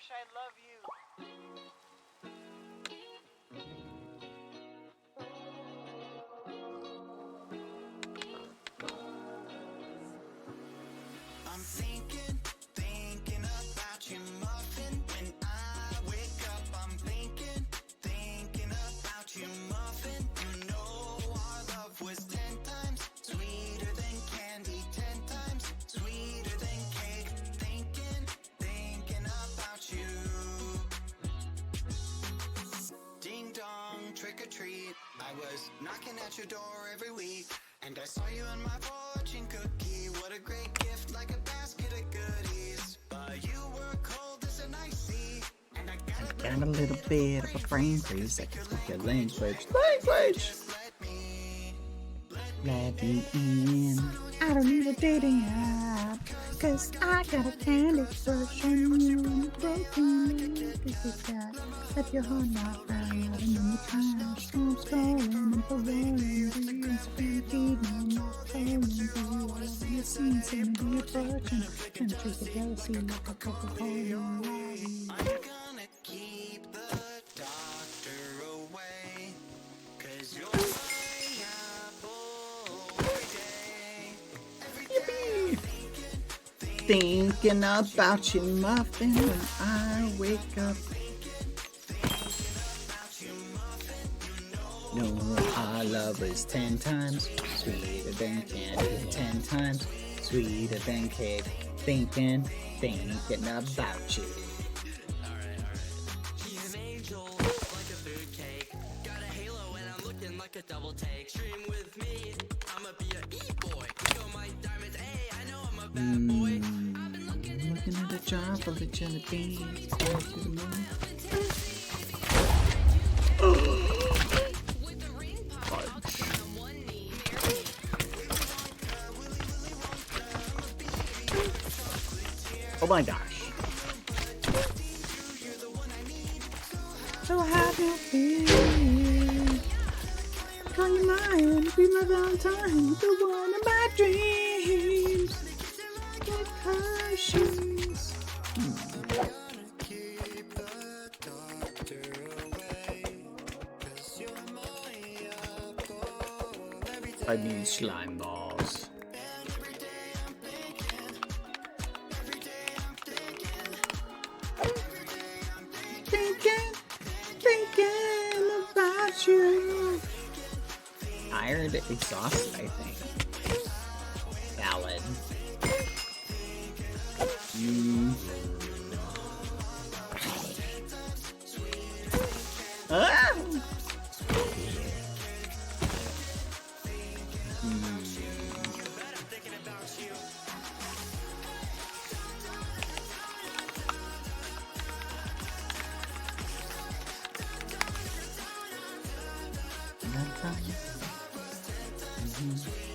gosh, I love you. I'm thinking about you, muffin. When I wake up, I'm thinking about you, muffin. You know our love was 10 times sweeter than candy, 10 times sweeter than cake. Thinking about you. Ding dong, trick or treat. I was knocking at your door every week, and I saw you in my fortune cookie. What a great gift, like a basket of goodies. But you were cold as an icy, and I got a little bit of a brain freeze. I can speak your language. Let me in. I don't need a dating app, cause I got a candy crush on you. Broken, cause you got left your heart not found. And in the trash, I'm scrolling and forgetting. Being spent feeding, not falling. Cause you all over the scene, send me a fortune. And treat the jealousy like a Coca-Cola. I'm gonna keep the doctor away, cause you're my apple every day. Thinking about you, muffin, when I wake up. No, our love is 10 times sweeter than candy, 10 times sweeter than cake. Thinking about you. Alright. She's an angel, like a fruitcake. Got a halo and I'm looking like a double take. Stream with me, I'ma be a e-boy. Yo, my diamonds, hey, I know I'm a bad boy. I've been Looking at a jar full of jelly beans. Oh my gosh. So happy to feel. Call you mine, be my Valentine, the one of my dreams. Get crushes. I need slime balls. Thinking about you. Tired, exhausted, I think. Valid. Ah!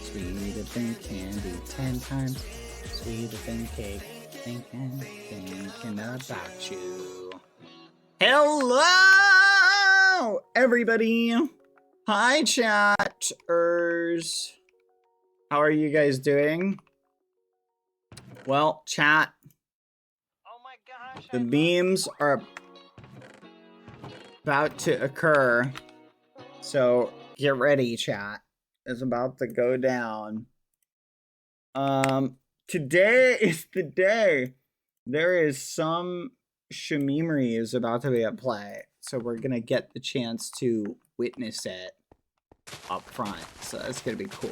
Sweeter than candy, 10 times sweeter than cake. Thinking about you. Hello, everybody. Hi, chatters. How are you guys doing? Well, chat. Oh my gosh, The memes are about to occur. So get ready, chat. It's about to go down. Today is the day. There is some Shamimery is about to be at play. So we're gonna get the chance to witness it up front. So that's gonna be cool.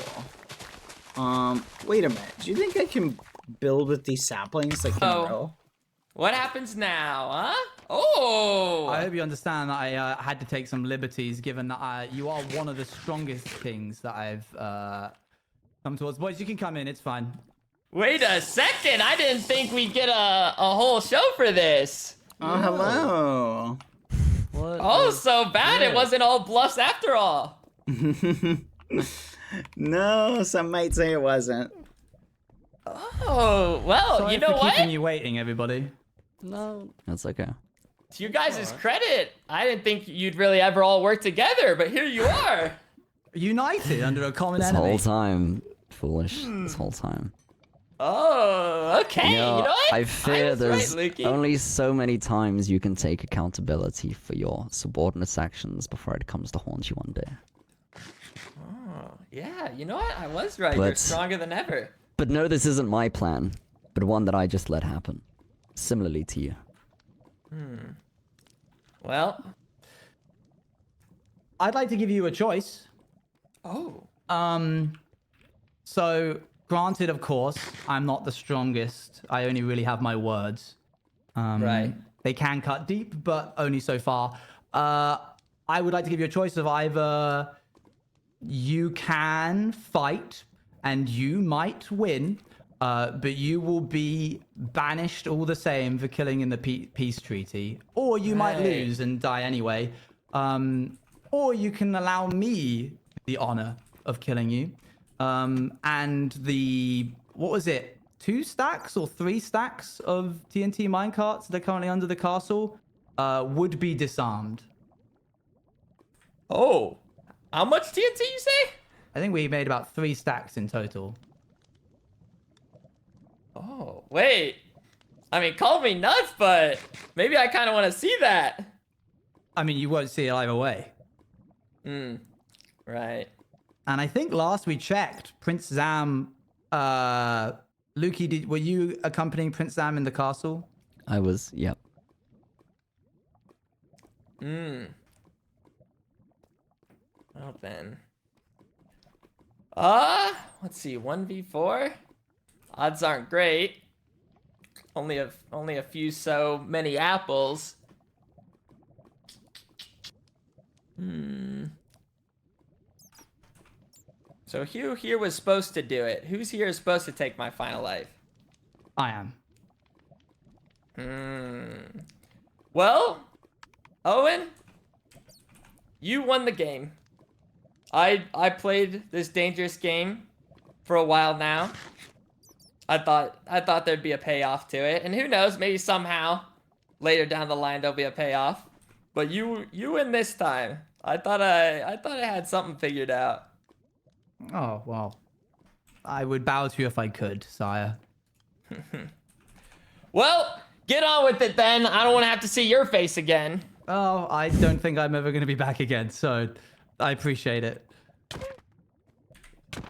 Wait a minute. Do you think I can build with these saplings like in a row? What happens now, huh? Oh! I hope you understand that I had to take some liberties, given that you are one of the strongest kings that I've come towards. Boys, you can come in. It's fine. Wait a second! I didn't think we'd get a whole show for this. Oh, hello. What? Oh, so bad it wasn't all bluffs after all. No, some might say it wasn't. Oh, well, Sorry you know for what? keeping you waiting, everybody. No, that's okay. To you guys' credit, I didn't think you'd really ever all work together, but here you are. United under a common This enemy. whole time, foolish. This whole time. Oh, okay. You know what? I fear was there's right, Lukey. only so many times you can take accountability for your subordinates' actions before it comes to haunt you one day. Oh, yeah. You know what? I was right. You're But- stronger than ever. But no, this isn't my plan, but one that I just let happen. Similarly to you. Well. I'd like to give you a choice. Oh. So, granted, of course, I'm not the strongest. I only really have my words. Right. They can cut deep, but only so far. I would like to give you a choice of either you can fight and you might win, but you will be banished all the same for killing in the peace treaty, or you might Right. lose and die anyway. Or you can allow me the honor of killing you. And what was it? 2 stacks or 3 stacks of TNT minecarts that are currently under the castle would be disarmed. Oh. How much TNT you say? I think we made about 3 stacks in total. Oh, wait. I mean, call me nuts, but maybe I kind of want to see that. I mean, you won't see it either way. Right. And I think last we checked, Prince Zam, Lukey, were you accompanying Prince Zam in the castle? I was, yep. Well then. Let's see. 1v4. Odds aren't great. Only a few so many apples. So who here was supposed to do it? Who's here is supposed to take my final life? I am. Well, Owen, you won the game. I played this dangerous game for a while now. I thought there'd be a payoff to it, and who knows, maybe somehow later down the line there'll be a payoff. But you win this time. I thought I had something figured out. Oh, well. I would bow to you if I could, sire. Well, get on with it then. I don't want to have to see your face again. Oh, I don't think I'm ever going to be back again, so I appreciate it.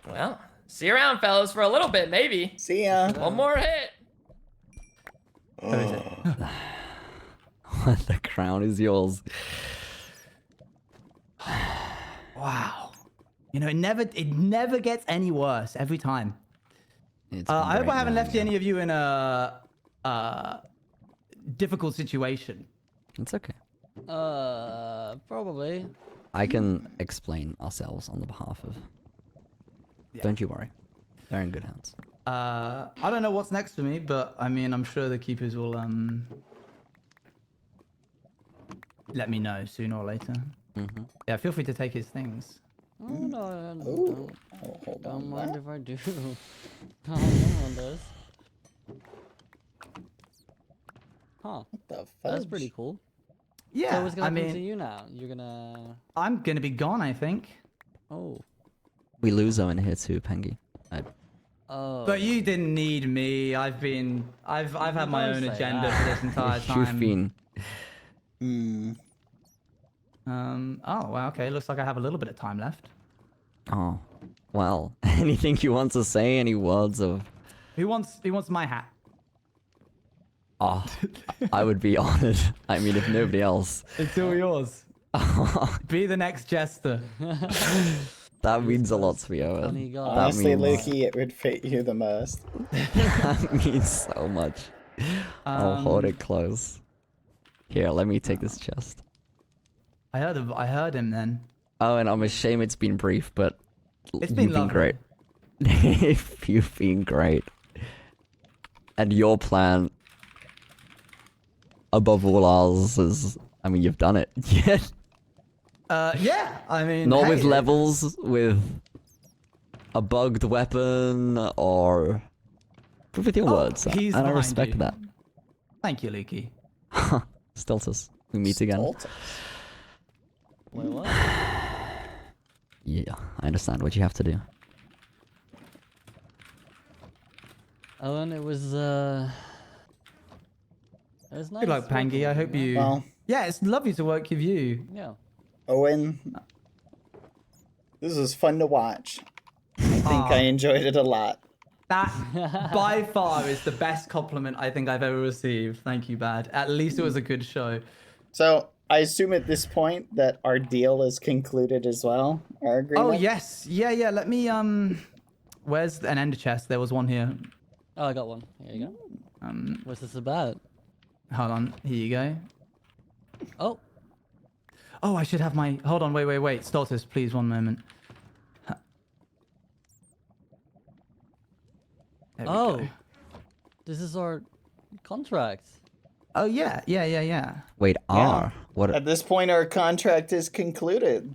Well, see you around, fellas, for a little bit, maybe. See ya. One more hit. Who is it? The crown is yours. Wow. You know, it never gets any worse every time. It's I hope great, I haven't man, left any of you in a difficult situation. It's okay. Probably. I can explain ourselves on the behalf of... Don't you worry. They're in good hands. I don't know what's next for me, but I mean, I'm sure the keepers will let me know sooner or later. Yeah, feel free to take his things. Oh, no, Ooh. Oh, hold don't on. mind What? if I do. Oh, no one does. Huh. The fudge? That's pretty cool. Yeah, So what's gonna I happen to mean, you now? You're gonna... I'm gonna be gone, I think. Oh. We lose Owen here too, Pengy. Oh. But you didn't need me. I've had my Don't own say agenda that. for this entire time. You've been... Oh, well, okay. Looks like I have a little bit of time left. Oh, well. Anything you want to say? Any words of... Who wants my hat? Oh, I would be honored. I mean, if nobody else. It's all yours. Be the next jester. That means a lot to me, Owen. Funny guy. That Honestly, means, Lukey, it would fit you the most. that means so much. I'll hold it close. Here, let me take this chest. I heard him then. Oh, and I'm ashamed it's been brief, but It's you've been been lovely. great. You've been great. And your plan, above all ours, is... I mean, you've done it. Yeah, I mean... Not hey, with levels, with a bugged weapon, or... But with your words. he's and I behind respect you. that. Thank you, Lukey. Stiltus, we meet again. Stoltus. Wait, what? Yeah, I understand what you have to do. Owen, it was nice. Good luck, working Pangy. I with hope man. you. Well, Yeah, it's lovely to work with you. Yeah. Owen, this was fun to watch. I think I enjoyed it a lot. That by far is the best compliment I think I've ever received. Thank you, Bad. At least it was a good show. So I assume at this point that our deal is concluded as well. Our agreement. Oh yes, yeah. Let me Where's an ender chest? There was one here. Oh, I got one. Here you go. What's this about? Hold on. Here you go. Oh, Oh, I should have my. Hold on. Wait. Stultus, please, one moment. There we go. this is our contract. Oh yeah. Wait, Yeah. What? At this point, our contract is concluded.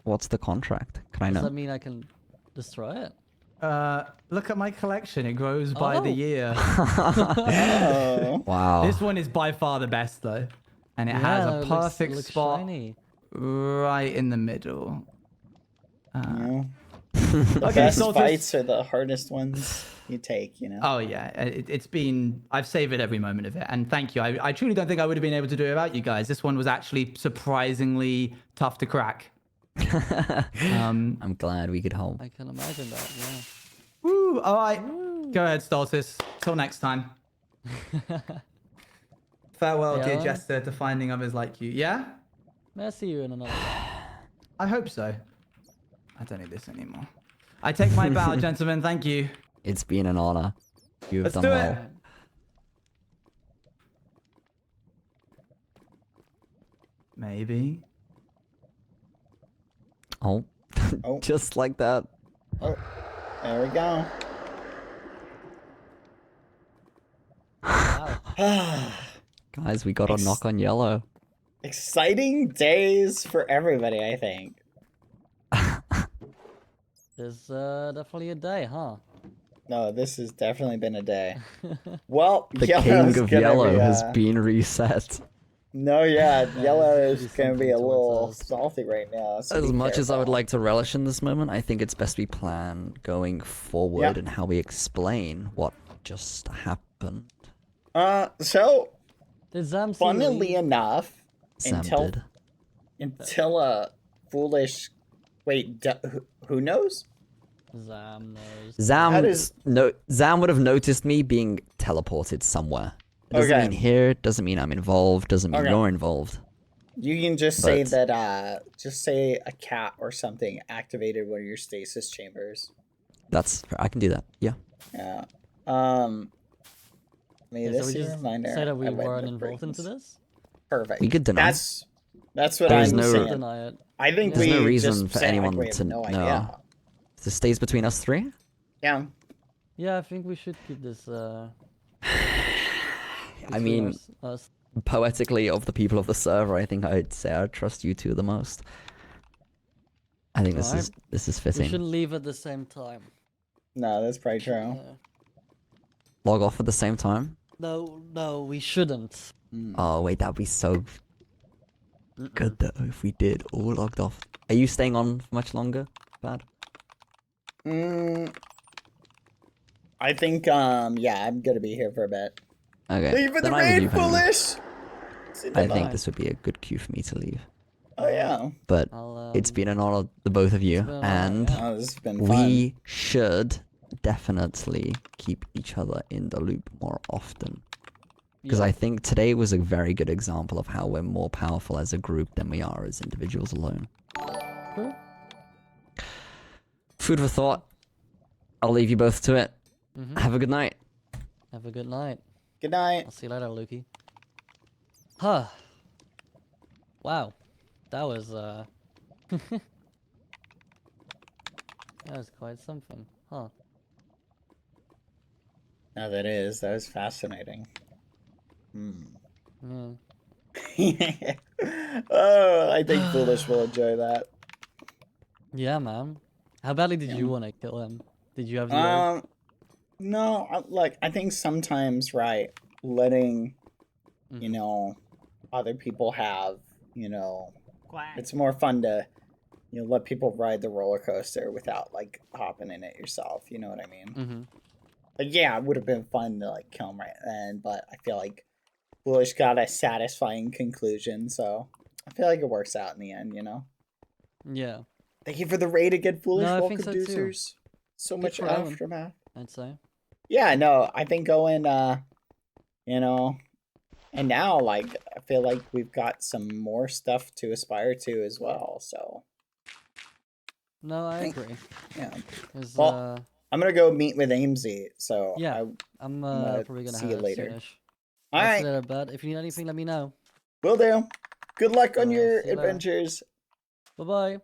What's the contract? Can I Does know? that mean I can destroy it? Look at my collection. It grows by the Oh. year. Oh. Wow. This one is by far the best though, and it has a it perfect looks spot shiny. right in the middle. Yeah. Okay, Best Stultus. fights are the hardest ones you take, you know? Oh yeah, it's been. I've savored every moment of it, and thank you. I truly don't think I would have been able to do it without you guys. This one was actually surprisingly tough to crack. I'm glad we could help. I can imagine that. Yeah. Woo! All right, go ahead, Stultus. Till next time. Farewell, dear Yeah. jester, to finding others like you. Yeah, May I see you in another? I hope so. I don't need this anymore. I take my bow, gentlemen. Thank you. It's been an honor. You've Let's done do well. it. Maybe. Oh. Oh. Just like that. Oh, there we go. Guys, we got a knock on yellow. Exciting days for everybody, I think. There's definitely a day, huh? No, this has definitely been a day. Well, The Yellow's king of gonna yellow be, has been reset. No, yeah, Yellow should is do gonna be something a little towards us. salty right now. So As be much as I would careful. like to relish in this moment, I think it's best we plan going forward Yep. and how we explain what just happened. So Did Zam see funnily leave? enough, Sam until did. until a foolish, wait, who knows? Zam knows. Zam, That is- Zam would have noticed me being teleported somewhere. It doesn't Okay. mean here, doesn't mean I'm involved, doesn't mean Okay. you're involved. You can just say But- that. Just say a cat or something activated one of your stasis chambers. I can do that. Yeah. Yeah. May Yeah, this so we be a just reminder. say that we I went weren't with involved into brains. this? Perfect. We could deny. That's what There's I'm no- saying. Deny it. I think There's we no reason just for say, like, anyone we have to no know. idea. This stays between us three? Yeah. Yeah, I think we should keep this. I mean, us. poetically, of the people of the server, I think I'd say I trust you two the most. I think Alright. this is We fitting. shouldn't leave at the same time. No, that's probably true. Log off at the same time? No, we shouldn't. Oh wait, that'd be so good though if we did all logged off. Are you staying on for much longer, Bad? I think yeah, I'm gonna be here for a bit. Okay. Leave in the then I would rain, leave anyway. foolish. I think this would be a good cue for me to leave. Oh yeah. But I'll, it's been an honor, the both of you, been an honor, and yeah. Oh, this has been fun. we should definitely keep each other in the loop more often. Because Yeah. I think today was a very good example of how we're more powerful as a group than we are as individuals alone. True. Food for thought. I'll leave you both to it. Mhm. Have a good night. Have a good night. Good night. I'll see you later, Lukey. Huh. Wow. That was, that was quite something, huh? No, that was fascinating. Yeah. Oh, I think foolish will enjoy that. Yeah, man. How badly did you want to kill him? Did you have the urge? No, like I think sometimes, right, letting Mm-hmm. you know other people have, it's more fun to let people ride the roller coaster without like hopping in it yourself. You know what I mean? Mm-hmm. Like, yeah, it would have been fun to like kill him right then, but I feel like Foolish got a satisfying conclusion, so I feel like it works out in the end, you know? Yeah. Thank you for the raid again, Foolish. No, I Welcome, think so too. producers. So Good much for Owen, aftermath. I'd say. Yeah, no, I think Owen, you know, and now, like, I feel like we've got some more stuff to aspire to as well, so. No, I agree. Yeah. 'Cause, Well, I'm gonna go meet with Amesy, so yeah, I'm gonna probably gonna see you head later. soonish. All I'll see right, you later, bud. If you need anything, let me know. will do. Good luck on Alright, I'll your see you later. adventures. Bye-bye.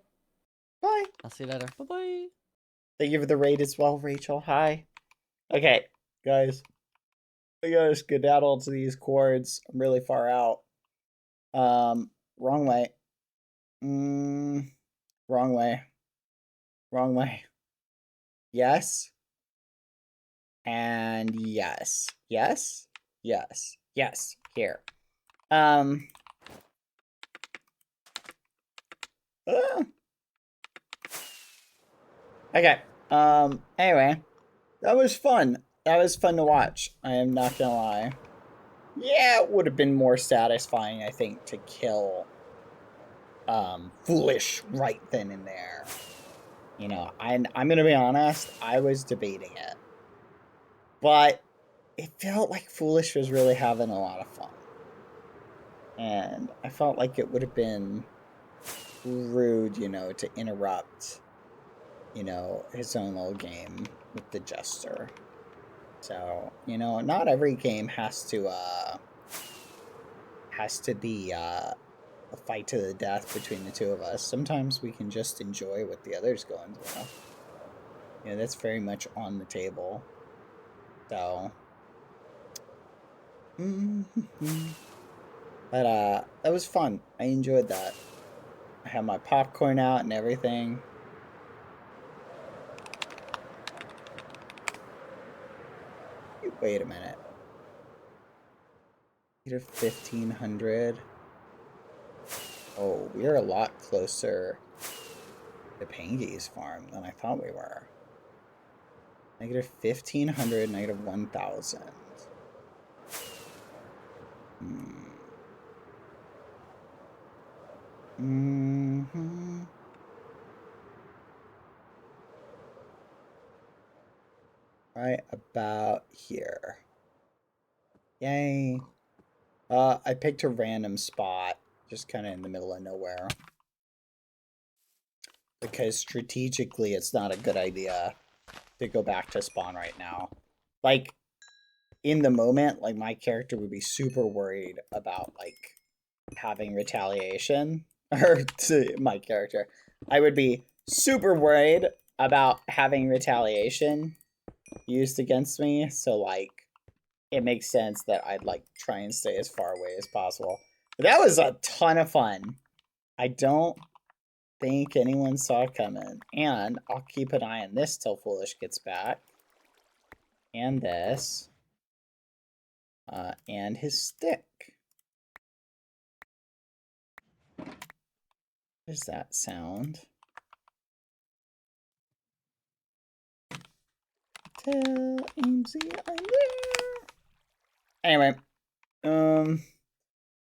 Bye. I'll see you later. Bye-bye. Thank you for the raid as well, Rachel. Hi. Okay, guys. I gotta skedaddle to these chords. I'm really far out. Wrong way. Wrong way. Wrong way. Yes. And yes. Yes. Yes. Yes. Here. Ah. Okay. Anyway. That was fun. That was fun to watch. I am not gonna lie. Yeah, it would have been more satisfying, I think, to kill Foolish right then and there. You know, I'm gonna be honest, I was debating it. But it felt like Foolish was really having a lot of fun. And I felt like it would have been rude, you know, to interrupt, you know, his own little game with the jester. So, you know, not every game has to be a fight to the death between the two of us. Sometimes we can just enjoy what the other's going through. You know, that's very much on the table. So, but that was fun. I enjoyed that. I had my popcorn out and everything. Wait a minute. Either 1500. Oh, we are a lot closer to Pangy's farm than I thought we were. Negative 1500, negative 1000. Right about here. Yay. I picked a random spot, just kind of in the middle of nowhere. Because strategically, it's not a good idea to go back to spawn right now. Like, in the moment, like, my character would be super worried about, like, having retaliation. Or, to my character. I would be super worried about having retaliation used against me. So, like, it makes sense that I'd, like, try and stay as far away as possible. But that was a ton of fun. I don't think anyone saw it coming. And I'll keep an eye on this till Foolish gets back. And this. And his stick. What does that sound? Tell Amesy I'm there. Anyway,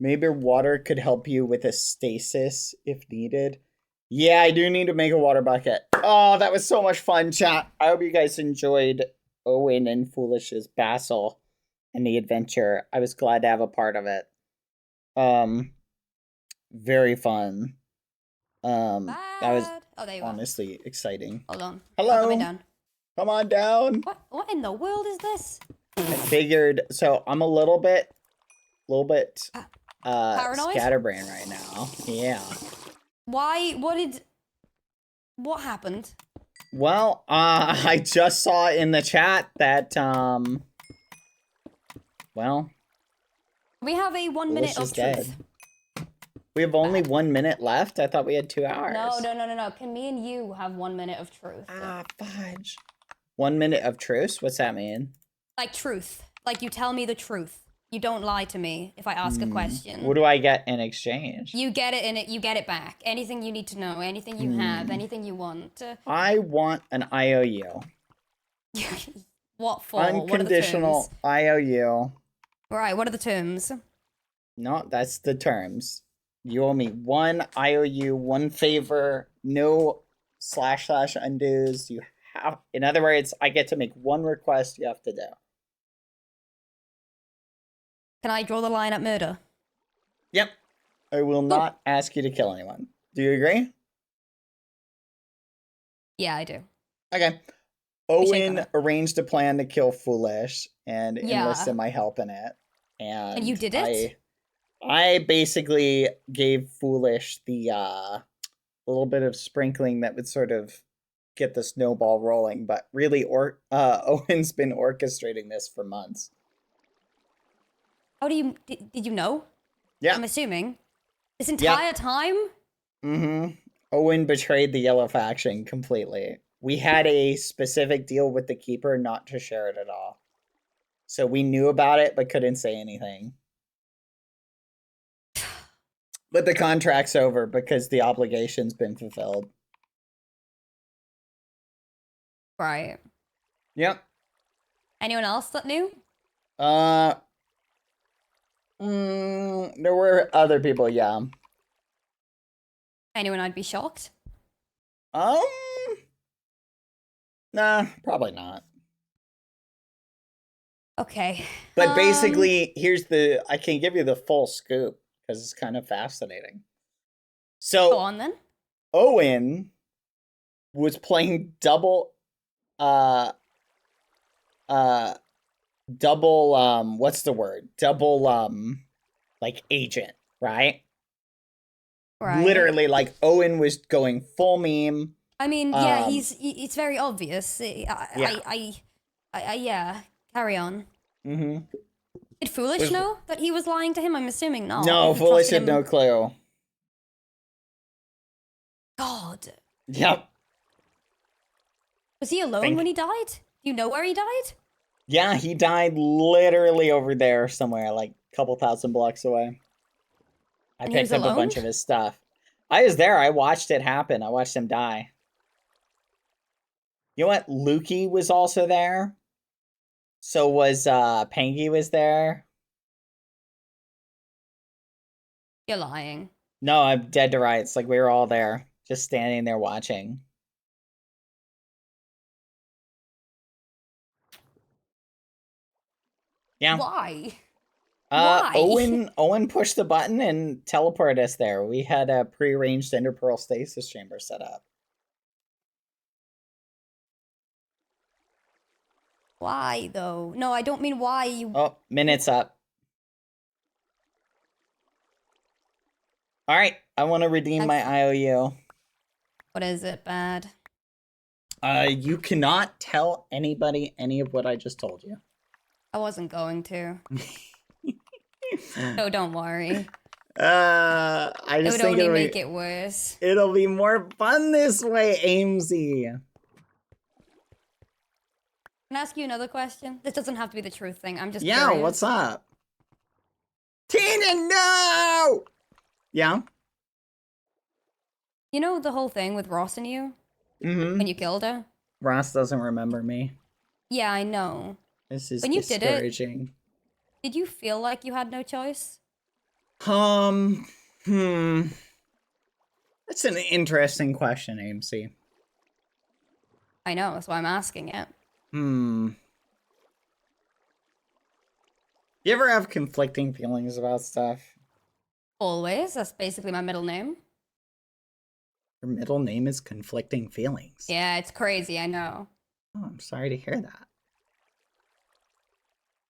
maybe water could help you with a stasis if needed. Yeah, I do need to make a water bucket. Oh, that was so much fun, chat. I hope you guys enjoyed Owen and Foolish's battle and the adventure. I was glad to have a part of it. Very fun. That was honestly exciting. Hold on. Hello. Coming down. Come on down. What in the world is this? I figured, so I'm a little bit Paranoid? scatterbrained right now. Yeah. Why? What happened? Well, I just saw in the chat that, well, We have a 1 minute Foolish of is truth. dead. We have only 1 minute left? I thought we had 2 hours. No. Can me and you have 1 minute of truth? Ah, fudge. 1 minute of truce? What's that mean? Like truth. Like you tell me the truth. You don't lie to me if I ask a question. What do I get in exchange? You get it in it. You get it back. Anything you need to know. Anything you have. Anything you want. I want an IOU. What for? What are the Unconditional terms? IOU. Right, what are the terms? No, that's the terms. You owe me 1 IOU, 1 favor, no / undos. You have, in other words, I get to make 1 request you have to do. Can I draw the line at murder? Yep. I will not ask you to kill anyone. Do you agree? Yeah, I do. Okay. We shake on Owen it. arranged a plan to kill Foolish and Yeah. enlisted my help in it. And you did it? I basically gave Foolish the little bit of sprinkling that would sort of get the snowball rolling, but really Owen's been orchestrating this for months. How do you... Did you know? Yeah. I'm assuming. This entire time? Mm-hmm. Owen betrayed the yellow faction completely. We had a specific deal with the keeper not to share it at all. So we knew about it, but couldn't say anything. But the contract's over because the obligation's been fulfilled. Right. Yep. Anyone else that knew? There were other people, yeah. Anyone I'd be shocked? Nah, probably not. Okay. But basically, I can give you the full scoop because it's kind of fascinating. So Go on then. Owen was playing double what's the word? Double like agent, right? Right. Literally, like Owen was going full meme. I mean, yeah, it's very obvious. Yeah. Yeah. Carry on. Mm-hmm. Did Foolish know that he was lying to him? I'm assuming not. No, He Foolish trusted had him. no clue. God. Yep. Was he alone when he died? Do you know where he died? Yeah, he died literally over there somewhere, like a couple thousand blocks away. I And he picked was up a alone? bunch of his stuff. I was there. I watched it happen. I watched him die. You know what? Lukey was also there. So was Pangy was there. You're lying. No, I'm dead to rights. Like we were all there, just standing there watching. Yeah. Why? Why? Owen pushed the button and teleported us there. We had a prearranged interpearl stasis chamber set up. Why though? No, I don't mean why you. Oh, minute's up. All right, I want to redeem my IOU. What is it, Bad? You cannot tell anybody any of what I just told you. I wasn't going to. No, don't worry. I just It would think only make it worse. it'll be more fun this way, Amesy. Can I ask you another question? This doesn't have to be the truth thing. I'm just Yeah, curious. what's up? Tina, no! Yeah? You know the whole thing with Ross and you? Mm-hmm. When you killed her? Ross doesn't remember me. Yeah, I know. This is When you did it- discouraging. Did you feel like you had no choice? That's an interesting question, AMC. I know, that's why I'm asking it. You ever have conflicting feelings about stuff? Always. That's basically my middle name. Your middle name is conflicting feelings. Yeah, it's crazy, I know. Oh, I'm sorry to hear that.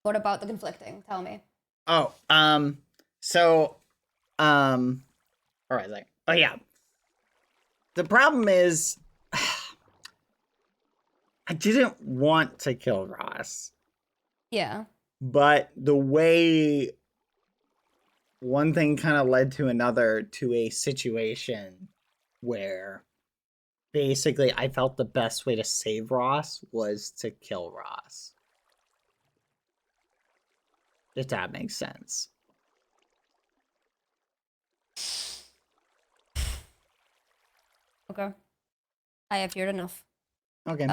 What about the conflicting? Tell me. Oh, all right, like, oh yeah. The problem is, I didn't want to kill Ross, Yeah. but the way one thing kind of led to another, to a situation where basically I felt the best way to save Ross was to kill Ross. If that makes sense. Okay. I have heard enough. Okay.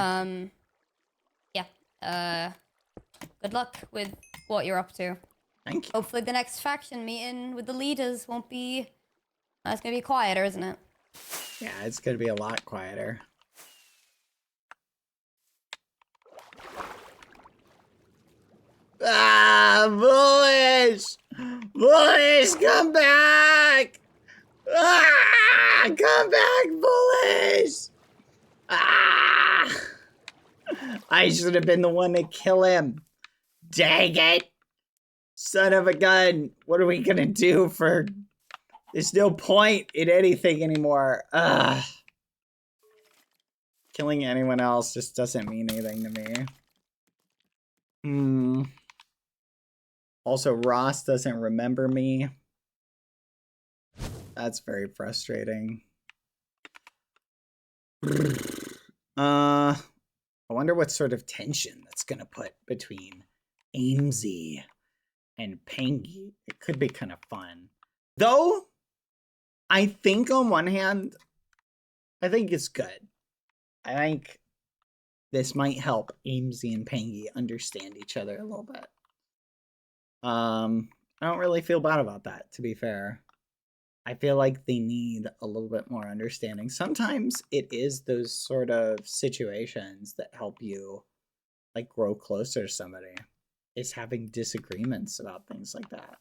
Yeah. Good luck with what you're up to. Thank you. Hopefully the next faction meeting with the leaders won't be... It's gonna be quieter, isn't it? Yeah, it's gonna be a lot quieter. Ah, Bullish! Bullish, come back! Ah, come back, Bullish! Ah! I should have been the one to kill him. Dang it! Son of a gun. What are we gonna do for... There's no point in anything anymore. Ugh. Killing anyone else just doesn't mean anything to me. Also, Ross doesn't remember me. That's very frustrating. I wonder what sort of tension that's gonna put between Amesy and Pangy. It could be kind of fun. Though, I think on one hand, I think it's good. I think this might help Amesy and Pangy understand each other a little bit. I don't really feel bad about that, to be fair. I feel like they need a little bit more understanding. Sometimes it is those sort of situations that help you like grow closer to somebody. Is having disagreements about things like that.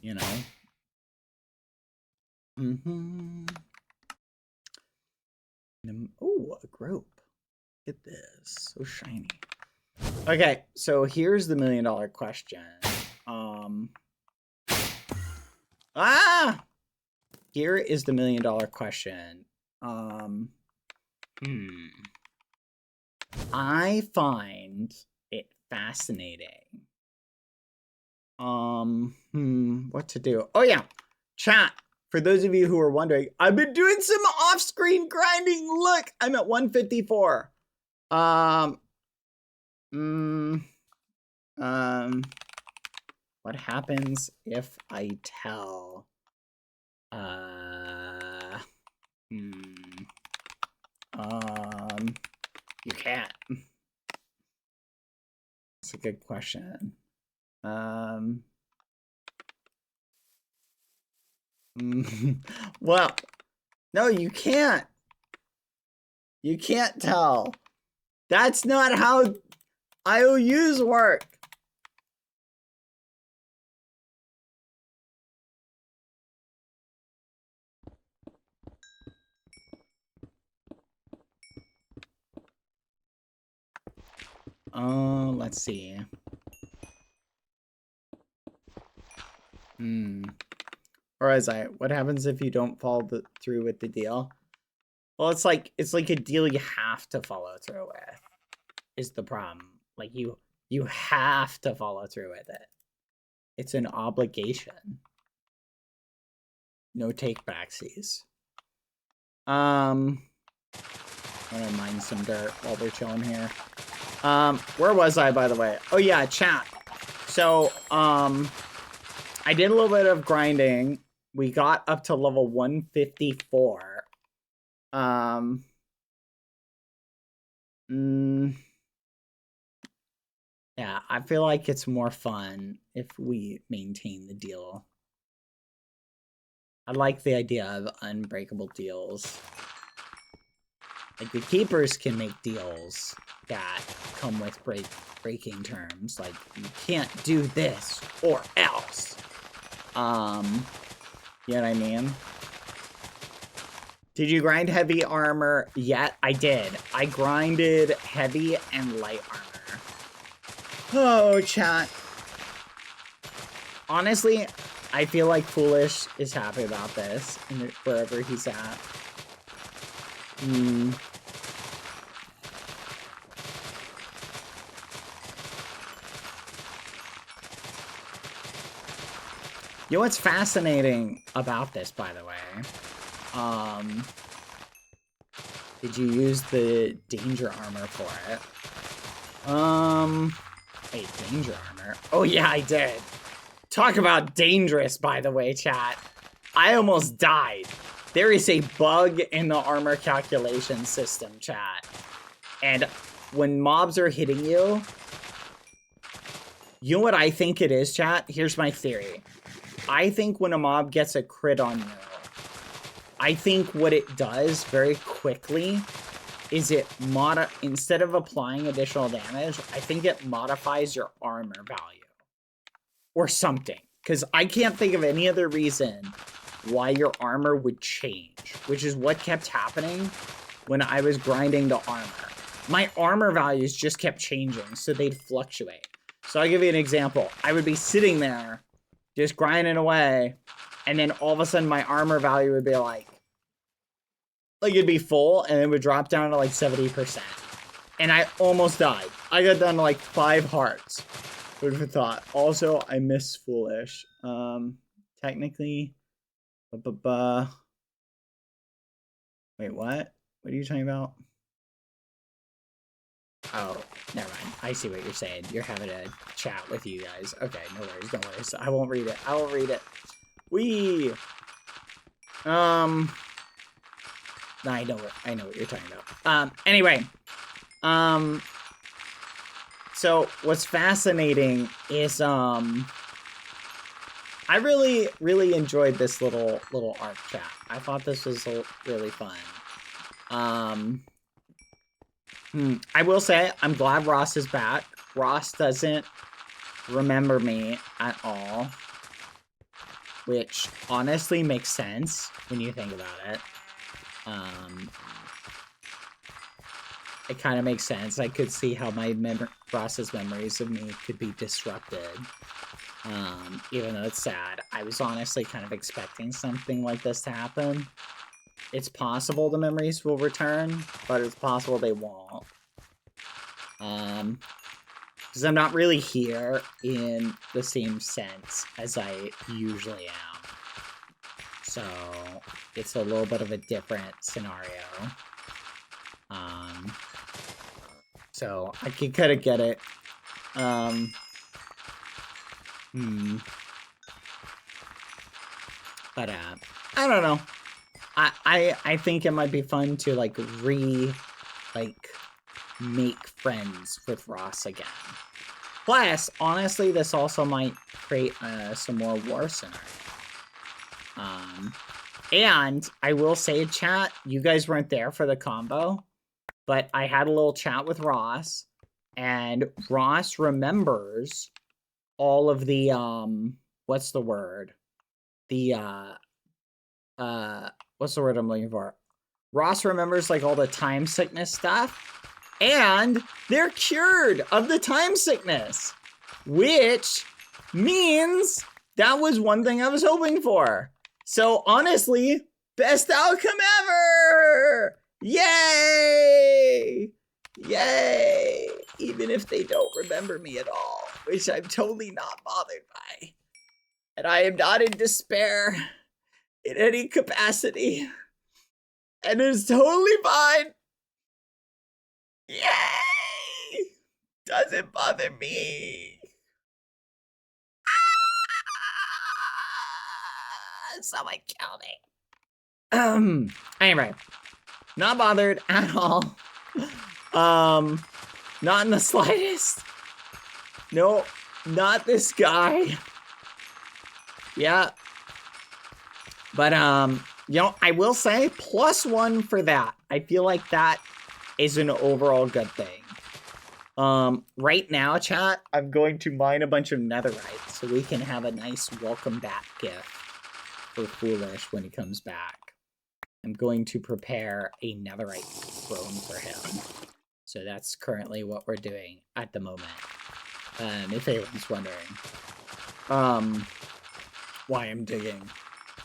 You know? Oh, a grope. Look at this. So shiny. Okay, so here's the $1 million question. Here is the $1 million question. I find it fascinating. What to do? Oh yeah, chat. For those of you who are wondering, I've been doing some off-screen grinding. Look, I'm at 154. What happens if I tell? You can't. That's a good question. Well, no, you can't. You can't tell. That's not how IOUs work. Let's see. Or as what happens if you don't follow through with the deal? Well, it's like a deal you have to follow through with. Is the problem. Like you have to follow through with it. It's an obligation. No take backsies. I'm gonna mine some dirt while we're chilling here. Where was I, by the way? Oh yeah, chat. So, I did a little bit of grinding. We got up to level 154. Yeah, I feel like it's more fun if we maintain the deal. I like the idea of unbreakable deals. Like, the keepers can make deals that come with breaking terms. Like, you can't do this or else. You know what I mean? Did you grind heavy armor yet? I did. I grinded heavy and light armor. Oh, chat. Honestly, I feel like Foolish is happy about this, and wherever he's at. You know what's fascinating about this, by the way? Did you use the danger armor for it? Wait, danger armor? Oh yeah, I did. Talk about dangerous, by the way, chat. I almost died. There is a bug in the armor calculation system, chat. And when mobs are hitting you, you know what I think it is, chat? Here's my theory. I think when a mob gets a crit on you, I think what it does very quickly is instead of applying additional damage, I think it modifies your armor value. Or something. Because I can't think of any other reason why your armor would change, which is what kept happening when I was grinding the armor. My armor values just kept changing, so they'd fluctuate. So I'll give you an example. I would be sitting there, just grinding away, and then all of a sudden my armor value would be like it'd be full, and it would drop down to like 70%. And I almost died. I got down to like 5 hearts. Who'd have thought? Also, I miss Foolish. Technically, wait, what? What are you talking about? Oh, never mind. I see what you're saying. You're having a chat with you guys. Okay, no worries, no worries. I won't read it. I won't read it. No, I know what you're talking about. Anyway, so what's fascinating is I really enjoyed this little arc chat. I thought this was really fun. I will say I'm glad Ross is back. Ross doesn't remember me at all, which honestly makes sense when you think about it. It kind of makes sense. I could see how my Ross's memories of me could be disrupted. Even though it's sad. I was honestly kind of expecting something like this to happen. It's possible the memories will return, but it's possible they won't. Because I'm not really here in the same sense as I usually am. So, it's a little bit of a different scenario. So I can kind of get it. But I don't know. I think it might be fun to make friends with Ross again. Plus, honestly, this also might create some more war scenario. And I will say, chat, you guys weren't there for the combo, but I had a little chat with Ross, and Ross remembers all of the, what's the word? What's the word I'm looking for? Ross remembers, like, all the time sickness stuff, and they're cured of the time sickness, which means that was one thing I was hoping for. So, honestly, best outcome ever! Yay! Yay! Even if they don't remember me at all, which I'm totally not bothered by. And I am not in despair in any capacity. And it's totally fine. Yay! Doesn't bother me. Someone kill me. Anyway, not bothered at all. Not in the slightest. No, not this guy. Yeah. But, you know, I will say +1 for that. I feel like that is an overall good thing. Right now, chat, I'm going to mine a bunch of netherite so we can have a nice welcome back gift for Foolish when he comes back. I'm going to prepare a netherite throne for him. So that's currently what we're doing at the moment. If anyone's wondering. Why I'm digging.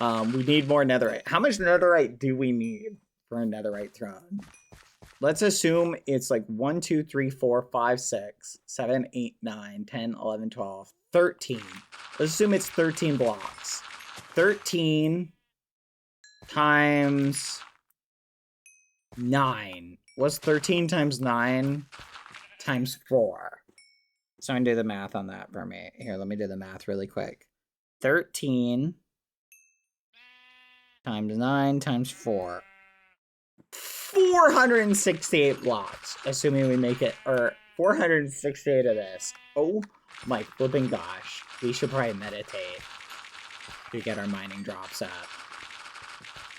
We need more netherite. How much netherite do we need for a netherite throne? Let's assume it's like 1, 2, 3, 4, 5, 6, 7, 8, 9, 10, 11, 12, 13. Let's assume it's 13 blocks. 13 times 9. What's 13 times 9 times 4? Someone do the math on that for me. Here, let me do the math really quick. 13 times 9 times 4. 468 blocks, assuming we make it, or 468 of this. Oh my flipping gosh. We should probably meditate to get our mining drops up.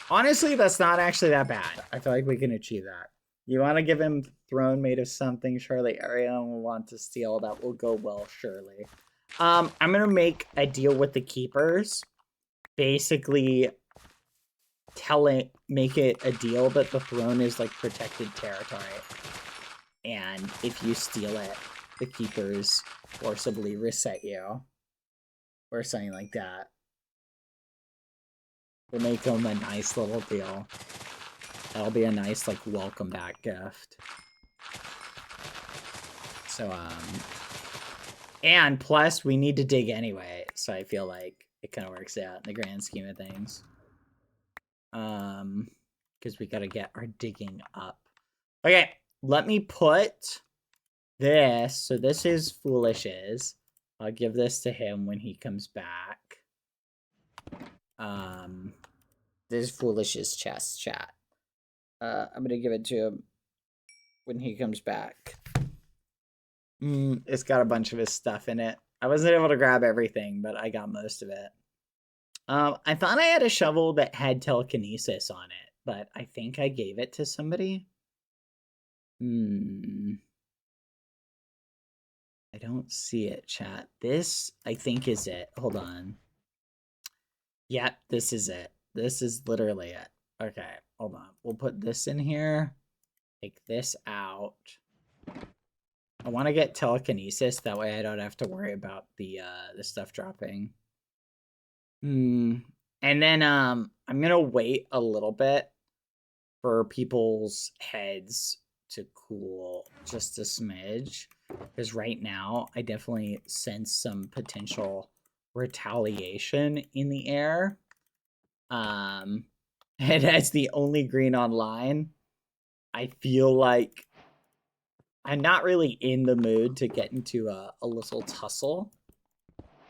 Honestly, that's not actually that bad. I feel like we can achieve that. You want to give him throne made of something, surely everyone will want to steal. That will go well, surely. I'm going to make a deal with the keepers. Basically, make it a deal that the throne is like protected territory. And if you steal it, the keepers forcibly reset you. Or something like that. We'll make them a nice little deal. That'll be a nice, like, welcome back gift. So, and plus, we need to dig anyway, so I feel like it kind of works out in the grand scheme of things. Because we gotta get our digging up. Okay, let me put this, so this is Foolish's. I'll give this to him when he comes back. This is Foolish's chest, chat. I'm gonna give it to him when he comes back. It's got a bunch of his stuff in it. I wasn't able to grab everything, but I got most of it. I thought I had a shovel that had telekinesis on it, but I think I gave it to somebody. I don't see it, chat. This, I think, is it. Hold on. Yep, this is it. This is literally it. Okay, hold on. We'll put this in here. Take this out. I want to get telekinesis. That way I don't have to worry about the stuff dropping. And then I'm going to wait a little bit for people's heads to cool just a smidge. Because right now, I definitely sense some potential retaliation in the air. And as the only green online, I feel like I'm not really in the mood to get into a little tussle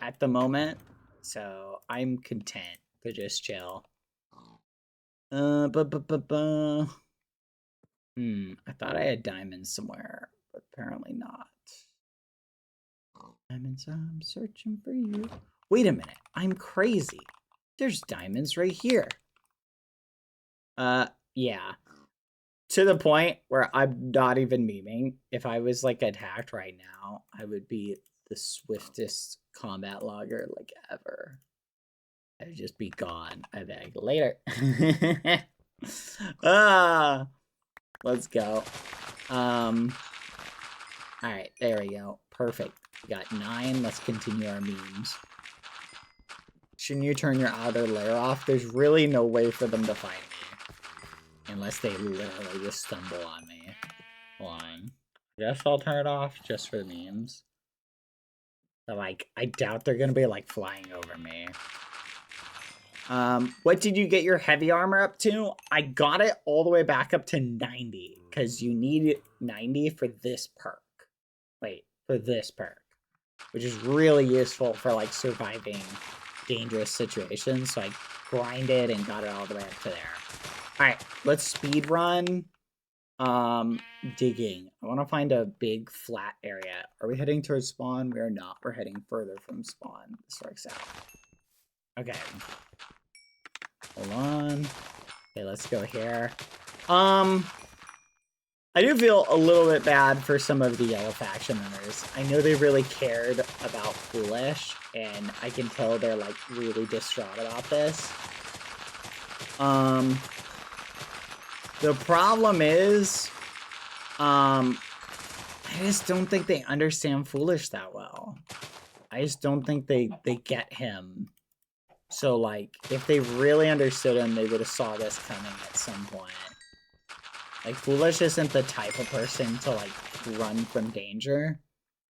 at the moment. So I'm content to just chill. I thought I had diamonds somewhere, but apparently not. Diamonds, I'm searching for you. Wait a minute, I'm crazy. There's diamonds right here. Yeah. To the point where I'm not even memeing. If I was like attacked right now, I would be the swiftest combat logger like ever. I'd just be gone. I beg. Later. Let's go. Alright, there we go. Perfect. We got 9. Let's continue our memes. Shouldn't you turn your outer layer off? There's really no way for them to find me. Unless they literally just stumble on me. Hold on. I guess I'll turn it off just for the memes. But, like, I doubt they're gonna be, like, flying over me. What did you get your heavy armor up to? I got it all the way back up to 90. Because you need 90 for this perk. Wait, for this perk. Which is really useful for, like, surviving dangerous situations. So I grinded and got it all the way up to there. Alright, let's speed run. Digging. I want to find a big flat area. Are we heading towards spawn? We are not. We're heading further from spawn. This works out. Okay. Hold on. Okay, let's go here. I do feel a little bit bad for some of the yellow faction members. I know they really cared about Foolish, and I can tell they're, like, really distraught about this. The problem is, I just don't think they understand Foolish that well. I just don't think they get him. So, like, if they really understood him, they would have saw this coming at some point. Like, Foolish isn't the type of person to, like, run from danger.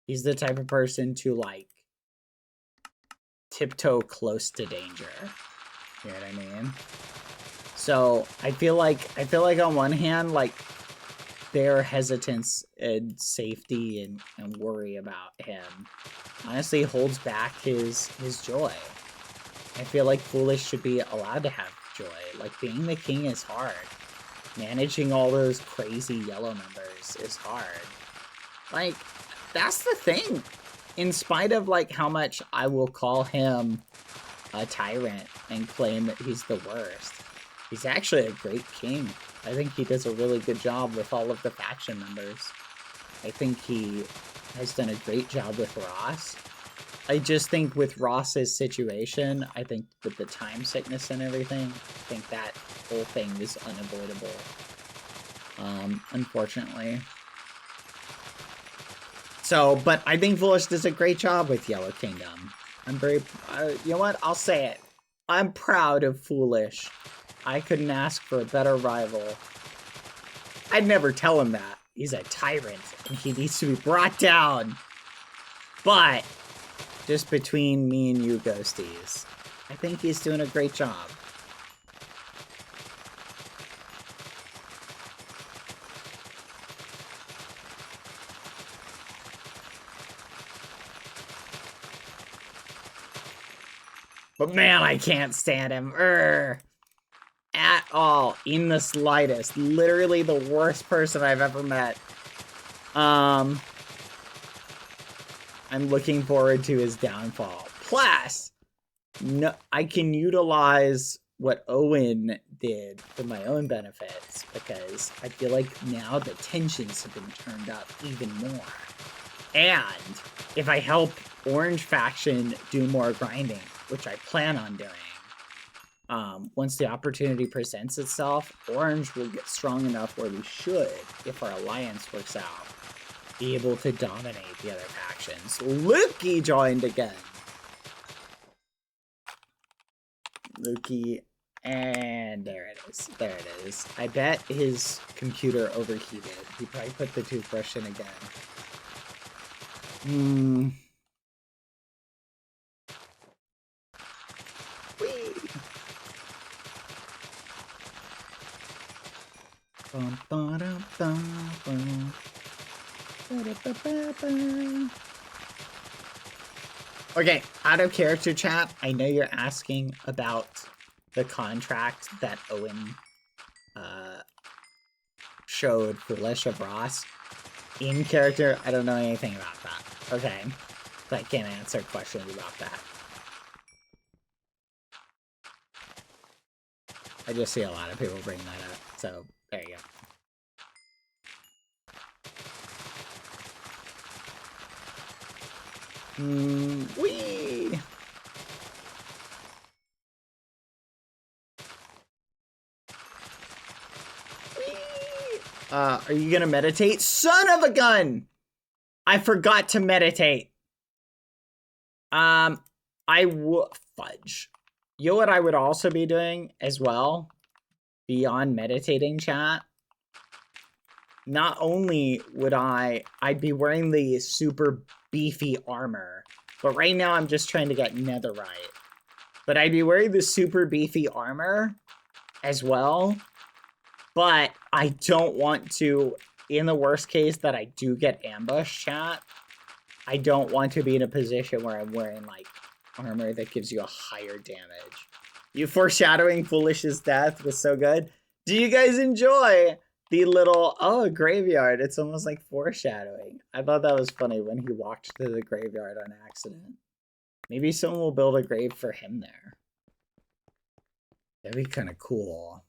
He's the type of person to, like, tiptoe close to danger. You know what I mean? So, I feel like on one hand, like, their hesitance and safety and worry about him honestly holds back his joy. I feel like Foolish should be allowed to have joy. Like, being the king is hard. managing all those crazy yellow numbers is hard. Like, that's the thing. In spite of, like, how much I will call him a tyrant and claim that he's the worst, he's actually a great king. I think he does a really good job with all of the faction members. I think he has done a great job with Ross. I just think with Ross's situation, I think with the time sickness and everything, I think that whole thing is unavoidable. Unfortunately. So, but I think Foolish does a great job with Yellow Kingdom. I'm very, you know what? I'll say it. I'm proud of Foolish. I couldn't ask for a better rival. I'd never tell him that. He's a tyrant, and he needs to be brought down. But, just between me and you, Ghosties, I think he's doing a great job. But man, I can't stand him. At all. In the slightest. Literally the worst person I've ever met. I'm looking forward to his downfall. Plus, no, I can utilize what Owen did for my own benefits, because I feel like now the tensions have been turned up even more. And if I help Orange Faction do more grinding, which I plan on doing, once the opportunity presents itself, Orange will get strong enough where we should, if our alliance works out, be able to dominate the other factions. Lukey joined again. Lukey, and there it is. There it is. I bet his computer overheated. He probably put the toothbrush in again. Okay, out of character chat, I know you're asking about the contract that Owen showed Foolish of Ross. In character, I don't know anything about that. Okay, so I can't answer questions about that. I just see a lot of people bring that up, so there you go. Wee! Are you gonna meditate? Son of a gun! I forgot to meditate. I would fudge. You know what I would also be doing as well? Beyond meditating, chat. Not only would I'd be wearing the super beefy armor, but right now I'm just trying to get netherite. But I'd be wearing the super beefy armor as well. But I don't want to, in the worst case that I do get ambushed, chat, I don't want to be in a position where I'm wearing, like, armor that gives you a higher damage. You foreshadowing Foolish's death was so good. Do you guys enjoy the little, oh, graveyard? It's almost like foreshadowing. I thought that was funny when he walked to the graveyard on accident. Maybe someone will build a grave for him there. That'd be kind of cool.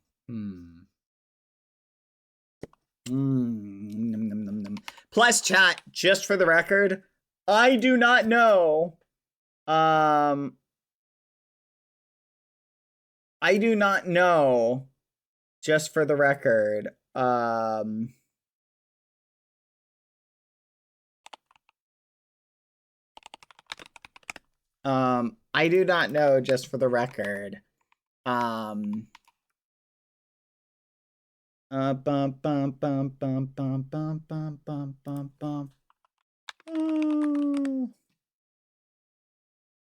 Plus, chat, just for the record, I do not know. I do not know. Just for the record. I do not know, just for the record.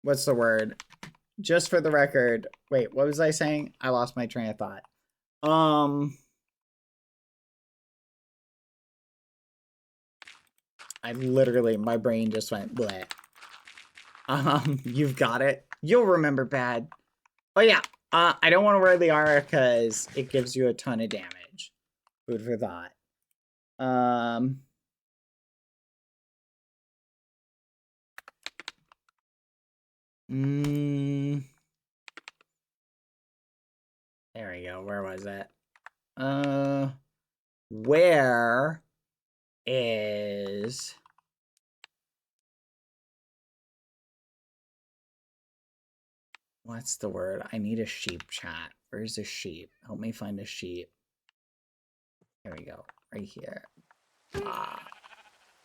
What's the word? Just for the record. Wait, what was I saying? I lost my train of thought. I literally, my brain just went bleh. You've got it. You'll remember bad. Oh yeah, I don't want to wear the armor because it gives you a ton of damage. Food for thought. There we go. Where was it? Where is what's the word? I need a sheep chat. Where's a sheep? Help me find a sheep. There we go. Right here. Ah.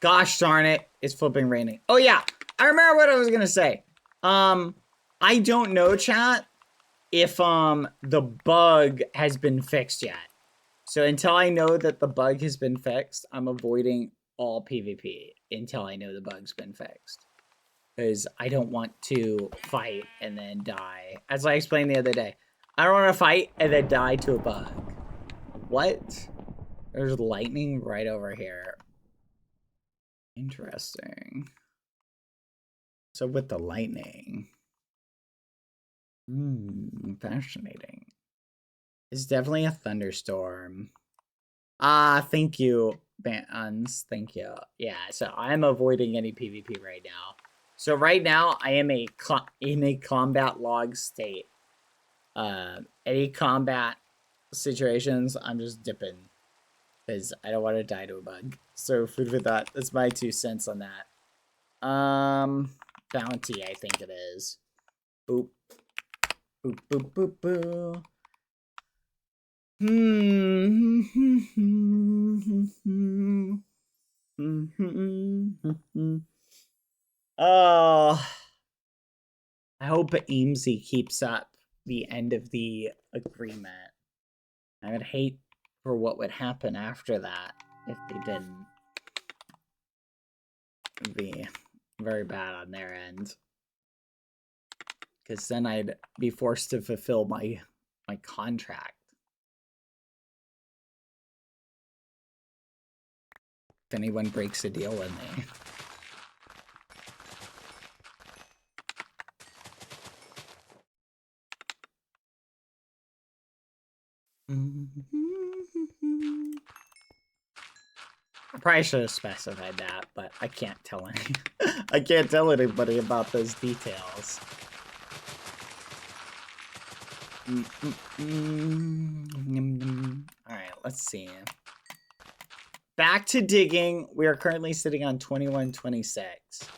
Gosh darn it. It's flipping raining. Oh yeah. I remember what I was gonna say. I don't know, chat, if the bug has been fixed yet. So until I know that the bug has been fixed, I'm avoiding all PvP until I know the bug's been fixed. Because I don't want to fight and then die. As I explained the other day, I don't want to fight and then die to a bug. What? There's lightning right over here. Interesting. So with the lightning. Fascinating. It's definitely a thunderstorm. Ah, thank you, Bans. Thank you. Yeah, so I'm avoiding any PvP right now. So right now, I am in a combat log state. Any combat situations, I'm just dipping. Because I don't want to die to a bug. So food for thought. That's my 2 cents on that. Bounty, I think it is. Boop. Boop, boop, boop, boop. Oh, I hope Aimsy keeps up the end of the agreement. I would hate for what would happen after that if they didn't. It would be very bad on their end. Because then I'd be forced to fulfill my contract. If anyone breaks a deal with me. I probably should have specified that, but I can't tell I can't tell anybody about those details. Alright, let's see. Back to digging. We are currently sitting on 2126.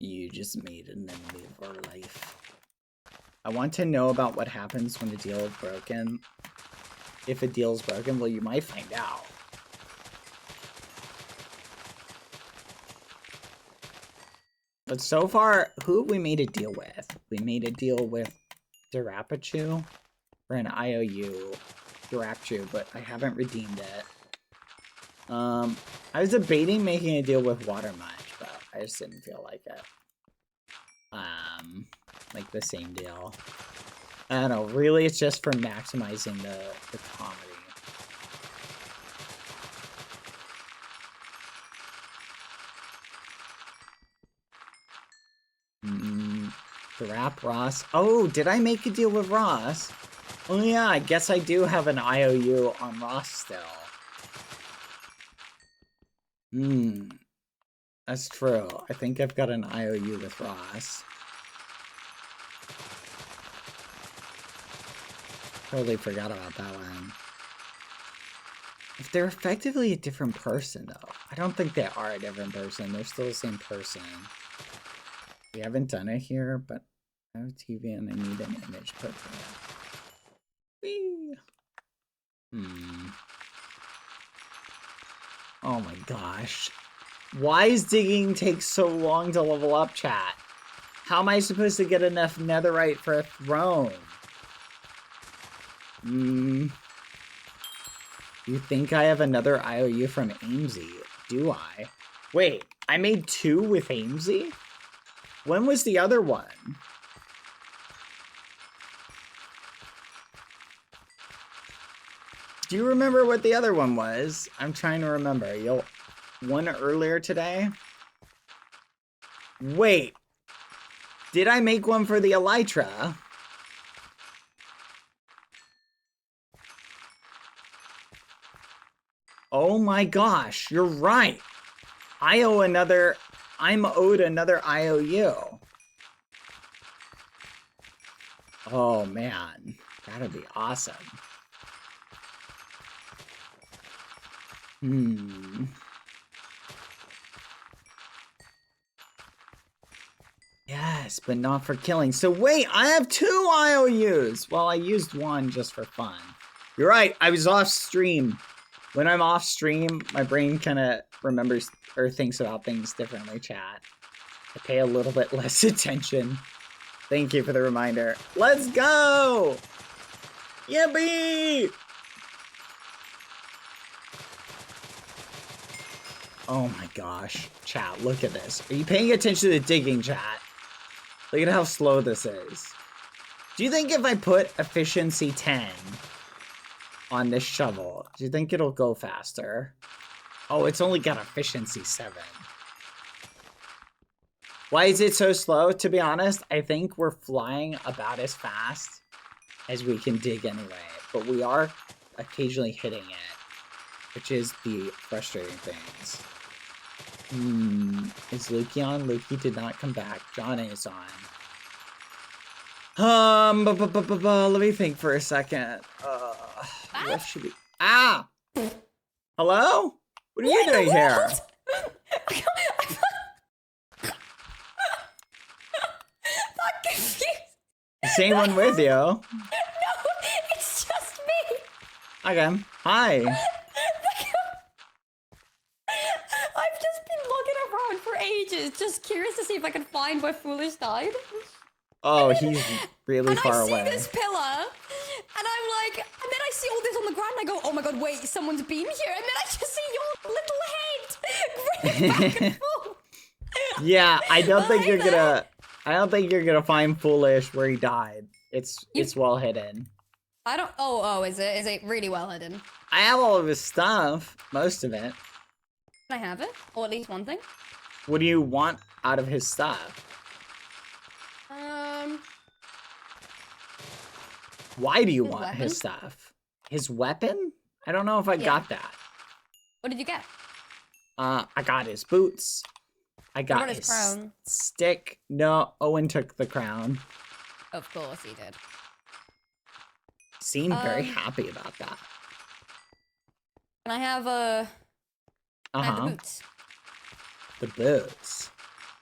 You just made an enemy of our life. I want to know about what happens when a deal is broken. If a deal is broken, well, you might find out. But so far, who have we made a deal with? We made a deal with Darapachu for an IOU. Darapachu, but I haven't redeemed it. I was debating making a deal with Watermuch, but I just didn't feel like it. Like the same deal. I don't know, really it's just for maximizing the comedy. Drap Ross. Oh, did I make a deal with Ross? Oh yeah, I guess I do have an IOU on Ross still. That's true. I think I've got an IOU with Ross. Totally forgot about that one. If they're effectively a different person, though. I don't think they are a different person. They're still the same person. We haven't done it here, but I have a TV and I need an image put in it. Oh my gosh. Why does digging take so long to level up, chat? How am I supposed to get enough netherite for a throne? You think I have another IOU from Aimsy? Do I? Wait, I made 2 with Aimsy? When was the other one? Do you remember what the other one was? I'm trying to remember. One earlier today? Wait. Did I make one for the Elytra? Oh my gosh, you're right. I'm owed another IOU. Oh man, that'd be awesome. Yes, but not for killing. So wait, I have 2 IOUs. Well, I used one just for fun. You're right, I was off stream. When I'm off stream, my brain kind of remembers or thinks about things differently, chat. I pay a little bit less attention. Thank you for the reminder. Let's go! Yippee! Oh my gosh. Chat, look at this. Are you paying attention to the digging, chat? Look at how slow this is. Do you think if I put efficiency 10 on this shovel, do you think it'll go faster? Oh, it's only got efficiency 7. Why is it so slow? To be honest, I think we're flying about as fast as we can dig anyway, but we are occasionally hitting it, which is the frustrating things. Is Lukey on? Lukey did not come back. John is on. Let me think for a second. What should we... Ah! Hello? What are you doing here? Is anyone with you? No, it's just me. Okay. Hi. I've just been looking around for ages, just curious to see if I can find where Foolish died. Oh, he's really far away. And I see this pillar, and I'm like, and then I see all this on the ground, and I go, oh my god, wait, someone's been here, and then I just see your little head running back and forth. Yeah, I don't think you're gonna find Foolish where he died. It's well hidden. I don't. Oh, is it? Is it really well hidden? I have all of his stuff, most of it. Can I have it, or at least one thing? What do you want out of his stuff? Why do you want his stuff? His weapon? I don't know if I got that. What did you get? I got his boots. I got his crown. Stick. No, Owen took the crown. Of course he did. Seemed very happy about that. Can I have can I have the boots? The boots.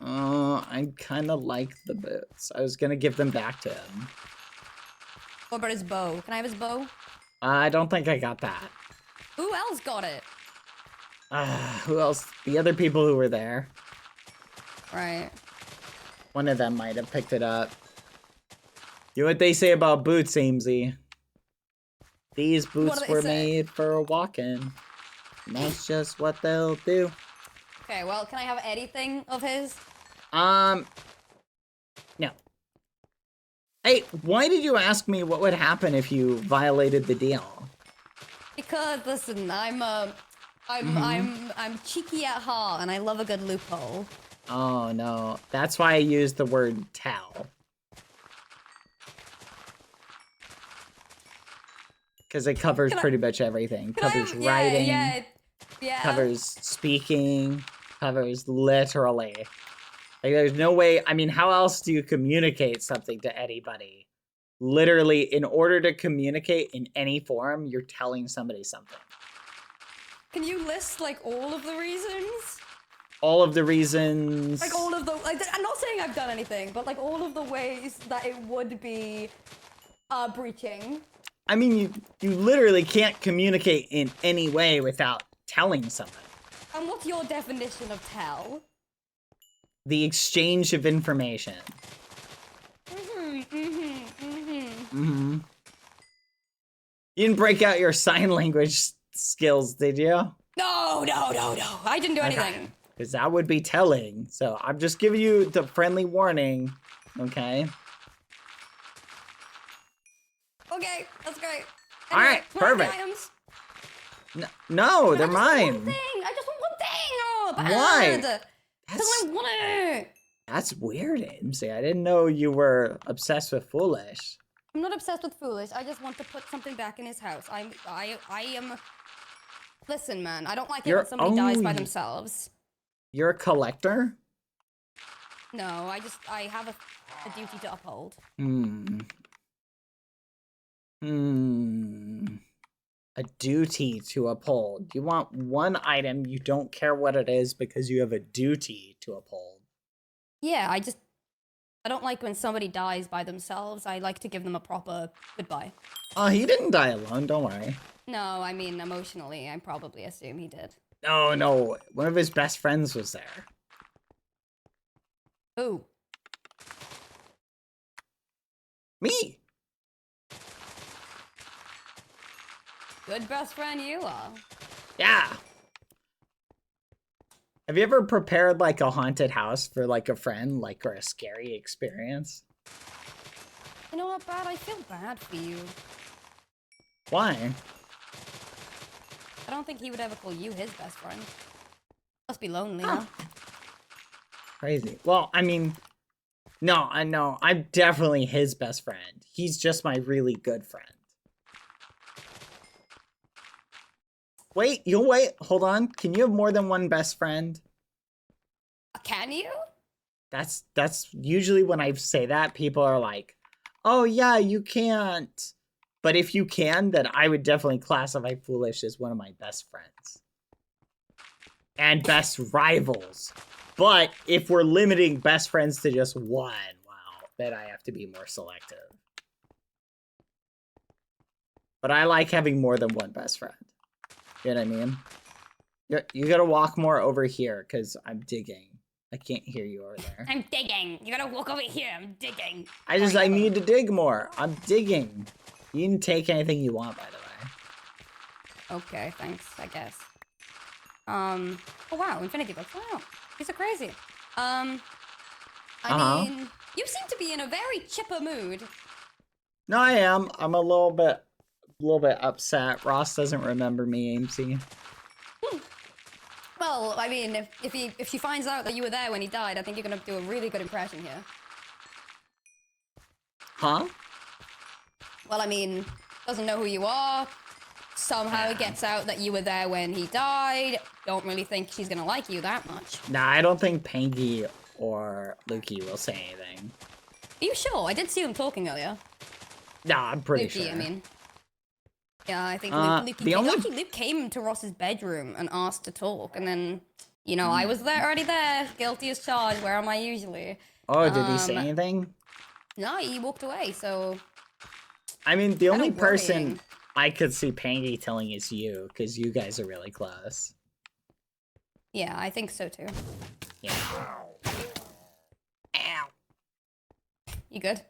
I kind of like the boots. I was gonna give them back to him. What about his bow? Can I have his bow? I don't think I got that. Who else got it? Who else? The other people who were there. Right. One of them might have picked it up. You know what they say about boots, Amesy? These boots were made for walking. And that's just what they'll do. Okay, well, can I have anything of his? No. Hey, why did you ask me what would happen if you violated the deal? Because listen, I'm cheeky at heart, and I love a good loophole. Oh no, that's why I used the word tell. Because it covers pretty much everything. Covers writing. Yeah. Covers speaking. Covers literally. Like, there's no way. I mean, how else do you communicate something to anybody? Literally, in order to communicate in any form, you're telling somebody something. Can you list like all of the reasons? All of the reasons. Like all of the. Like, I'm not saying I've done anything, but like all of the ways that it would be breaching. I mean, you literally can't communicate in any way without telling someone. And what's your definition of tell? The exchange of information. You didn't break out your sign language skills, did you? No. I didn't do anything. Because that would be telling. So I'm just giving you the friendly warning. Okay. Okay, that's great. All right, perfect. No, they're mine. I just want one thing. Oh, bad. Why? Because I want it. That's weird, Amesy. I didn't know you were obsessed with Foolish. I'm not obsessed with Foolish. I just want to put something back in his house. I am. Listen, man, I don't like it You're when somebody dies by only- themselves. You're a collector? No, I have a duty to uphold. A duty to uphold. You want one item, you don't care what it is because you have a duty to uphold. Yeah, I don't like when somebody dies by themselves. I like to give them a proper goodbye. Oh, he didn't die alone, don't worry. No, I mean, emotionally, I probably assume he did. No, one of his best friends was there. Who? Me! Good best friend you are. Yeah! Have you ever prepared, like, a haunted house for, like, a friend, like, or a scary experience? You know what, Brad? I feel bad for you. Why? I don't think he would ever call you his best friend. Must be lonely, huh? Crazy. Well, I mean, no, I know. I'm definitely his best friend. He's just my really good friend. Wait, you'll wait. Hold on. Can you have more than one best friend? Can you? That's usually when I say that, people are like, oh yeah, you can't. But if you can, then I would definitely classify Foolish as one of my best friends. And best rivals. But if we're limiting best friends to just one, wow, then I have to be more selective. But I like having more than one best friend. You know what I mean? You gotta walk more over here, because I'm digging. I can't hear you over there. I'm digging. You gotta walk over here. I'm digging. I need to dig more. I'm digging. You can take anything you want, by the way. Okay, thanks, I guess. Oh wow, infinity books. Wow, these are crazy. I mean, you seem to be in a very chipper mood. No, I am. I'm a little bit upset. Ross doesn't remember me, AMC. Well, I mean, if she finds out that you were there when he died, I think you're gonna do a really good impression here. Huh? Well, I mean, doesn't know who you are. Somehow it gets out that you were there when he died. Don't really think she's gonna like you that much. Nah, I don't think Pangy or Lukey will say anything. Are you sure? I did see them talking earlier. Nah, I'm pretty Lukey, sure. I mean. Yeah, I think Luke came to Ross's bedroom and asked to talk, and then, you know, I was there already there, guilty as charged. Where am I usually? Oh, did he say anything? No, he walked away. So. I mean, the only Kinda person worrying. I could see Pangy telling is you, because you guys are really close. Yeah, I think so too. Yeah. Ow. You good?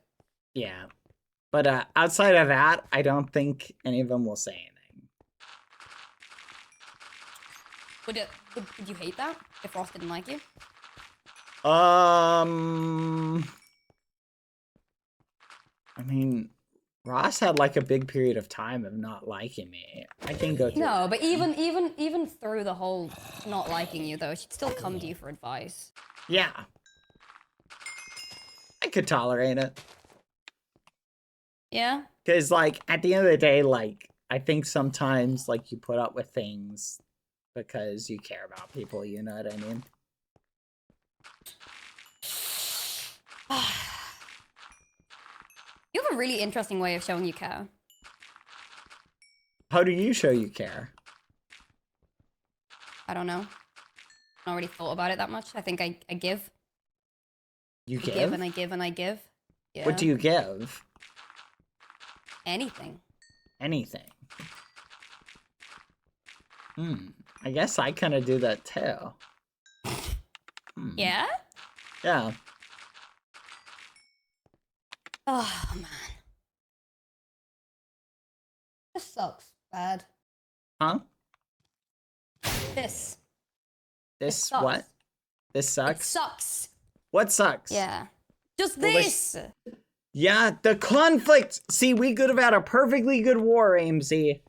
Yeah. But outside of that, I don't think any of them will say anything. Would you hate that if Ross didn't like you? I mean, Ross had like a big period of time of not liking me. I can go through No, that. but even through the whole not liking you though, she'd still come to you for advice. Yeah. I could tolerate it. Yeah? Because, like, at the end of the day, like, I think sometimes, like, you put up with things because you care about people, you know what I mean? You have a really interesting way of showing you care. How do you show you care? I don't know. I not really thought about it that much. I think I give. You I give? give and I give and I give. Yeah. What do you give? Anything. Anything. I guess I kind of do that too. Yeah? Yeah. Oh, man. This sucks. Bad. Huh? This. This sucks. what? This It sucks? sucks. What sucks? Yeah. Just Well, this! Yeah, the conflict! See, we could have had a perfectly good war, AMC.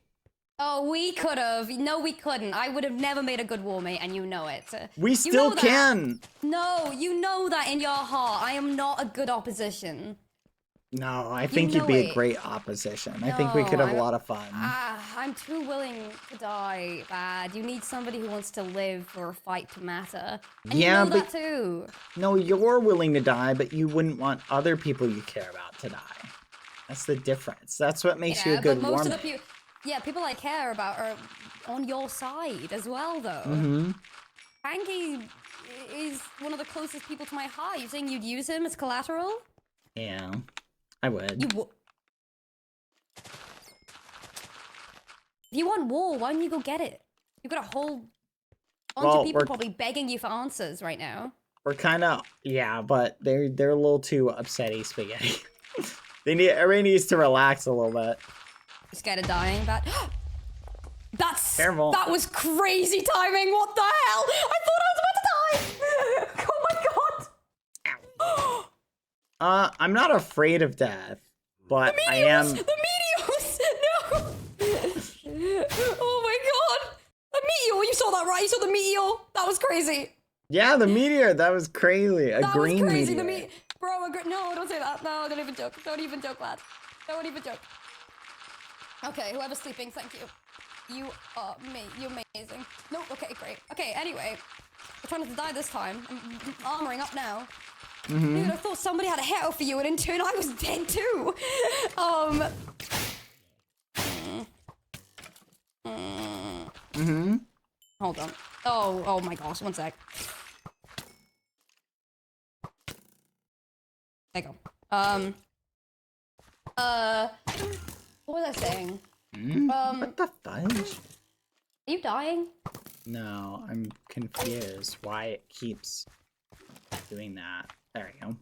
Oh, we could have. No, we couldn't. I would have never made a good war mate, and you know it. We You still know that. can! No, you know that in your heart. I am not a good opposition. No, I think you'd know be a it. great opposition. I think we could have a lot of fun. I'm too willing to die, Bad. You need somebody who wants to live for a fight to matter. And Yeah, you know but- that too. No, you're willing to die, but you wouldn't want other people you care about to die. That's the difference. That's what makes you a good but most of the warmate. people, people I care about are on your side as well, though. Mm-hmm. Hanky is one of the closest people to my heart. You saying you'd use him as collateral? Yeah, I would. You would. If you want war, why don't you go get it? You've got a whole bunch of people probably begging you for answers right now. We're kind of but they're a little too upsetty spaghetti. Everybody needs to relax a little bit. You scared of dying, but Careful. that was crazy timing. What the hell? I thought I was about to die. Oh my god. I'm not afraid of death, but I am. The meteors! No! Oh my god! The meteor! You saw that, right? You saw the meteor? That was crazy. Yeah, the meteor. That was crazy. That green was crazy. meteor. Bro, no, don't say that. No, don't even joke. Don't even joke, lad. Don't even joke. Okay, whoever's sleeping, thank you. You are you're amazing. No, okay, great. Okay, anyway. I'm trying not to die this time. I'm armoring up now. Dude, I thought somebody had a hit out for you, and in turn I was dead too. Hold on. Oh my gosh, one sec. There you go. What was I saying? What the fudge? Are you dying? No, I'm confused why it keeps doing that. There we go.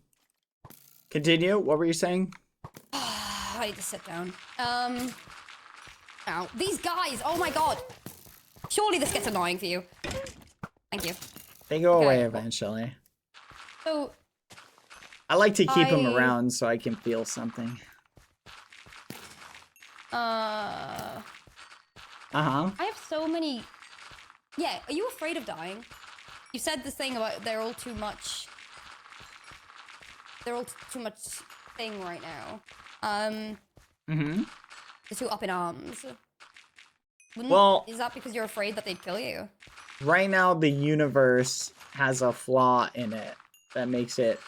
Continue. What were you saying? I need to sit down. Ow. These guys! Oh my god! Surely this gets annoying for you. Thank you. They go Okay. away eventually. So, I like to keep them around so I can feel something. I have so many... Yeah, are you afraid of dying? You said this thing about they're all too much... They're all too much thing right now. They're too up in arms. Is that because you're afraid that they'd kill you? Right now, the universe has a flaw in it that makes it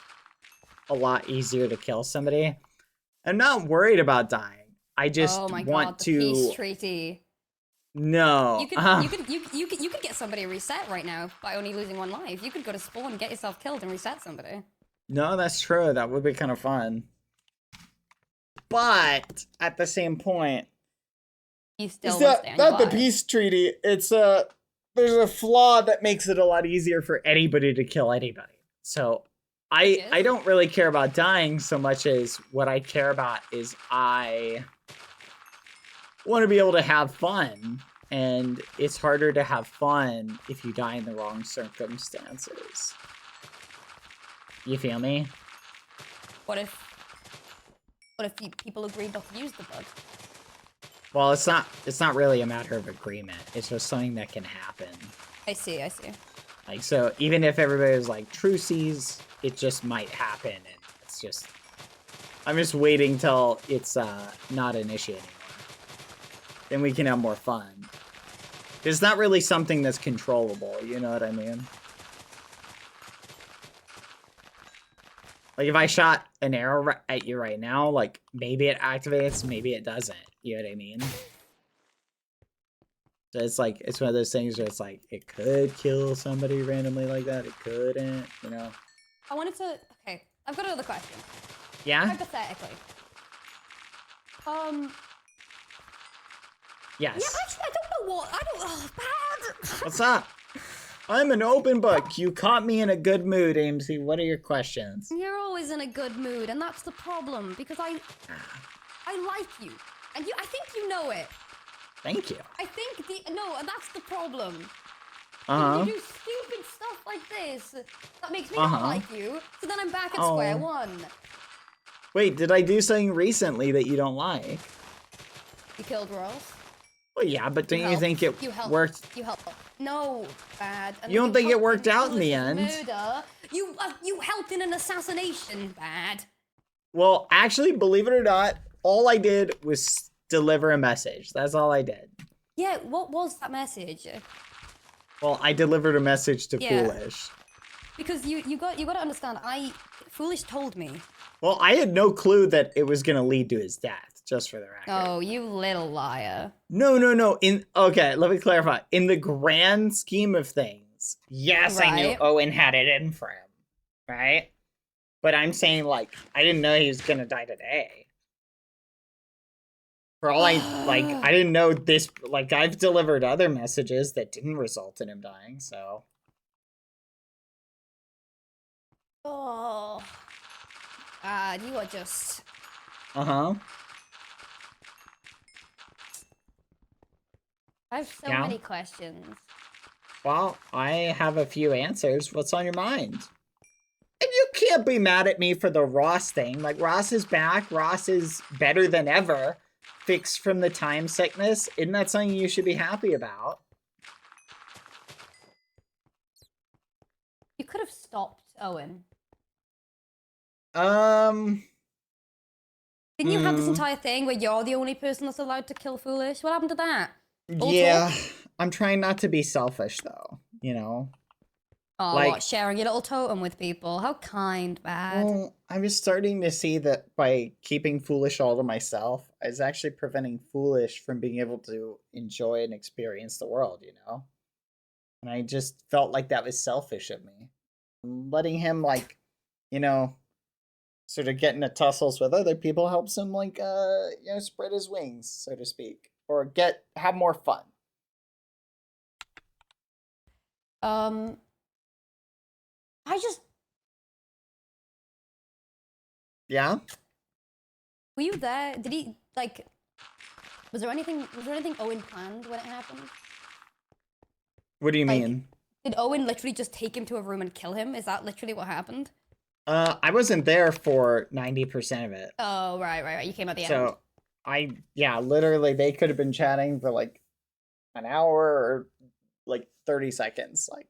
a lot easier to kill somebody. I'm not worried about dying. I just oh my want god, to. The peace treaty. No. You could get somebody reset right now by only losing one life. You could go to spawn, get yourself killed, and reset somebody. No, that's true. That would be kind of fun. But at the same point, You still it's want to stay on your not the life. peace treaty. It's there's a flaw that makes it a lot easier for anybody to kill anybody. So I don't really care about dying so much as what I care about is I want to be able to have fun. And it's harder to have fun if you die in the wrong circumstances. You feel me? What if people agreed not to use the bug? Well, it's not really a matter of agreement. It's just something that can happen. I see. Like, so even if everybody was like truces, it just might happen, and it's just... I'm just waiting till it's not an issue anymore. Then we can have more fun. It's not really something that's controllable, you know what I mean? Like, if I shot an arrow at you right now, like, maybe it activates, maybe it doesn't. You know what I mean? So it's like, it's one of those things where it's like, it could kill somebody randomly like that, it couldn't, you know? I wanted to... Okay, I've got another question. Yeah? Hypothetically. Yes. Yeah, actually, I don't know what... bad! What's up? I'm an open book. You caught me in a good mood, AMC. What are your questions? You're always in a good mood, and that's the problem, because I like you. And I think you know it. Thank you. I think no, and that's the problem. Uh-huh. You do stupid stuff like this that makes me not like you, so then I'm back at square one. Wait, did I do something recently that you don't like? You killed Ross. Well, yeah, but don't you think it worked? You helped. No, bad. And You don't think it worked out in the malicious end? Murder. You helped in an assassination, bad. Well, actually, believe it or not, all I did was deliver a message. That's all I did. Yeah, what was that message? Well, I delivered a message to Yeah. Foolish. Because you got to understand, Foolish told me. Well, I had no clue that it was gonna lead to his death, just for the record. Oh, you little liar. No. Okay, let me clarify. In the grand scheme of things, yes, I knew Right. Owen had it in for him, right? But I'm saying, like, I didn't know he was gonna die today. For all I didn't know this. Like, I've delivered other messages that didn't result in him dying. So. Oh. You are just... Uh-huh. I have so Yeah. many questions. Well, I have a few answers. What's on your mind? And you can't be mad at me for the Ross thing. Like, Ross is back. Ross is better than ever. Fixed from the time sickness. Isn't that something you should be happy about? You could have stopped Owen. Didn't you have this entire thing where you're the only person that's allowed to kill Foolish? What happened to that? All Yeah. talk? I'm trying not to be selfish, though. You know? Oh, Like- what? Sharing your little totem with people? How kind, Bad. Well, I was starting to see that by keeping Foolish all to myself, I was actually preventing Foolish from being able to enjoy and experience the world, you know? And I just felt like that was selfish of me. Letting him, like, you know, sort of get into tussles with other people helps him, like, you know, spread his wings, so to speak. Or have more fun. I just... Yeah? Were you there? Did he, like... Was there anything Owen planned when it happened? What do you Like- mean? Did Owen literally just take him to a room and kill him? Is that literally what happened? I wasn't there for 90% of it. Oh, right. You came at the end. So, literally, they could have been chatting for like an hour or like 30 seconds. Like,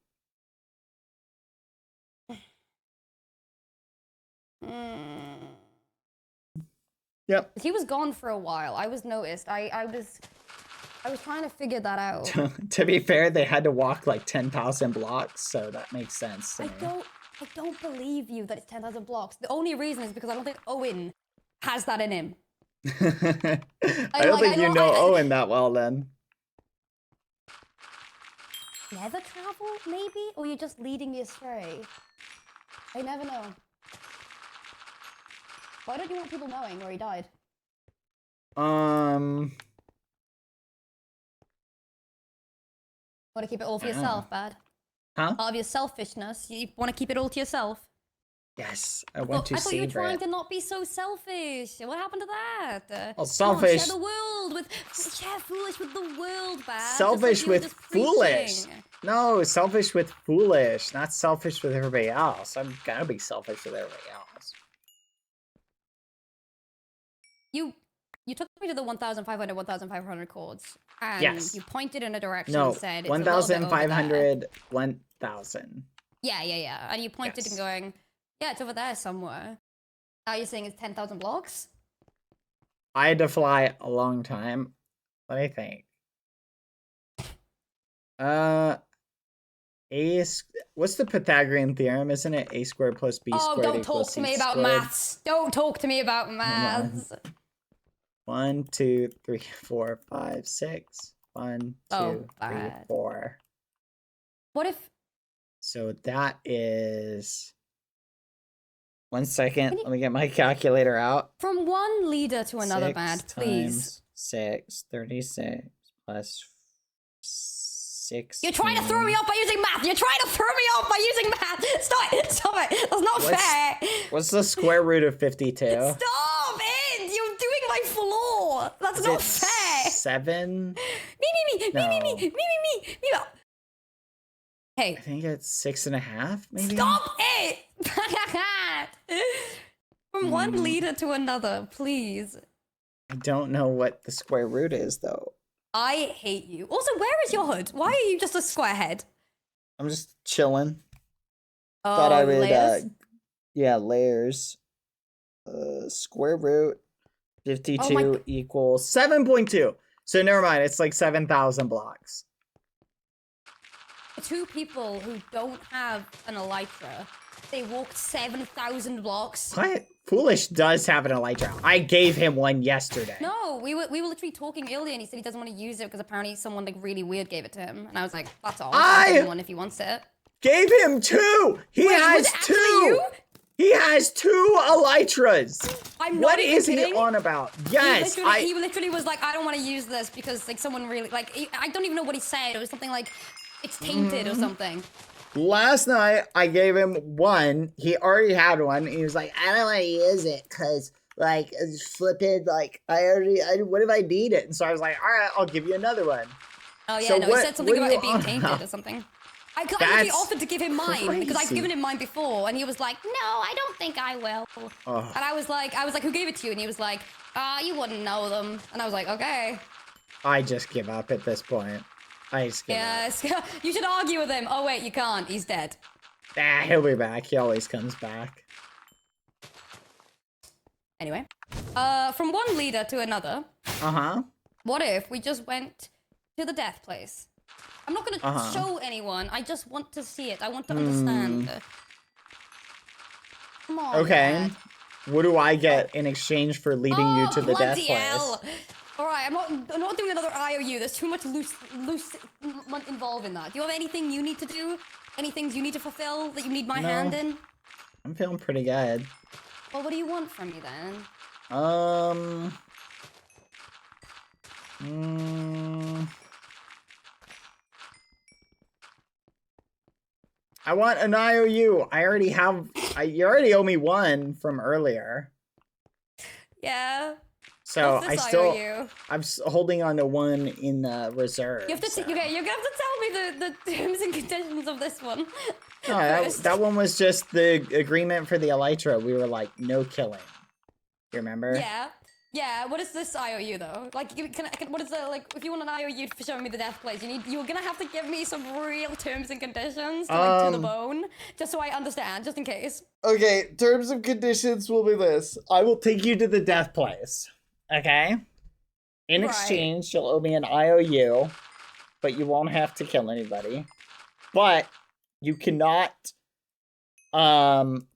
yep. He was gone for a while. I was noticed. I was trying to figure that out. To be fair, they had to walk like 10,000 blocks, so that makes sense to me. I don't believe you that it's 10,000 blocks. The only reason is because I don't think Owen has that in him. I don't think you know Owen that well then. Nether travel, maybe? Or you're just leading me astray? I never know. Why don't you want people knowing where he died? Want to keep it all for yourself, Bad? Huh? Out of your selfishness, you want to keep it all to yourself? Yes, I want to I thought you were savor trying it. to not be so selfish. What happened to that? Well, Come on, selfish. share the world with... Share Foolish with the world, Bad. Selfish with just Foolish. preaching. No, selfish with Foolish, not selfish with everybody else. I'm gonna be selfish with everybody else. You took me to the 1,500 chords, and Yes. you pointed in a direction No, and said it's a little bit over there. 1,500, 1,000. Yeah. And you pointed Yes. and going, yeah, it's over there somewhere. Now you're saying it's 10,000 blocks? I had to fly a long time. Let me think. What's the Pythagorean theorem? Isn't it a squared plus b Oh, squared don't equals talk to c me about squared? maths. Don't talk to me about maths. 1, 2, 3, 4, 5, 6. 1, 2, Oh, 3, bad. 4. What if... So that is... 1 second. Can you- Let me get my calculator out. From one leader to another, 6 Bad, please. times 6, 36 plus 6. You're trying to throw me off by using math! You're trying to throw me off by using math! Stop it! Stop it! That's not fair! What's the square root of 52? Stop it! You're doing my flaw! That's Is not it fair! 7? Me. Hey, I think it's 6.5, maybe? stop it! From one leader to another, please. I don't know what the square root is, though. I hate you. Also, where is your hood? Why are you just a square head? I'm just chilling. Oh, Thought I would, layers? yeah, layers. Square root 52 Oh equals 7.2. So never mind. It's like 7,000 blocks. 2 people who don't have an elytra, they walked 7,000 blocks. What? Foolish does have an elytra. I gave him one yesterday. No, we were literally talking earlier, and he said he doesn't want to use it because apparently someone like really weird gave it to him, and I was like, that's all. I'll give him one if he wants it. Gave him 2. He Wait, has was it actually 2. you? He has 2 elytras. I'm What not even is he kidding. on about? Yes, He literally was like, I don't want to use this because like someone really like I don't even know what he said. It was something like it's tainted or something. Last night I gave him 1. He already had one. He was like, I don't want to use it because like it's flipping. Like what if I need it? And so I was like, all right, I'll give you another one. Oh yeah, So no, what- he said something what are about you it being on tainted about? or something. I literally That's offered to give him mine because I've crazy. given him mine before, and he was like, "No, I don't think I will." Ugh. And I was like, "Who gave it to you?" And he was like, you wouldn't know them." And I was like, "Okay." I just give up at this point. I just give up. Yes, you should argue with him. Oh wait, you can't. He's dead. Ah, he'll be back. He always comes back. Anyway, from one leader to another. Uh-huh. What if we just went to the death place? I'm not gonna show anyone. I just want to see it. I want to understand. Come on. Okay. Dad. What do I get in exchange for leading you to the death bloody place? hell. All right, I'm not doing another IOU. There's too much loose involved in that. Do you have anything you need to do? Any things you need to fulfill that you need my hand in? I'm feeling pretty good. Well, what do you want from me then? I want an IOU. I already have. You already owe me 1 from earlier. Yeah. So What's I this still. IOU? I'm holding on to 1 in the reserve. You have to. so. Okay, you're gonna have to tell me the terms and conditions of this one. No, that, first. that one was just the agreement for the elytra. We were like, no killing. You remember? Yeah. Yeah, what is this IOU though? Like, what is the, like, if you want an IOU for showing me the death place, you're gonna have to give me some real terms and conditions, like, to the bone, just so I understand, just in case. Okay, terms and conditions will be this. I will take you to the death place. Okay? In Right. exchange, you'll owe me an IOU, but you won't have to kill anybody. But you cannot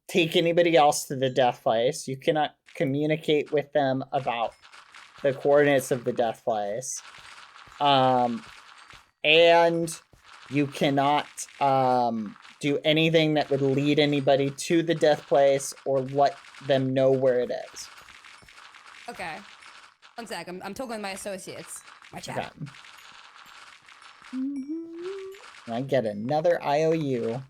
take anybody else to the death place. You cannot communicate with them about the coordinates of the death place. And you cannot do anything that would lead anybody to the death place or let them know where it is. Okay. One sec, I'm talking with my associates. My chat. Okay. And I get another IOU.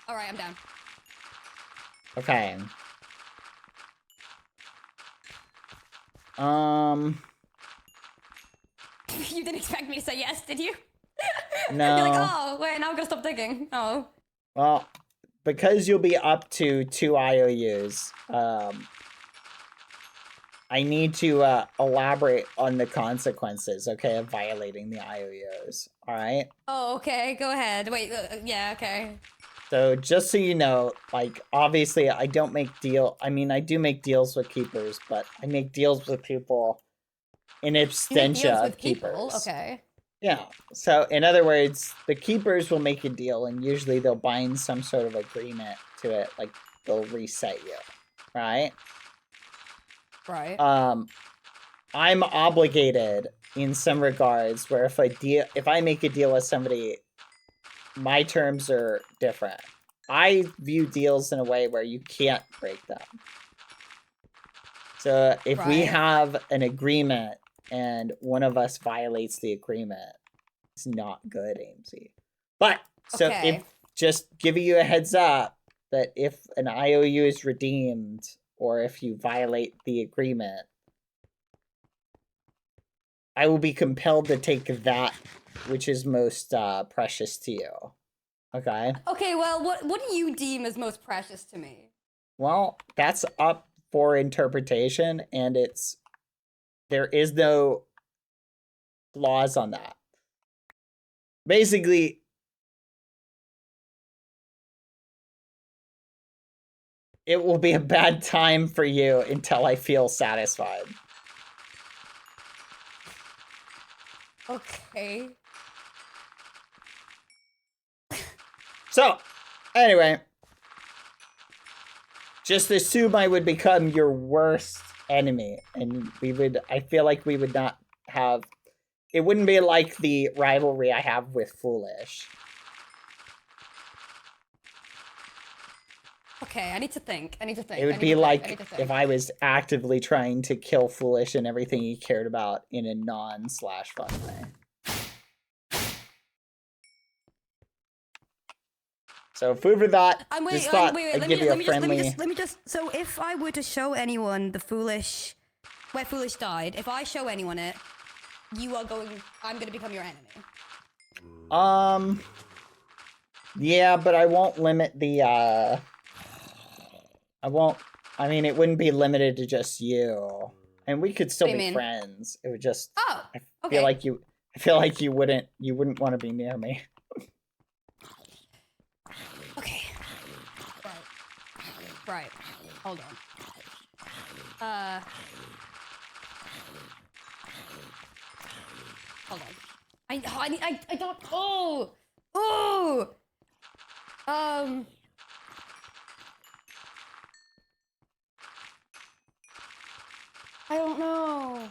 Alright, I'm down. Okay. You didn't expect me to say yes, did you? No. You're like, oh, wait, now I'm gonna stop digging. Oh. Well, because you'll be up to 2 IOUs, I need to elaborate on the consequences, okay, of violating the IOUs, alright? Oh, okay, go ahead. Wait, yeah, okay. So, just so you know, like, obviously, I don't make I do make deals with keepers, but I make deals with people in You make absentia deals of with people? keepers. Okay. Yeah. So, in other words, the keepers will make a deal, and usually they'll bind some sort of agreement to it, like they'll reset you, right? Right. I'm obligated in some regards where if I make a deal with somebody, my terms are different. I view deals in a way where you can't break them. So if we Right. have an agreement and one of us violates the agreement, it's not good, AMC. But so Okay. if just giving you a heads up that if an IOU is redeemed or if you violate the agreement, I will be compelled to take that which is most precious to you. Okay? Okay, well, what do you deem as most precious to me? Well, that's up for interpretation, and it's There is no laws on that. Basically, it will be a bad time for you until I feel satisfied. Okay. So, anyway, just assume I would become your worst enemy, and I feel like we would not have, it wouldn't be like the rivalry I have with Foolish. Okay, I need to think. It would be like if I was actively trying to kill Foolish and everything he cared about in a non/fun way. So food for thought. Let me just. So if I were to show anyone the Foolish, where Foolish died, if I show anyone it, I'm gonna become your enemy. Yeah, but I won't limit the, I mean, it wouldn't be limited to just you. And we could still be friends. It would just, Oh, I okay. feel like you wouldn't want to be near me. Okay. Right. Hold on. Hold on. I don't. I don't know.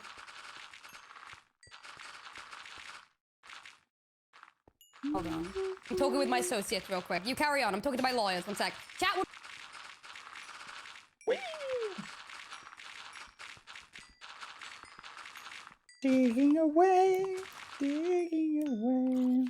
Hold on. I'm talking with my associates real quick. You carry on. I'm talking to my lawyers. One sec. Chat. Digging away, digging away.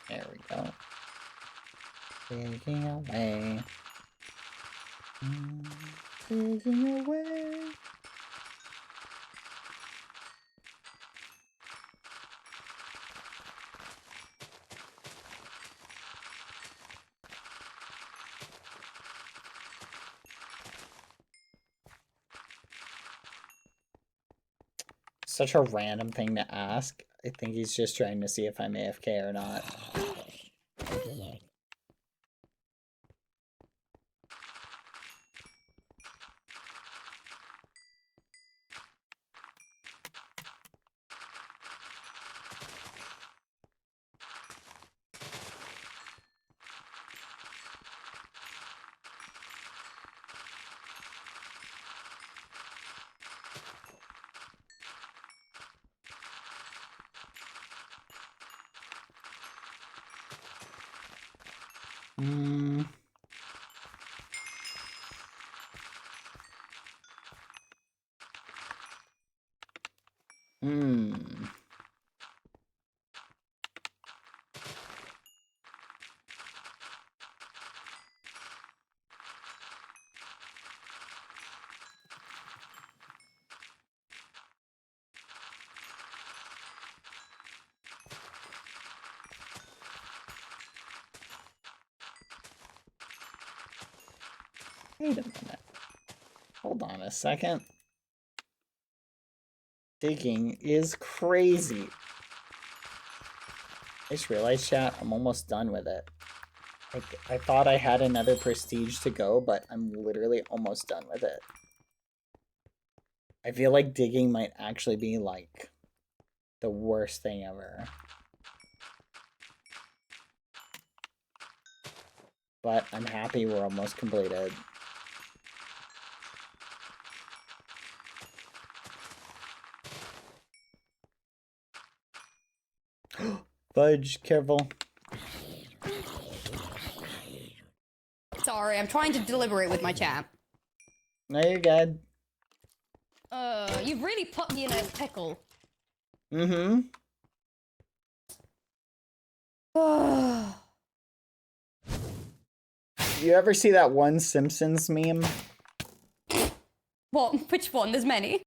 There we go. Digging away. Digging away. Such a random thing to ask. I think he's just trying to see if I'm AFK or not. Wait a minute. Hold on a second. Digging is crazy. I just realized, chat, I'm almost done with it. I thought I had another prestige to go, but I'm literally almost done with it. I feel like digging might actually be, like, the worst thing ever. But I'm happy we're almost completed. Fudge, careful. Sorry, I'm trying to deliberate with my chat. No, you're good. You've really put me in a pickle. Mm-hmm. You ever see that one Simpsons meme? What? Which one? There's many.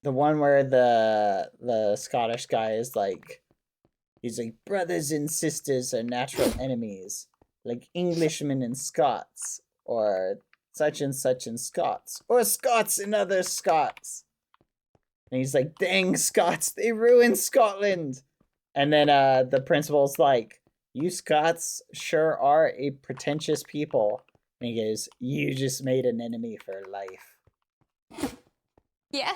The one where the Scottish guy is like, he's like, brothers and sisters are natural enemies, like Englishmen and Scots, or such and Scots, or Scots and other Scots. And he's like, dang Scots, they ruined Scotland. And then the principal's like, you Scots sure are a pretentious people. And he goes, you just made an enemy for life. Yeah.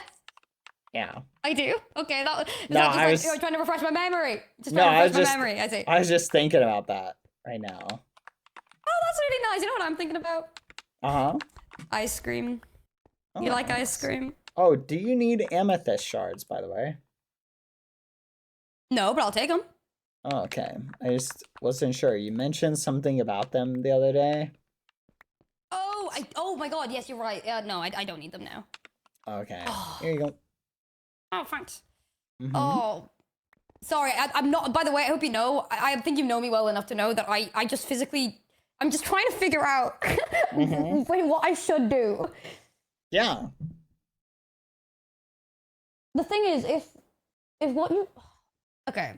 Yeah. I do. Okay, that No, that just I like, was- you're trying to refresh my memory. Just No, trying to I refresh was my just- memory. I see. I was just thinking about that right now. Oh, that's really nice. You know what I'm thinking about? Uh-huh. Ice cream. Oh, You like nice. ice cream? Oh, do you need amethyst shards, by the way? No, but I'll take them. Oh, okay. I just wasn't sure. You mentioned something about them the other day. Oh my god, yes, you're right. No, I don't need them now. Okay. Here you go. Oh, thanks. Mhm. Oh, sorry, I'm not, by the way, I hope you know, I think you know me well enough to know that I just physically, I'm just trying to figure out what I should do. Yeah. The thing is, if what you, okay.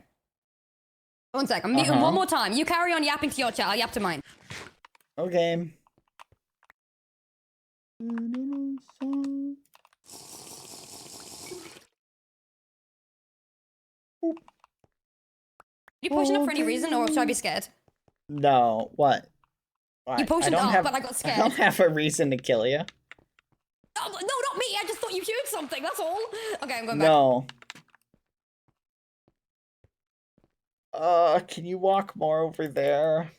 1 sec, I'm muting one more time. You carry on yapping to your chat, I'll yap to mine. Okay. You pushing up for any reason, or should I be scared? No, what? You potioned up, but I got scared. I don't have a reason to kill you. Oh, no, not me. I just thought you heard something. That's all. Okay, I'm going back. No. Can you walk more over there?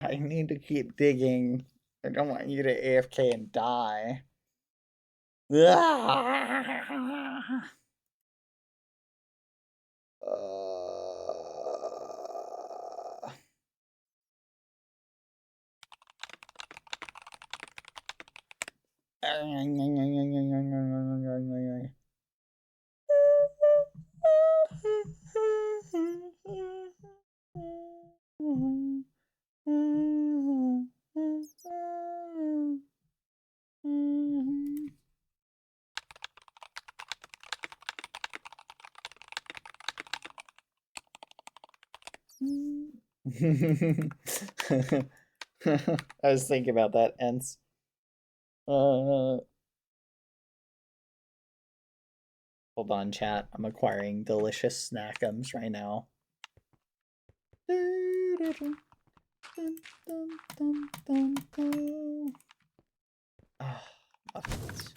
I need to keep digging. I don't want you to AFK and die. I was thinking about that, Ents. Hold on, chat. I'm acquiring delicious snackums right now. Ah, muffins.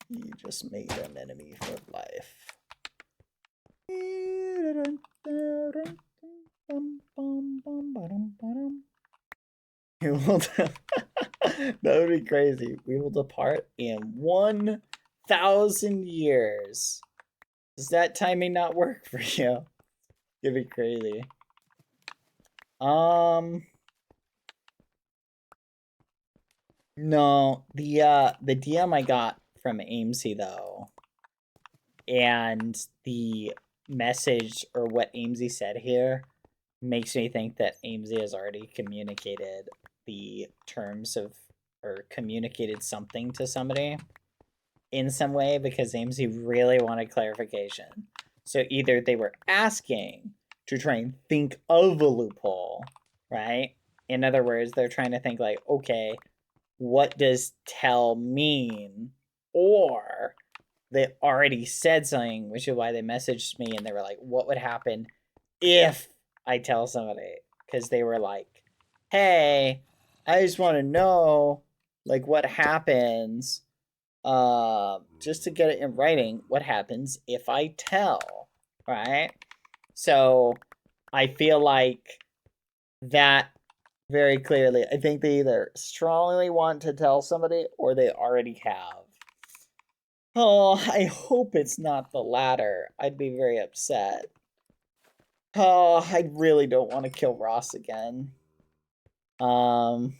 You just made an enemy for life. That would be crazy. We will depart in 1,000 years. Does that timing not work for you? It'd be crazy. No, the DM I got from Amesy though, and the message or what Amesy said here makes me think that Amesy has already communicated the terms of, or communicated something to somebody in some way, because Amesy really wanted clarification. So either they were asking to try and think of a loophole, right? In other words, they're trying to think like, okay, what does tell mean? Or they already said something, which is why they messaged me and they were like, what would happen if I tell somebody? Because they were like, hey, I just want to know like what happens, just to get it in writing, what happens if I tell, right? So I feel like that very clearly, I think they either strongly want to tell somebody or they already have. Oh, I hope it's not the latter. I'd be very upset. Oh, I really don't want to kill Ross again. So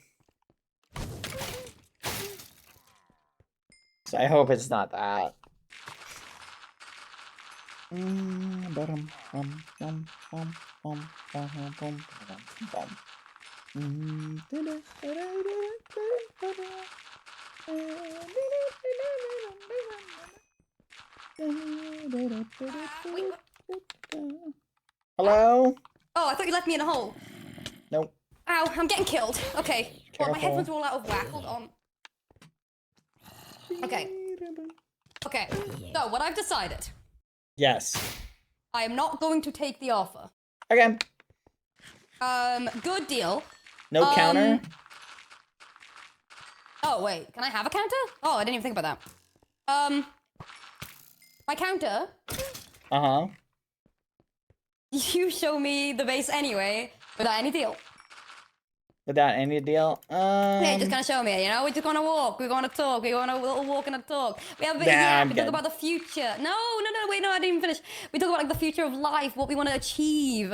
I hope it's not that. Hello? Oh, I thought you left me in a hole. Nope. Ow, I'm getting killed. Okay. Well, my Careful. headphones are all out of whack. Hold on. Okay. Okay. So, what I've decided. Yes. I am not going to take the offer. Okay. Good deal. No counter? Oh, wait. Can I have a counter? Oh, I didn't even think about that. My counter. Uh-huh. You show me the base anyway, without any deal. Without any deal? Yeah, just gonna show me, you know? We're just gonna walk, we're gonna talk, we're gonna little walk and a talk. We have a bit, I'm we talk good. about the future. No, wait, no, I didn't even finish. We talk about like the future of life, what we want to achieve.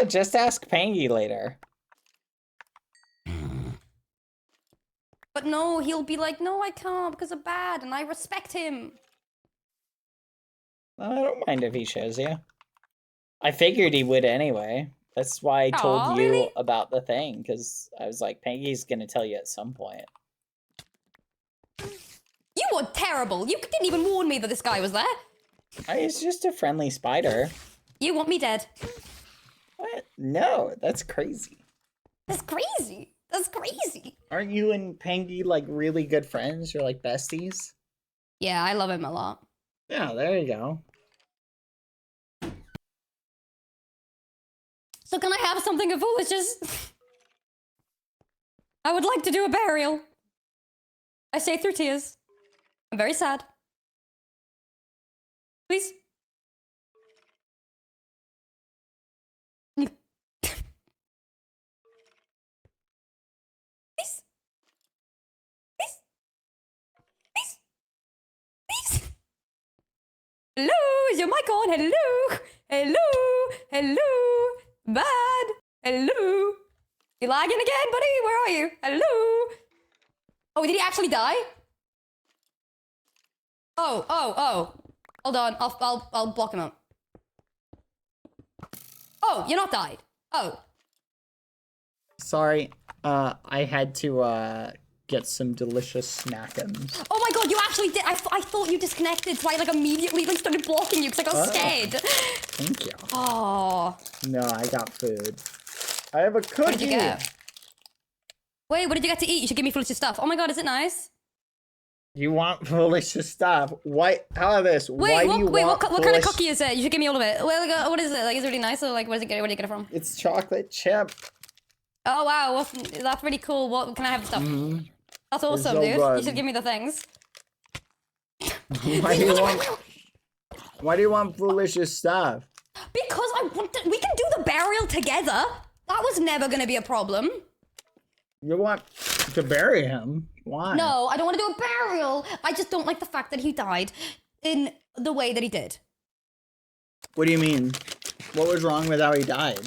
Just ask Pangy later. But no, he'll be like, no, I can't because of bad, and I respect him. I don't mind if he shows you. I figured he would anyway. That's why I told Aw, you really? about the thing, because I was like, Pangy's gonna tell you at some point. You were terrible. You didn't even warn me that this guy was there. He's just a friendly spider. You want me dead. What? No, that's crazy. That's crazy. That's crazy. Aren't you and Pangy like really good friends? You're like besties? Yeah, I love him a lot. Yeah, there you go. So can I have something of foolishness? I would like to do a burial. I say through tears. I'm very sad. Please. Please. Please. Please. Please. Hello, is your mic on? Hello. Hello. Hello. Bad. Hello. You lagging again, buddy? Where are you? Hello. Oh, did he actually die? Oh. Hold on. I'll block him up. Oh, you're not died. Oh. Sorry, I had to get some delicious snackums. Oh my god, you actually did. I thought you disconnected, so I like immediately like started blocking you because I got scared. Thank you. Oh. No, I got food. I have a cookie. What did you get? Wait, what did you get to eat? You should give me foolish stuff. Oh my god, is it nice? You want foolish stuff? What? How about this? Wait, what kind of foolish- cookie is it? You should give me all of it. Well, like, what is it? Like, is it really nice or like, where do you get it from? It's chocolate chip. Oh wow, that's really cool. What can I have the stuff? That's awesome, so dude. good. You should give me the things. Why do you want foolish stuff? Because I want to, we can do the burial together. That was never gonna be a problem. You want to bury him? Why? No, I don't want to do a burial. I just don't like the fact that he died in the way that he did. What do you mean? What was wrong with how he died?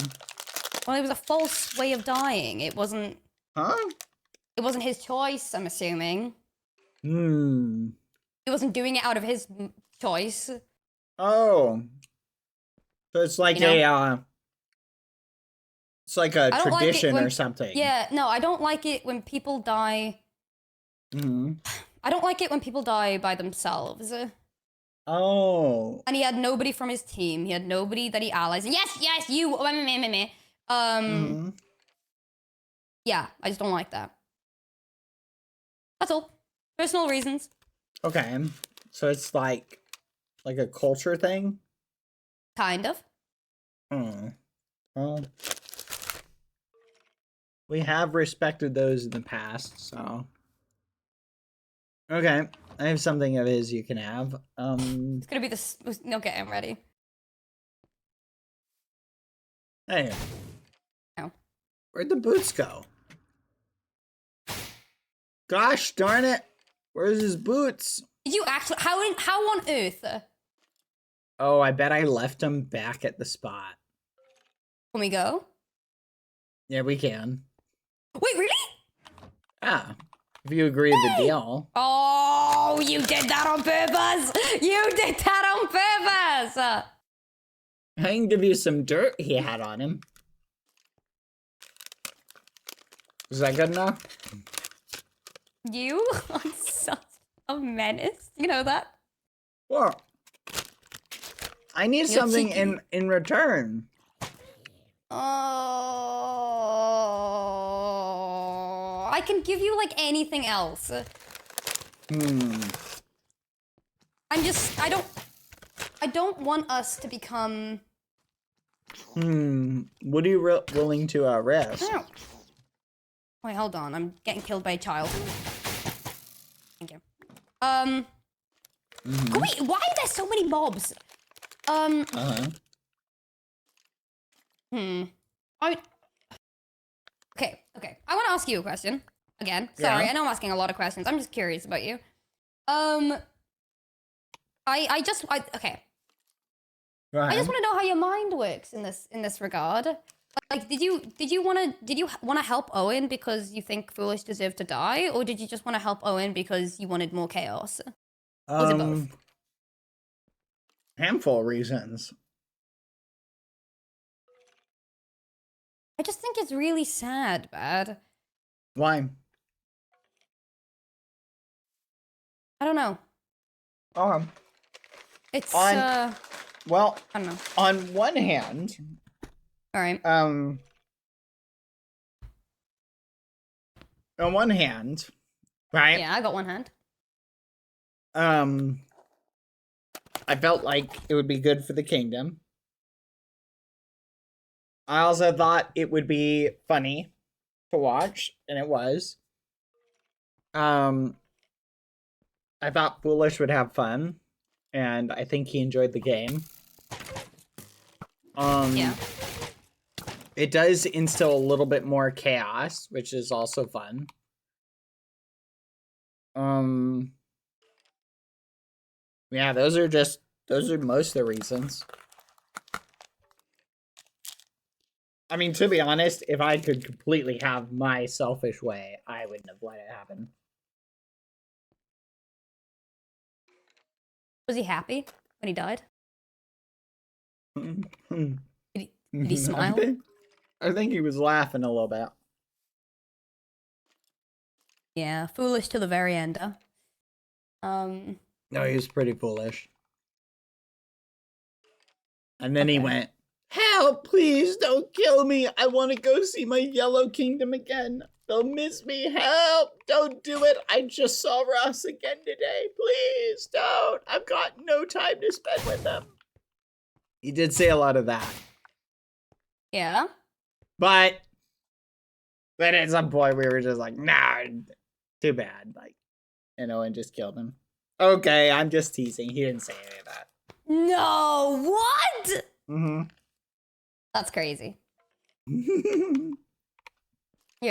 Well, it was a false way of dying. It wasn't. Huh? It wasn't his choice. I'm assuming. Hmm. He wasn't doing it out of his choice. Oh. So it's like You it's like a I don't like it tradition when- or something. Yeah, no, I don't like it when people die. Hmm. I don't like it when people die by themselves. Oh. And he had nobody from his team. He had nobody that he allies. Yes, you. Yeah, I just don't like that. That's all. Personal reasons. Okay. So it's like a culture thing? Kind of. Well, we have respected those in the past, so. Okay, I have something of his you can have. It's gonna be this. Okay, I'm ready. Hey. Oh. Where'd the boots go? Gosh darn it! Where's his boots? Did you actually? How on earth? Oh, I bet I left them back at the spot. Can we go? Yeah, we can. Wait, really? Ah, if you agree to the deal. Oh, you did that on purpose! You did that on purpose! I can give you some dirt he had on him. Is that good enough? You are such a menace. You know that? Well, I need You're something cheeky. in return. Oh, I can give you like anything else. I don't want us to become. What are you willing to risk? Oh. Wait, hold on. I'm getting killed by a child. Thank you. Wait, why are there so many mobs? Okay. I want to ask you a question. Again. Sorry, Yeah. I know I'm asking a lot of questions. I'm just curious about you. Okay. Go I ahead. just want to know how your mind works in this regard. Like, did you want to help Owen because you think Foolish deserved to die, or did you just want to help Owen because you wanted more chaos? Or was it both? Handful of reasons. I just think it's really sad, Bad. Why? I don't know. It's Well, I don't know. on one hand, All right. on one hand, right? Yeah, I got one hand. I felt like it would be good for the kingdom. I also thought it would be funny to watch, and it was. I thought Foolish would have fun, and I think he enjoyed the game. Yeah. It does instill a little bit more chaos, which is also fun. Yeah, those are most of the reasons. I mean, to be honest, if I could completely have my selfish way, I wouldn't have let it happen. Was he happy when he died? Did he smile? I think he was laughing a little bit. Yeah, Foolish to the very end. No, he was pretty foolish. And then he went, "Help, please don't kill me. I want to go see my yellow kingdom again. They'll miss me. Help, don't do it. I just saw Ross again today. Please don't. I've got no time to spend with them." He did say a lot of that. Yeah. But then at some point we were just like, nah, too bad. Like, and just killed him. Okay, I'm just teasing. He didn't say any of that. No, what? Mm-hmm. That's crazy. You're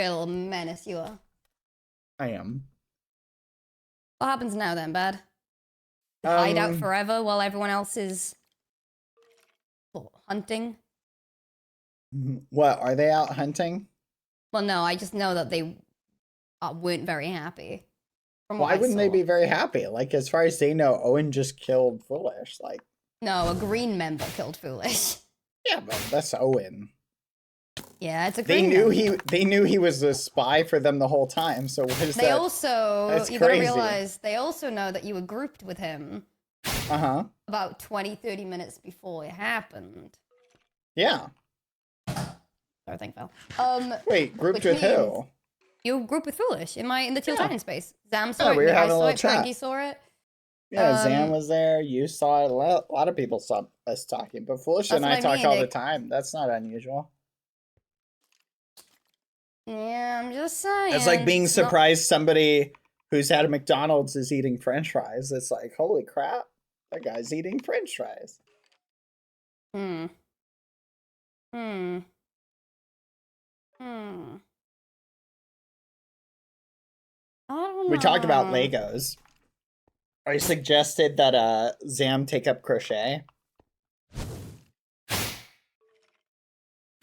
a little menace, you are. I am. What happens now then, Bad? Hide out forever while everyone else is hunting? What, are they out hunting? Well, no, I just know that they weren't very happy. Why wouldn't they be very happy? Like, as far as they know, Owen just killed Foolish. Like, no, a green member killed Foolish. Yeah, but that's Owen. Yeah, it's a They green knew member. they knew he was a spy for them the whole time. So what is They that? also, That's you gotta crazy. realize, they also know that you were grouped with him. About 20-30 minutes before it happened. Yeah. I think so. Wait, grouped with who? You group with Foolish in the Teal Titan space. Zam saw it, we were I having a saw little it, chat. Frankie saw it. Yeah, Zam was there. You saw it. A lot of people saw us talking, but Foolish and I That's what I talk mean, all the like- time. That's not unusual. Yeah, I'm just saying. It's like being It's not- surprised somebody who's had a McDonald's is eating French fries. It's like, holy crap, that guy's eating French fries. Hmm. I don't know. We talked about Legos. I suggested that Zam take up crochet.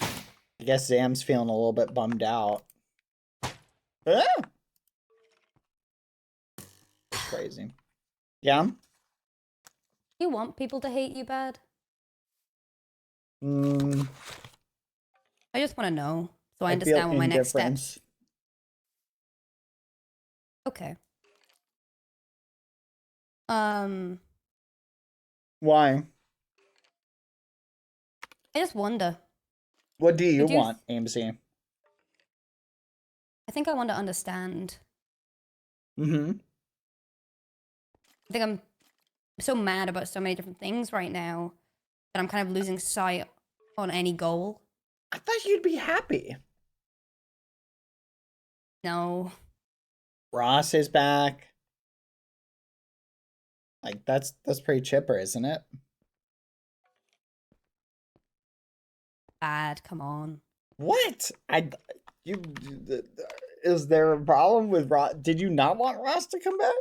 I guess Zam's feeling a little bit bummed out. Ah! Crazy. Yeah? You want people to hate you bad? I just want to know so I feel understand what my next indifference. steps. Okay. Why? I just wonder. What do you Would you want, AMC? I think I want to understand. Mm-hmm. I think I'm so mad about so many different things right now that I'm kind of losing sight on any goal. I thought you'd be happy. No. Ross is back. Like that's pretty chipper, isn't it? Bad, come on. What? Is there a problem with Ross? Did you not want Ross to come back?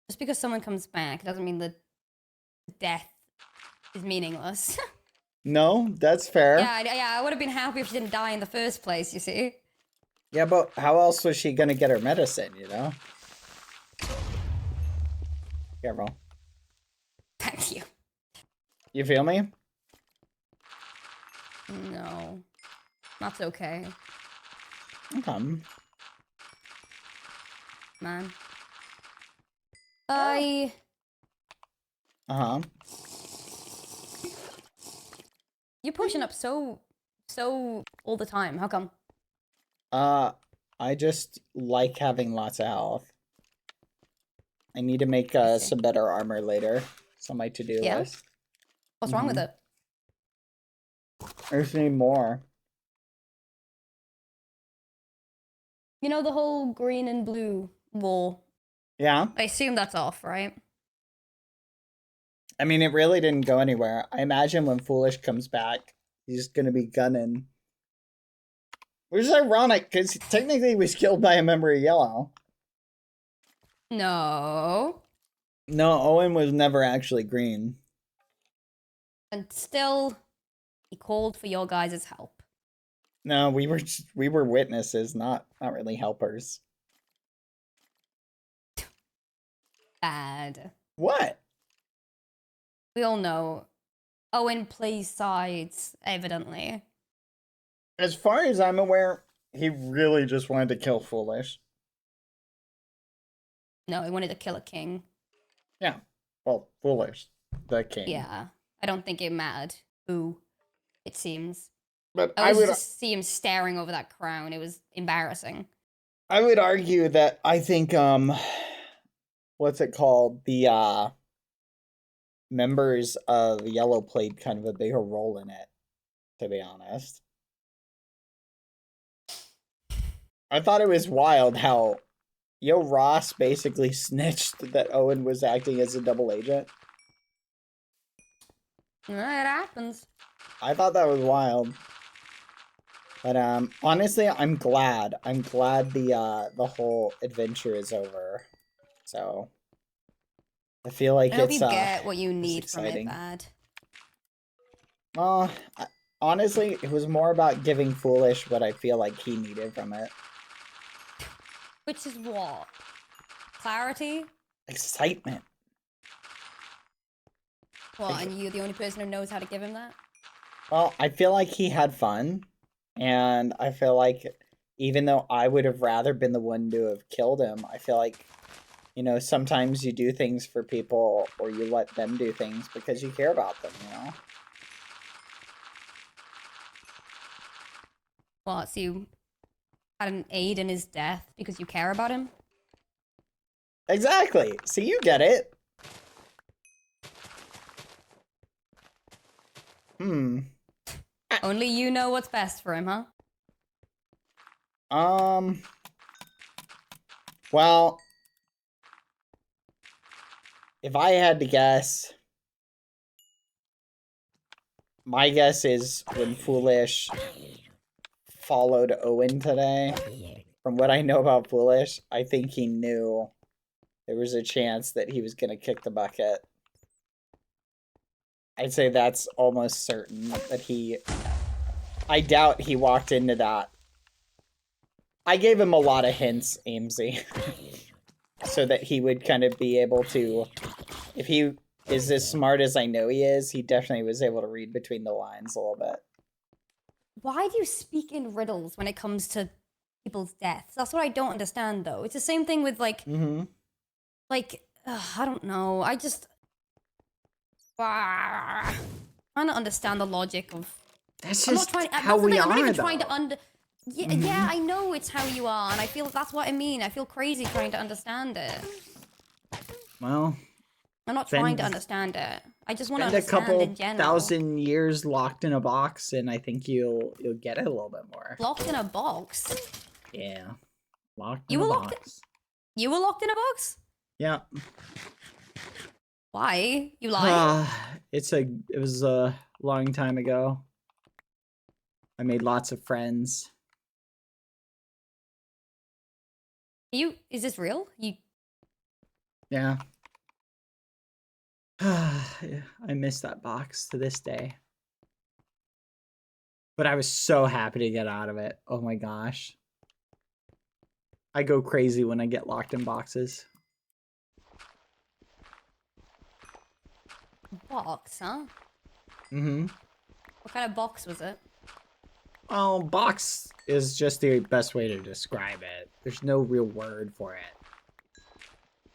Just because someone comes back doesn't mean that death is meaningless. No, that's fair. Yeah, I would have been happy if she didn't die in the first place, you see? Yeah, but how else was she gonna get her medicine, you know? Careful. Thank you. You feel me? No. That's okay, Okay. man. Uh-huh. You're pushing up so all the time. How come? I just like having lots of health. I need to make some better armor later. It's on my to-do list. What's wrong with it? I just need more. You know the whole green and blue war? Yeah? I assume that's off, right? I mean, it really didn't go anywhere. I imagine when Foolish comes back, he's gonna be gunning. Which is ironic, because technically he was killed by a member of Yellow. No. No, Owen was never actually green. And still, he called for your guys' help. No, we were witnesses, not really helpers. Bad. What? We all know Owen plays sides, evidently. As far as I'm aware, he really just wanted to kill Foolish. No, he wanted to kill a king. Yeah. Well, Foolish. The king. Yeah. I don't think it mattered who, it seems. But I would just see him staring over that crown. It was embarrassing. I would argue that I think what's it called? The members of Yellow played kind of a bigger role in it, to be honest. I thought it was wild how Ross basically snitched that Owen was acting as a double agent. It happens. I thought that was wild. But honestly, I'm glad. I'm glad the whole adventure is over. So I feel like I hope it's you get what you need from it, exciting. Bad. Honestly, it was more about giving Foolish what I feel like he needed from it. Which is what? Clarity? Excitement. Well, and you're the only person who knows how to give him that? Well, I feel like he had fun. And I feel like even though I would have rather been the one to have killed him, I feel like, you know, sometimes you do things for people or you let them do things because you care about them, you know? What, so you had an aid in his death because you care about him? Exactly. So you get it. Only you know what's best for him, huh? Well, if I had to guess, my guess is when Foolish followed Owen today, from what I know about Foolish, I think he knew there was a chance that he was going to kick the bucket. I'd say that's almost certain that I doubt he walked into that. I gave him a lot of hints, Amesy, so that he would kind of be able to, if he is as smart as I know he is, he definitely was able to read between the lines a little bit. Why do you speak in riddles when it comes to people's deaths? That's what I don't understand, though. It's the same thing with like, I don't know. I just trying to understand the logic of. That's I'm just not trying. how That's the we thing, I'm not are, even though. trying to Yeah, I know it's how you are, and I feel that's what I mean. I feel crazy trying to understand it. Well, I'm not trying to Spend- understand it. I just want to spend a understand couple in general. 1,000 years locked in a box, and I think you'll get it a little bit more. Locked in a box. Yeah, locked You in a were locked box. You were locked in a box? Yeah. Why? You lied? It was a long time ago. I made lots of friends. Is this real? Yeah. Yeah, I miss that box to this day. But I was so happy to get out of it. Oh my gosh. I go crazy when I get locked in boxes. Box, huh? Mm-hmm. What kind of box was it? Well, box is just the best way to describe it. There's no real word for it.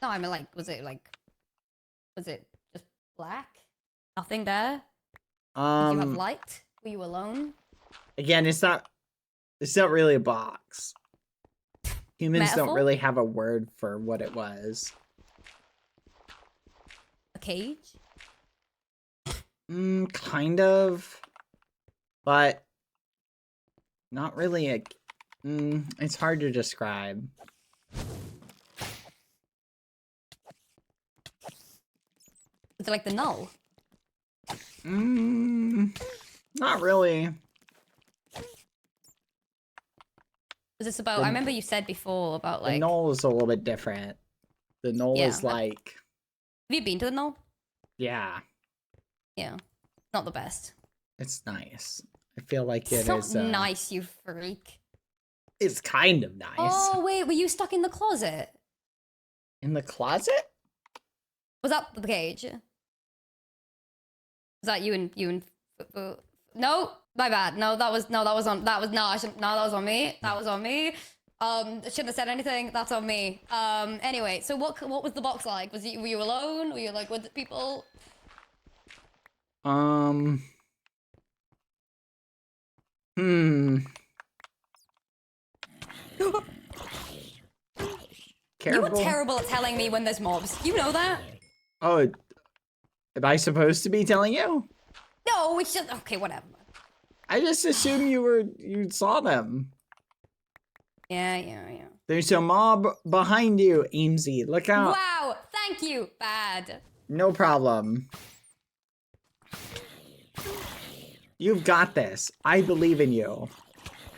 No, I mean was it just black? Nothing there? Did you have light? Were you alone? Again, it's not really a box. Humans don't Metaphor? really have a word for what it was. A cage? Kind of. But not really a it's hard to describe. Was it like the null? Not really. Was this about I remember you said before about The like null is a little bit different. The null Yeah, is like have you been to the null? yeah, Yeah. Not the best. it's nice. I feel like It's it not is nice, you freak. It's kind of nice. Oh wait, were you stuck in the closet? In the closet? Was that the cage? Was that you and no, my bad. No, that was no, that was on me. That was on me. Shouldn't have said anything. That's on me. Anyway, so what was the box like? Were you alone? Were you like with people? Careful. You are terrible at telling me when there's mobs. You know that? Oh, am I supposed to be telling you? No, it's just okay. Whatever. I just assumed you saw them. Yeah. There's a mob behind you, Aimsy. Look out. Wow, thank you. Bad. No problem. You've got this. I believe in you.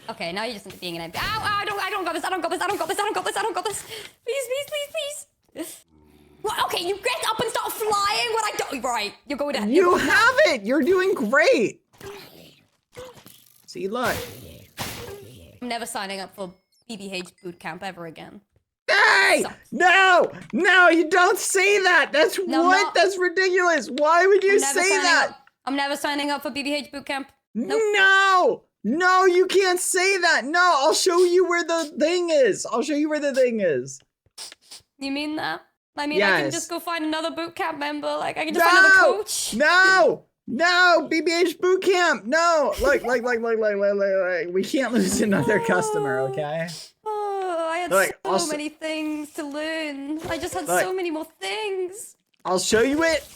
Okay, now you're just being an empty. Ow, I don't got this. Please. What? Okay, you get up and start flying when I don't. Right, you're going to. You have it. You're doing great. See, look. I'm never signing up for BBH boot camp ever again. Hey! Sucks. No, you don't say that. That's No, That's ridiculous. Why would you say that? I'm never signing up for BBH boot camp. Nope. No, you can't say that. No, I'll show you where the thing is. You mean that? I mean, I can Yes. just go find another boot camp member. Like, I can just find another coach. No, BBH boot camp. No, like, we can't lose another customer, okay? Oh, I had so many things to learn. I just had so many more things. I'll show you it.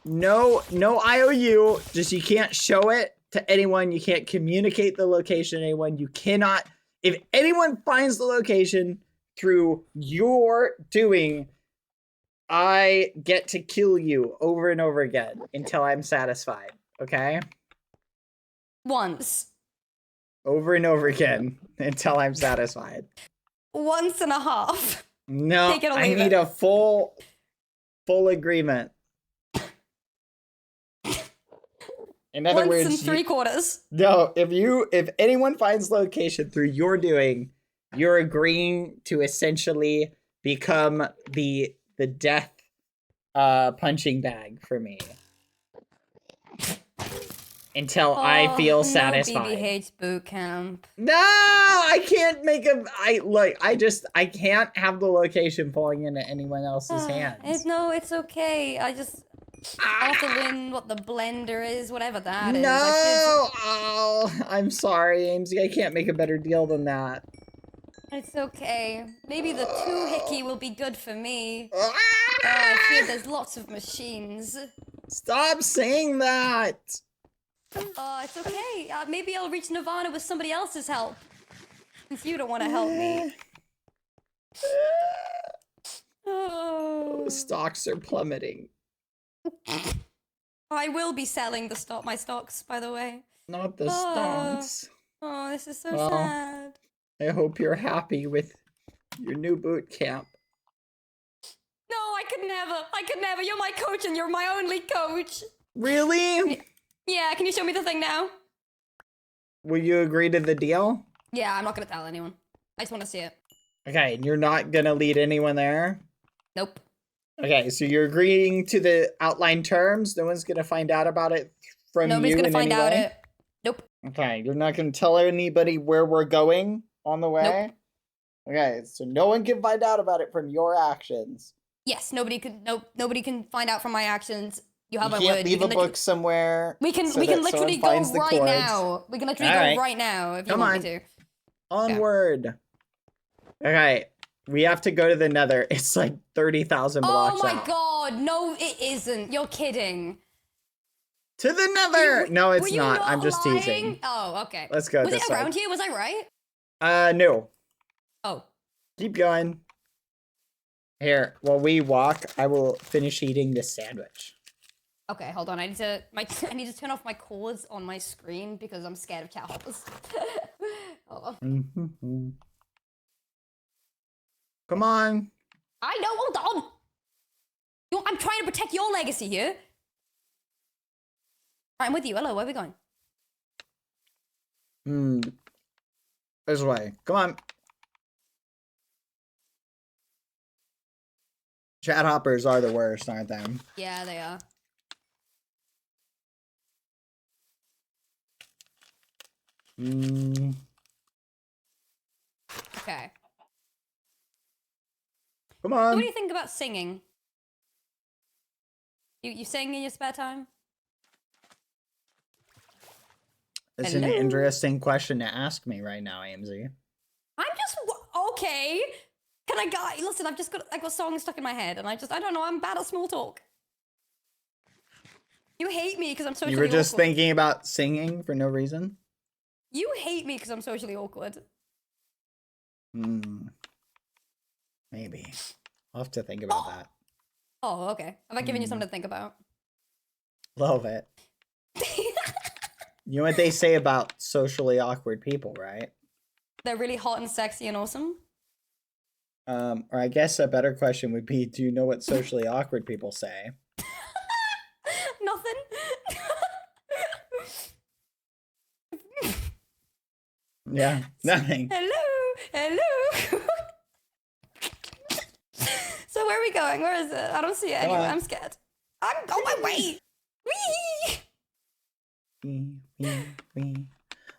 No IOU. Just you can't show it to anyone. You can't communicate the location to anyone. You cannot. If anyone finds the location through your doing, I get to kill you over and over again until I'm satisfied. Okay? Once. Over and over again until I'm satisfied. Once and a half. No, Take it or I leave need it. a full agreement. In other Once words, and 3/4. no, if anyone finds location through your doing, you're agreeing to essentially become the death punching bag for me. Until I feel satisfied. No BBH boot camp. No, I can't make a. I can't have the location falling into anyone else's hands. No, it's okay. I'll have to learn what the blender is, whatever that is. No, I'm sorry, Amesy. I can't make a better deal than that. It's okay. Maybe the 2 hickey will be good for me. I fear there's lots of machines. Stop saying that. It's okay. Maybe I'll reach Nirvana with somebody else's help. Since you don't want to help me. Stocks are plummeting. I will be selling my stocks, by the way. Not the stocks. Oh, this is so sad. I hope you're happy with your new boot camp. No, I could never. You're my coach and you're my only coach. Really? Yeah, can you show me the thing now? Will you agree to the deal? Yeah, I'm not gonna tell anyone. I just want to see it. Okay, you're not gonna lead anyone there? Nope. Okay, so you're agreeing to the outline terms? No one's gonna find out about it from Nobody's you gonna in find any out way? it. Nope. Okay, you're not gonna tell anybody where we're going on the way? Nope. Okay, so no one can find out about it from your actions. Yes, nobody can find out from my actions. You have my can't word. leave a book somewhere. We can so we can that literally someone go finds the right chords. now. We can literally All go right. right now if you Come want on. me to. Onward. Okay, we have to go to the Nether. It's like 30,000 blocks Oh my out. god, no it isn't. You're kidding. To the Nether! No, Were it's you not. I'm just lying? teasing. Oh, okay. Let's go Was this it way. around here? Was I right? No. Oh. Keep going. Here, while we walk, I will finish eating this sandwich. Okay, hold on. I need to turn off my cords on my screen because I'm scared of cows. Hold on. Come on. I know. Hold on. I'm trying to protect your legacy here. Right, I'm with you. Hello, where are we going? This way. Come on. Chat hoppers are the worst, aren't they? Yeah, they are. Okay. Come So on. what do you think about singing? You sing in your spare time? It's an Hello? interesting question to ask me right now, AMZ. I'm just okay. Can I go? Listen, I've got songs stuck in my head, and I don't know. I'm bad at small talk. You hate me because I'm socially You were just awkward. thinking about singing for no reason? You hate me because I'm socially awkward. Maybe. I'll have to think about that. Oh, okay. Have I given you something to think about? Love it. You know what they say about socially awkward people, right? They're really hot and sexy and awesome. Or I guess a better question would be, do you know what socially awkward people say? Nothing. Yeah, nothing. Hello. So where are we going? Where is it? I don't see it Come anywhere. on. I'm scared. I'm on my way. Whee!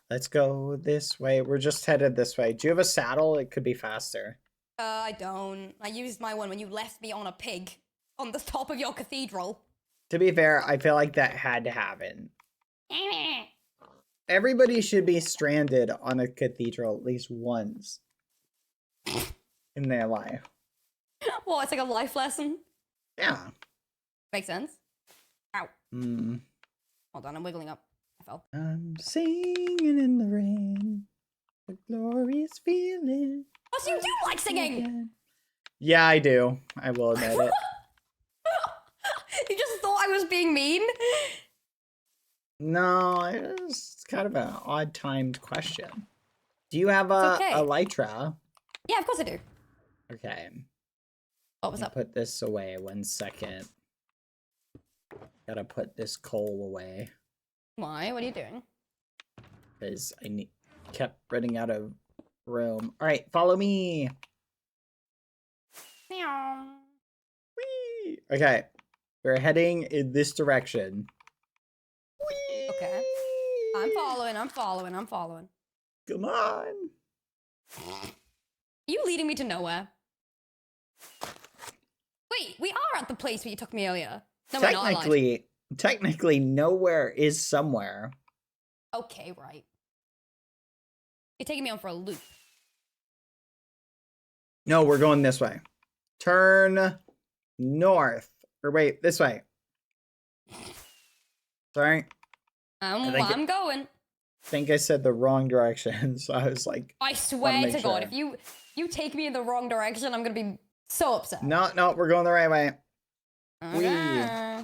Let's go this way. We're just headed this way. Do you have a saddle? It could be faster. I don't. I used my one when you left me on a pig on the top of your cathedral. To be fair, I feel like that had to happen. Everybody should be stranded on a cathedral at least once in their life. What? It's like a life lesson. Yeah. Makes sense. Ow. Hold on, I'm wiggling up. I fell. I'm singing in the rain, a glorious feeling. Oh, so you do like singing! Again. Yeah, I do. I will admit it. You just thought I was being mean? No, it's kind of an odd-timed question. Do you have a elytra? Yeah, of course I do. Okay. What was up? Put this away 1 second. Gotta put this coal away. Why? What are you doing? Because I kept running out of room. Alright, follow me! Meow. Whee! Okay. We're heading in this direction. Okay. I'm following. Come on. Are you leading me to nowhere? Wait, we are at the place where you took me earlier. No, we're not. I lied. Technically, nowhere is somewhere. Okay, right. You're taking me on for a loop. No, we're going this way. Turn north. Or wait, this way. Sorry. I'm going. I think I said the wrong direction, so I was like... I swear to God, if you take me in the wrong direction, I'm going to be so upset. No, we're going the right way. Okay.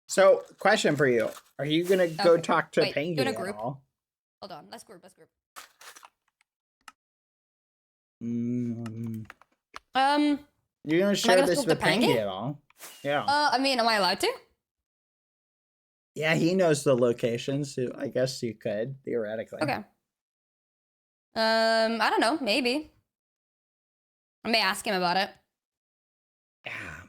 So, question for you. Are you going to go talk to Penguin doing a at group? all? Hold on, let's group. You gonna share this with Penguin at all? Yeah. I mean, am I allowed to? Yeah, he knows the locations, so I guess you could, theoretically. Okay. I don't know, maybe. I may ask him about it. Yeah.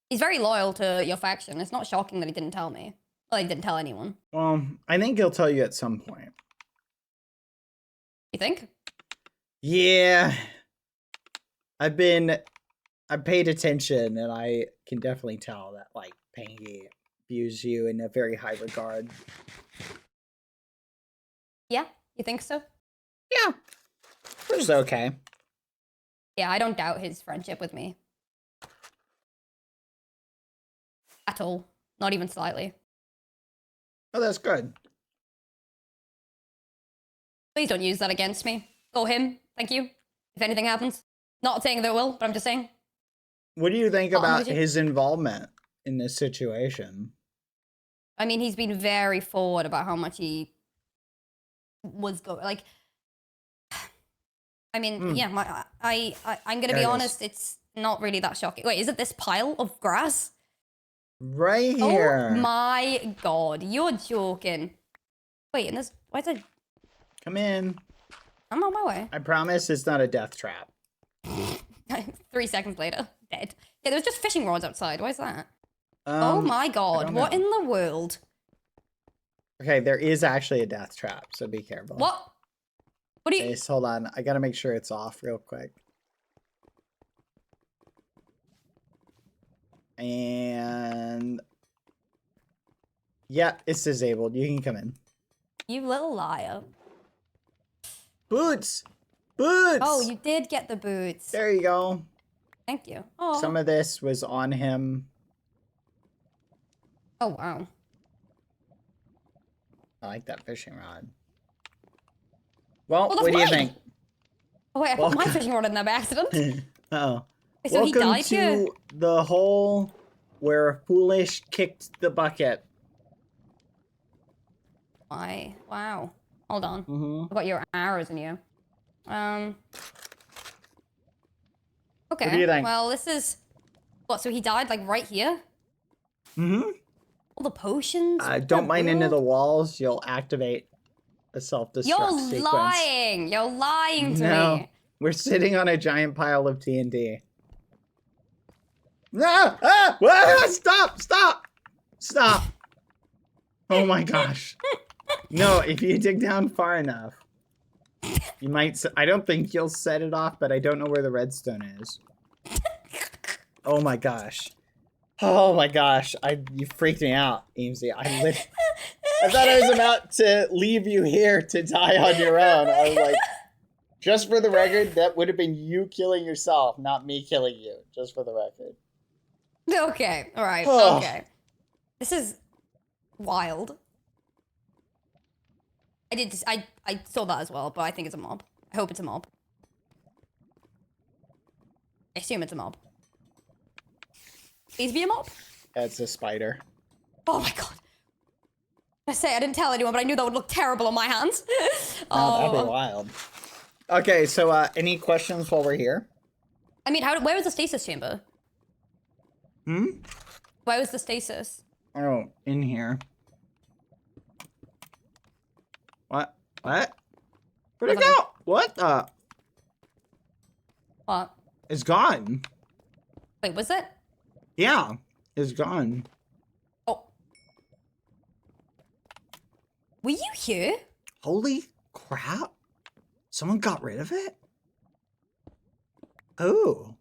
He's very loyal to your faction. It's not shocking that he didn't tell me. Well, he didn't tell anyone. Well, I think he'll tell you at some point. You think? Yeah. I've paid attention, and I can definitely tell that, like, Pengy views you in a very high regard. Yeah? You think so? Yeah. Which is okay. Yeah, I don't doubt his friendship with me. At all. Not even slightly. Oh, that's good. Please don't use that against me. Or him. Thank you. If anything happens. Not saying that it will, but I'm just saying. What do you think about his involvement in this situation? I mean, he's been very forward about how much he was going. Like, I mean, yeah, I'm gonna be honest. It's not really that shocking. Wait, is it this pile of grass? Right here. Oh my God, you're joking. Wait, and this, why's it? Come in. I'm on my way. I promise it's not a death trap. 3 seconds later, dead. Yeah, there was just fishing rods outside. Why is that? Oh my God, what in the world? Okay, there is actually a death trap, so be careful. What? What do you? Okay, hold on. I gotta make sure it's off real quick. And yeah, it's disabled. You can come in. You little liar. Boots! Boots! Oh, you did get the boots. There you go. Thank you. Oh. Some of this was on him. Oh, wow. I like that fishing rod. Well, what do you think? Oh, wait, I put my fishing rod in there by accident. Uh-oh. So Welcome he died to here? the hole where Foolish kicked the bucket. Why? Wow. Hold on. Mm-hmm. I've got your arrows in you. Okay. What do you think? Well, this is... What, so he died, like, right here? Mm-hmm. All the potions? Don't mine into the walls. You'll activate a self-destruct sequence. You're lying! You're lying to me! We're sitting on a giant pile of TNT. Ah! Ah! Ah! Stop! Stop! Stop! Oh my gosh. No, if you dig down far enough, you might... I don't think you'll set it off, but I don't know where the redstone is. Oh my gosh. Oh my gosh. You freaked me out, Eamesy. I thought I was about to leave you here to die on your own. I was like, just for the record, that would have been you killing yourself, not me killing you. Just for the record. Okay, alright, okay. This is wild. I saw that as well, but I think it's a mob. I hope it's a mob. I assume it's a mob. Please be a mob? That's a spider. Oh my God. I say I didn't tell anyone, but I knew that would look terrible on my hands. Oh, that'd be wild. Okay, so any questions while we're here? I mean, where was the stasis chamber? Hmm? Where was the stasis? Oh, in here. What? What? Where'd it go? What the? What? It's gone. Wait, was it? Yeah, it's gone. Were you here? Holy crap. Someone got rid of it? Oh.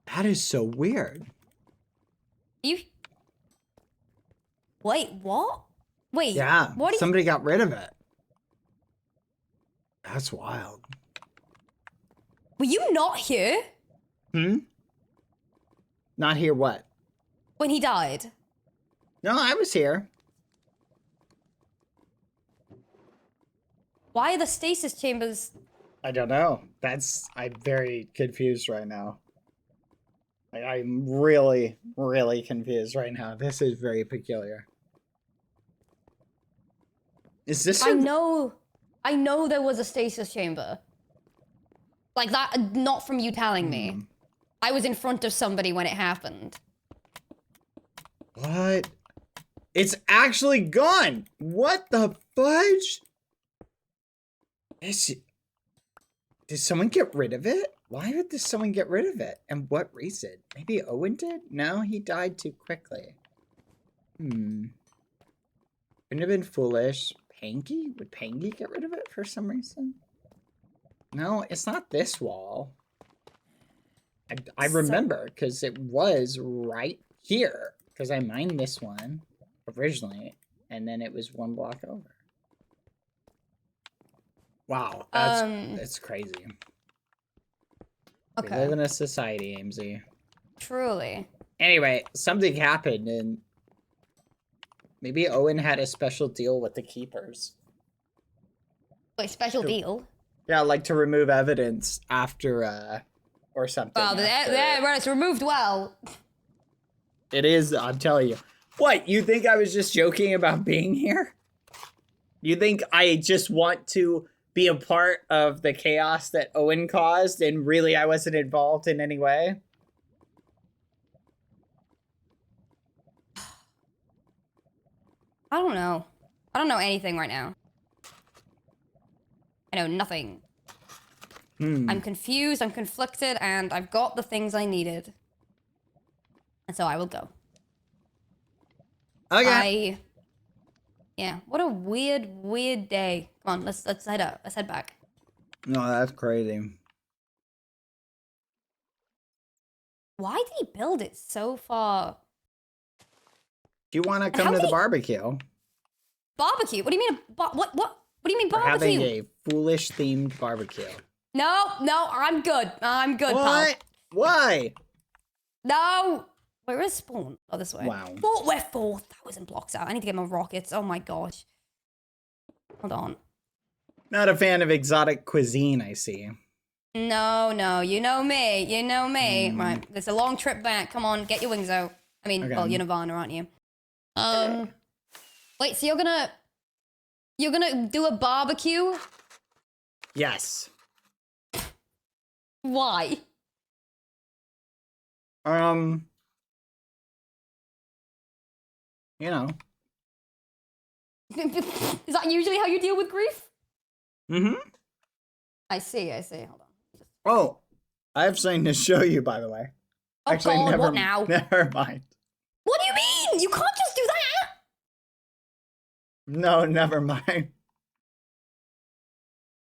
That is so weird. You... Wait, what? Wait, Yeah, what? somebody got rid of it. That's wild. Were you not here Not here what? when he died? No, I was here. Why are the stasis chambers... I don't know. I'm very confused right now. I'm really, really confused right now. This is very peculiar. Is this I know there was a stasis chamber. Like that, not from you telling me. I was in front of somebody when it happened. What? It's actually gone! What the fudge? Did someone get rid of it? Why did someone get rid of it? And what reason? Maybe Owen did? No, he died too quickly. Couldn't have been foolish. Pangy? Would Pangy get rid of it for some reason? No, it's not this wall. I remember, because it was right here. Because I mined this one originally, and then it was one block over. Wow, that's crazy. Okay. We live in a society, AMZ. Truly. Anyway, something happened, and maybe Owen had a special deal with the keepers. Wait, special deal? Yeah, like to remove evidence after, or something. Well, it's removed well. It is, I'm telling you. What, you think I was just joking about being here? You think I just want to be a part of the chaos that Owen caused, and really I wasn't involved in any way? I don't know. I don't know anything right now. I know nothing. I'm confused, I'm conflicted, and I've got the things I needed. And so I will go. Okay. Yeah, what a weird day. Come on, let's head out. Let's head back. No, that's crazy. Why did he build it so far? Do you want to come to the barbecue? Barbecue? What do you mean? What do you mean We're barbecue? having a foolish themed barbecue. No, I'm good. I'm good, What? pal. Why? No. Where is spawn? Oh, this way. Wow. We're 4,000 blocks out. I need to get my rockets. Oh my gosh. Hold on. Not a fan of exotic cuisine, I see. No, you know me. You know me. Right, there's a long trip back. Come on, get your wings out. I mean, well, you're Nirvana, aren't you? Wait, so you're gonna do a barbecue? Yes. Why? You know. Is that usually how you deal with grief? Mm-hmm. I see. Hold on. Oh, I have something to show you, by the way. Oh God, what now? Never mind. What do you mean? You can't just do that! No, never mind.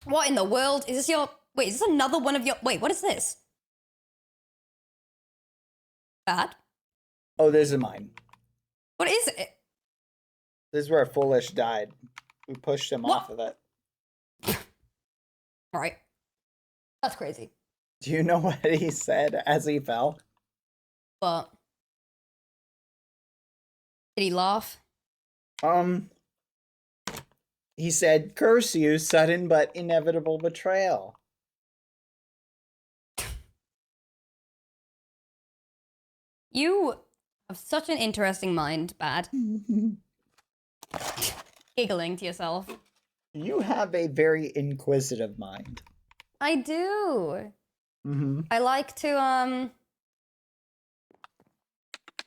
What in the world? Is this your... Wait, is this another one of your... Wait, what is this? Bad? Oh, this is mine. What is it? This is where Foolish died. We pushed him off of it. Right. That's crazy. Do you know what he said as he fell? But... Did he laugh? He said, "Curse you, sudden but inevitable betrayal." You have such an interesting mind, Bad. Giggling to yourself. You have a very inquisitive mind. I do. Mm-hmm. I like to,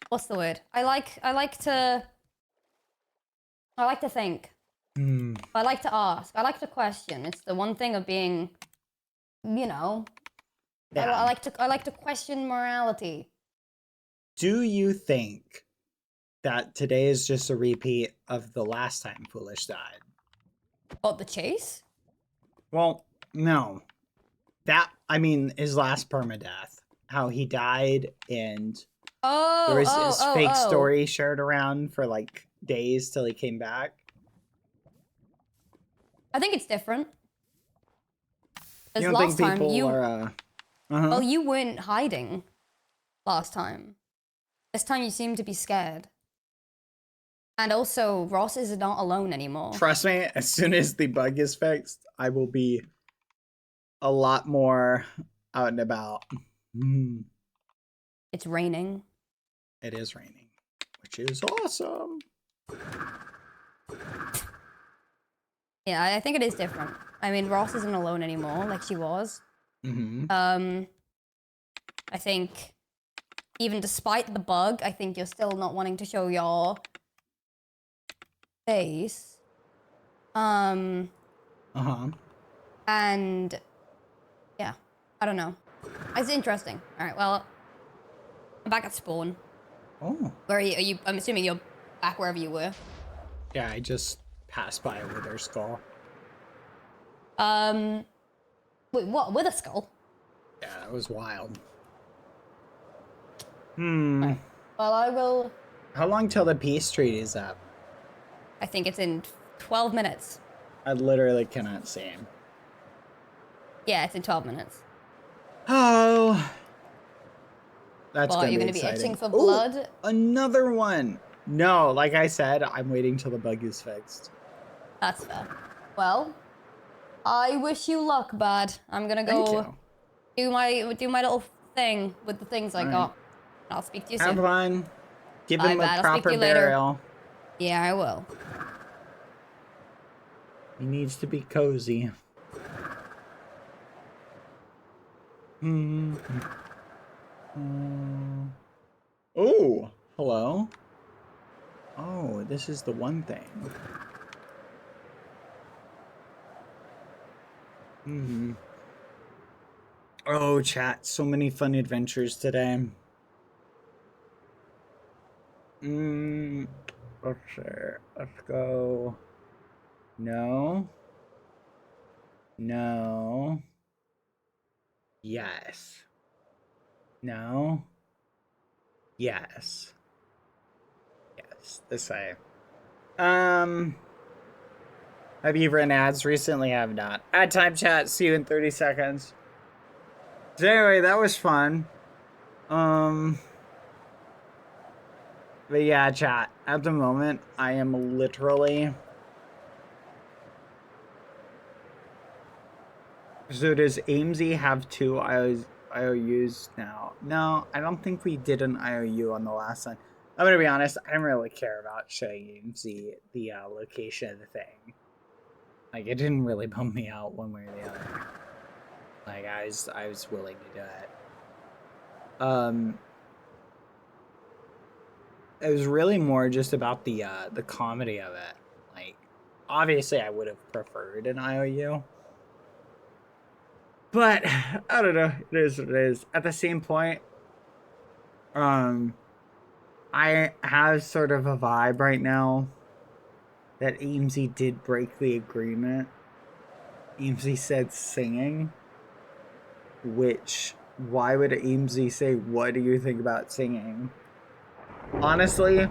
what's the word? I like to think. I like to ask. I like to question. It's the one thing of being, you know, Yeah. I like to question morality. Do you think that today is just a repeat of the last time Foolish died. What, the chase? Well, no. That, I mean, his last permadeath. How he died and there was this fake story shared around for like days till he came back. I think it's different. You Because don't last think time people you... are, Well, you weren't hiding last time. This time you seem to be scared. And also, Ross is not alone anymore. Trust me, as soon as the bug is fixed, I will be a lot more out and about. It's raining. It is raining, which is awesome. Yeah, I think it is different. I mean, Ross isn't alone anymore, like she was. I think, even despite the bug, I think you're still not wanting to show your face. And yeah, I don't know. It's interesting. All right, well, I'm back at spawn. Oh. Where are you? I'm assuming you're back wherever you were. Yeah, I just passed by a wither skull. Wait, what? With a skull? Yeah, that was wild. Right. Well, I will... How long till the peace treaty is up? I think it's in 12 minutes. I literally cannot see him. Yeah, it's in 12 minutes. Oh. That's Well, gonna are you be going to be exciting. itching for Ooh, blood? Another one. No, like I said, I'm waiting till the bug is fixed. That's fair. Well, I wish you luck, Bad. I'm gonna go do my little thing with the things I got. I'll speak to you soon. Have fun. Give Bye, him Bad. a I'll speak to proper you later. burial. Yeah, I will. He needs to be cozy. Oh, hello. Oh, this is the one thing. Oh, chat, so many fun adventures today. Let's see. Let's go. No. No. Yes. No. Yes. Yes. This way. Have you run ads recently? I have not. Ad time, chat. See you in 30 seconds. So anyway, that was fun. But yeah, chat. At the moment, I am literally... So does AIMSy have 2 IOUs now? No, I don't think we did an IOU on the last one. I'm gonna be honest, I didn't really care about showing AIMSy the location of the thing. Like, it didn't really bum me out one way or the other. Like, I was willing to do it. It was really more just about the comedy of it. Like, obviously I would have preferred an IOU. But, I don't know, it is what it is. At the same point, I have sort of a vibe right now that AIMSy did break the agreement. AIMSy said singing, which, why would AIMSy say, what do you think about singing? Honestly,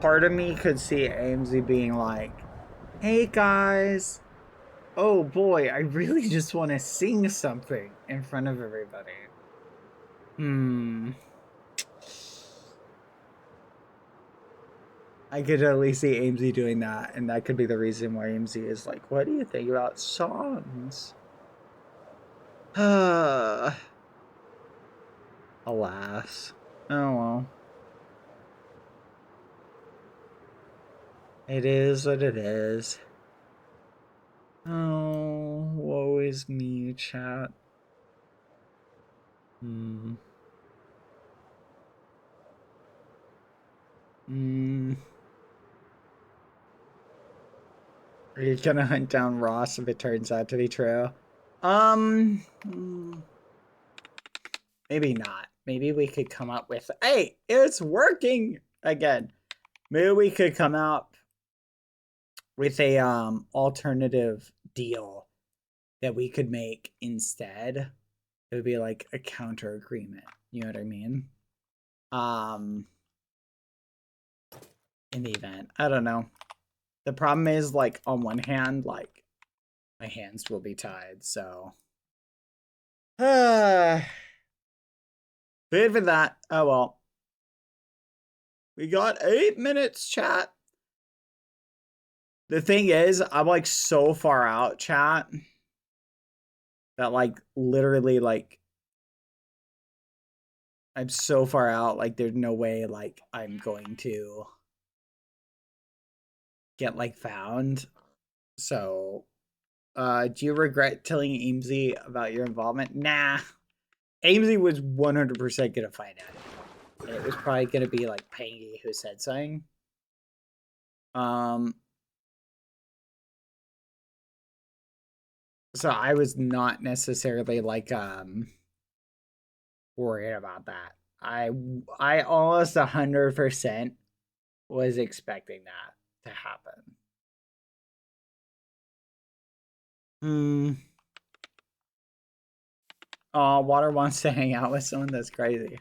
part of me could see AIMSy being like, hey guys, oh boy, I really just want to sing something in front of everybody. I could at least see AIMSy doing that, and that could be the reason why AIMSy is like, what do you think about songs? Alas. Oh well. It is what it is. Oh, woe is me, chat. Are you gonna hunt down Ross if it turns out to be true? Maybe not. Maybe we could come up with, hey, it's working! again, maybe we could come out with a alternative deal that we could make instead. It would be like a counter agreement. You know what I mean? In the event. I don't know. The problem is, like, on one hand, like, my hands will be tied, so. Good for that. Oh well. We got 8 minutes, chat. The thing is, I'm like so far out, chat, that like literally like I'm so far out, like there's no way like I'm going to get like found. So do you regret telling Aimsy about your involvement? Nah. Aimsy was 100% gonna find out. And it was probably gonna be like Pangy who said something. So I was not necessarily like worried about that. I almost 100% was expecting that to happen. Oh, Water wants to hang out with someone. That's crazy.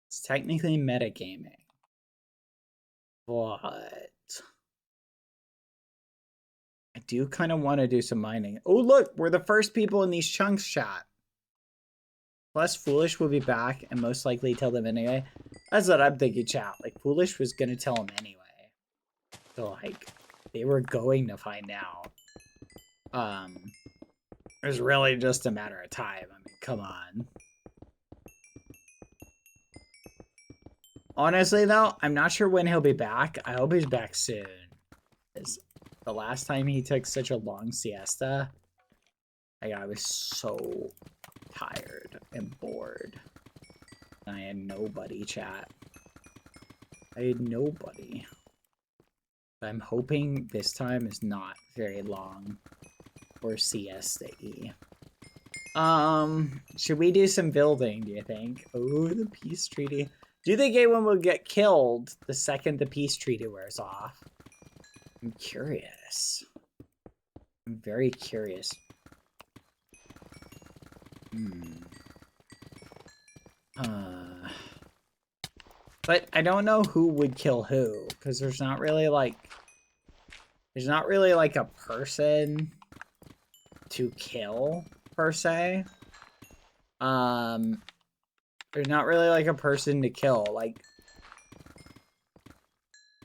It's technically metagaming. But I do kind of want to do some mining. Oh, look, we're the first people in these chunks, chat. Plus, Foolish will be back and most likely tell them anyway. That's what I'm thinking, chat. Like, Foolish was going to tell them anyway. So, like, they were going to find out. It was really just a matter of time. I mean, come on. Honestly, though, I'm not sure when he'll be back. I hope he's back soon. Because the last time he took such a long siesta, like, I was so tired and bored. And I had nobody, chat. I had nobody. But I'm hoping this time is not very long for siesta-y. Should we do some building, do you think? Oh, the peace treaty. Do you think anyone will get killed the second the peace treaty wears off? I'm curious. I'm very curious. But I don't know who would kill who, because there's not really like a person to kill per se. There's not really like a person to kill. Like,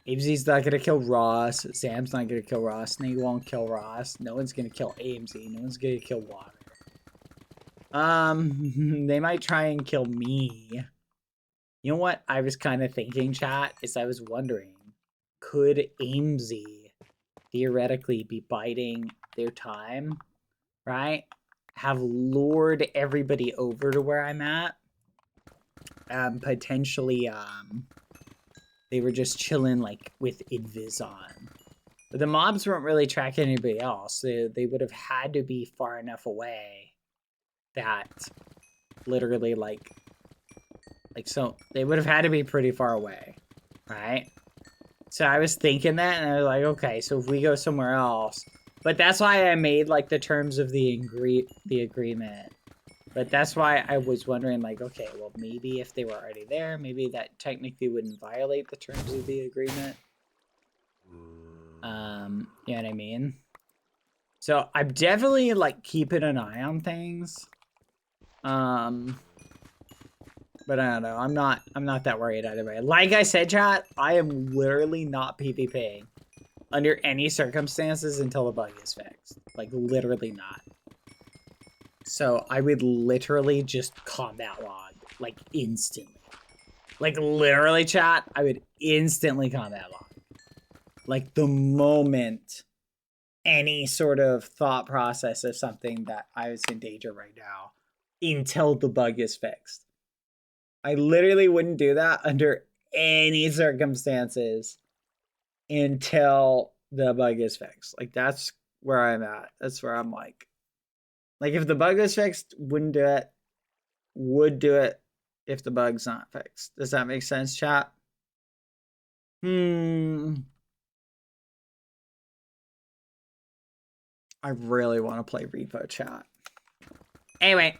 Aimsy's not gonna kill Ross. Sam's not gonna kill Ross. Snake won't kill Ross. No one's gonna kill Aimsy. No one's gonna kill Water. They might try and kill me. You know what I was kind of thinking, chat, is I was wondering, could Aimsy theoretically be biding their time, right? Have lured everybody over to where I'm at. Potentially, they were just chilling, like, with Invis on. But the mobs weren't really tracking anybody else. They would have had to be far enough away that literally, like, so they would have had to be pretty far away, right? So I was thinking that, and I was like, okay, so if we go somewhere else. But that's why I made, like, the terms of the agreement. But that's why I was wondering, like, okay, well, maybe if they were already there, maybe that technically wouldn't violate the terms of the agreement. You know what I mean? So I'm definitely, like, keeping an eye on things. But I don't know. I'm not that worried either way. Like I said, chat, I am literally not PvPing under any circumstances until the bug is fixed. Like, literally not. So I would literally just combat log, like, instantly. Like, literally, chat, I would instantly combat log. Like, the moment any sort of thought process of something that I was in danger right now until the bug is fixed. I literally wouldn't do that under any circumstances until the bug is fixed. Like, that's where I'm at. That's where I'm like, if the bug is fixed, wouldn't do it. Would do it if the bug's not fixed. Does that make sense, chat? I really want to play repo chat. Anyway,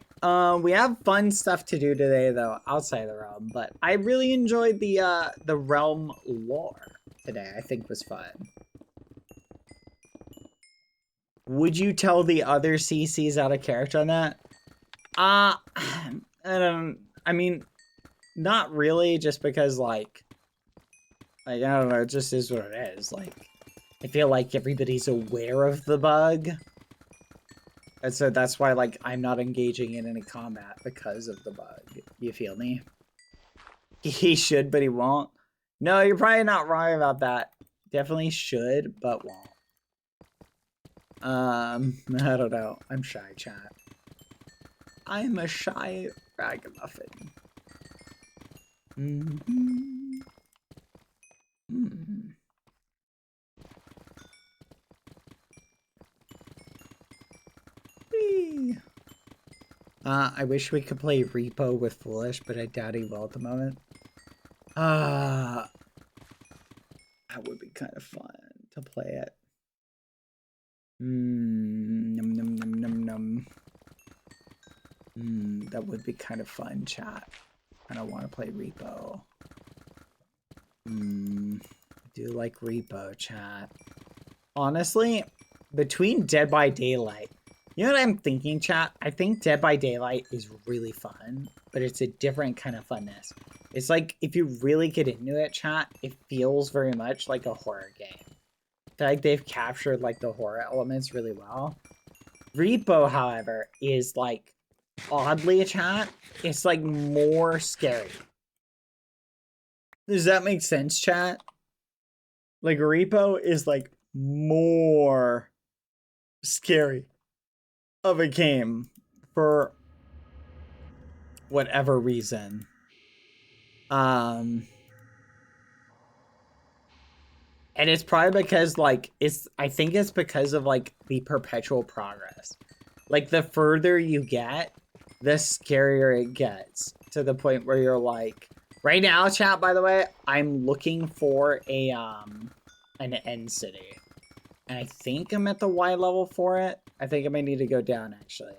we have fun stuff to do today though outside of the realm, but I really enjoyed the realm lore today. I think was fun. Would you tell the other CCs out of character on that? I mean, not really, just because like I don't know, it just is what it is. Like, I feel like everybody's aware of the bug. And so that's why, like, I'm not engaging in any combat because of the bug. You feel me? He should, but he won't. No, you're probably not wrong about that. Definitely should, but won't. I don't know. I'm shy, chat. I'm a shy ragamuffin. Whee! I wish we could play Repo with Foolish, but I doubt he will at the moment. That would be kind of fun to play it. Num num num num num. That would be kind of fun, chat. I don't want to play Repo. I do like Repo, chat. Honestly, between Dead by Daylight, you know what I'm thinking, chat? I think Dead by Daylight is really fun, but it's a different kind of funness. It's like, if you really get into it, chat, it feels very much like a horror game. I feel like they've captured, like, the horror elements really well. Repo, however, is, like, oddly, chat, it's, like, more scary. Does that make sense, chat? Like, Repo is, like, more scary of a game for whatever reason. And it's probably because, like, I think it's because of, like, the perpetual progress. Like, the further you get, the scarier it gets, to the point where you're like, right now, chat, by the way, I'm looking for a an end city. And I think I'm at the Y level for it. I think I might need to go down, actually.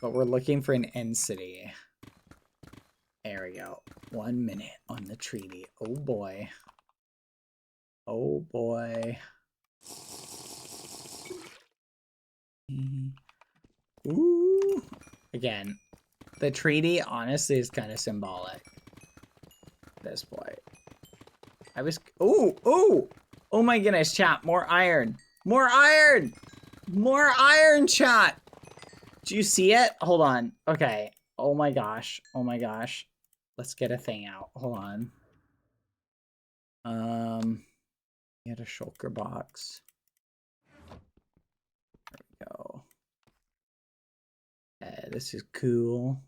But we're looking for an end city. There we go. 1 minute on the treaty. Oh boy. Oh boy. Ooh. Again, the treaty honestly is kind of symbolic. At this point. Oh my goodness, chat. More iron. More iron! More iron, chat! Do you see it? Hold on. Okay. Oh my gosh. Oh my gosh. Let's get a thing out. Hold on. Get a shulker box. There we go. Okay, this is cool.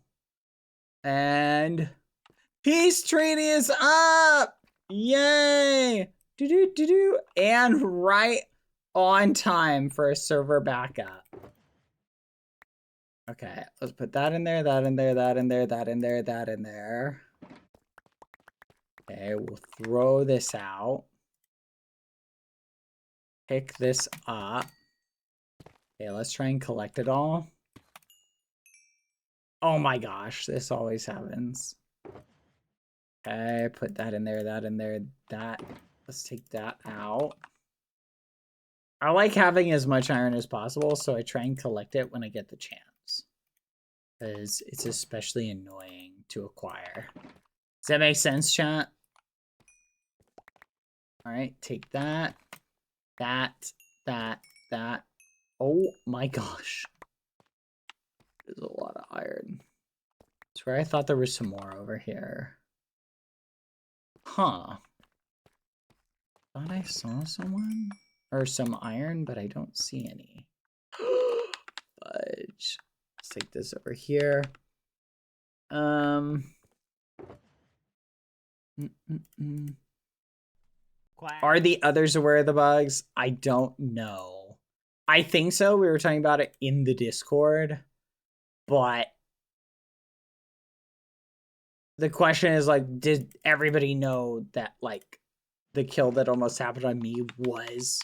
And peace treaty is up! Yay! Do-do-do-do. And right on time for a server backup. Okay, let's put that in there, that in there, that in there, that in there, that in there. Okay, we'll throw this out. Pick this up. Okay, let's try and collect it all. Oh my gosh, this always happens. Okay, put that in there, that in there, that. Let's take that out. I like having as much iron as possible, so I try and collect it when I get the chance. Because it's especially annoying to acquire. Does that make sense, chat? Alright, take that. That. Oh my gosh. There's a lot of iron. I swear I thought there was some more over here. Huh. Thought I saw someone? Or some iron, but I don't see any. Fudge. Let's take this over here. Are the others aware of the bugs? I don't know. I think so. We were talking about it in the Discord. But the question is like, did everybody know that like the kill that almost happened on me was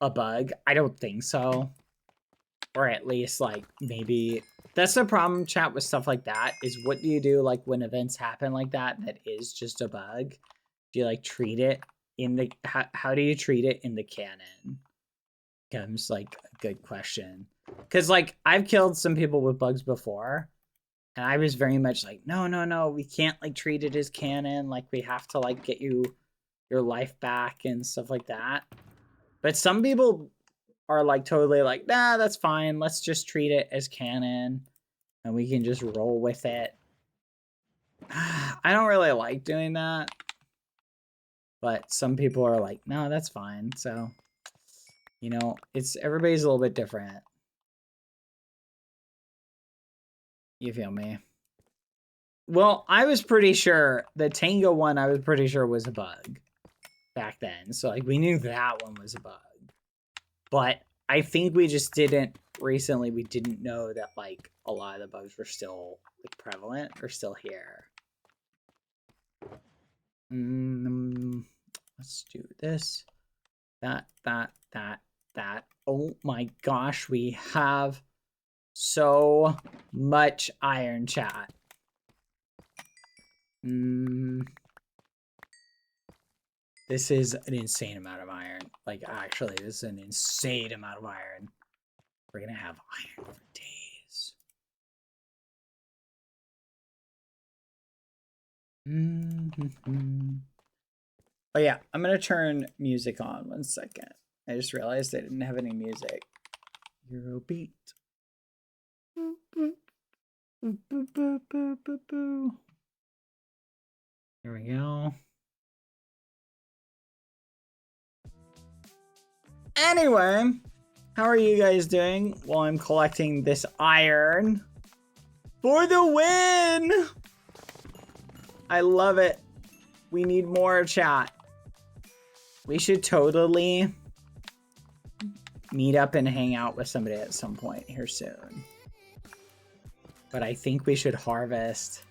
a bug? I don't think so. Or at least like maybe that's the problem, chat, with stuff like that, is what do you do like when events happen like that is just a bug? Do you like treat it in the how do you treat it in the canon? Becomes like a good question. Because like I've killed some people with bugs before, and I was very much like, no, we can't like treat it as canon. Like we have to like get you your life back and stuff like that. But some people are like totally like, nah, that's fine. Let's just treat it as canon and we can just roll with it. I don't really like doing that. But some people are like, no, that's fine. So, you know, everybody's a little bit different. You feel me? Well, I was pretty sure the Tango one, I was pretty sure was a bug back then. So like we knew that one was a bug. But I think we just didn't recently, we didn't know that like a lot of the bugs were still like prevalent or still here. Let's do this. That. Oh my gosh, we have so much iron, chat. This is an insane amount of iron. Like, actually, this is an insane amount of iron. We're gonna have iron for days. Oh yeah, I'm gonna turn music on 1 second. I just realized I didn't have any music. Eurobeat. Here we go. Anyway, how are you guys doing while I'm collecting this iron for the win? I love it. We need more, chat. We should totally meet up and hang out with somebody at some point here soon. But I think we should harvest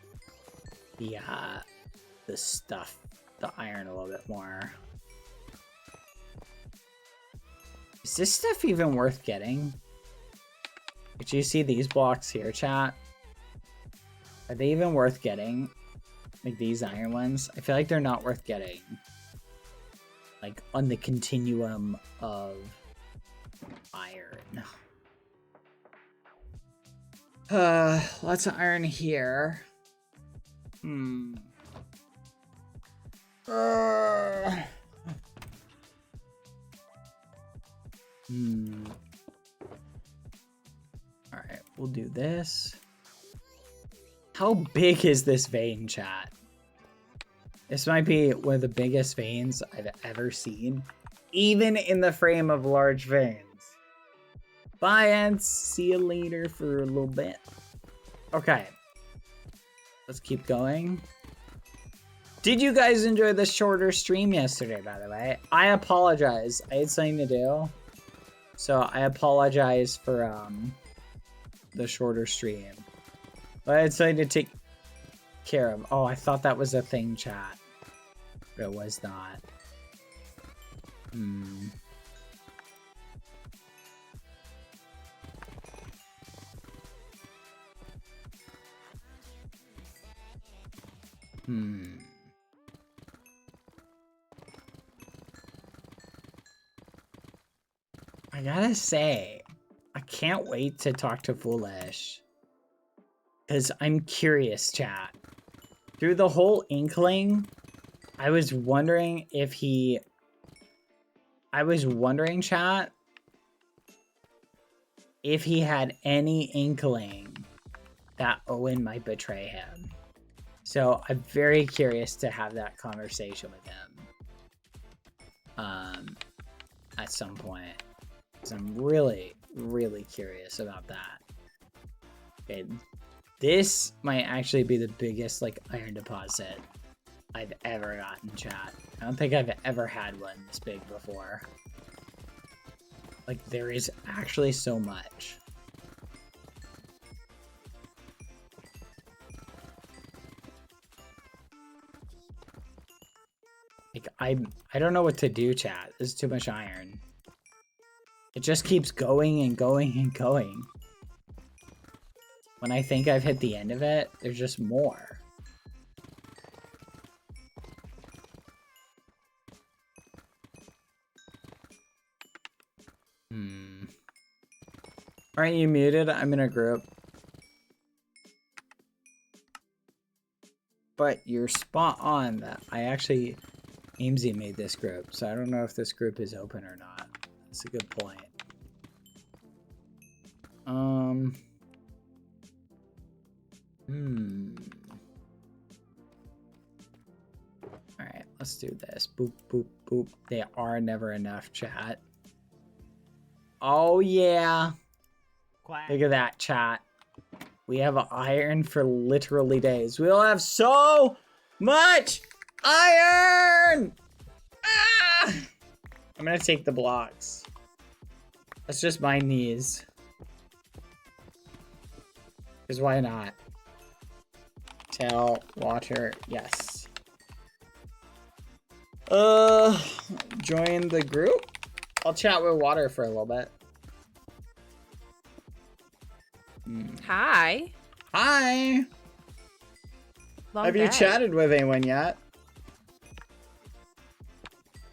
the stuff, the iron a little bit more. Is this stuff even worth getting? Did you see these blocks here, chat? Are they even worth getting? Like these iron ones? I feel like they're not worth getting. Like on the continuum of iron. Lots of iron here. Alright, we'll do this. How big is this vein, chat? This might be one of the biggest veins I've ever seen. Even in the frame of large veins. Bye, Ants. See you later for a little bit. Okay. Let's keep going. Did you guys enjoy the shorter stream yesterday, by the way? I apologize. I had something to do. So I apologize for the shorter stream. But I had something to take care of. Oh, I thought that was a thing, chat. But it was not. I gotta say, I can't wait to talk to Foolish. Because I'm curious, chat. Through the whole Inkling, I was wondering if he... I was wondering, chat, if he had any inkling that Owen might betray him. So I'm very curious to have that conversation with him. At some point. Because I'm really, really curious about that. Okay. This might actually be the biggest, like, iron deposit I've ever gotten, chat. I don't think I've ever had one this big before. Like, there is actually so much. Like, I don't know what to do, chat. There's too much iron. It just keeps going and going and going. When I think I've hit the end of it, there's just more. Aren't you muted? I'm in a group. But you're spot on that I actually... Amesy made this group, so I don't know if this group is open or not. That's a good point. Alright, let's do this. Boop, boop, boop. They are never enough, chat. Oh, yeah. Look at that, chat. We have iron for literally days. We'll have so much iron! Ah! I'm gonna take the blocks. That's just my knees. Because why not? Tell water, yes. Join the group? I'll chat with water for a little bit. Hi. Hi! Long Have you day. chatted with anyone yet?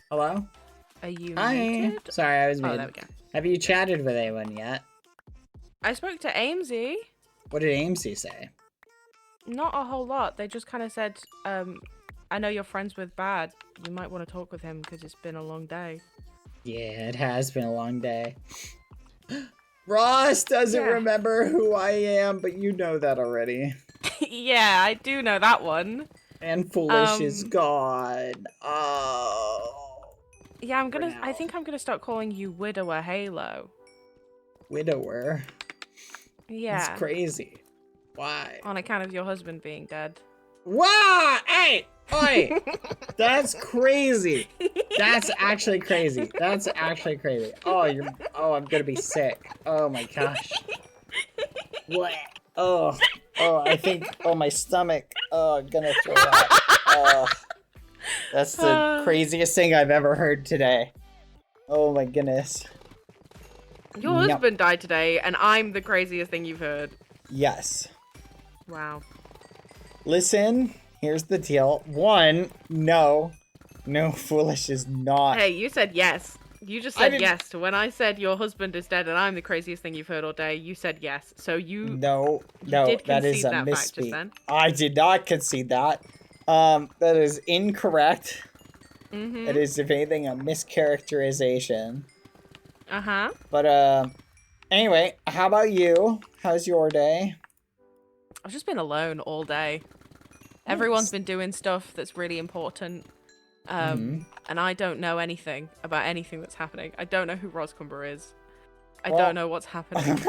Hello? Are you Hi! muted? Sorry, I was Oh, muted. there we go. Have you chatted with anyone yet? I spoke to Amesy. What did Amesy say? Not a whole lot. They just kind of said, I know you're friends with Bad. You might want to talk with him because it's been a long day. Yeah, it has been a long day. Ross doesn't Yeah. remember who I am, but you know that already. Yeah, I do know that one. And Foolish is gone. Oh. Yeah, For now. I think I'm gonna start calling you Widower Halo. Widower. Yeah. It's crazy. Why? On account of your husband being dead. Wow! Hey! Oi! That's crazy. That's actually crazy. That's actually crazy. Oh, I'm gonna be sick. Oh my gosh. What? Oh, I think. Oh, my stomach. Oh, I'm gonna throw up. Oh, that's the craziest thing I've ever heard today. Oh my goodness. Your husband died today, and I'm the craziest thing you've heard. Yes. Wow. Listen, here's the deal. One, no, Foolish is not. Hey, you said yes. You just I said didn't- yes to when I said your husband is dead and I'm the craziest thing you've heard all day. You said yes. So you No, did that is concede a that fact just misspeak. then. I did not concede that. That is incorrect. Mm-hmm. It is, if anything, a mischaracterization. Uh-huh. But, anyway, how about you? How's your day? I've just been alone all day. Everyone's been doing stuff that's really important. And I don't know anything about anything that's happening. I don't know who Roscumber is. I don't know what's happening.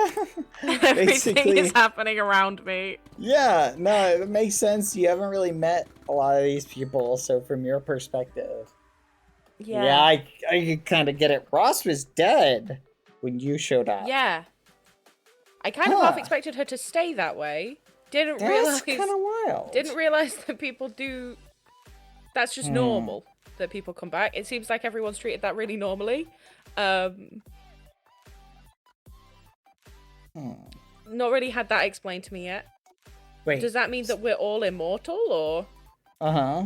Everything Basically- is happening around me. Yeah, no, it makes sense. You haven't really met a lot of these people, so from your perspective. Yeah. I could kind of get it. Ross was dead when you showed up. Yeah. I kind of half expected her to stay that way. Didn't That's realize kind of wild. Didn't realize that people do. That's just normal that people come back. It seems like everyone's treated that really normally. Not really had that explained to me yet. Wait. Does that mean that we're all immortal, or? Uh-huh.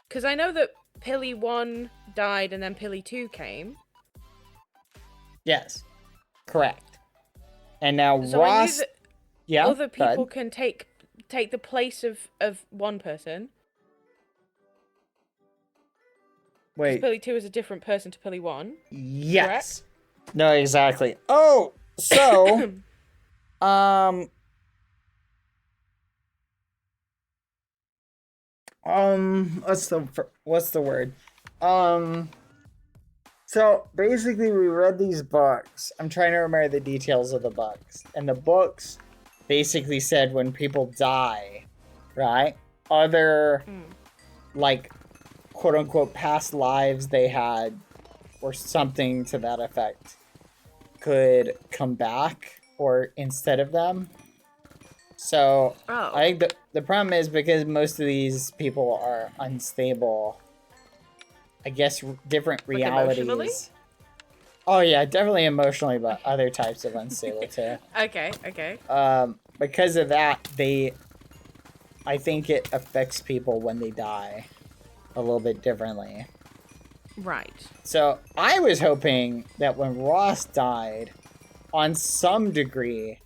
Because I know that Pilly 1 died and then Pilly 2 came. Yes. Correct. And now So I knew Ross... that Yeah, other go ahead. people can take the place of one person. Wait. Pilly 2 is a different person to Pilly 1. Yes. No, exactly. Oh, so... what's the word? So basically we read these books. I'm trying to remember the details of the books. And the books basically said when people die, right? Other, like, quote unquote past lives they had, or something to that effect, could come back, or instead of them. So I think the problem is because most of these people are unstable, I guess, different Like realities. emotionally? Oh yeah, definitely emotionally, but other types of unstable too. Okay, okay. Because of that, I think it affects people when they die a little bit differently. Right. So I was hoping that when Ross died, on some degree,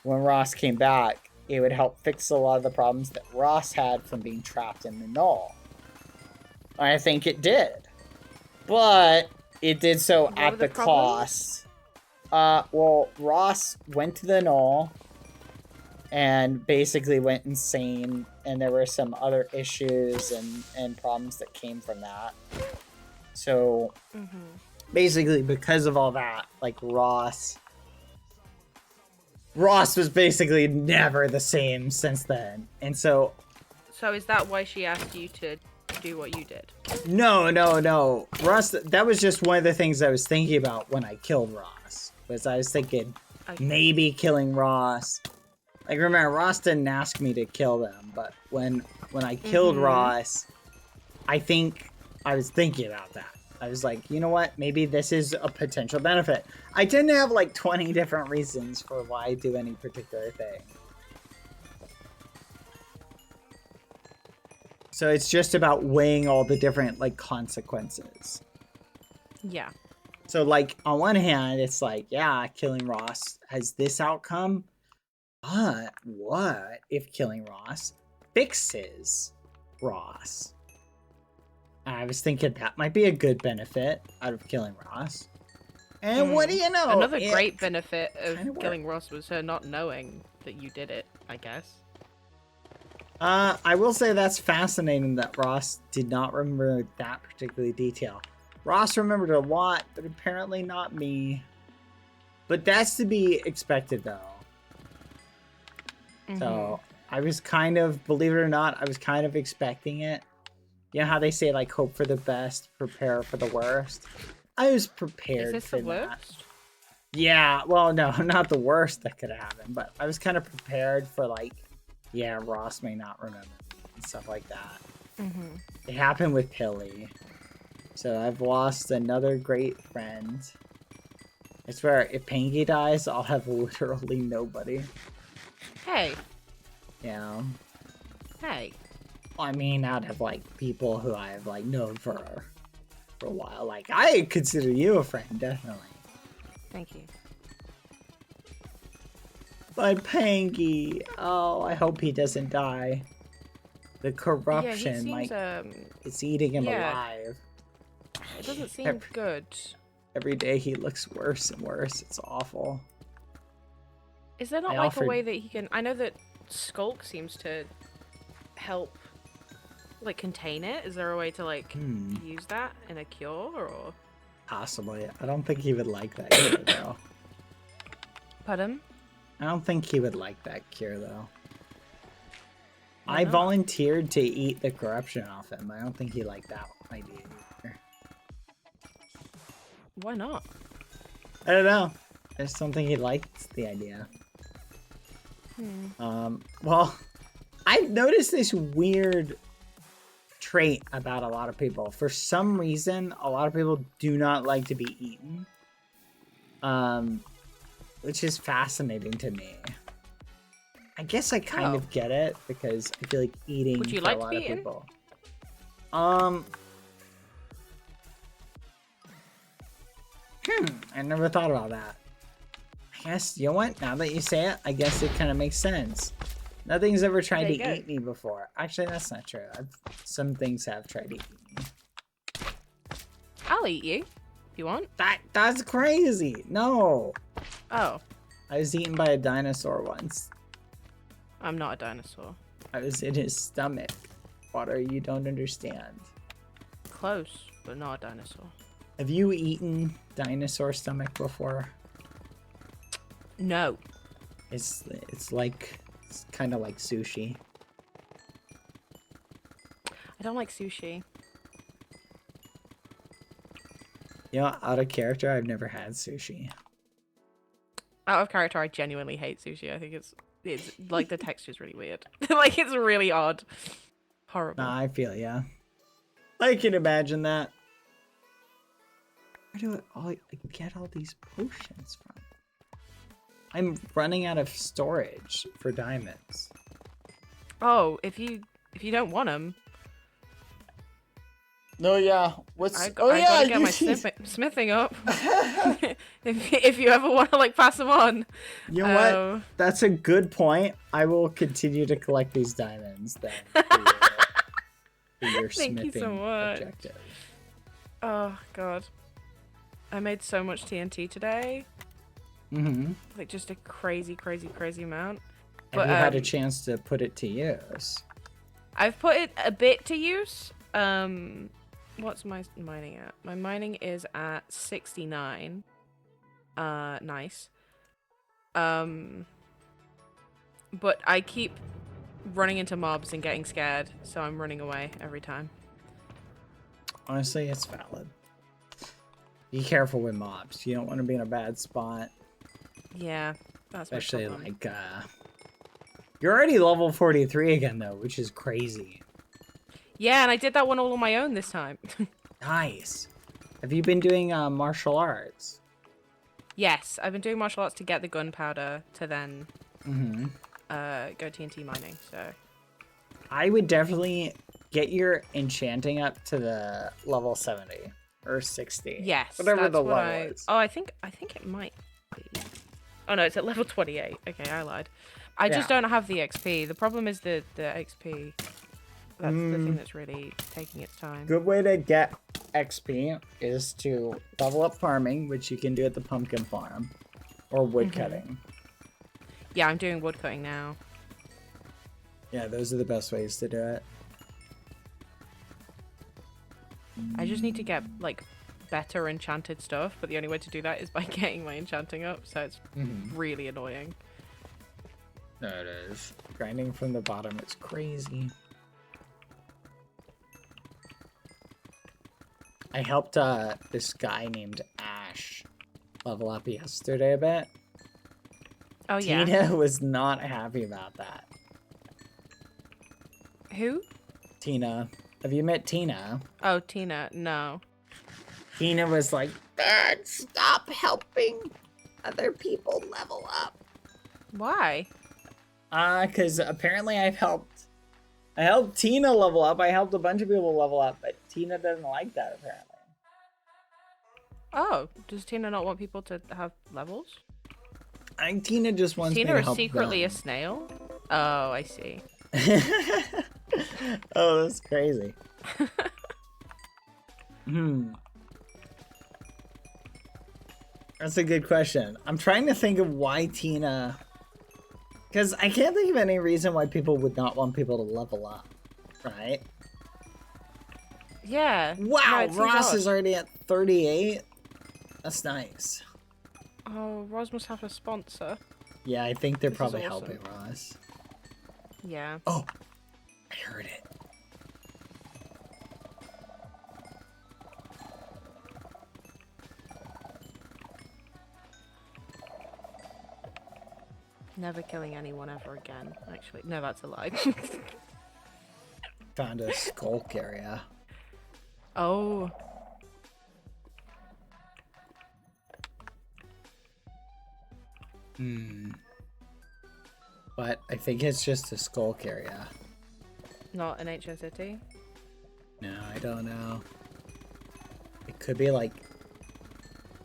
when Ross came back, it would help fix a lot of the problems that Ross had from being trapped in the null. I think it did. But it did so What at were the the problems? cost. Well, Ross went to the null and basically went insane, and there were some other issues and problems that came from that. So basically, because of all that, like Ross was basically never the same since then. And so So is that why she asked you to do what you did? no. Ross, that was just one of the things I was thinking about when I killed Ross. Was I was thinking maybe killing Ross. Like, remember, Ross didn't ask me to kill them, but when I killed Ross, I think I was thinking about that. I was like, you know what? Maybe this is a potential benefit. I tend to have like 20 different reasons for why I do any particular thing. So it's just about weighing all the different like consequences. Yeah. So like on one hand, it's like, yeah, killing Ross has this outcome. But what if killing Ross fixes Ross? I was thinking that might be a good benefit out of killing Ross. And what do you know? Another great benefit of kinda killing Ross was her not knowing that you did it, I guess. I will say that's fascinating that Ross did not remember that particular detail. Ross remembered a lot, but apparently not me. But that's to be expected, though. So I was kind of, believe it or not, I was kind of expecting it. You know how they say, like, hope for the best, prepare for the worst? I was prepared Is this for the that. worst? Yeah, well, no, not the worst that could happen, but I was kind of prepared for, like, yeah, Ross may not remember and stuff like that. It happened with Pilly. So I've lost another great friend. I swear, if Pangy dies, I'll have literally nobody. Hey. Yeah. Hey. I mean, out of like people who I have like known for a while. Like, I consider you a friend, definitely. Thank you. But Pangy, oh, I hope he doesn't die. The corruption, yeah, he seems, it's eating him yeah. alive. It doesn't seem good. Every day he looks worse and worse. It's awful. Is there not like a way that he can... I know that Skulk seems to help, like, contain it. Is there a way to, like, use that in a cure, or...? Possibly. I don't think he would like that cure, though. Pardon? I don't think he would like that cure, though. Why I not? volunteered to eat the corruption off him. I don't think he liked that idea either. Why not? I don't know. I just don't think he liked the idea. Well, I've noticed this weird trait about a lot of people. For some reason, a lot of people do not like to be eaten. Which is fascinating to me. I guess I kind of get it, because I feel like eating Would you for like a to lot be of eaten? people. I never thought about that. I guess, you know what? Now that you say it, I guess it kind of makes sense. Nothing's ever tried There to you go. eat me before. Actually, that's not true. Some things have tried to eat me. I'll eat you, if you want. That's crazy. No. Oh, I was eaten by a dinosaur once. I'm not a dinosaur. I was in his stomach. Water, you don't understand. Close, but not a dinosaur. Have you eaten dinosaur stomach before? No. It's kind of like sushi. I don't like sushi. You know, out of character, I've never had sushi. Out of character, I genuinely hate sushi. I think it's like the texture's really weird. Like, it's really odd. Horrible. Nah, I feel ya. I can imagine that. Where do I get all these potions from? I'm running out of storage for diamonds. Oh, if you don't want them, No, yeah. What's? I gotta get my smithing up. if you ever want to like pass them on. You know what? That's a good point. I will continue to collect these diamonds then. For your Thank you so smithing much. objective. Oh god, I made so much TNT today. Mm-hmm. Like just a crazy amount. Have you had a chance to put it to use? I've put it a bit to use. What's my mining at? My mining is at 69. Nice. But I keep running into mobs and getting scared, so I'm running away every time. Honestly, it's valid. Be careful with mobs. You don't want to be in a bad spot. Yeah, that's especially my problem. like you're already level 43 again though, which is crazy. Yeah, and I did that one all on my own this time. Nice. Have you been doing martial arts? Yes, I've been doing martial arts to get the gunpowder to then go TNT mining. So I would definitely get your enchanting up to the level 70 or 60. yes, whatever that's the what level is. Oh, I think it might be. Oh no, it's at level 28. Okay, I lied. I just don't have the XP. The problem is the XP. That's the thing that's really taking its time. Good way to get XP is to level up farming, which you can do at the pumpkin farm, or wood cutting. Yeah, I'm doing wood cutting now. Yeah, those are the best ways to do it. I just need to get like better enchanted stuff, but the only way to do that is by getting my enchanting up, so it's really annoying. No, it is. Grinding from the bottom is crazy. I helped this guy named Ash level up yesterday a bit. Oh yeah. Tina was not happy about that. Who? Tina. Have you met Tina? Oh, Tina. No. Tina was like, Dad, stop helping other people level up. Why? Because apparently I helped Tina level up. I helped a bunch of people level up, but Tina doesn't like that apparently. Oh, does Tina not want people to have levels? I think Tina just wants me to help secretly them. a snail? Oh, I see. Oh, that's crazy. That's a good question. I'm trying to think of why Tina... Because I can't think of any reason why people would not want people to level up, right? Yeah. Wow, no, Ross is already at 38? That's nice. Oh, Ross must have a sponsor. Yeah, I think they're This is probably awesome. helping Ross. Yeah. Oh, I heard it. Never killing anyone ever again. Actually, no, that's a lie. Found a skulk area. Oh. But I think it's just a skulk area. Not an ancient city? No, I don't know. It could be like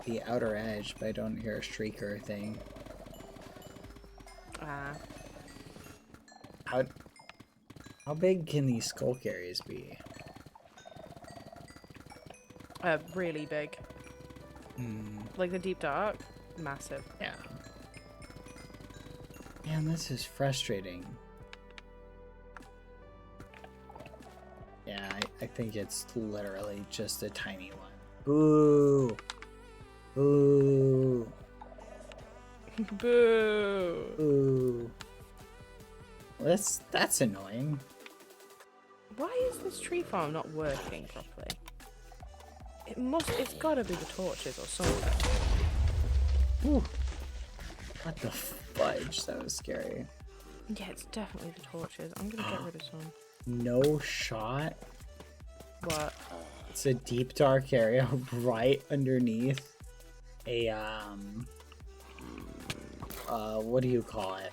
the outer edge, but I don't hear a streaker thing. How big can these skulk areas be? Really big. Like the deep dark? Massive. Yeah. Man, this is frustrating. Yeah, I think it's literally just a tiny one. Boo! Boo! Boo! Boo! Well, that's annoying. Why is this tree farm not working properly? It's gotta be the torches or something. Ooh. What the fudge? That was scary. Yeah, it's definitely the torches. I'm gonna get rid of some. No shot? What? It's a deep dark area right underneath a what do you call it?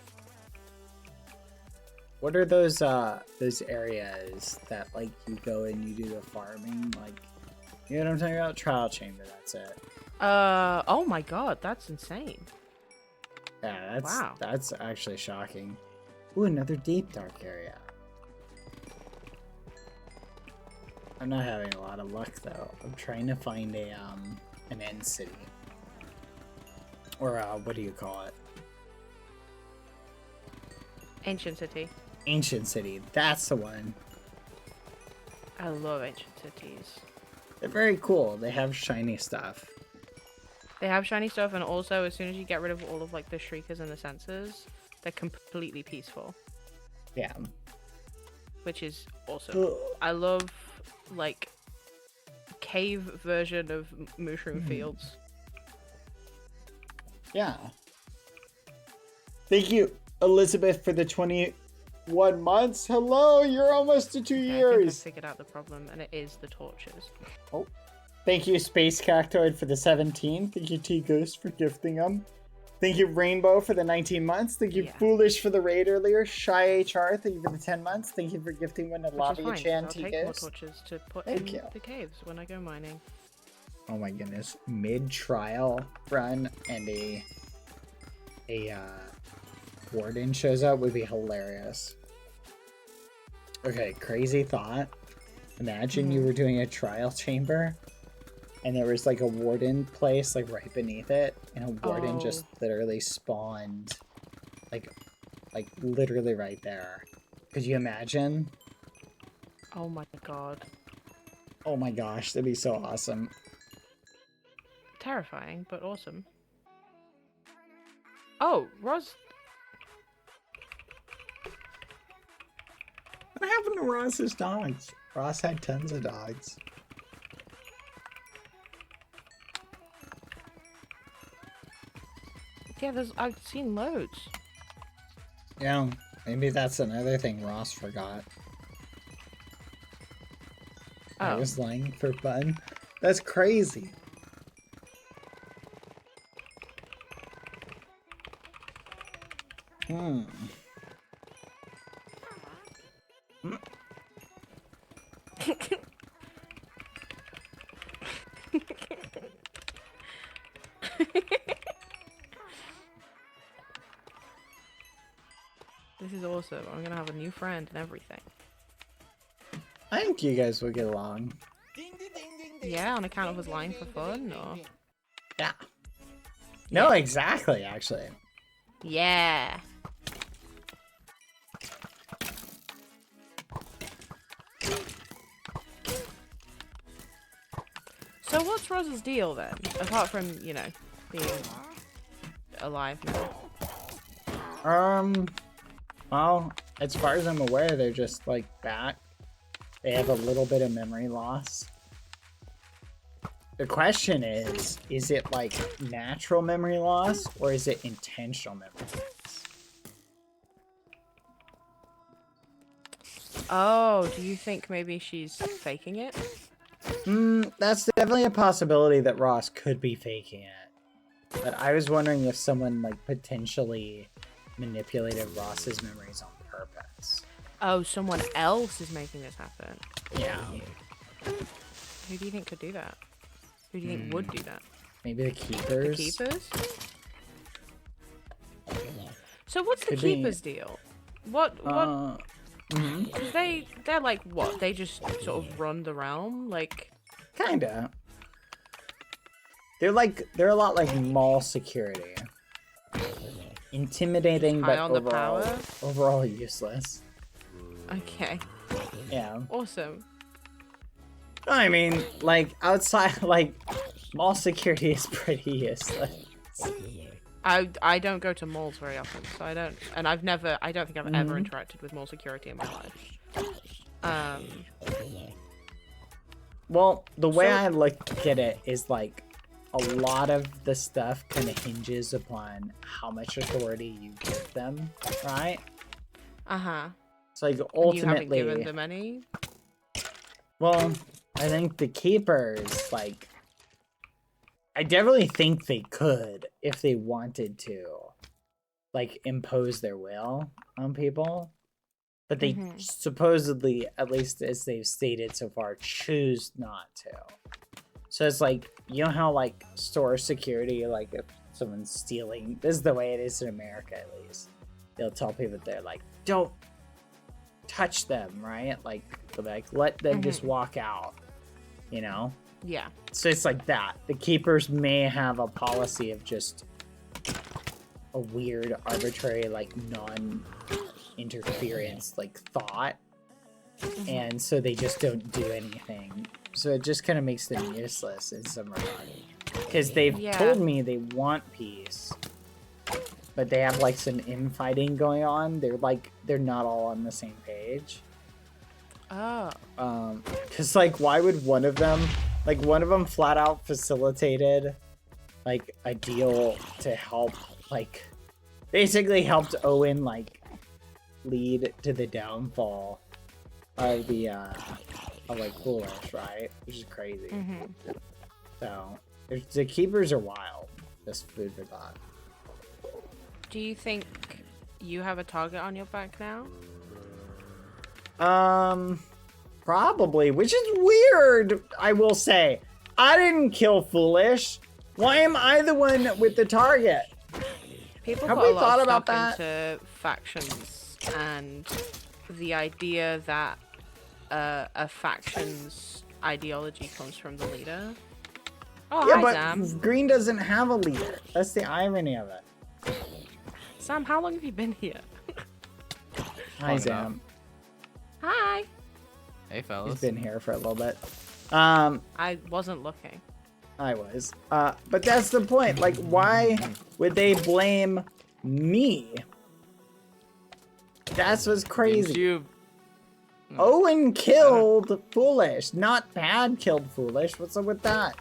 What are those areas that like you go and you do the farming, like, you know what I'm talking about? Trial chamber, that's it. Oh my god, that's insane. Yeah, Wow. that's actually shocking. Ooh, another deep dark area. I'm not having a lot of luck though. I'm trying to find a an end city. Or what do you call it? Ancient city. Ancient city. That's the one. I love ancient cities. They're very cool. They have shiny stuff. They have shiny stuff, and also as soon as you get rid of all of like the shriekers and the sensors, they're completely peaceful. Yeah. Which is awesome. I love like cave version of mushroom fields. Yeah. Thank you, Elizabeth, for the 21 months. Hello, you're almost to 2 Okay, I years. think I figured out the problem, and it is the torches. Oh. Thank you, Space Cactoid, for the 17. Thank you, T Ghost, for gifting them. Thank you, Rainbow, for the 19 months. Thank you, Foolish, for the raid earlier. Shy HR, thank you for the 10 months. Thank you for gifting one to Lavia Chan, I'll T take more Ghost. torches to put Thank in you. the caves when I go mining. Oh my goodness. Mid-trial run and a warden shows up would be hilarious. Okay, crazy thought. Imagine you were doing a trial chamber and there was like a warden place like right beneath it, and a warden just literally spawned like literally right there. Could you imagine? Oh my god. Oh my gosh, that'd be so awesome. Terrifying, but awesome. Oh, Roz. What happened to Ross's dogs? Ross had tons of dogs. Yeah, I've seen loads. Yeah, maybe that's another thing Ross forgot. I was lying for fun. That's crazy. This is awesome. I'm gonna have a new friend and everything. I think you guys will get along. Yeah, on account of us lying for fun, or? Yeah. No, exactly, actually. Yeah. So what's Roz's deal then? Apart from, you know, being alive now. Well, as far as I'm aware, they're just like back. They have a little bit of memory loss. The question is it like natural memory loss or is it intentional memory loss? Oh, do you think maybe she's faking it? That's definitely a possibility that Ross could be faking it. But I was wondering if someone like potentially manipulated Ross's memories on purpose. Oh, someone else is making this happen. Yeah. Who do you think could do that? Who do you think would do that? Maybe the Keepers? The Keepers? So what's the Could be. Keepers deal? What? Because they're like, what? They just sort of run the realm? Like... Kinda. They're a lot like mall security. Intimidating, High but on the power? overall useless. Okay. Yeah. Awesome. I mean, like, outside, like, mall security is pretty useless. I don't go to malls very often, so I don't, and I don't think I've ever interacted with mall security in my life. Well, the way I look at it is, like, a lot of the stuff kind of hinges upon how much authority you give them, right? Uh-huh. So, like, And ultimately... you haven't given them any? Well, I think the keepers, like, I definitely think they could, if they wanted to, like, impose their will on people. But they supposedly, at least as they've stated so far, choose not to. So it's like, you know how, like, store security, like, if someone's stealing, this is the way it is in America, at least. They'll tell people they're like, don't touch them, right? Like, let them just walk out, you know? Yeah. So it's like that. The keepers may have a policy of just a weird, arbitrary, like, non-interference, like, thought. And so they just don't do anything. So it just kind of makes them useless in some regard. Because they've told me they want peace. But they have, like, some infighting going on. They're not all on the same page. Oh. Because, like, why would one of them flat out facilitated, like, a deal to help, like, basically helped Owen, like, lead to the downfall of the, like, Foolish, right? Which is crazy. So, the keepers are wild. Just food for thought. Do you think you have a target on your back now? Probably, which is weird, I will say. I didn't kill Foolish. Why am I the one with the target? People have put we a lot thought of about stock that? into factions and the idea that a faction's ideology comes from the leader. Oh, Yeah, hi, but Sam. Green doesn't have a leader. That's the irony of it. Sam, how long have you been here? Hi, Sam. Hi. Hey, fellas. He's been here for a little bit. I wasn't looking. I was. But that's the point. Like, why would they blame me? That's what's crazy. Didn't you... Owen killed Foolish, not Bad killed Foolish. What's up with that?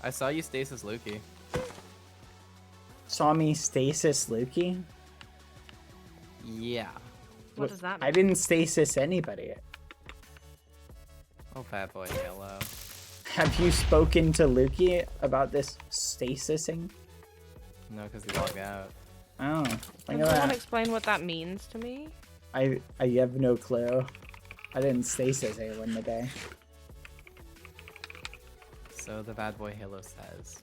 I saw you stasis Lukey. Saw me stasis Lukey? Yeah. What does that mean? I didn't stasis anybody. Oh, Badboyhalo. Have you spoken to Lukey about this stasising? No, because he logged out. Oh, Can look at someone that. explain what that means to me? I have no clue. I didn't stasis anyone today. So the Badboyhalo says.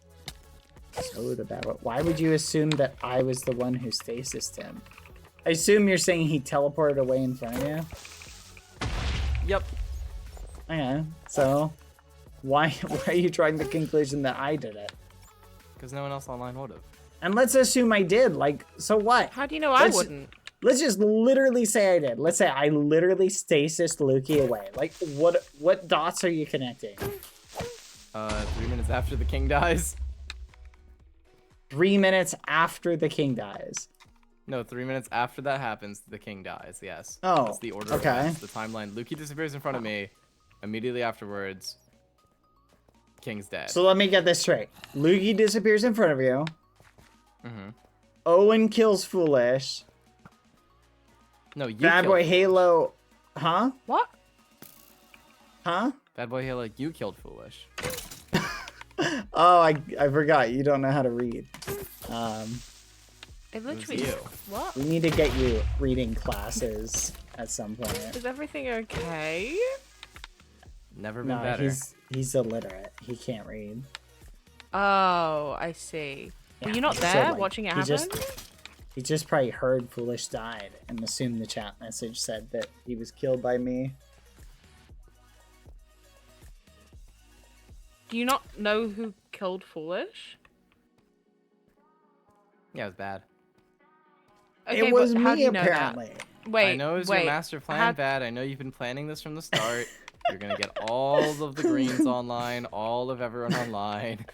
So the bad. Why would you assume that I was the one who stasised him? I assume you're saying he teleported away in front of you? Yep. Okay, so why are you drawing the conclusion that I did it? Because no one else online would have. And let's assume I did. Like, so what? How do you know I wouldn't? Let's just literally say I did. Let's say I literally stasised Lukey away. Like, what dots are you connecting? 3 minutes after the king dies. 3 minutes after the king dies. No, 3 minutes after that happens, the king dies. Yes. Oh, That's the order okay. of events, the timeline. Lukey disappears in front of me. Immediately afterwards, king's dead. So let me get this straight. Lukey disappears in front of you. Mm-hmm. Owen kills Foolish. No, you Badboyhalo. Huh? What? Huh? Badboyhalo, you killed Foolish. Oh, I forgot. You don't know how to read. It literally. you. What? We need to get you reading classes at some point. Is everything okay? Never been No, better. he's illiterate. He can't read. Oh, I see. Were Yeah, you not so, there like, watching it he happen? He just probably heard Foolish died and assumed the chat message said that he was killed by me. Do you not know who killed Foolish? Yeah, it was bad. Okay, It was but how do me, you know apparently. that? Wait, I know it was wait. your master plan, how- Bad. I know you've been planning this from the start. You're gonna get all of the greens online, all of everyone online,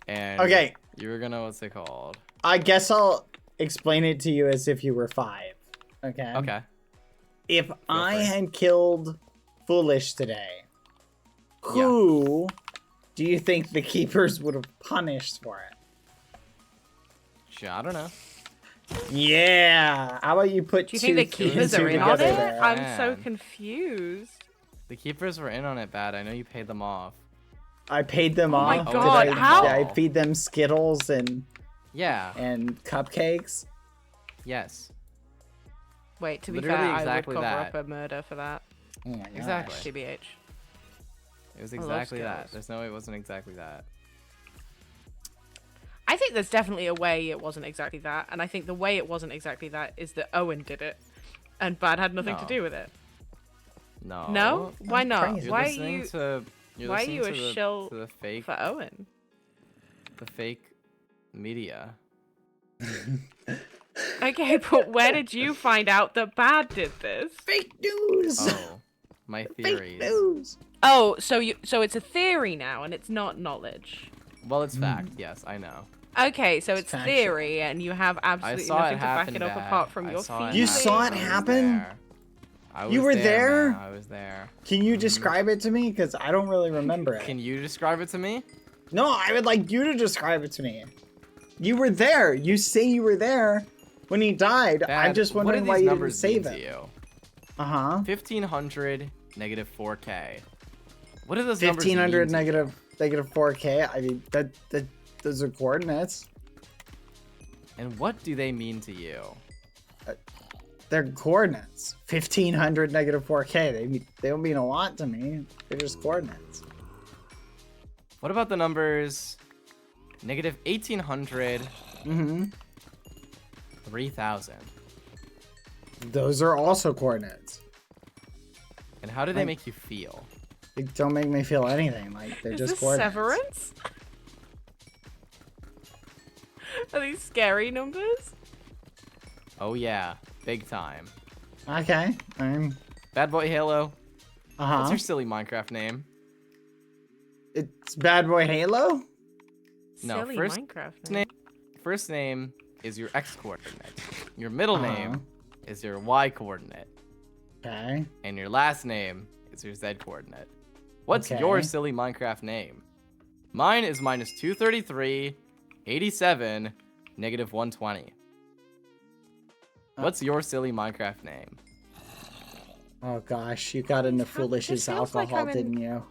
and Okay. you're gonna what's it called? I guess I'll explain it to you as if you were 5. Okay? Okay. If I for it. had killed Foolish today, who do you think the keepers would have punished for it? Sure, I don't know. Yeah. How about you put Do you think the two keepers and two are in on together it? there? I'm so Man. confused. The keepers were in on it, Bad. I know you paid them off. I paid them Oh off. my Did God, how? Did I feed them Skittles and Yeah. cupcakes? Yes. Wait, to be Literally fair, exactly I would cover that. up a murder for that. Oh my gosh. Exactly. TBH. It was I love exactly that. Skittles. There's no way it wasn't exactly that. I think there's definitely a way it wasn't exactly that, and I think the way it wasn't exactly that is that Owen did it, and Bad had nothing to No. do with it. No. No? Why not? crazy. You're Why are listening you to. You're why are listening you a to the, shill to the fake, for Owen? the fake media. Okay, but where did you find out that Bad did this? Fake news. Oh, my theories. Fake news. Oh, so it's a theory now, and it's not knowledge. Well, it's fact. Yes, I know. Okay, so it's factual. theory, and you have absolutely saw nothing it to back happen, it up Bad. apart from I your saw it feelings. You saw it I was happen? there. I You was were there? man. I was there. Can you describe it to me? Because I don't really remember it. Can you describe it to me? No, I would like you to describe it to me. You were there. You say you were there when he died. Bad. I'm just wondering why what do these you didn't numbers save mean it. to you? 1500 1500 -4K. What are those numbers mean 1500 to you? negative 4K. I mean that those are coordinates. And what do they mean to you? They're coordinates. 1500 negative 4K. They don't mean a lot to me. They're just coordinates. What about the numbers -1800 3000? Those are also coordinates. And how do they Like- make you feel? They don't make me feel anything. Like they're Is just this coordinates. Severance? Are these scary numbers? Oh yeah, big time. Okay. I'm. Badboyhalo, Uh what's huh. your silly Minecraft name? It's Badboyhalo. No, Silly first Minecraft name. First name is your X coordinate. Your middle name is your Y coordinate. Okay. And your last name is your Z coordinate. What's Okay. your silly Minecraft name? Mine is -233, 87, -120. What's your silly Minecraft name? Oh gosh, you got into This Foolish's feels like alcohol, I'm in- didn't you?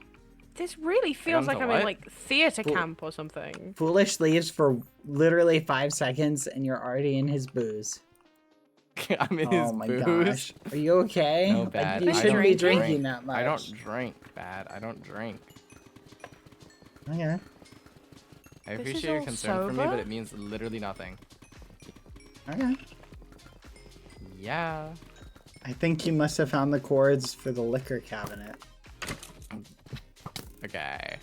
This really feels got like into I'm in what? like theater Fool- camp or something. Foolish leaves for literally 5 seconds, and you're already in his booze. I'm in his Oh my booze. gosh, are you okay? No, Like, Bad. you I shouldn't don't be drink. drinking that much. I don't drink, Bad. I don't drink. Okay. I This is appreciate your all concern for me, sober? but it means literally nothing. Okay. Yeah. I think you must have found the chords for the liquor cabinet. Okay.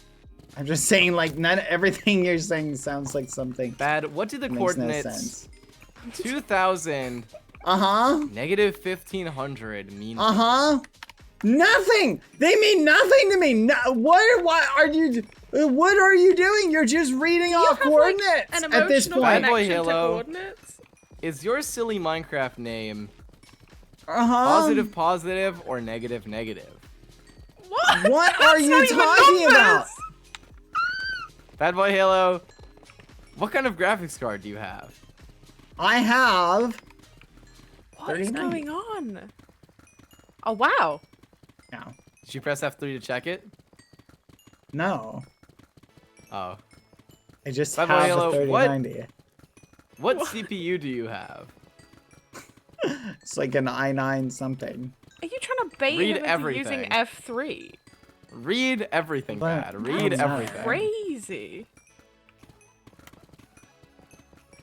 I'm just saying, like, everything you're saying sounds like something. Bad. What do the Makes no coordinates sense. 2000 Uh-huh. -1500 mean? to Uh-huh. Nothing. They mean nothing to me. No, what are you doing? You're just reading off coordinates An at this emotional point. Badboy connection to Halo. coordinates? Is your silly Minecraft name Uh-huh. positive or negative? What? What are you not even talking about? numbers! Badboy Halo, what kind of graphics card do you have? I have. What is 39. going on? Oh, wow. No. Did you press F3 to check it? No. Oh. I just By have the way, a Yellow, 3090. What CPU do you have? It's like an i9 something. Are you trying to bait Read him into using everything. F3? Read everything, But- Bad. Read That's everything. Crazy.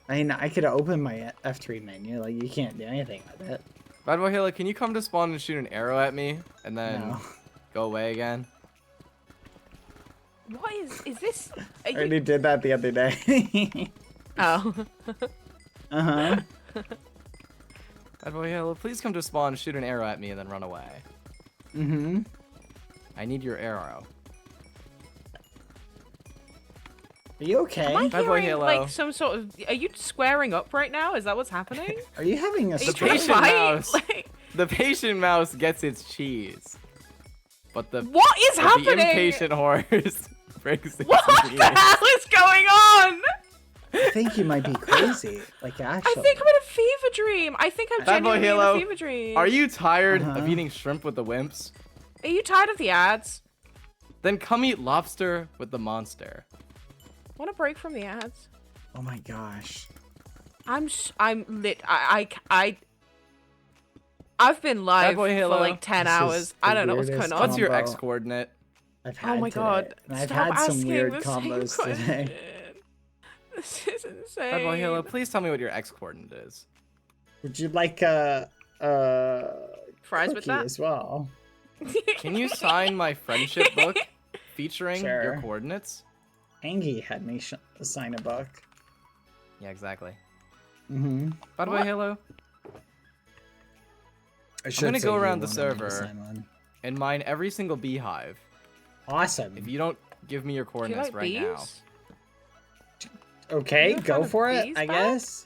I mean, I could open my F3 menu. Like, you can't do anything with it. Badboy Halo, can you come to spawn and shoot an arrow at me and then No. go away again? What is this? Are I you... already did that the other day. Oh. Uh-huh. Badboy Halo, please come to spawn, shoot an arrow at me, and then run away. Mm-hmm. I need your arrow. Are you okay? Am I Bad boy hearing, Halo. like, some sort of... Are you squaring up right now? Is that what's happening? Are you having a Are you The trying to patient fight? mouse. Like, The patient mouse gets its cheese. But the, what is but happening? the impatient horse breaks its What cheese. the hell is going on? I think you might be crazy. Like, actually. I think I'm in a fever dream. I think I'm Bad boy genuinely in Halo, a fever dream. Are you tired Uh-huh. of eating shrimp with the wimps? Are you tired of the ads? Then come eat lobster with the monster. Want a break from the ads? Oh my gosh. I've been live for Badboyhalo. like 10 This is hours. the I don't know what's weirdest going on. What's your Combo. X coordinate? I've had Oh my today. god. And I've Stop had some asking weird the same combos today. question. This is insane. Badboyhalo, please tell me what your X coordinate is. Would you like a Fries with cookie that? as well? Can you sign my friendship book featuring your Sure. coordinates? Angie had me sign a book. Yeah, exactly. Mm-hmm. Badboyhalo, I'm gonna go around the server and mine every single beehive. Awesome. If you don't give me your Do you coordinates like right bees? now. Okay, You're a fan go of for it, bees, I Bad? guess.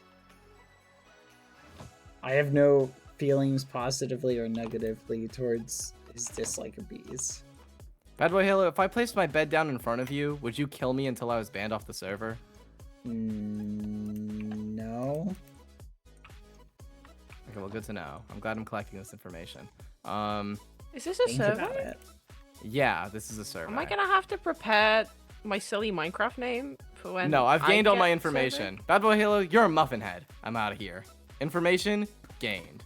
I have no feelings positively or negatively towards his dislike of bees. Badboyhalo, if I placed my bed down in front of you, would you kill me until I was banned off the server? No. Okay, well, good to know. I'm glad I'm collecting this information. Is this a Think about server? it. Yeah, this is a server. Am I gonna have to prepare my silly Minecraft name for when? No, I've gained all my get information. Badboyhalo, you're a muffin head. I'm out of here. Information gained.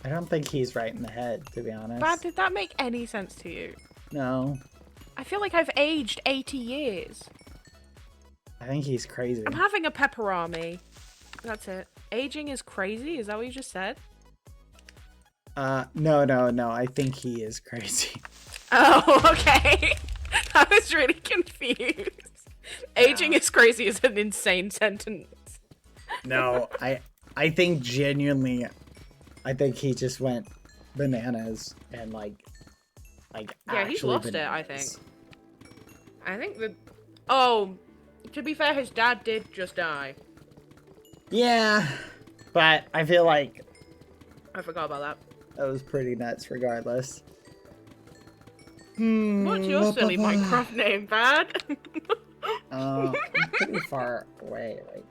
I don't think he's right in the head, to be honest. Bad, did that make any sense to you? No. I feel like I've aged 80 years. I think he's crazy. I'm having a pepperami. That's it. Aging is crazy? Is that what you just said? No. I think he is crazy. Oh, okay. I was really confused. Aging is crazy is an insane sentence. No, I think genuinely, I think he just went bananas and like Yeah, he's actually lost it, I bananas. think. I think that... Oh, to be fair, his dad did just die. Yeah, but I feel like I forgot about that. that was pretty nuts regardless. What's your silly Minecraft name, Bad? I'm pretty far away right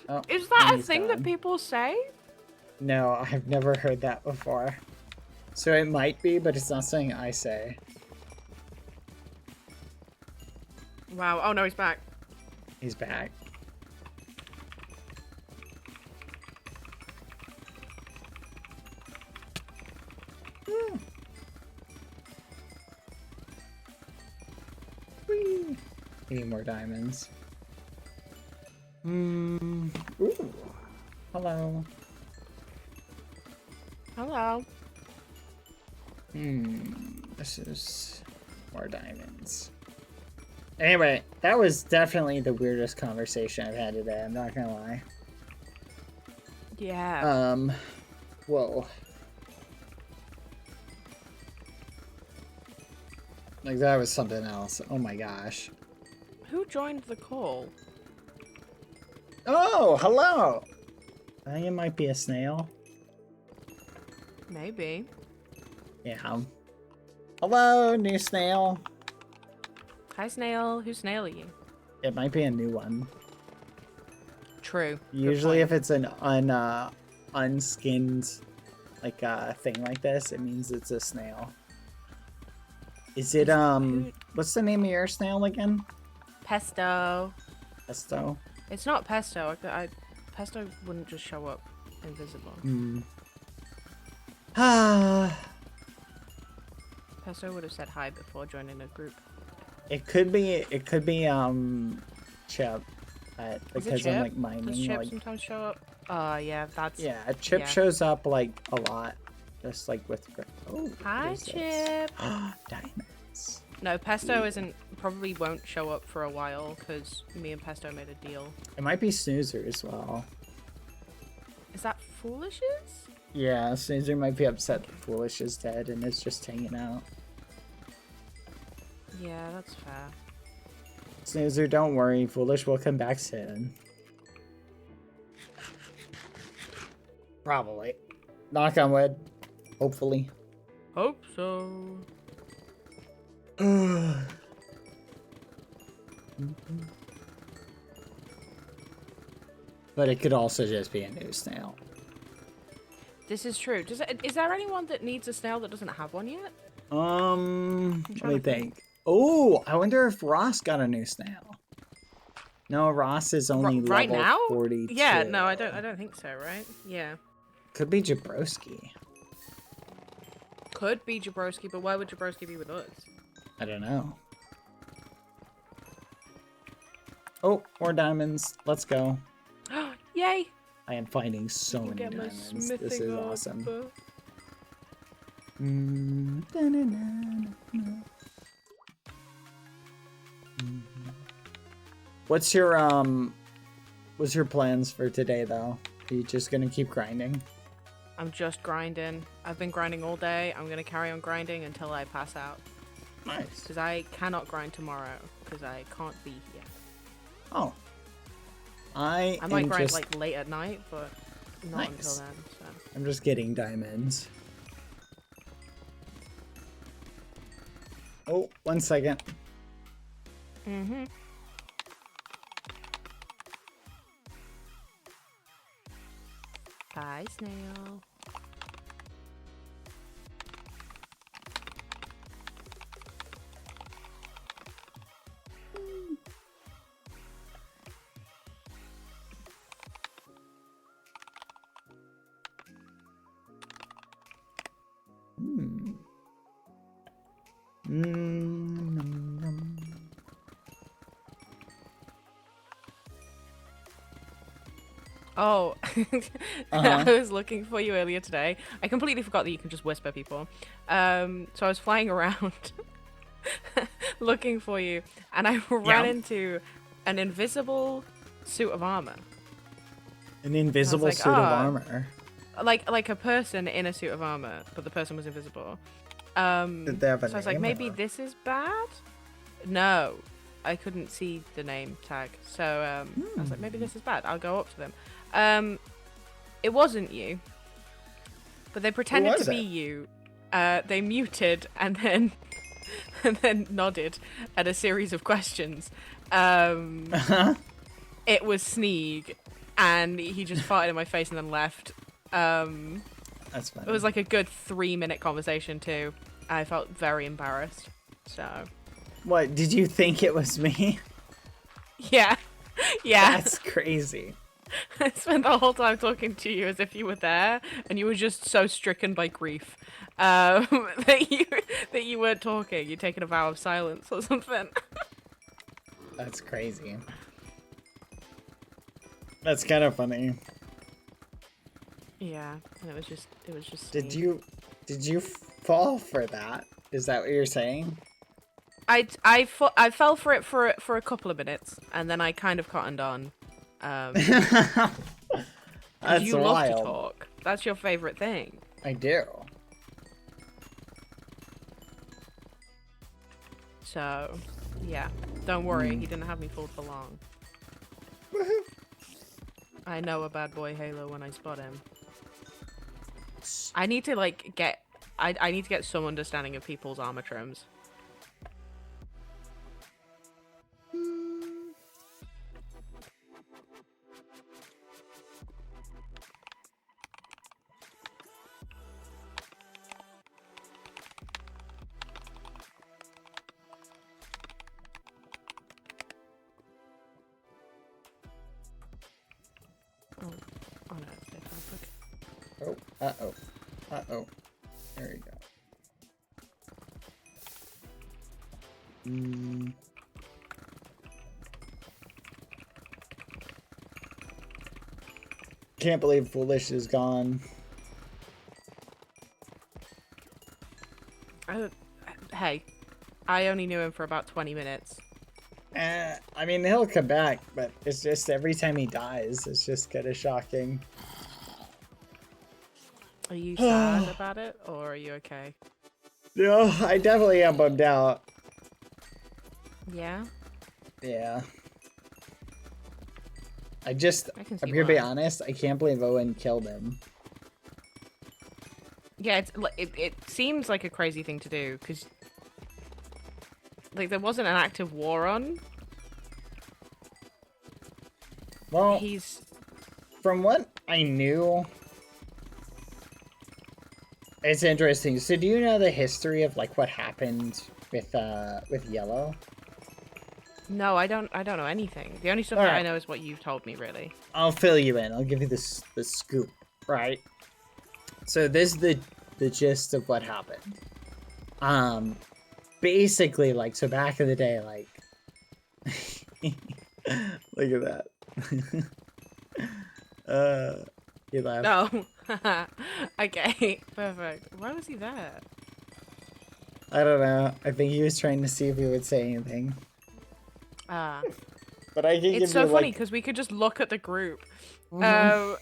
now. Oh, Is that a he's thing that gone. people say? No, I've never heard that before. So it might be, but it's not something I say. Wow. Oh no, he's back. He's back. Whee! We need more diamonds. Ooh. Hello. Hello. This is more diamonds. Anyway, that was definitely the weirdest conversation I've had today, I'm not gonna lie. Yeah. Whoa. Like, that was something else. Oh my gosh. Who joined the call? Oh, hello! I think it might be a snail. Maybe. Yeah. Hello, new snail. Hi, Snail. Who's Snail are you? It might be a new one. True. Usually if it's an unskinned like thing like this, it means it's a snail. Is it what's the name of your snail again? Pesto. Pesto? It's not Pesto. Pesto wouldn't just show up invisible. Pesto would have said hi before joining a group. It could be Chip. Is it Because Chip? I'm like mining Does Chip like sometimes show up? Yeah, that's... yeah, Chip yeah. shows up like a lot. Just like with oh, Hi, what is this? Chip. Diamonds. No, Pesto probably won't show up for a while because me and Pesto made a deal. It might be Snoozer as well. Is that Foolishes? Yeah, Snoozer might be upset that Foolish is dead and is just hanging out. Yeah, that's fair. Snoozer, don't worry. Foolish will come back soon. Probably. Knock on wood. Hopefully. Hope so. But it could also just be a new snail. This is true. Is there anyone that needs a snail that doesn't have one yet? Let me think. Oh, I wonder if Ross got a new snail. No, Ross is only Right level now? 42. Yeah, no, I don't think so, right? Yeah. Could be Jabrowski. Could be Jabrowski, but why would Jabrowski be with us? I don't know. Oh, more diamonds. Let's go. Yay! I am finding so many Get my diamonds. This smithing is up. awesome. What's your plans for today though? Are you just gonna keep grinding? I'm just grinding. I've been grinding all day. I'm gonna carry on grinding until I pass out. Nice. Because I cannot grind tomorrow because I can't be here. Oh. I might grind like late at night, but not Nice. until then. So. I'm just getting diamonds. Oh, 1 second. Mm-hmm. Bye, snail. Oh, I was looking for you earlier today. I completely forgot that you can just whisper people. So I was flying around looking for you, and I ran into an invisible suit of armor. An invisible like, suit of armor. Like a person in a suit of armor, but the person was invisible. Did they have a so I was like, name, maybe or- this is bad? No, I couldn't see the name tag. So I was like, maybe this is bad. I'll go up to them. It wasn't you, but they pretended to be you. They muted and then nodded at a series of questions. It was Sneeg, and he just farted in my face and then left. That's funny. It was like a good 3-minute conversation too. I felt very embarrassed. So. What, did you think it was me? Yeah. Yeah. That's crazy. I spent the whole time talking to you as if you were there, and you were just so stricken by grief that you weren't talking. You'd taken a vow of silence or something. That's crazy. That's kind of funny. Yeah, and it was just. Did Sneak. you fall for that? Is that what you're saying? I fell for it for a couple of minutes, and then I kind of cottoned on. That's you wild. love to talk. That's your favorite thing. I do. So, yeah. Don't worry, he didn't have me fooled for long. I know a bad boy Halo when I spot him. I need to like get I need to get some understanding of people's armor trims. Oh no, it's different. Okay. Oh, uh-oh. Uh-oh. There we go. Can't believe Foolish is gone. Hey, I only knew him for about 20 minutes. I mean, he'll come back, but it's just every time he dies, it's just kind of shocking. Are you sad about it, or are you okay? No, I definitely am bummed out. Yeah? Yeah. I can see I'm here to be why. honest, I can't believe Owen killed him. Yeah, it seems like a crazy thing to do, because like there wasn't an active war on. Well, He's from what I knew, It's interesting. So do you know the history of like what happened with Yellow? No, I don't know anything. The only stuff that I know is what you've told me, really. I'll fill you in. I'll give you this the scoop, right? So this is the gist of what happened. Basically, like, so back in the day, like, look at that. He laughed. No. Okay, perfect. Why was he there? I don't know. I think he was trying to see if he would say anything. Ah. But I can It's give so you, funny like... because we could just look at the group. But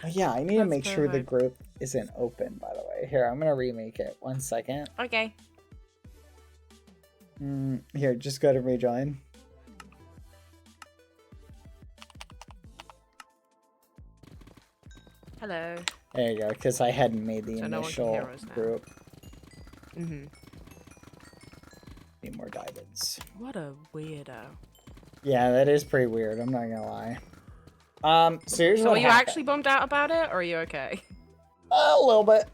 yeah, I need to make sure the perfect. group isn't open, by the way. Here, I'm gonna remake it. 1 second. Okay. Here, just go to rejoin. Hello. There you go, because I hadn't made the So no one can initial hear us now. group. Mhm. Need more diamonds. What a weirdo. Yeah, that is pretty weird. I'm not gonna lie. So here's So what are you happened. actually bummed out about it, or are you okay? A little bit.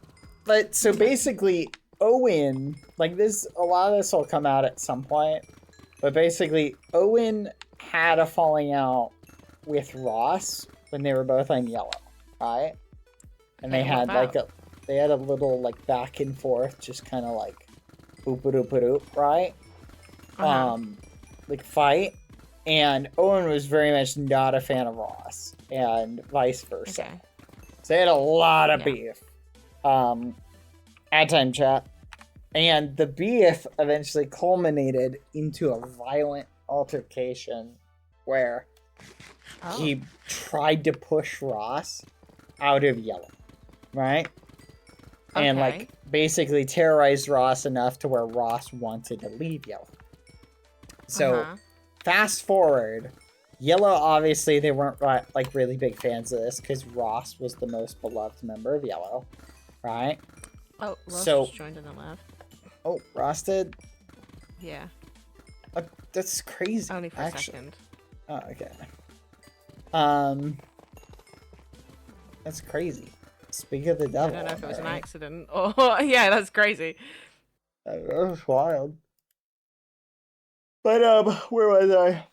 But so basically, Owen, like this, a lot of this will come out at some point. But basically, Owen had a falling out with Ross when they were both on yellow, right? And they Okay, had what like about? they had a little like back and forth, just kind of like oop, right? Like fight. And Owen was very much not a fan of Ross, and vice versa. Okay. So they had a lot of Yeah. beef. At time chat. And the beef eventually culminated into a violent altercation where he tried to push Ross out of yellow, right? And Okay. like basically terrorized Ross enough to where Ross wanted to leave yellow. So fast forward, yellow, obviously they weren't like really big fans of this because Ross was the most beloved member of yellow, right? Oh, Ross So- just joined in the lab. Oh, Ross did? Yeah. That's crazy. Only for actually. a second. Oh, okay. That's crazy. Speak of the I devil. don't know if it was an right? accident or yeah, that's crazy. That was wild. But where was I?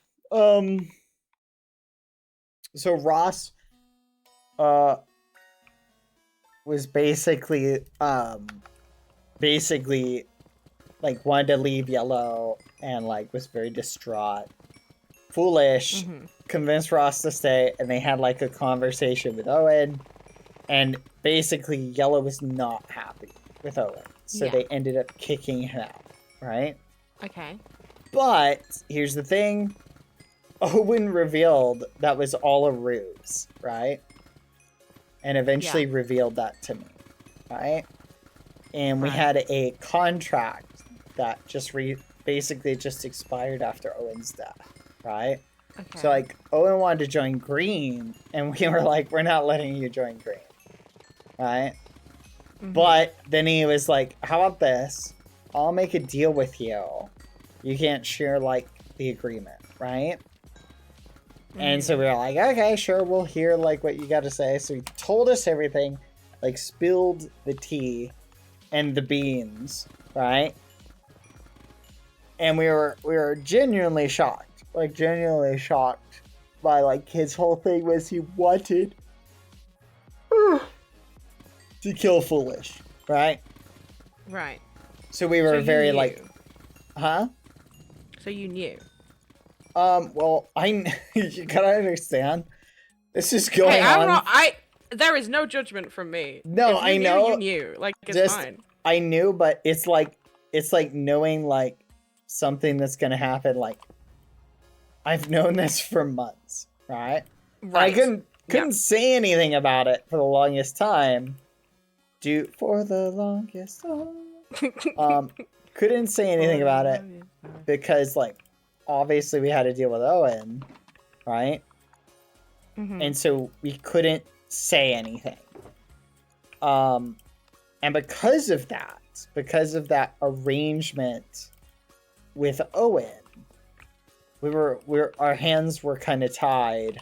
So Ross was basically like wanted to leave yellow and like was very distraught. Foolish, convinced Ross to stay, and they had like a conversation with Owen, and basically yellow was not happy with Owen. So Yeah. they ended up kicking him out, right? Okay. But here's the thing. Owen revealed that was all a ruse, right? And eventually revealed that to me, right? And we had a contract that just basically just expired after Owen's death, right? Okay. So like Owen wanted to join Green, and we were like, we're not letting you join Green, right? But then he was like, how about this? I'll make a deal with you. You can't share like the agreement, right? And so we were like, okay, sure, we'll hear like what you got to say. So he told us everything, like spilled the tea and the beans, right? And we were genuinely shocked, by like his whole thing was he wanted to kill Foolish, right? Right. So we were So you very knew. like, huh? So you knew. Well, you gotta understand. This is going Hey, on. I'm not. There is no judgment from me. No, If you I knew, know. You knew. Like it's Just, fine. I knew, but it's like knowing like something that's gonna happen. Like I've known this for months, right? Right. I couldn't say anything about it for the longest time. For the longest time. Couldn't say anything about it because like obviously we had to deal with Owen, right? And so we couldn't say anything. And because of that arrangement with Owen, our hands were kind of tied,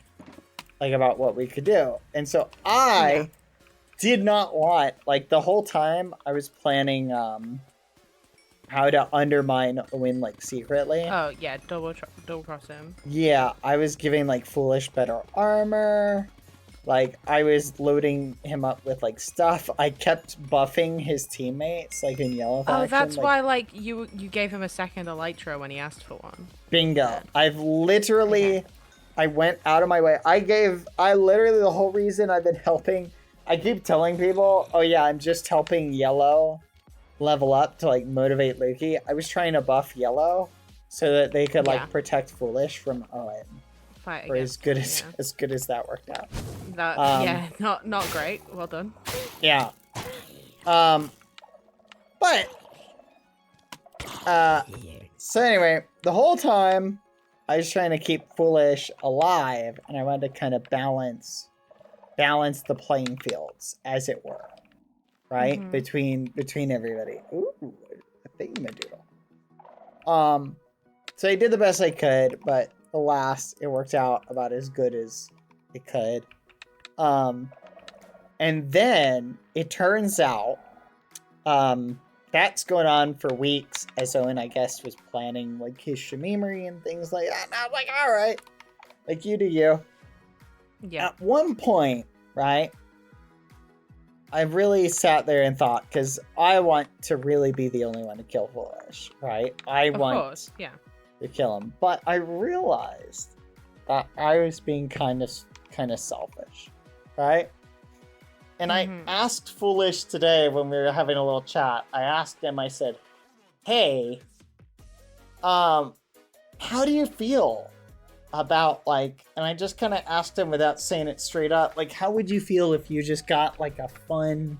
like about what we could do. And so I did not want, like, the whole time I was planning how to undermine Owen, like, secretly. Oh yeah, double cross him. Yeah, I was giving, like, Foolish better armor. Like, I was loading him up with, like, stuff. I kept buffing his teammates, like, in yellow faction. Oh, that's like, why, like, you gave him a second elytra when he asked for one. Bingo. I've literally... Okay. I went out of my way. I literally, the whole reason I've been helping... I keep telling people, oh yeah, I'm just helping yellow level up to, like, motivate Loki. I was trying to buff yellow so that they could, like, protect Foolish from Owen. Or as good as that worked out. Yeah, not great. Well done. Yeah. But so anyway, the whole time I was trying to keep Foolish alive, and I wanted to kind of balance the playing fields, as it were, right? Mm-hmm. Between everybody. Ooh, a thingamadoodle. So I did the best I could, but alas, it worked out about as good as it could. And then it turns out, that's going on for weeks, as Owen, I guess, was planning, like, his Shimimori and things like that. And I was like, all right, like, you do you. Yeah. At one point, right, I really sat there and thought, because I want to really be the only one to kill Foolish, right? Of course, yeah. To kill him, but I realized that I was being kind of selfish, right? And I asked Foolish today when we were having a little chat. I asked him. I said, "Hey, how do you feel about, like?" And I just kind of asked him without saying it straight up, like, "How would you feel if you just got, like, a fun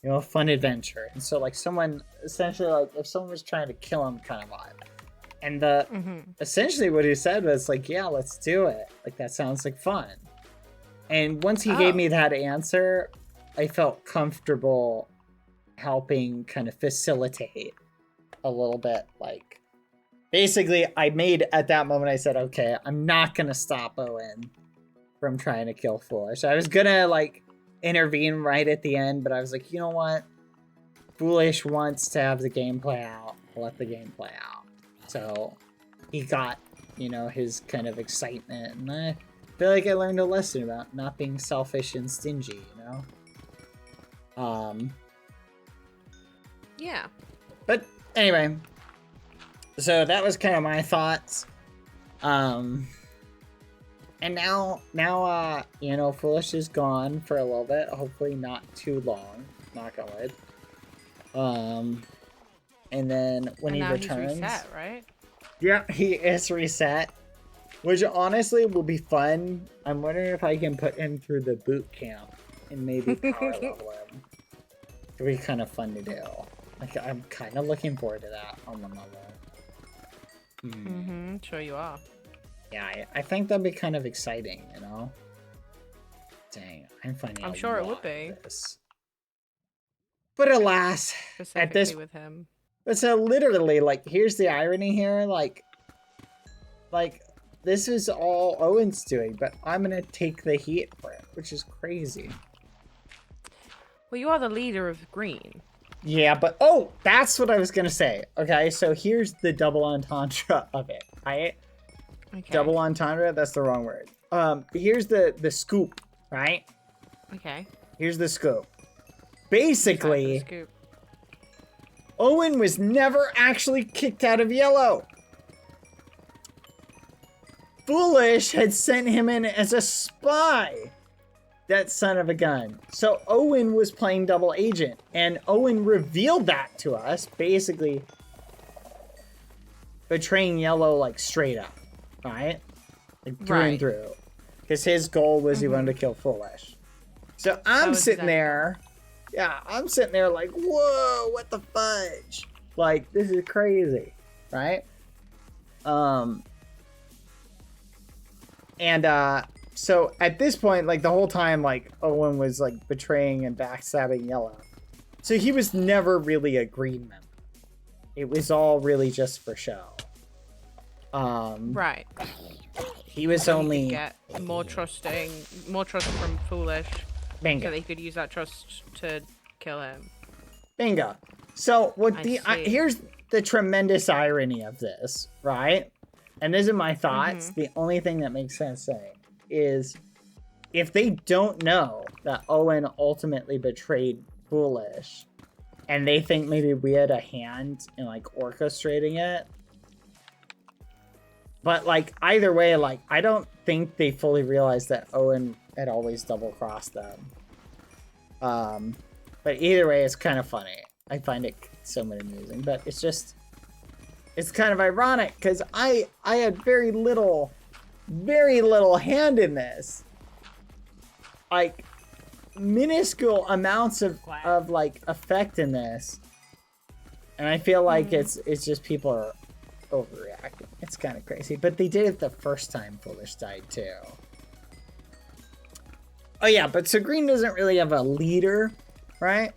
adventure?" And so, like, someone essentially, like, if someone was trying to kill him, kind of vibe. And essentially what he said was like, yeah, let's do it. Like, that sounds like fun. And once he gave me that answer, I felt comfortable helping kind of facilitate a little bit. Like, basically, at that moment, I said, okay, I'm not going to stop Owen from trying to kill Foolish. I was going to, like, intervene right at the end, but I was like, you know what? Foolish wants to have the game play out. I'll let the game play out. So he got, his kind of excitement, and I feel like I learned a lesson about not being selfish and stingy, Yeah. But anyway, so that was kind of my thoughts. And now, Foolish is gone for a little bit. Hopefully not too long. Knock on wood. And then when he returns, he's reset, right? Yeah, he is reset, which honestly will be fun. I'm wondering if I can put him through the boot camp and maybe power level him. It'd be kind of fun to do. Like, I'm kind of looking forward to that on the level. Sure you are. Yeah, I think that'd be kind of exciting, Dang, I'm sure it would be. But alas, at this with him. But so literally, like, here's the irony here, like this is all Owen's doing, but I'm gonna take the heat for it, which is crazy. Well, you are the leader of green. Yeah, but that's what I was gonna say. Okay, so here's the double entendre of it, right? Okay. Double entendre, that's the wrong word. Here's the scoop, right? Okay. Here's the scoop. Basically, Owen was never actually kicked out of yellow. Foolish had sent him in as a spy. That son of a gun. So Owen was playing double agent, and Owen revealed that to us, basically betraying yellow, like, straight up, right? Like, through and through. Because his goal was he wanted to kill Foolish. So I'm sitting there. Yeah, I'm sitting there like, whoa, what the fudge? Like, this is crazy, right? So at this point, like, the whole time, like, Owen was, like, betraying and backstabbing yellow. So he was never really a green member. It was all really just for show. Right. He was only get more trust from Foolish Bingo. So they could use that trust to kill him. Bingo. So what I see. here's the tremendous irony of this, right? And these are my thoughts. The only thing that makes sense saying is if they don't know that Owen ultimately betrayed Foolish, and they think maybe we had a hand in like orchestrating it. But like either way, like I don't think they fully realized that Owen had always double crossed them. But either way, it's kind of funny. I find it somewhat amusing, but it's kind of ironic because I had very little hand in this. Like minuscule amounts of like effect in this, and I feel like it's just people are overreacting. It's kind of crazy, but they did it the first time Foolish died too. Oh yeah, but so Green doesn't really have a leader, right?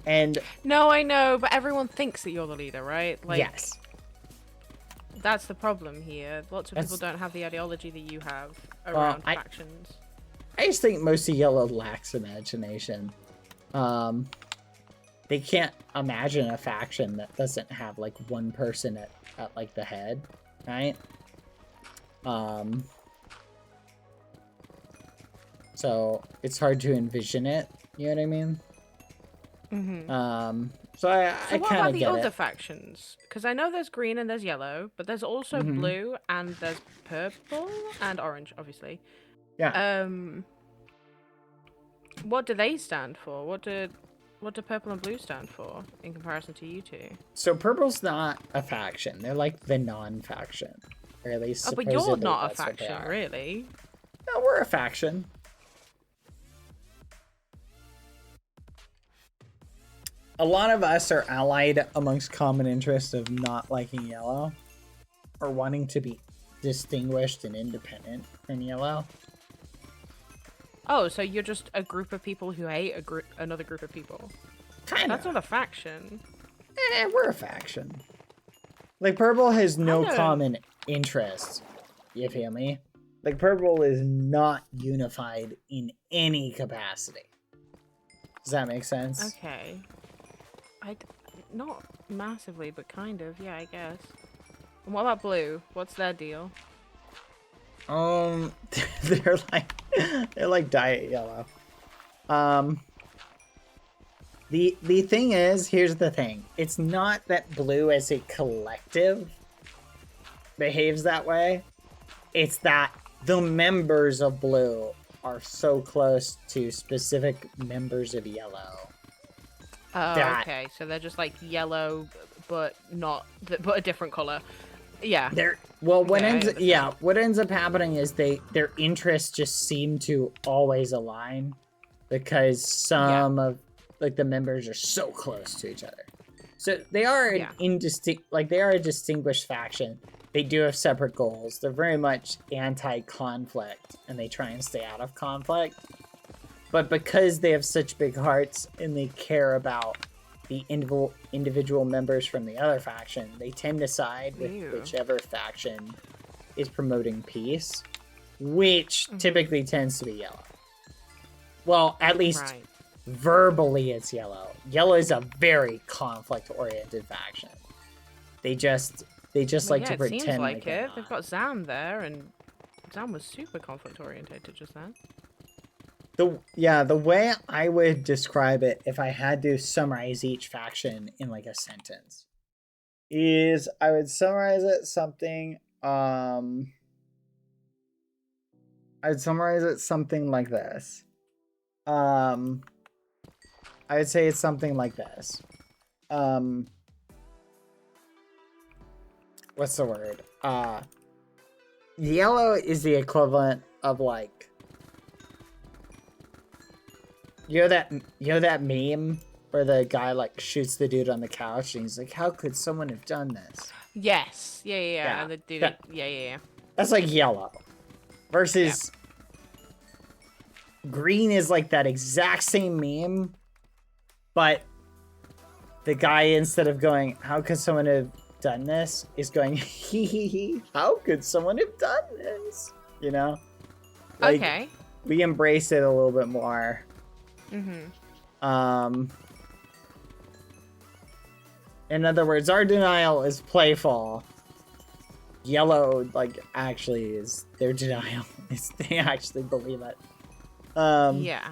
And no, I know, but everyone thinks that you're the leader, right? Like, yes, that's the problem here. Lots of people don't have the ideology that you have around factions. I just think most of Yellow lacks imagination. They can't imagine a faction that doesn't have like one person at like the head, right? So it's hard to envision it. You know what I mean? So I what kind about of the get other it. factions? Because I know there's green and there's yellow, but there's also blue and there's purple and orange, obviously. Yeah. What do they stand for? What do purple and blue stand for in comparison to you two? So purple's not a faction. They're like the non-faction, or at least. Oh, but you're supposedly not a that's what they faction, are. really. No, we're a faction. A lot of us are allied amongst common interests of not liking yellow, or wanting to be distinguished and independent from yellow. Oh, so you're just a group of people who hate another group of people. Kind That's of. not a faction. We're a faction. Like purple has no I don't- common interests. You feel me? Like purple is not unified in any capacity. Does that make sense? Okay. Not massively, but kind of. Yeah, I guess. And what about blue? What's their deal? They're like diet yellow. The thing is, here's the thing. It's not that blue as a collective behaves that way. It's that the members of blue are so close to specific members of yellow. Oh, okay. So they're just like yellow, but but a different color. Yeah. What ends up happening is their interests just seem to always align because some of like the members are so close to each other. So they are they are a distinguished faction. They do have separate goals. They're very much anti-conflict and they try and stay out of conflict. But because they have such big hearts and they care about the individual members from the other faction, they tend to side with whichever faction is promoting peace, which typically tends to be yellow. Well, at least verbally it's yellow. Yellow is a very conflict-oriented faction. They just like to pretend it seems like it. They've got Zam there, and Zam was super conflict-oriented just then. The way I would describe it if I had to summarize each faction in like a sentence is I would summarize it something like this. I would say it's something like this. What's the word? Yellow is the equivalent of like you know that meme where the guy like shoots the dude on the couch and he's like, how could someone have done this? Yes. Yeah. And the dude, yeah. That's like yellow. Versus green is like that exact same meme, but the guy, instead of going, how could someone have done this, is going, hee, how could someone have done this? You know? Like, okay. We embrace it a little bit more. In other words, our denial is playful. Yellow, like, actually is their denial. They actually believe it. Yeah.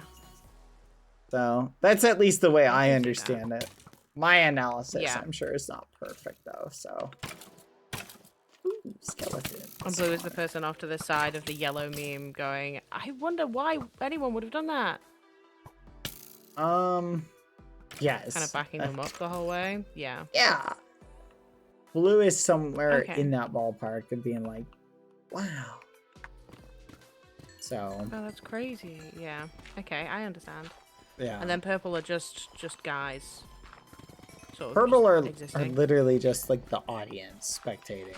So that's at least the way I understand it. My analysis, Yeah. I'm sure, is not perfect though. So, ooh, skeleton. And Blue is the person off to the side of the yellow meme going, I wonder why anyone would have done that. Yes. Kind of backing them up the whole way. Yeah. Yeah. Blue is somewhere Okay. in that ballpark of being like, wow. So. Oh, that's crazy. Yeah. Okay, I understand. Yeah. And then purple are just guys. Sort of Purple are existing. literally just like the audience spectating.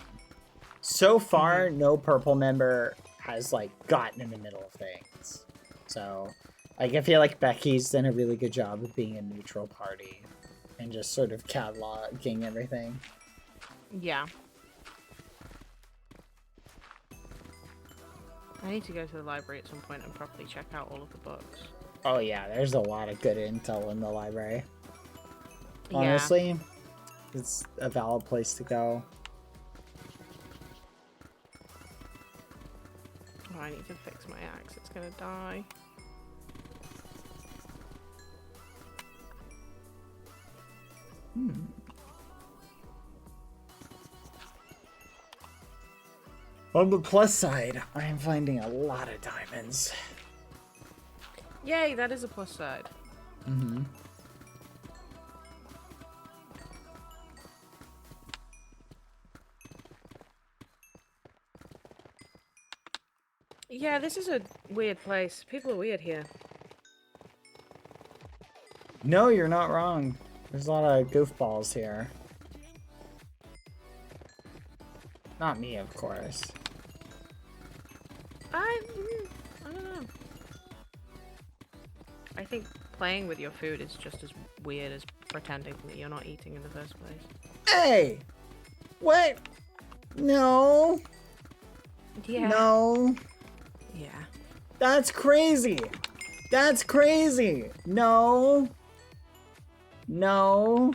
So far, no purple member has like gotten in the middle of things. So, like, I feel like Becky's done a really good job of being a neutral party and just sort of cataloging everything. Yeah. I need to go to the library at some point and properly check out all of the books. Oh yeah, there's a lot of good intel in the library. Yeah. Honestly, it's a valid place to go. Oh, I need to fix my axe. It's gonna die. On the plus side, I am finding a lot of diamonds. Yay, that is a plus side. Mm-hmm. Yeah, this is a weird place. People are weird here. No, you're not wrong. There's a lot of goofballs here. Not me, of course. I don't know. I think playing with your food is just as weird as pretending that you're not eating in the first place. Hey! What? No. Yeah. No. Yeah. That's crazy. That's crazy. No. No.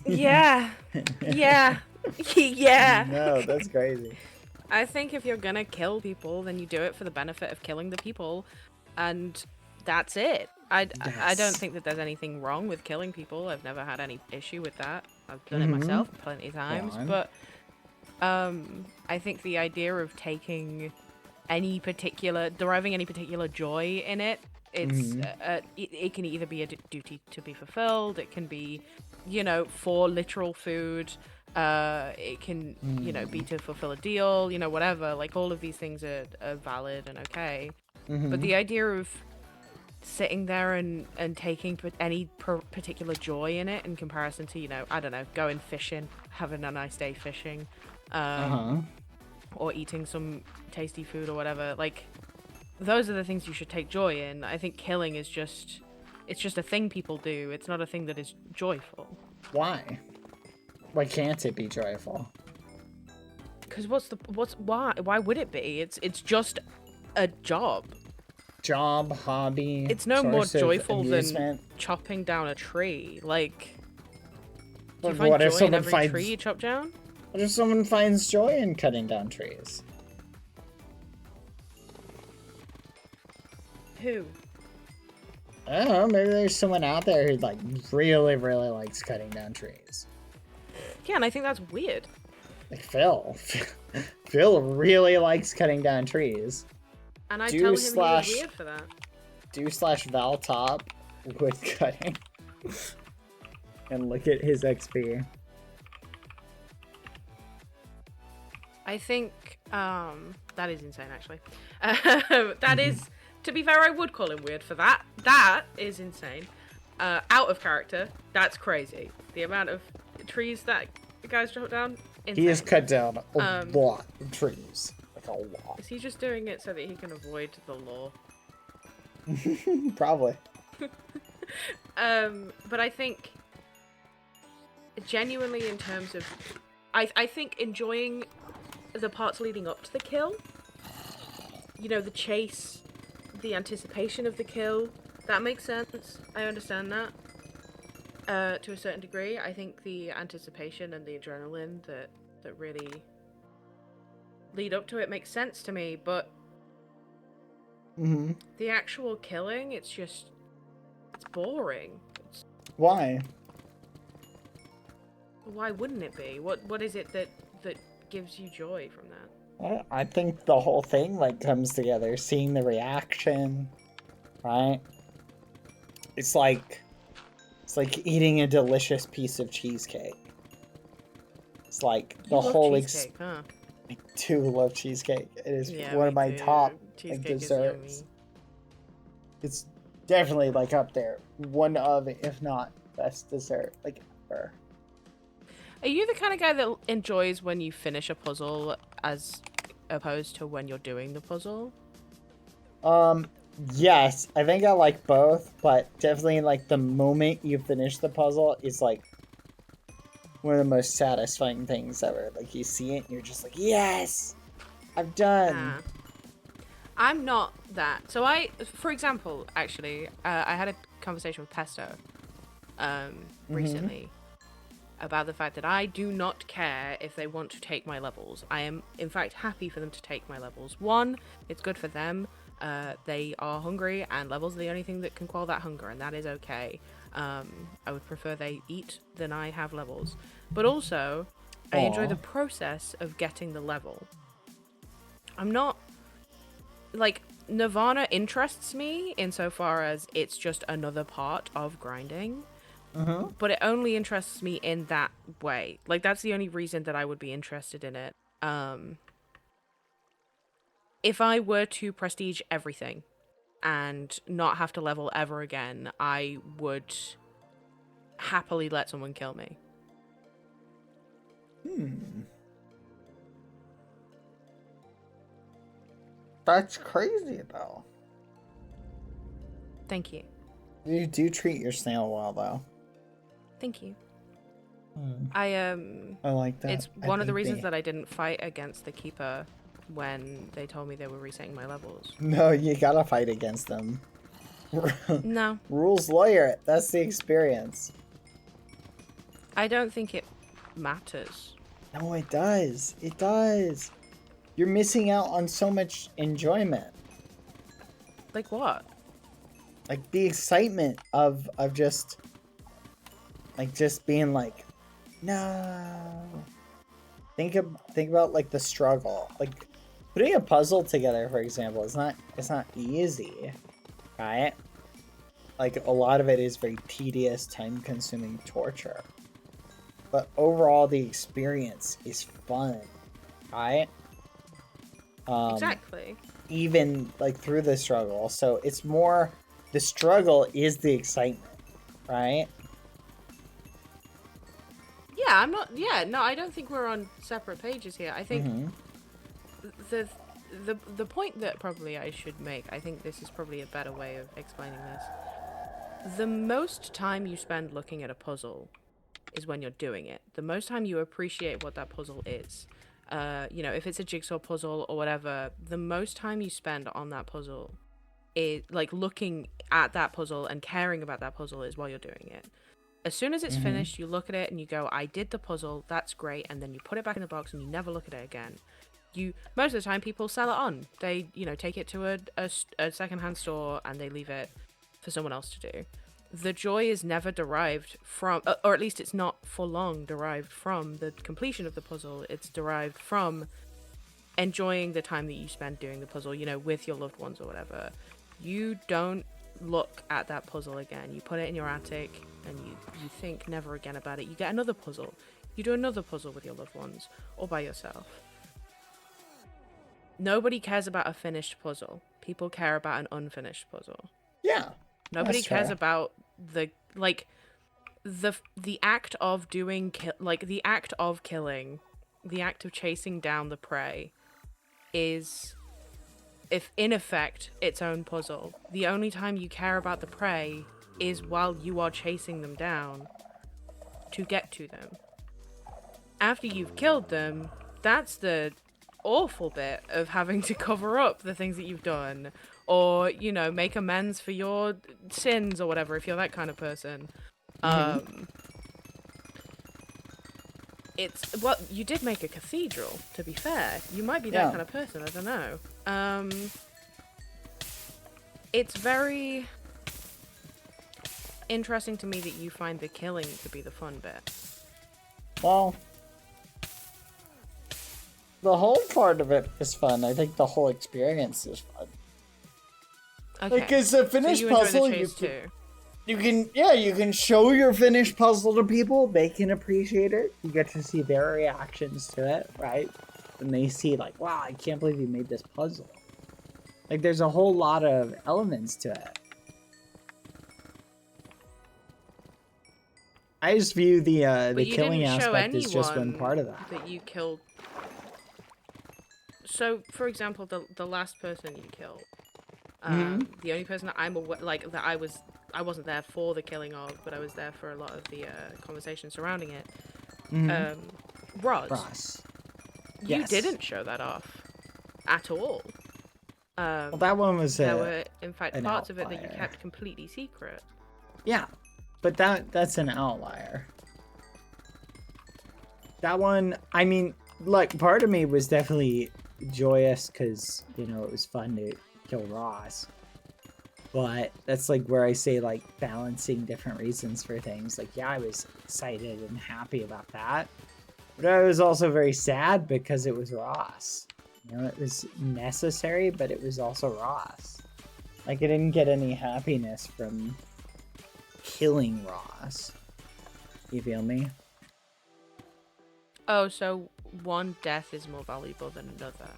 Yeah. Yeah. Yeah. No, that's crazy. I think if you're gonna kill people, then you do it for the benefit of killing the people, and that's it. I don't think that there's anything wrong with killing people. I've never had any issue with that. I've done it myself plenty of times, but I think the idea of taking deriving any particular joy in it, it can either be a duty to be fulfilled, it can be, for literal food, it can, be to fulfill a deal, whatever. Like, all of these things are valid and okay. But the idea of sitting there and taking any particular joy in it in comparison to, I don't know, going fishing, having a nice day fishing, or eating some tasty food or whatever, like, those are the things you should take joy in. I think killing is it's just a thing people do. It's not a thing that is joyful. Why? Why can't it be joyful? Because why would it be? It's just a job. Job, hobby. It's no more source of joyful than amusement. chopping down a tree. Like, do you But find what if joy in someone every finds- tree you chop down? What if someone finds joy in cutting down trees? Who? I don't know, maybe there's someone out there who like really, really likes cutting down trees. Yeah, and I think that's weird. Like Phil. Phil really likes cutting down trees. And I Do tell him he slash- was weird for that. /Val top wood cutting. And look at his XP. I think that is insane, actually. That is, to be fair, I would call him weird for that. That is insane. Out of character, that's crazy. The amount of trees that the guys dropped down, insane. He has cut down a lot of trees. Like a lot. Is he just doing it so that he can avoid the law? Probably. But I think, genuinely, in terms of, I think enjoying the parts leading up to the kill, the chase, the anticipation of the kill, That makes sense. I understand that. To a certain degree, I think the anticipation and the adrenaline that really lead up to it makes sense to me, but the actual killing, it's boring. Why? Why wouldn't it be? What is it that gives you joy from that? Well, I think the whole thing like comes together, seeing the reaction, right? It's like eating a delicious piece of cheesecake. It's like the whole cheesecake, huh? I do love cheesecake. It is Yeah, one of my too. top Cheesecake desserts. is yummy. It's definitely like up there. One of, if not best dessert like ever. Are you the kind of guy that enjoys when you finish a puzzle as opposed to when you're doing the puzzle? Yes, I think I like both, but definitely like the moment you finish the puzzle is like one of the most satisfying things ever. Like you see it and you're just like, yes, I've done. I'm not that. So for example, actually, I had a conversation with Pesto recently about the fact that I do not care if they want to take my levels. I am, in fact, happy for them to take my levels. One, it's good for them. They are hungry, and levels are the only thing that can quell that hunger, and that is okay. I would prefer they eat than I have levels. But also, I enjoy the process of getting the level. I'm not... Like, Nirvana interests me insofar as it's just another part of grinding. But it only interests me in that way. Like, that's the only reason that I would be interested in it. If I were to prestige everything and not have to level ever again, I would happily let someone kill me. That's crazy though. Thank you. You do treat your snail well though. Thank you. I like that. It's one of the reasons that I didn't fight against the Keeper when they told me they were resetting my levels. No, you gotta fight against them. No. Rules lawyer, that's the experience. I don't think it matters. No, it does. It does. You're missing out on so much enjoyment. Like what? Like the excitement of just being like, no. Think about like the struggle. Like putting a puzzle together, for example, it's not easy, right? Like a lot of it is very tedious, time-consuming torture. But overall, the experience is fun, right? Exactly. Even like through the struggle, so it's more the struggle is the excitement, right? Yeah, I'm not. Yeah, no, I don't think we're on separate pages here. I think the point that probably I should make. I think this is probably a better way of explaining this. The most time you spend looking at a puzzle is when you're doing it. The most time you appreciate what that puzzle is. You know, if it's a jigsaw puzzle or whatever, the most time you spend on that puzzle is like looking at that puzzle and caring about that puzzle is while you're doing it. As soon as it's finished, you look at it and you go, I did the puzzle, that's great, and then you put it back in the box and you never look at it again. Most of the time people sell it on. They, you know, take it to a secondhand store and they leave it for someone else to do. The joy is never derived from, or at least it's not for long derived from the completion of the puzzle. It's derived from enjoying the time that you spend doing the puzzle, you know, with your loved ones or whatever. You don't look at that puzzle again. You put it in your attic and you think never again about it. You get another puzzle. You do another puzzle with your loved ones or by yourself. Nobody cares about a finished puzzle. People care about an unfinished puzzle. Yeah. Nobody cares about the act of doing the act of killing, the act of chasing down the prey is, if in effect, its own puzzle. The only time you care about the prey is while you are chasing them down to get to them. After you've killed them, that's the awful bit of having to cover up the things that you've done, or you know, make amends for your sins or whatever, if you're that kind of person. It's, well, you did make a cathedral, to be fair. You might be that kind of person, I don't know. It's very interesting to me that you find the killing to be the fun bit. Well, the whole part of it is fun. I think the whole experience is fun. Okay. Like, it's a finished so you puzzle. Enjoy the chase too. You can show your finished puzzle to people. They can appreciate it. You get to see their reactions to it, right? When they see, like, wow, I can't believe you made this puzzle. Like, there's a whole lot of elements to it. I just view the killing aspect as just one part of that. That you killed. So, for example, the last person you killed, the only person that I'm aware, like, that I wasn't there for the killing of, but I was there for a lot of the conversation surrounding it. Roz. You didn't show that off at all. Well, that one was there were, in fact, parts outlier. of it that you kept completely secret. Yeah, but that's an outlier. That one, I mean, like, part of me was definitely joyous because, you know, it was fun to kill Ross. But that's like where I say, like, balancing different reasons for things. Like, yeah, I was excited and happy about that. But I was also very sad because it was Ross. You know, it was necessary, but it was also Ross. Like, I didn't get any happiness from killing Ross. You feel me? Oh, so one death is more valuable than another.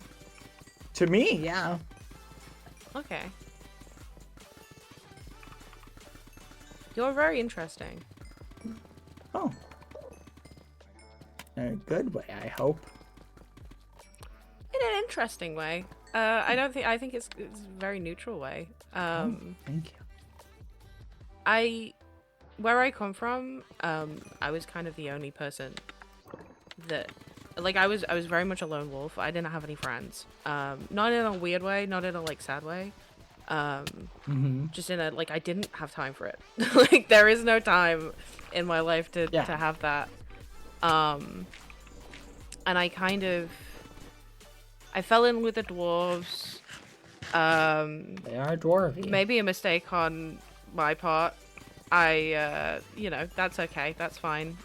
To me, yeah. Okay. You're very interesting. Oh. In a good way, I hope. In an interesting way. I think it's a very neutral way. Thank you. Where I come from, I was kind of the only person that, like, I was very much a lone wolf. I didn't have any friends. Not in a weird way, not in a, like, sad way. Just in a, like, I didn't have time for it. Like, there is no time in my life to have that. And I fell in with the dwarves. They are dwarves. Maybe a mistake on my part. You know, that's okay. That's fine.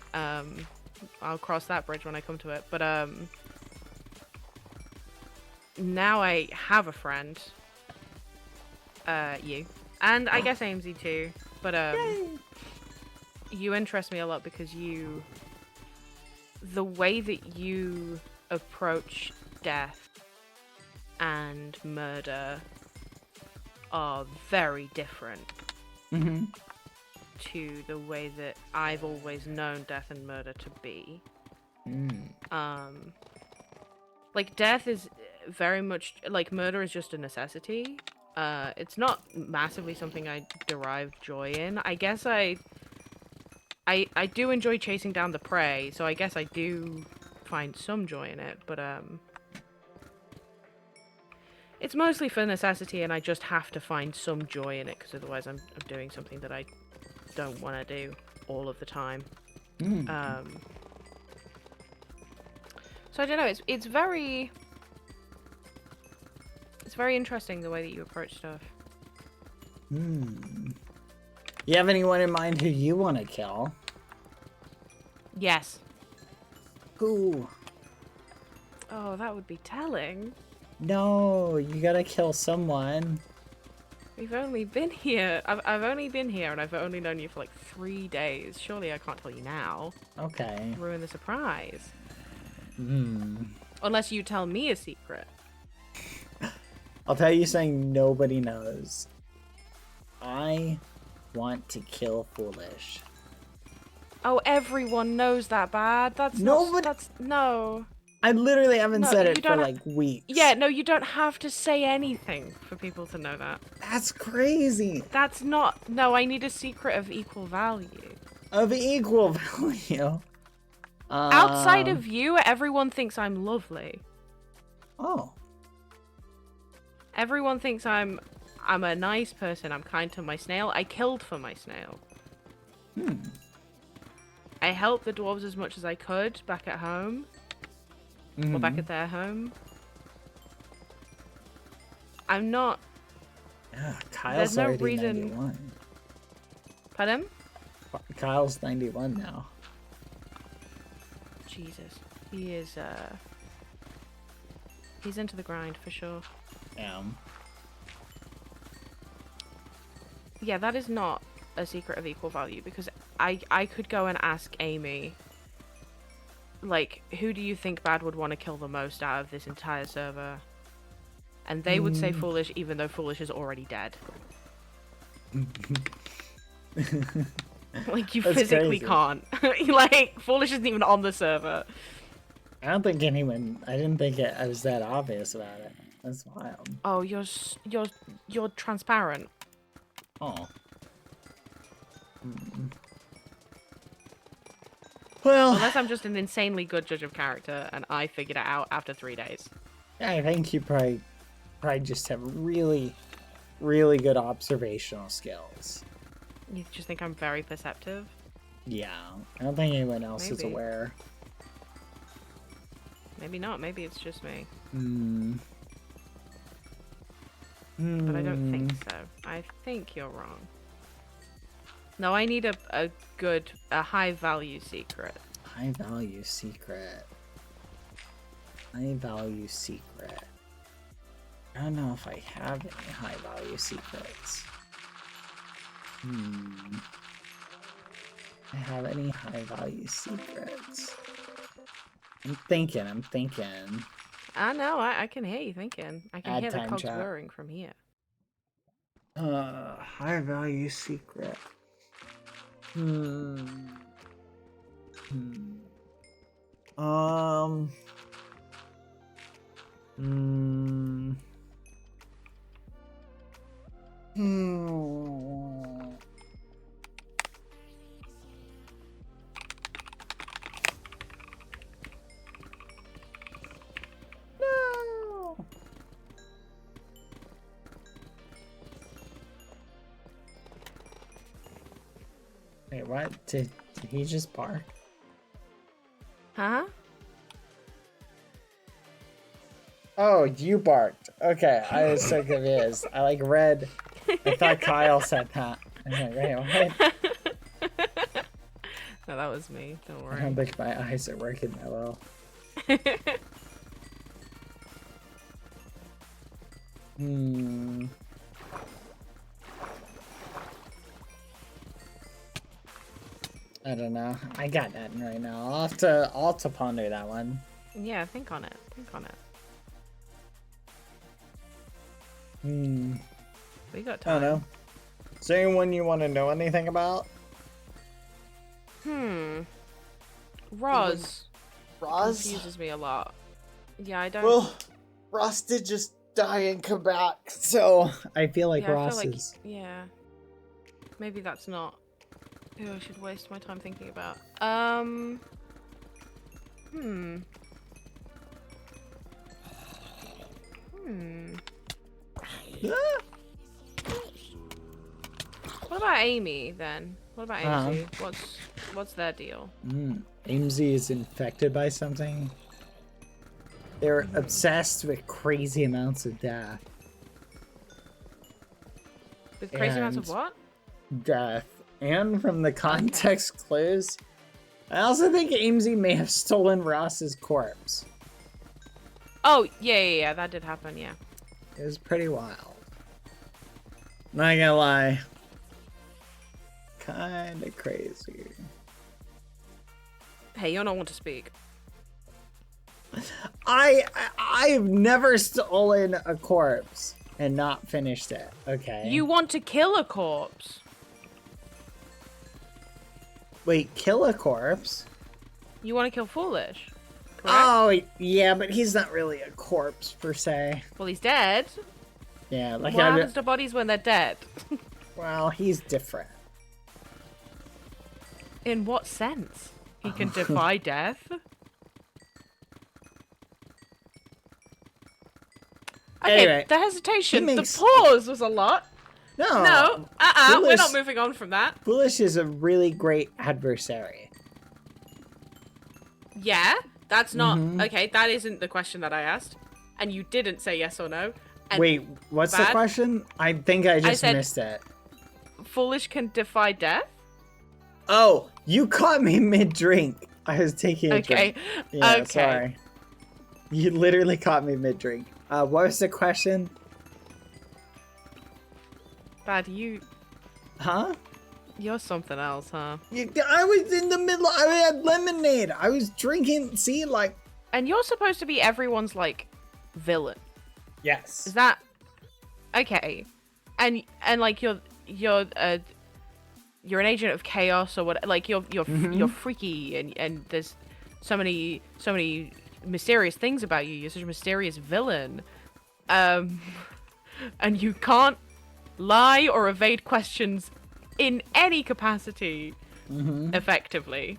I'll cross that bridge when I come to it. But, now I have a friend. You. And I guess Amesy too. But, you interest me a lot because the way that you approach death and murder are very different to the way that I've always known death and murder to be. Like, death is very much, like, murder is just a necessity. It's not massively something I derive joy in. I guess I do enjoy chasing down the prey, so I guess I do find some joy in it, but it's mostly for necessity, and I just have to find some joy in it, because otherwise I'm doing something that I don't want to do all of the time. So I don't know, it's very interesting the way that you approach stuff. You have anyone in mind who you want to kill? Yes. Who? Oh, that would be telling. No, you gotta kill someone. We've only been here. I've only been here, and I've only known you for like 3 days. Surely I can't tell you now. Okay. Ruin the surprise. Unless you tell me a secret. I'll tell you something nobody knows. I want to kill Foolish. Oh, everyone knows that, Bad. That's Nobody. No. I literally haven't said it for like weeks. Yeah, no, you don't have to say anything for people to know that. That's crazy. That's not. No, I need a secret of equal value. Of equal value. Outside of you, everyone thinks I'm lovely. Oh. Everyone thinks I'm a nice person. I'm kind to my snail. I killed for my snail. I helped the dwarves as much as I could back at home. Or back at their home. I'm not... Yeah, Kyle's There's no already reason... 91. Pardon? Kyle's 91 now. Jesus. He is, He's into the grind, for sure. Yeah, that is not a secret of equal value, because I could go and ask Amy, like, who do you think Bad would want to kill the most out of this entire server? And they would say Foolish, even though Foolish is already dead. Like, you That's physically crazy. can't. Like, Foolish isn't even on the server. I don't think anyone. I didn't think I was that obvious about it. That's wild. Oh, you're transparent. Oh. Well, Unless I'm just an insanely good judge of character, and I figured it out after 3 days. I think you probably just have really, really good observational skills. You just think I'm very perceptive? Yeah, I don't think anyone else is Maybe. aware. Maybe not. Maybe it's just me. But I don't think so. I think you're wrong. No, I need a high value secret. High value secret. High value secret. I don't know if I have any high value secrets. I have any high value secrets? I'm thinking. I know. I can hear you thinking. I can Add hear the time cogs chat. whirring from here. High value secret. No. Wait, what? Did he just bark? Huh? Oh, you barked. Okay, I was so confused. I like read. I thought Kyle said that. I was like, wait, what? No, that was me. Don't I worry. don't think my eyes are working that well. I don't know. I got nothing right now. I'll have to ponder that one. Yeah, think on it. Think on it. We got I time. don't know. Is there anyone you want to know anything about? Roz Roz? confuses me a lot. Yeah, I don't. Well, Ross did just die and come back, so I feel like yeah, Ross I feel like, is. yeah. Maybe that's not who I should waste my time thinking about. What about Amy then? What about Amy? What's their deal? Amesy is infected by something. They're obsessed with crazy amounts of death. With crazy amounts of And- what? Death. And from the context clues, I also think Amesy may have stolen Ross's corpse. Oh, yeah, that did happen, yeah. It was pretty wild. Not gonna lie. Kinda crazy. Hey, you're not one to speak. I've never stolen a corpse and not finished it, okay? You want to kill a corpse? Wait, kill a corpse? You want to kill Foolish? Correct? Oh, yeah, but he's not really a corpse per se. Well, he's dead. Yeah, like What happens to bodies when they're dead? well, he's different. In what sense? He can defy death? Okay, Anyway, the hesitation, he makes- the pause was a lot. No. No, we're Foolish- not moving on from that. Foolish is a really great adversary. Yeah, that's not okay. That isn't the question that I asked, and you didn't say yes or no. And Wait, what's the Bad? question? I think I just said- missed it. Foolish can defy death. Oh, you caught me mid-drink. I was taking a Okay. drink. Yeah, Okay. sorry. You literally caught me mid-drink. What was the question? Bad, you're something else, huh? I was in the middle. I had lemonade. I was drinking. See, like. And you're supposed to be everyone's like villain. Yes. Is that okay? And like you're an agent of chaos or what? Like you're freaky and there's so many mysterious things about you. You're such a mysterious villain, and you can't lie or evade questions in any capacity effectively.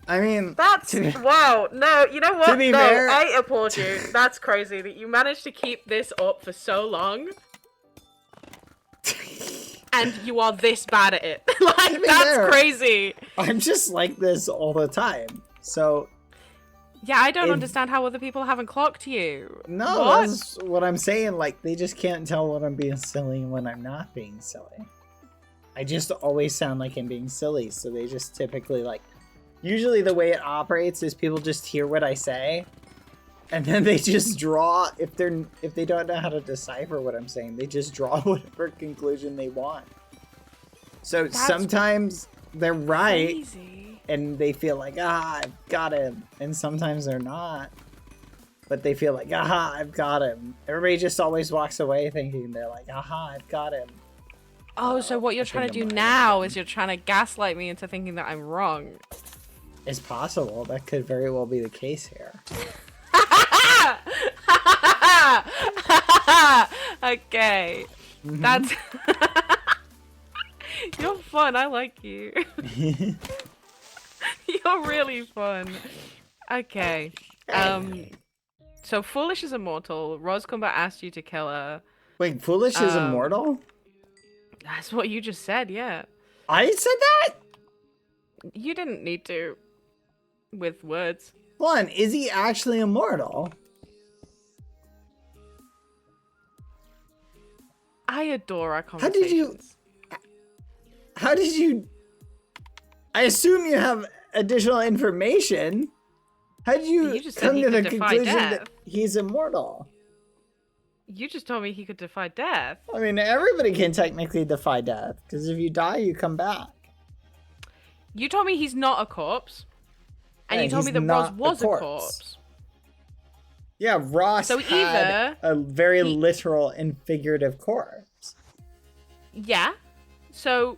I mean, That's wow. No, you know what? To be No, fair- I applaud you. That's crazy that you managed to keep this up for so long. And you are this bad at it. Like, be that's fair- crazy. I'm just like this all the time. So Yeah, I don't If- understand how other people haven't clocked you. no, What? that's what I'm saying. Like they just can't tell when I'm being silly and when I'm not being silly. I just always sound like I'm being silly, so they just typically like. Usually the way it operates is people just hear what I say, and then they just draw. If they don't know how to decipher what I'm saying, they just draw whatever conclusion they want. So That's sometimes they're right. Crazy. And they feel like, I've got him. And sometimes they're not. But they feel like, I've got him. Everybody just always walks away thinking they're like, I've got him. Oh, so what you're trying to do I'm now is you're trying to gaslight me into thinking that I'm wrong. It's possible. That could very well be the case here. Okay. That's You're fun. I like you. You're really fun. Okay. So Foolish is immortal. Roscombat asked you to kill her. Wait, Foolish is immortal? That's what you just said, yeah. I said that? You didn't need to with words. Hold on, is he actually immortal? I adore our How conversations. did you... How did you... I assume you have additional information. How did you just said come he to the could defy conclusion death. that he's immortal? You just told me he could defy death. I mean, everybody can technically defy death, because if you die, you come back. You told me he's not a corpse. And Yeah, you told me he's that Roz not a was a corpse. corpse. Yeah, Ross So had either a very literal and figurative corpse. Yeah. So,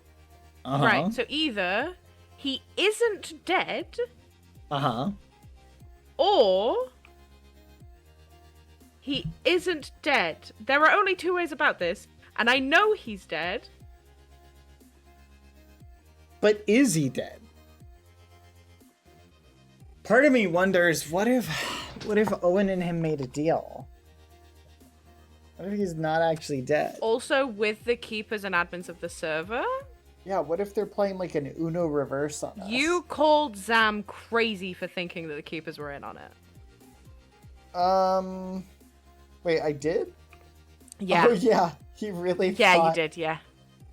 Uh-huh. right. So either he isn't dead, Uh-huh. or he isn't dead. There are only two ways about this, and I know he's dead. But is he dead? Part of me wonders, what if Owen and him made a deal? What if he's not actually dead? Also with the keepers and admins of the server. Yeah, what if they're playing like an Uno reverse on us? You called Zam crazy for thinking that the keepers were in on it. Wait, I did? Yeah. Oh yeah, he really Yeah, thought... you did, yeah.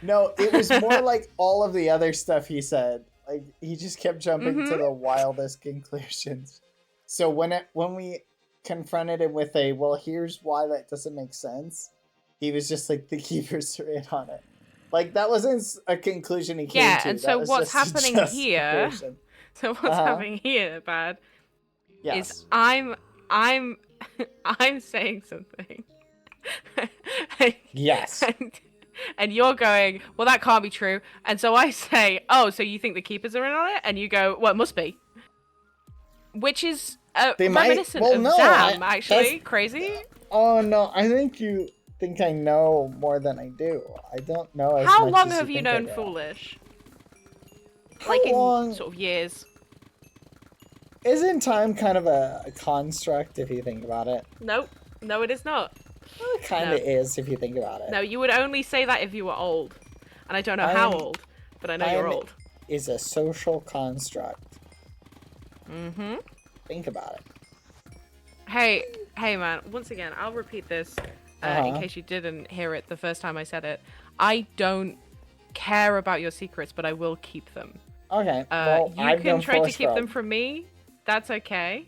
No, it was more like all of the other stuff he said. Like he just kept jumping to the wildest conclusions. So when we confronted him with a, well, here's why that doesn't make sense, he was just like, the keepers are in on it. Like that wasn't a conclusion he came to. Yeah, and that so was what's just a happening here? justification. So what's happening here, Bad, Yes. is I'm saying something. Yes. And you're going, well, that can't be true. And so I say, oh, so you think the keepers are in on it? And you go, well, it must be. Which is They might- reminiscent well, of no, Zam, I- actually. that's- Crazy. Oh no, I think you think I know more than I do. I don't know as How much long as have you think I known do. Foolish? How Like long? in sort of years. Isn't time kind of a construct if you think about it? Nope. No, it is not. Well, it kind of is if you think about it. No, you would only say that if you were old. And I don't know how old, but I know you're time old. Is a social construct. Mm-hmm. Think about it. Hey, man, once again, I'll repeat this in case you didn't hear it the first time I said it. I don't care about your secrets, but I will keep them. Okay, well, you can try to keep them from me. That's okay.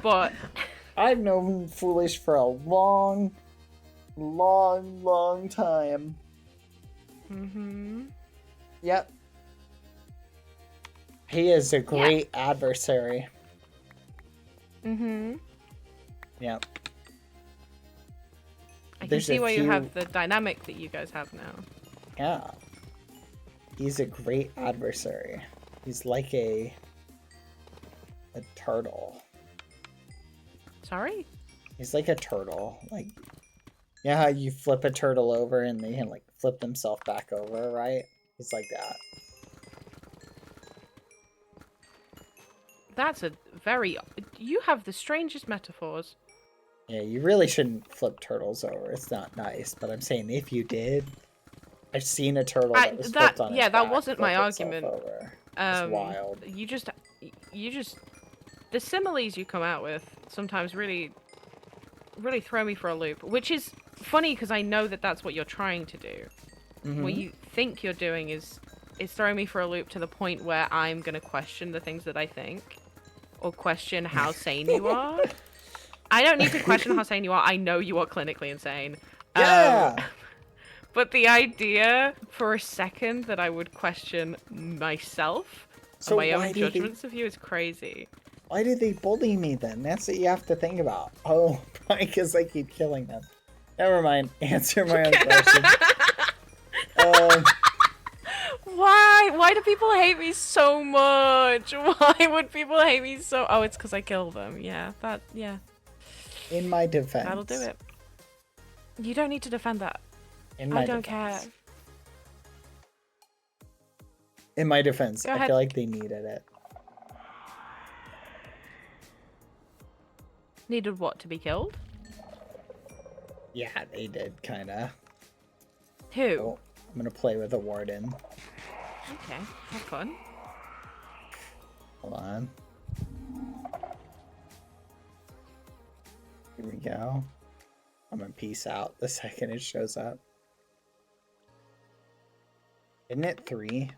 But I've known Foolish for a long time. Mm-hmm. Yep. He is a great adversary. Mm-hmm. Yep. I can see why you have the dynamic that you guys have now. Yeah. He's a great adversary. He's like a turtle. Sorry? He's like a turtle. Like, yeah, how you flip a turtle over and they can like flip themselves back over, right? He's like that. That's a very... You have the strangest metaphors. Yeah, you really shouldn't flip turtles over. It's not nice. But I'm saying if you did, I've seen a turtle that was flipped on its back, that wasn't my flip itself argument. over. It's wild. You just... The similes you come out with sometimes really throw me for a loop. Which is funny because I know that that's what you're trying to do. What you think you're doing is throwing me for a loop to the point where I'm going to question the things that I think. Or question how sane you are. I don't need to question how sane you are. I know you are clinically insane. Yeah! But the idea for a second that I would question myself and my own judgments of you is crazy. Why did they bully me then? That's what you have to think about. Oh, probably because I keep killing them. Never mind. Answer my own question. Why do people hate me so much? Why would people hate me so... Oh, it's because I kill them. Yeah, yeah. In my defense. That'll do it. You don't need to defend that. I don't care. In my defense, Go I ahead. feel like they needed it. Needed what? To be killed? Yeah, they did, kinda. Who? Oh, I'm gonna play with a warden. Okay, have fun. Hold on. Here we go. I'm gonna peace out the second it shows up. Isn't it 3?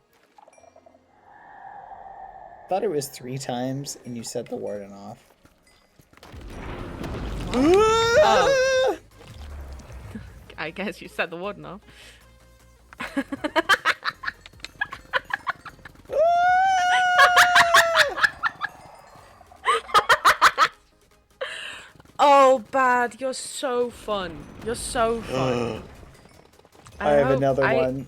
I thought it was 3 times and you set the warden off. Oh. I guess you set the warden off. Oh, Bad, you're so fun. You're so fun. I have another one.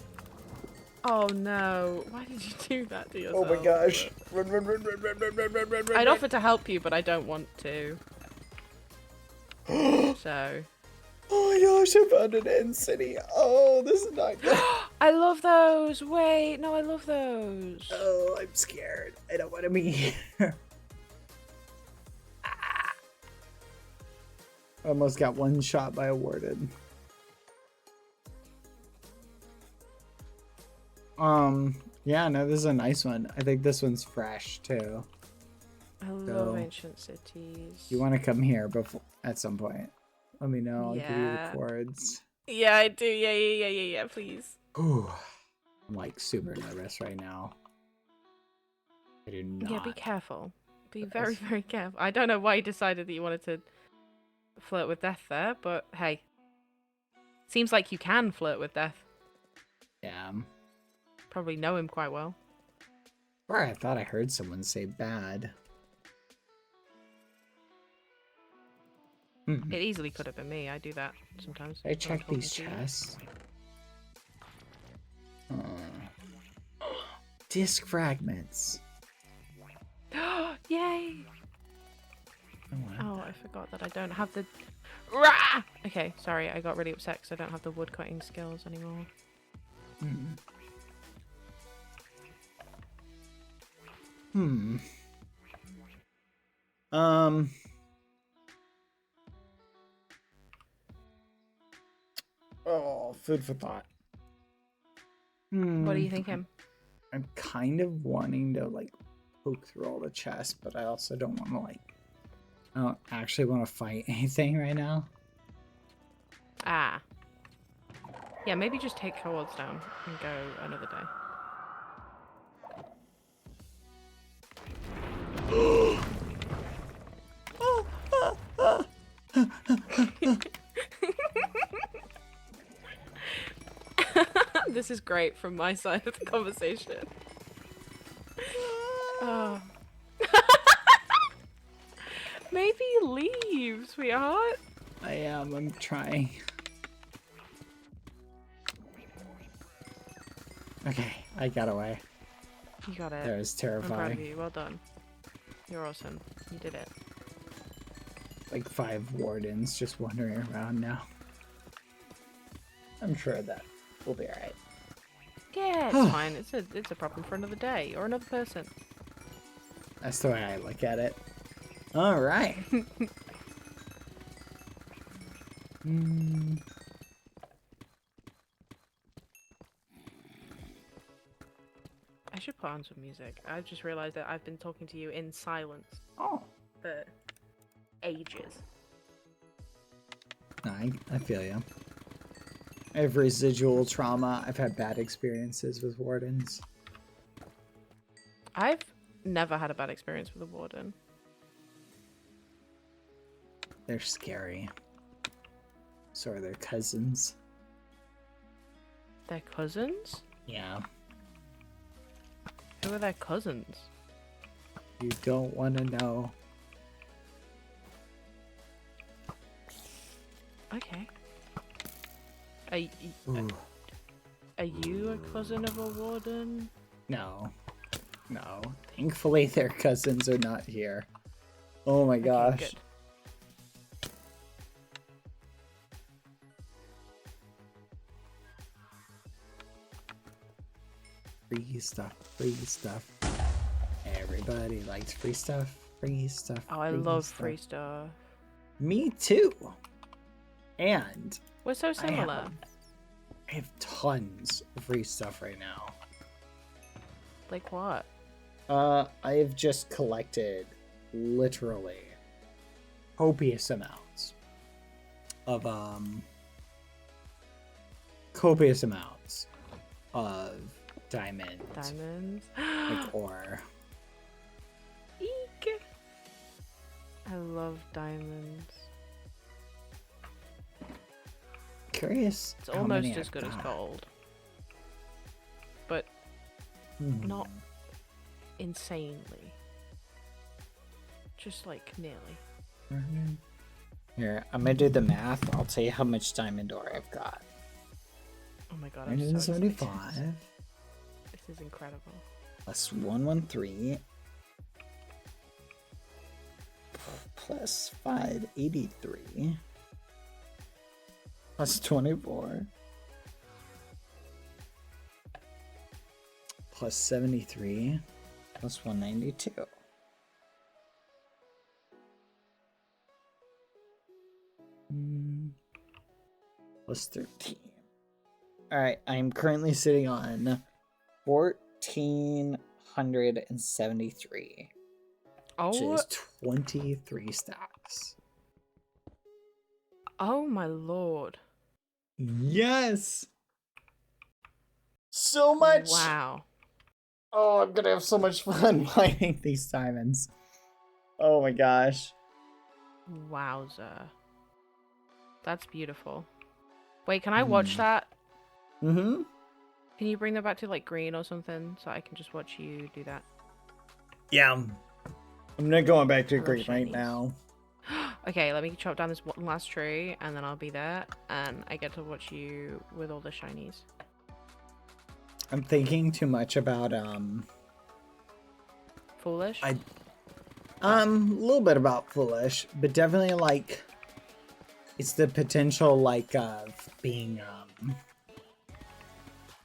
Oh no, why did you do that to yourself? Oh my gosh. Run, run, run, run, run, run, run, run, run, I'd offer to help you, but I don't want to. So. Oh my gosh, I found an end city. Oh, this is not good. I love those. Wait, no, I love those. Oh, I'm scared. I don't want to be here. I almost got one shot by a warden. Yeah, no, this is a nice one. I think this one's fresh too. I love ancient cities. You want to come here before at some point? Let me know. I'll give you the chords. Yeah, I do. Yeah, please. Ooh, I'm like super nervous right now. I do not. Yeah, be careful. Be very, very careful. I don't know why you decided that you wanted to flirt with death there, but hey. Seems like you can flirt with death. Yeah. Probably know him quite well. Or I thought I heard someone say bad. It easily could have been me. I do that sometimes. I check these chests. Disc fragments. Yay! Oh, I forgot that I don't have the... Rah! Okay, sorry, I got really upset because I don't have the woodcutting skills anymore. Oh, food for thought. What are you thinking? I'm kind of wanting to like poke through all the chests, but I also don't want to like. I don't actually want to fight anything right now. Ah. Yeah, maybe just take cowards down and go another day. This is great from my side of the conversation. Oh. Maybe leave, sweetheart. I am. I'm trying. Okay, I got away. You got it. That was I'm proud of terrifying. you. Well done. You're awesome. You did it. Like 5 wardens just wandering around now. I'm sure that will be alright. Yeah, it's fine. It's a problem for another day or another person. That's the way I look at it. Alright. I should put on some music. I just realized that I've been talking to you in silence Oh. for ages. No, I feel you. I have residual trauma. I've had bad experiences with wardens. I've never had a bad experience with a warden. They're scary. So are their cousins. Their cousins? Yeah. Who are their cousins? You don't want to know. Okay. Are you a cousin of a warden? No. No. Thankfully, their cousins are not here. Oh my gosh. Good. Free stuff. Free stuff. Everybody likes free stuff. Free stuff. Oh, I love free stuff. Me too. And We're so similar. I have tons of free stuff right now. Like what? I've just collected literally copious amounts of diamonds. Diamonds. Like ore. Eek. I love diamonds. Curious. It's how almost many as I've good as got. gold. But not insanely. Just like nearly. Here, I'm gonna do the math. I'll tell you how much diamond ore I've got. Oh my god, I'm so excited. 175 This is incredible. plus 113 plus 583 plus 24 plus 73 plus 192 plus 13. All right, I'm currently sitting on 1,473, which Oh, is 23 stacks. oh my lord. Yes. So much. Wow. Oh, I'm gonna have so much fun mining these diamonds. Oh my gosh. Wowza. That's beautiful. Wait, can I watch that? Mm-hmm. Can you bring that back to like green or something so I can just watch you do that? Yeah. I'm not going back to I love green right shinies. now. Okay, let me chop down this one last tree and then I'll be there and I get to watch you with all the shinies. I'm thinking too much about Foolish? a little bit about foolish, but definitely like it's the potential like of being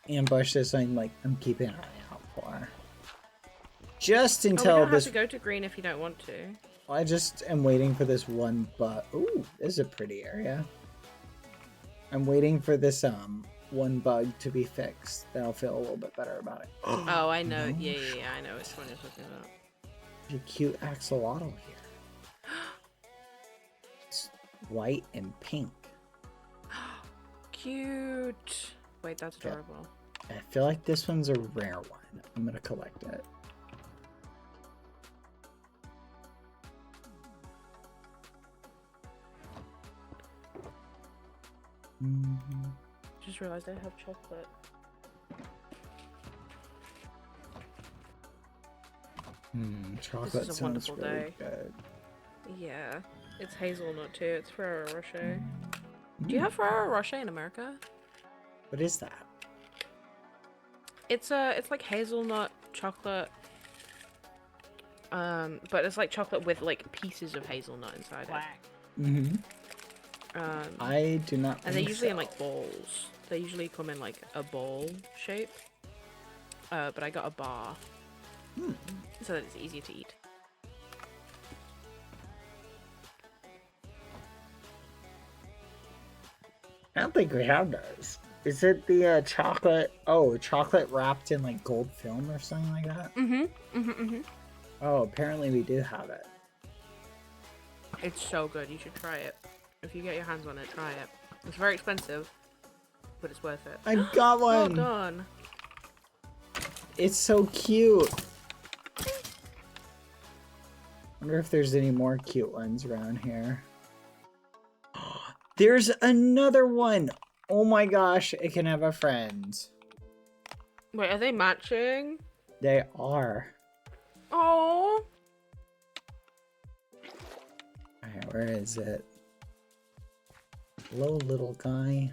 ambushed is something like I'm keeping an eye out for. Just Oh, we until don't have this to go to green if you don't want to. I just am waiting for this one bug. Ooh, this is a pretty area. I'm waiting for this one bug to be fixed. Then I'll feel a little bit better about it. Oh, I know. No. Yeah, I know which one you're talking about. There's a cute axolotl here. It's white and pink. Cute. Wait, that's Yeah. adorable. I feel like this one's a rare one. I'm gonna collect it. Just realized I have chocolate. Chocolate This is a sounds wonderful really day. good. Yeah, it's hazelnut too. It's Ferrero Rocher. Do you have Ferrero Rocher in America? What is that? It's like hazelnut chocolate. But it's like chocolate with like pieces of hazelnut inside it. Mm-hmm. I do not. And they're think usually in so. like balls. They usually come in like a ball shape. But I got a bar. So that it's easier to eat. I don't think we have those. Is it the chocolate? Oh, chocolate wrapped in like gold film or something like that? Oh, apparently we do have it. It's so good. You should try it. If you get your hands on it, try it. It's very expensive, but it's worth it. I got Well one. done. It's so cute. Wonder if there's any more cute ones around here. There's another one. Oh my gosh, it can have a friend. Wait, are they matching? They are. Oh. Alright, where is it? Hello, little guy.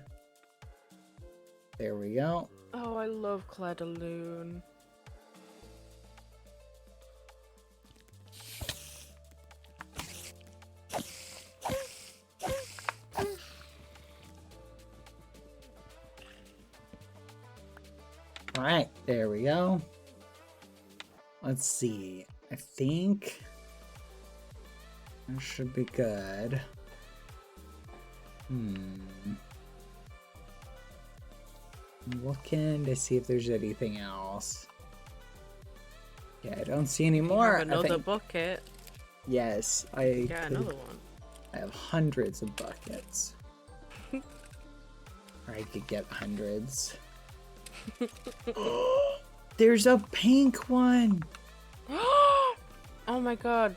There we go. Oh, I love Claire de Lune. Alright, there we go. Let's see. I think that should be good. I'm looking to see if there's anything else. Yeah, I don't see any more. Have I another think, bucket. yes, I Yeah, could- another one. I have hundreds of buckets. Or I could get hundreds. There's a pink one. Oh my god.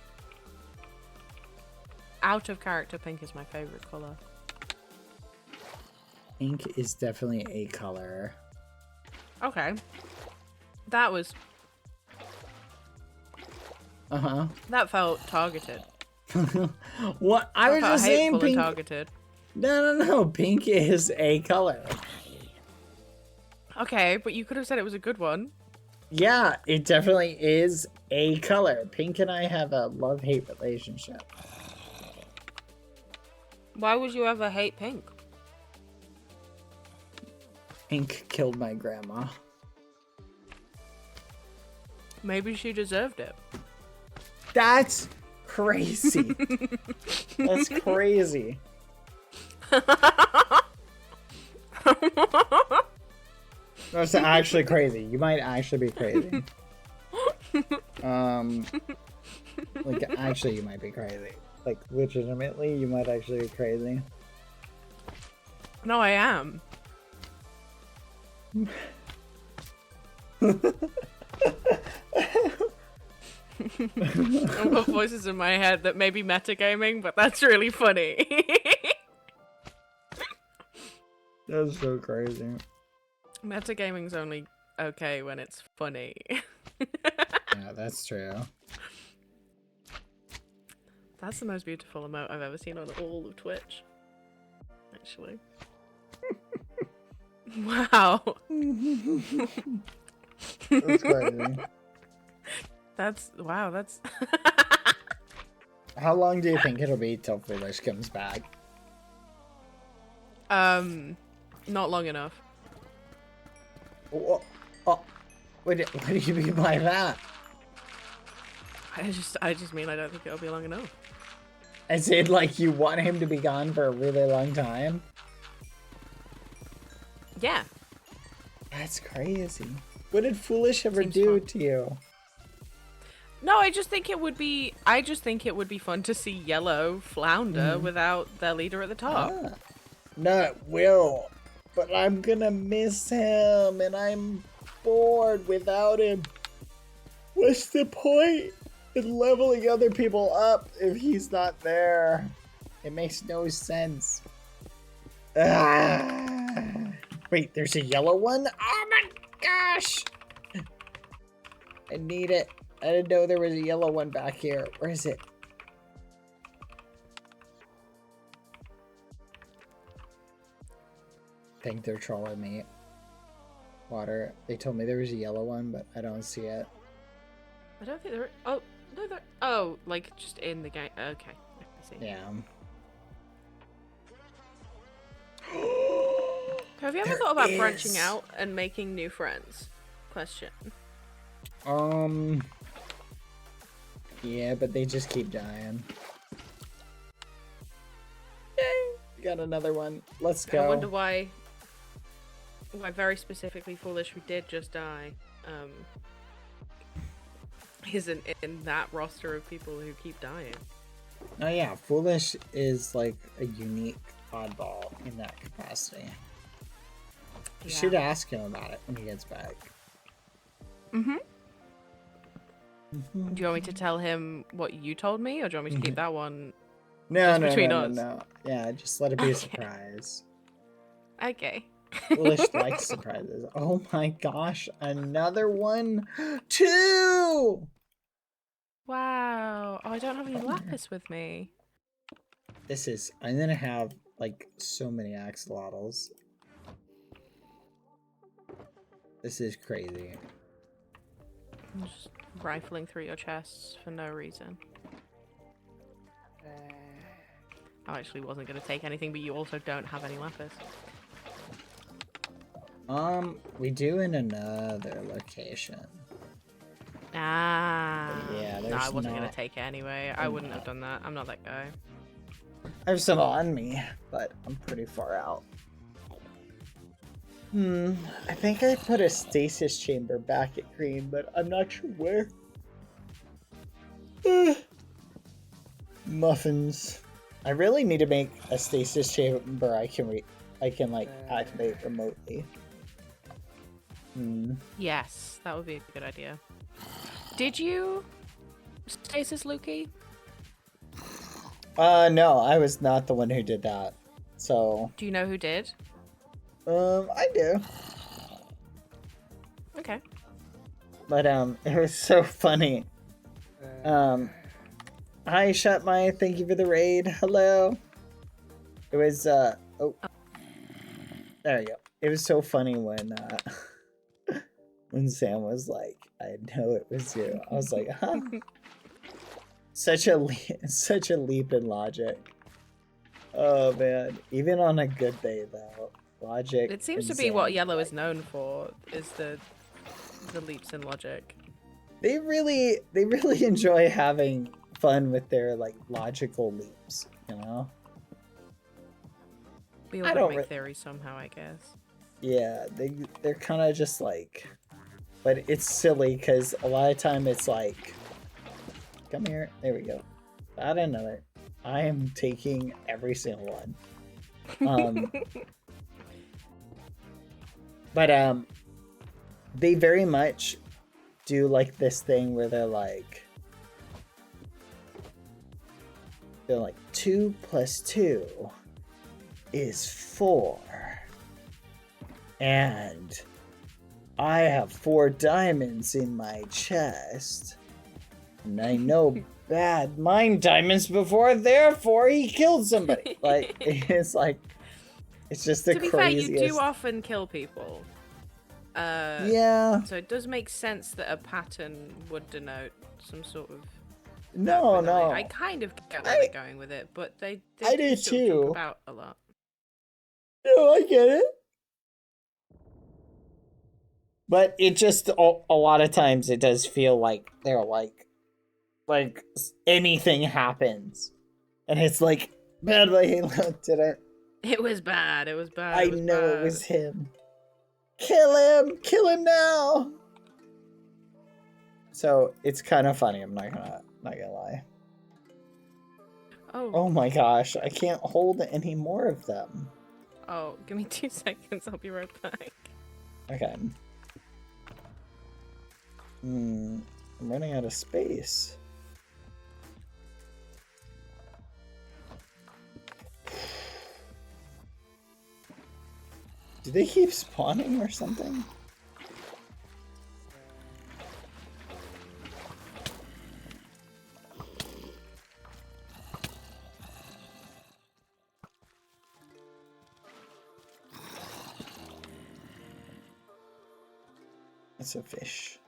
Out of character, pink is my favorite color. Pink is definitely a color. Okay. That was... Uh-huh. That felt targeted. What? I was felt just saying hateful and pink. targeted. No. Pink is a color. Okay, but you could have said it was a good one. Yeah, it definitely is a color. Pink and I have a love-hate relationship. Why would you ever hate pink? Pink killed my grandma. Maybe she deserved it. That's crazy. That's crazy. That's actually crazy. You might actually be crazy. Like, actually, you might be crazy. Like, legitimately, you might actually be crazy. No, I am. I've got voices in my head that may be metagaming, but that's really funny. That's so crazy. Metagaming's only okay when it's funny. Yeah, that's true. That's the most beautiful emote I've ever seen on all of Twitch. Actually. Wow. That's crazy. Wow, that's... How long do you think it'll be till Foolish comes back? Not long enough. Oh, what do you mean by that? I just mean I don't think it'll be long enough. As in, like, you want him to be gone for a really long time? Yeah. That's crazy. What did Foolish ever Seems do fun. to you? No, I just think it would be fun to see Yellow flounder without their leader at the top. Ah, not Will, but I'm gonna miss him, and I'm bored without him. What's the point in leveling other people up if he's not there? It makes no sense. Ah. Wait, there's a yellow one? Oh my gosh! I need it. I didn't know there was a yellow one back here. Where is it? I think they're trolling me. Water. They told me there was a yellow one, but I don't see it. I don't think there. Oh no, there. Oh, like just in the game. Okay, I see. Yeah. Have you ever thought about branching out and making new friends? Question. Yeah, but they just keep dying. Yay! Got another one. Let's go. I wonder why very specifically Foolish, who did just die, isn't in that roster of people who keep dying. Oh yeah, Foolish is like a unique oddball in that capacity. You should ask him about it when he gets back. Do you want me to tell him what you told me, or do you want me to keep that one No, between no. us? Yeah, just let it be a surprise. Okay. Foolish likes surprises. Oh my gosh, another one. 2! Wow. Oh, I don't have any lapis with me. I'm gonna have like so many axolotls. This is crazy. I'm just rifling through your chests for no reason. I actually wasn't going to take anything, but you also don't have any lapis. We do in another location. Ah. Yeah, no, I wasn't going to take it anyway. I wouldn't have done that. I'm not that guy. I have some on me, but I'm pretty far out. I think I put a stasis chamber back at green, but I'm not sure where. Muffins. I really need to make a stasis chamber I can like activate remotely. Yes, that would be a good idea. Did you stasis Lukey? No, I was not the one who did that. So. Do you know who did? I do. Okay. But it was so funny. Hi Shut My, thank you for the raid. Hello. It was oh. There you go. It was so funny when when Sam was like, I know it was you. I was like, huh? Such a leap in logic. Oh man. Even on a good day though. Logic. It seems to be what Yellow is known for, is the leaps in logic. They really enjoy having fun with their like logical leaps, you know? We all gotta make theories somehow, I guess. Yeah, they're kind of just like, but it's silly because a lot of time it's like, come here, there we go. Got another. I am taking every single one. But they very much do like this thing where they're like 2 + 2 is 4, and I have 4 diamonds in my chest, and I know bad mine diamonds before, therefore he killed somebody. Like it's just the to be craziest. fair, you do often kill people. Yeah. So it does make sense that a pattern would denote some sort of. No. I kind of get where they're going with it, but they I do still too. talk about a lot. No, I get it. But it just a lot of times it does feel like they're like like anything happens, and it's like Badboyhalo did it. It was bad. It was bad. I know it was him. Kill him! Kill him now! So it's kind of funny. I'm not gonna lie. Oh. Oh my gosh! I can't hold any more of them. Oh, give me 2 seconds. I'll be right back. Okay. I'm running out of space. Do they keep spawning or something? That's a fish.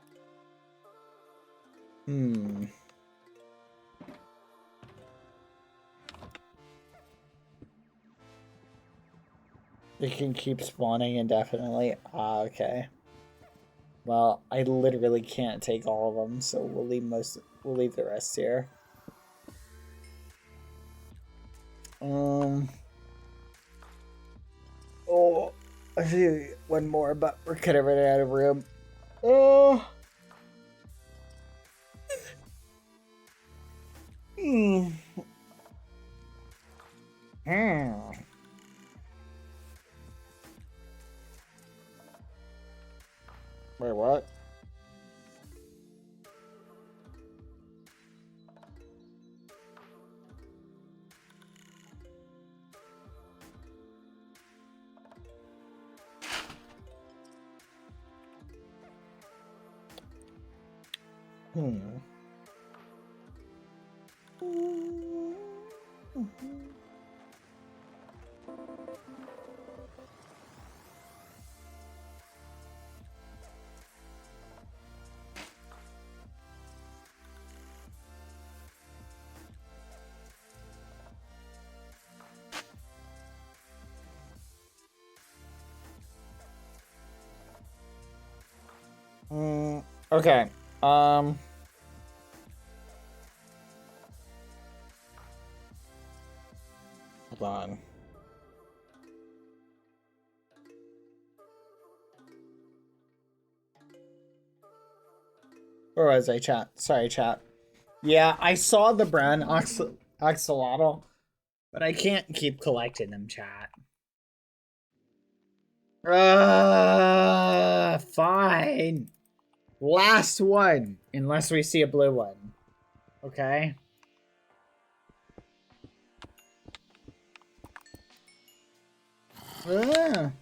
They can keep spawning indefinitely. Ah, okay. Well, I literally can't take all of them, so we'll leave the rest here. Oh, I see one more, but we're kind of running out of room. Oh. Wait, what? Okay. Hold on. Where was I, chat? Sorry, chat. Yeah, I saw the brand axolotl, but I can't keep collecting them, chat. Fine. Last one, unless we see a blue one. Okay. Let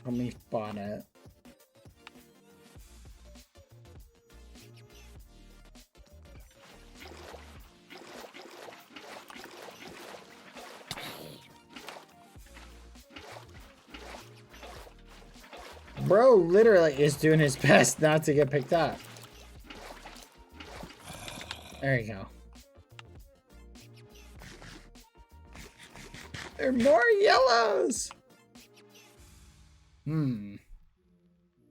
me spawn it. Bro literally is doing his best not to get picked up. There you go. There are more yellows!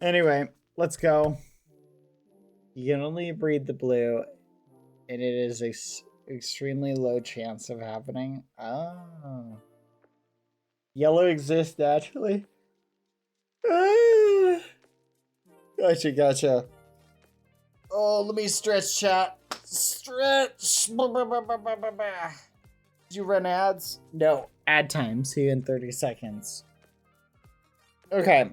Anyway, let's go. You can only breed the blue, and it is a extremely low chance of happening. Oh. Yellow exists naturally. Gotcha. Oh, let me stretch, chat. Stretch. Did you run ads? No. Ad time. See you in 30 seconds. Okay.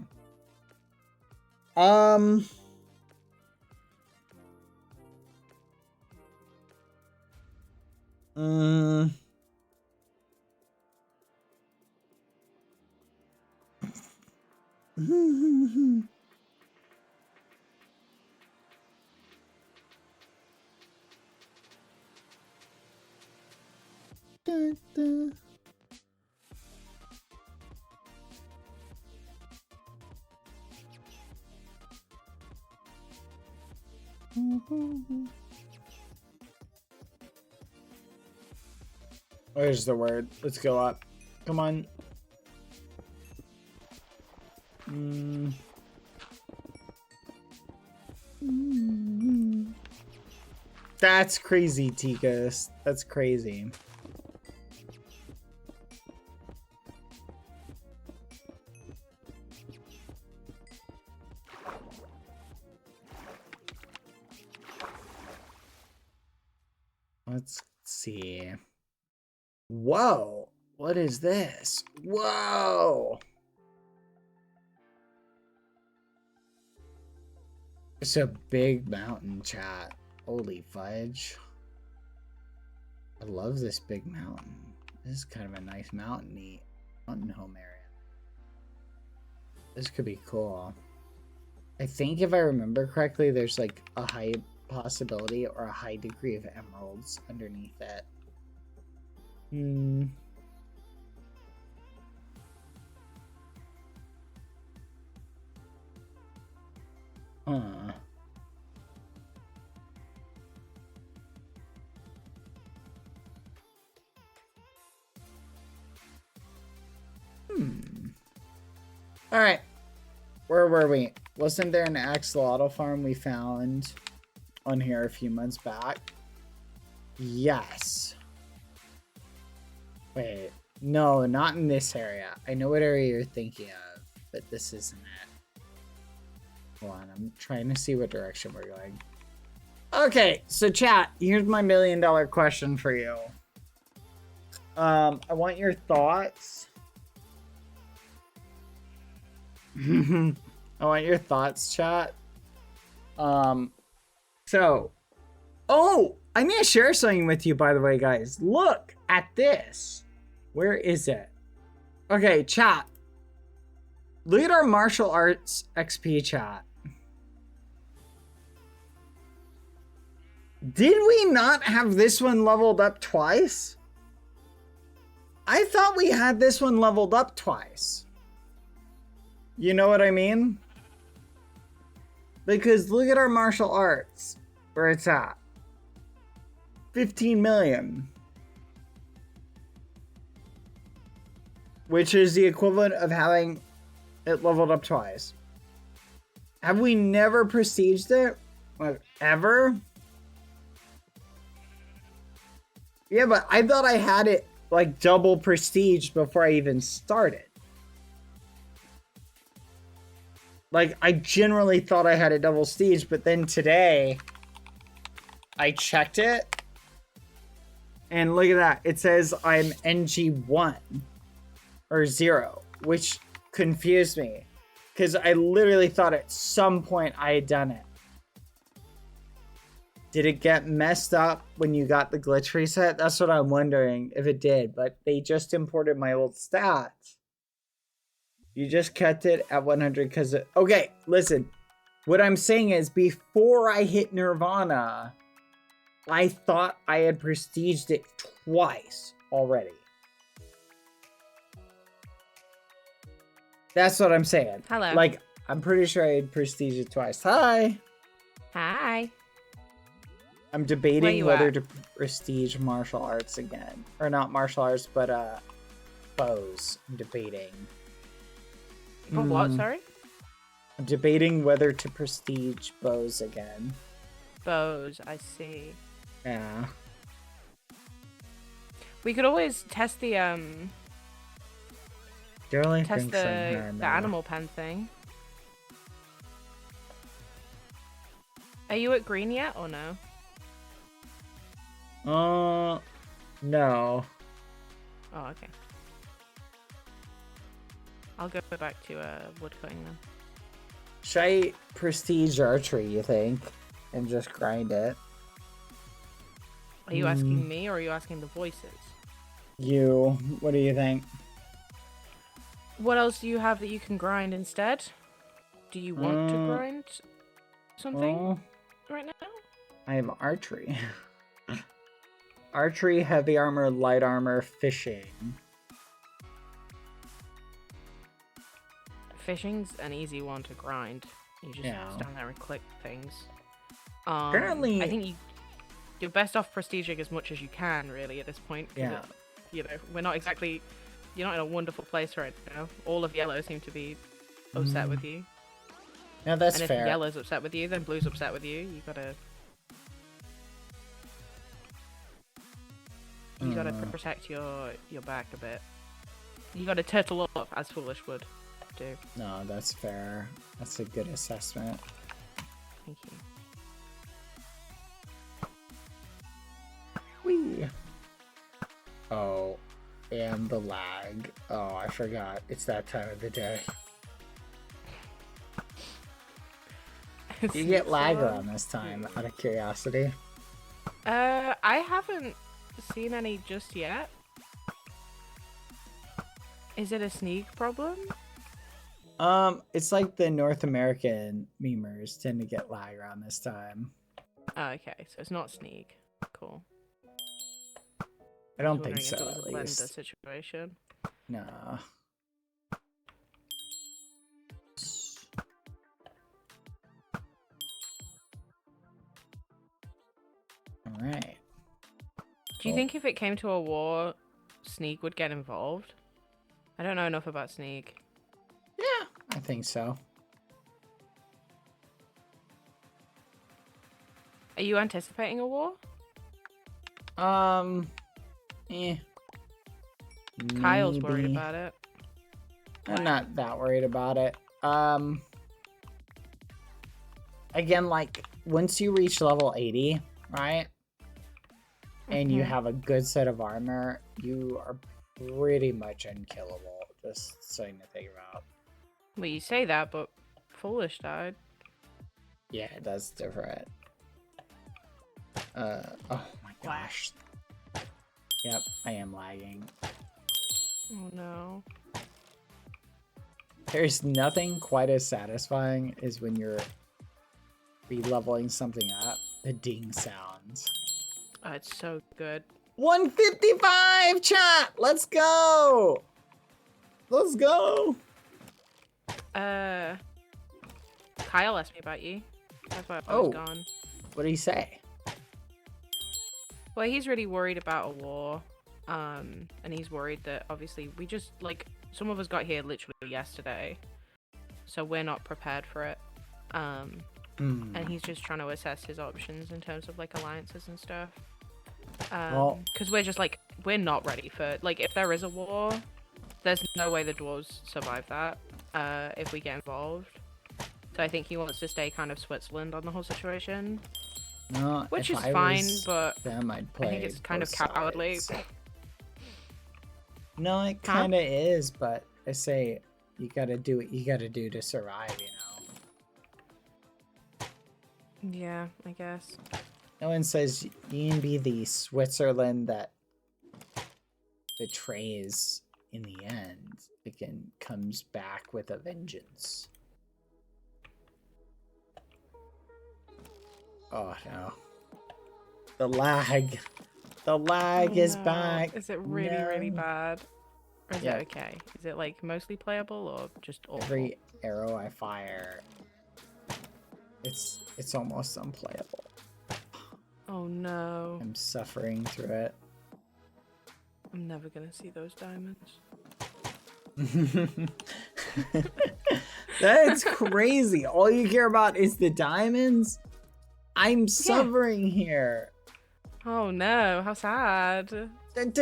Where's the word? Let's go up. Come on. That's crazy, Tikas. That's crazy. Let's see. Whoa. What is this? Whoa. It's a big mountain, chat. Holy fudge. I love this big mountain. This is kind of a nice mountain home area. This could be cool. I think if I remember correctly, there's like a high possibility or a high degree of emeralds underneath it. Huh. All right. Where were we? Wasn't there an axolotl farm we found on here a few months back? Yes. Wait. No, not in this area. I know what area you're thinking of, but this isn't it. Hold on. I'm trying to see what direction we're going. Okay, so chat, here's my $1 million question for you. I want your thoughts. I want your thoughts, chat. Oh, I'm gonna share something with you, by the way, guys. Look at this. Where is it? Okay, chat. Look at our martial arts XP, chat. Did we not have this one leveled up twice? I thought we had this one leveled up twice. You know what I mean? Because look at our martial arts, where it's at. 15 million. Which is the equivalent of having it leveled up twice. Have we never prestiged it? Like, ever? Yeah, but I thought I had it like double prestige before I even started. Like, I generally thought I had a double prestige, but then today I checked it and look at that. It says I'm NG1 or 0, which confused me because I literally thought at some point I had done it. Did it get messed up when you got the glitch reset? That's what I'm wondering if it did, but they just imported my old stats. You just kept it at 100 because it... Okay, listen. What I'm saying is before I hit Nirvana, I thought I had prestiged it twice already. That's what I'm saying. Hello. Like, I'm pretty sure I had prestiged it twice. Hi. Hi. I'm debating whether to prestige martial arts again. Or not martial arts, but bows. I'm debating. But what, sorry? I'm debating whether to prestige bows again. Bows, I see. Yeah. We could always test the Test the animal pen thing. Are you at green yet or no? No. Oh, okay. I'll go back to woodcutting then. Should I prestige archery, you think? And just grind it? Are you asking me or are you asking the voices? You. What do you think? What else do you have that you can grind instead? Do you want to grind something right now? I have archery. Archery, heavy armor, light armor, fishing. Fishing's an easy one to grind. You just stand there and click things. Apparently, I think you're best off prestiging as much as you can, really, at this point. Yeah. you know, we're not exactly. You're not in a wonderful place right now. All of yellow seem to be upset with you. No, that's and if fair. yellow's upset with you, then blue's upset with you. You gotta protect your back a bit. You gotta turtle up, as Foolish would do. No, that's fair. That's a good assessment. Thank you. Whee! Oh, and the lag. Oh, I forgot. It's that time of the day. You get lag around this time, out of curiosity. I haven't seen any just yet. Is it a sneak problem? It's like the North American memers tend to get lag around this time. Oh, okay, so it's not sneak. Cool. I don't wondering think so, if it was at a blender least. situation. No. Alright. Do you think if it came to a war, Sneak would get involved? I don't know enough about Sneak. Yeah, I think so. Are you anticipating a war? Kyle's worried Maybe. about it. I'm not that worried about it. Again, like, once you reach level 80, right? And you have a good set of armor, you are pretty much unkillable. Just something to think about. Well, you say that, but Foolish died. Yeah, that's different. Oh my gosh. Yep, I am lagging. Oh no. There's nothing quite as satisfying as when you're re-leveling something up. The ding sounds. Oh, it's so good. 155, chat! Let's go! Let's go! Kyle asked me about you. That's why I Oh. was gone. What did he say? Well, he's really worried about a war. And he's worried that obviously we just, like, some of us got here literally yesterday. So we're not prepared for it. And he's just trying to assess his options in terms of, like, alliances and stuff. Because we're just, like, we're not ready for, like, if there is a war, there's no way the dwarves survive that if we get involved. So I think he wants to stay kind of Switzerland on the whole situation. No, Which if is I fine, was but them, I'd play I think it's kind of both cowardly. sides. No, it kind of is, but I say you gotta do what you gotta do to survive, you know? Yeah, I guess. No one says you can be the Switzerland that betrays in the end. It comes back with a vengeance. Oh no. The lag. The lag is back. Is it really, really bad? Or is Yeah. it okay? Is it, like, mostly playable or just awful? Every arrow I fire, it's almost unplayable. Oh no. I'm suffering through it. I'm never gonna see those diamonds. That's crazy. All you care about is the diamonds? I'm suffering here. Oh no, how sad. That's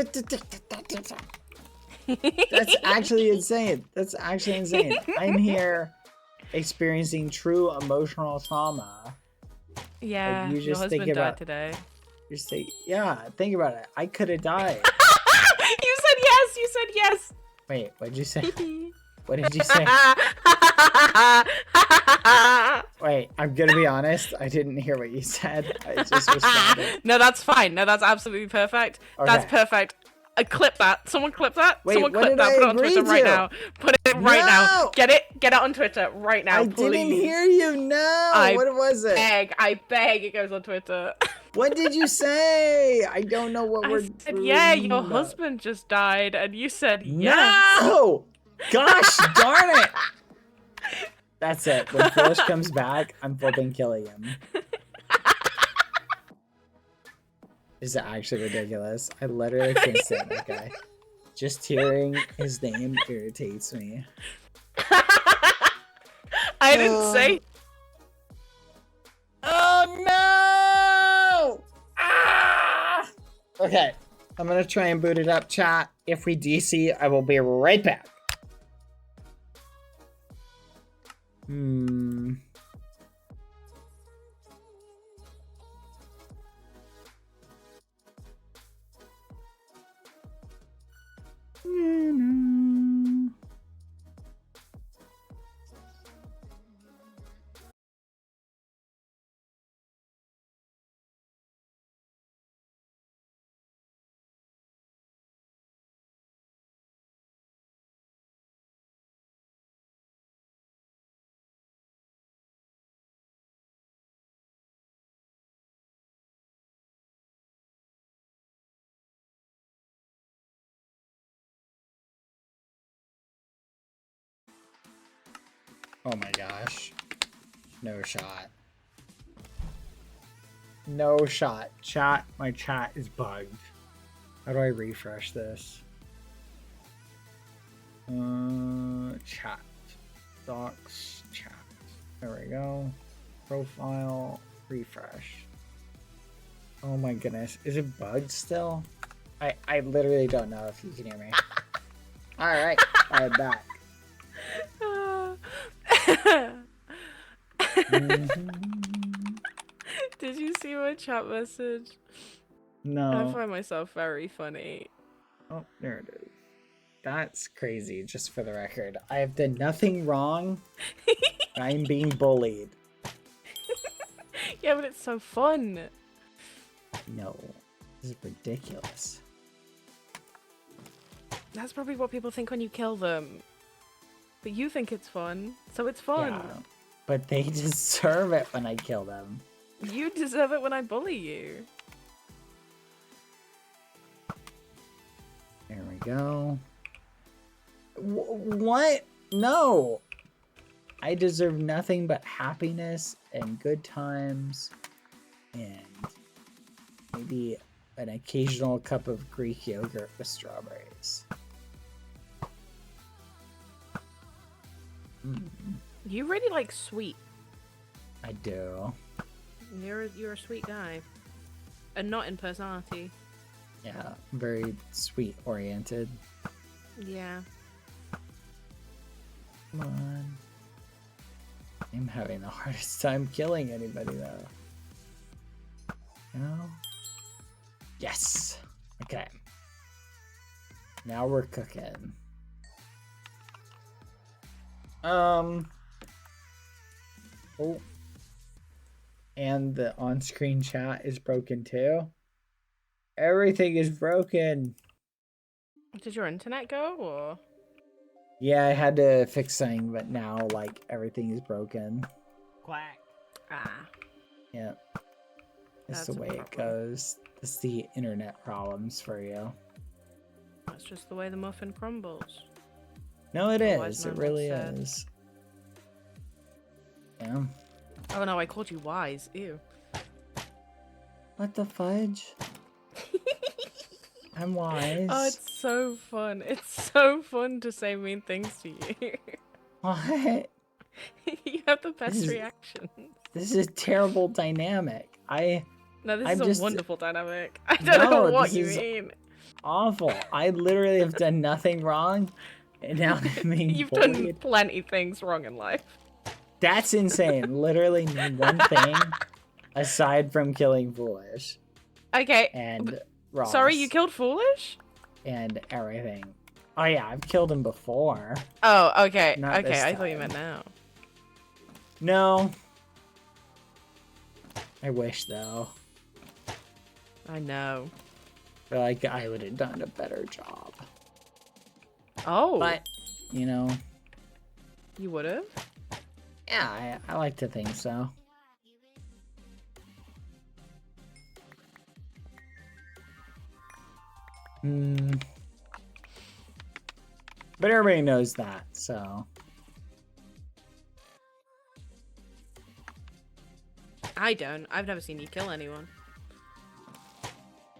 actually insane. That's actually insane. I'm here experiencing true emotional trauma. Yeah, you your just think husband died about today. You say, yeah, think about it. I could have died. You said yes! You said yes! Wait, what did you say? What did you say? Wait, I'm gonna be honest. I didn't hear what you said. I just responded. No, that's fine. No, that's absolutely perfect. That's Okay. perfect. Clip that. Someone clip that. Wait, Someone what clip did that. I Put it on Twitter agree right to? now. Put it right now. No! Get it. Get it on Twitter right now, I please. didn't hear you. No. What was it? I beg it goes on Twitter. What did you say? I don't know what I we're said, yeah, your about. husband just died, and you said yes. No! Gosh darn it! That's it. When Foolish comes back, I'm flipping killing him. is actually ridiculous. I literally can't stand that guy. Just hearing his name irritates me. I didn't say. Oh no! Ah! Okay, I'm gonna try and boot it up, chat. If we DC, I will be right back. Oh my gosh. No shot. No shot. Chat, my chat is bugged. How do I refresh this? Chat. Docs, chat. There we go. Profile, refresh. Oh my goodness. Is it bugged still? I literally don't know if you can hear me. Alright, I'm back. Did you see my chat message? No. I find myself very funny. Oh, there it is. That's crazy, just for the record. I have done nothing wrong. I'm being bullied. Yeah, but it's so fun. No. This is ridiculous. That's probably what people think when you kill them. But you think it's fun, so it's fun. Yeah, but they deserve it when I kill them. You deserve it when I bully you. There we go. What? No! I deserve nothing but happiness and good times and maybe an occasional cup of Greek yogurt with strawberries. You really like sweet. I do. You're a sweet guy. And not in personality. Yeah, very sweet oriented. Yeah. Come on. I'm having the hardest time killing anybody though. No? Yes! Okay. Now we're cooking. Oh. And the on-screen chat is broken too. Everything is broken. Did your internet go, or? Yeah, I had to fix something, but now, like, everything is broken. Quack. Ah. Yeah. That's That's the a way it problem. goes. It's the internet problems for you. That's just the way the muffin crumbles. No, it A wise is. It man really once said. is. Yeah. Oh no, I called you wise. Ew. What the fudge? I'm wise. Oh, it's so fun. It's so fun to say mean things to you. What? You have the best This is- reaction. This is a terrible dynamic. No, this I'm is just- a wonderful dynamic. I don't know what this you is mean. Awful. I literally have done nothing wrong, and now I'm being You've done bullied. plenty things wrong in life. That's insane. Literally one thing aside from killing Foolish Okay. and Ross. Sorry, you killed Foolish? And everything. Oh yeah, I've killed him before. Oh, okay. Not Okay, this I thought you time. meant now. No. I wish though. I know. But like I would have done a better job. Oh. But you know, You would have? yeah, I like to think so. But everybody knows that, so. I don't. I've never seen you kill anyone.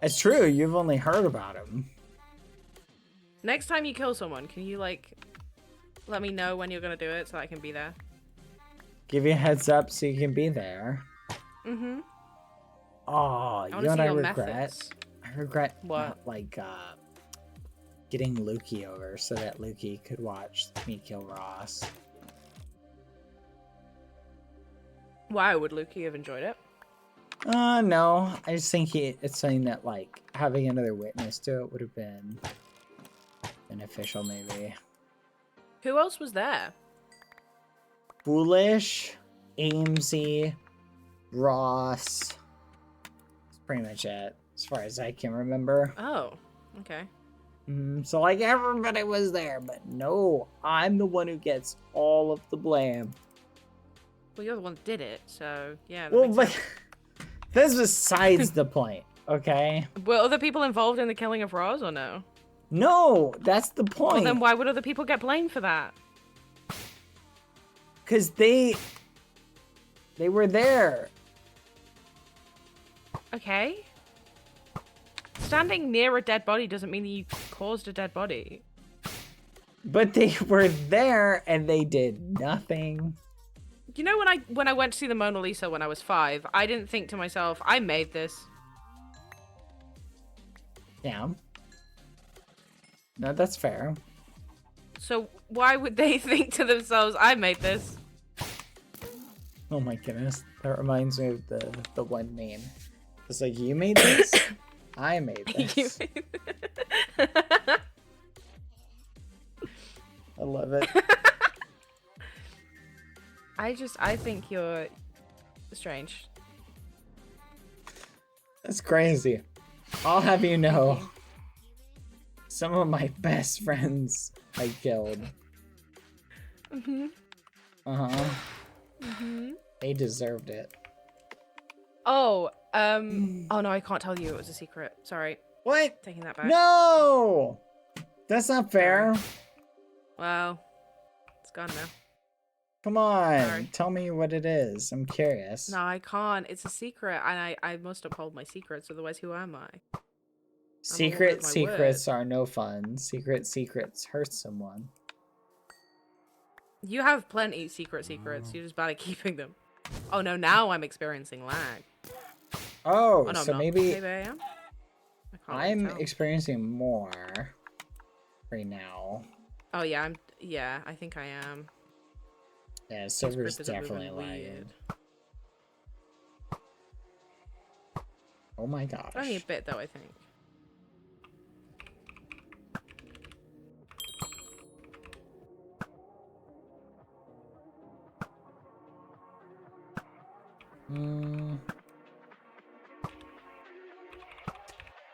It's true. You've only heard about him. Next time you kill someone, can you like let me know when you're gonna do it so I can be there? Give you a heads up so you can be there. Mm-hmm. Oh, you know what I regret? I regret not, like, getting Lukey over so that Lukey could watch me kill Ross. Why would Lukey have enjoyed it? No. I just think it's something that, like, having another witness to it would have been beneficial, maybe. Who else was there? Foolish, Amesy, Ross. That's pretty much it, as far as I can remember. Oh, okay. So, like, everybody was there, but no, I'm the one who gets all of the blame. Well, you're the one that did it, so yeah. Well, but that's besides the point, okay? Were other people involved in the killing of Roz or no? No, that's the point. Well, then why would other people get blamed for that? Because they were there. Okay. Standing near a dead body doesn't mean that you caused a dead body. But they were there and they did nothing. You know, when I went to see the Mona Lisa when I was 5, I didn't think to myself, I made this. Yeah. No, that's fair. So why would they think to themselves, I made this? Oh my goodness. That reminds me of the one meme. It's like, you made this? I made this. I love it. I think you're strange. That's crazy. I'll have you know, some of my best friends I killed. Mm-hmm. Uh-huh. Mm-hmm. They deserved it. Oh, oh no, I can't tell you. It was a secret. Sorry. What? Taking that back. No! That's not fair. Well, it's gone now. Come on, Sorry. Tell me what it is. I'm curious. No, I can't. It's a secret, and I must uphold my secrets. Otherwise, who am I? Secrets are no fun. Secrets hurt someone. You have plenty secrets. You're just bad at keeping them. Oh no, now I'm experiencing lag. Oh, no, so maybe I am? I'm experiencing more right now. Oh yeah, I think I am. Yeah, server's definitely lagging. Oh my gosh. Only a bit though, I think.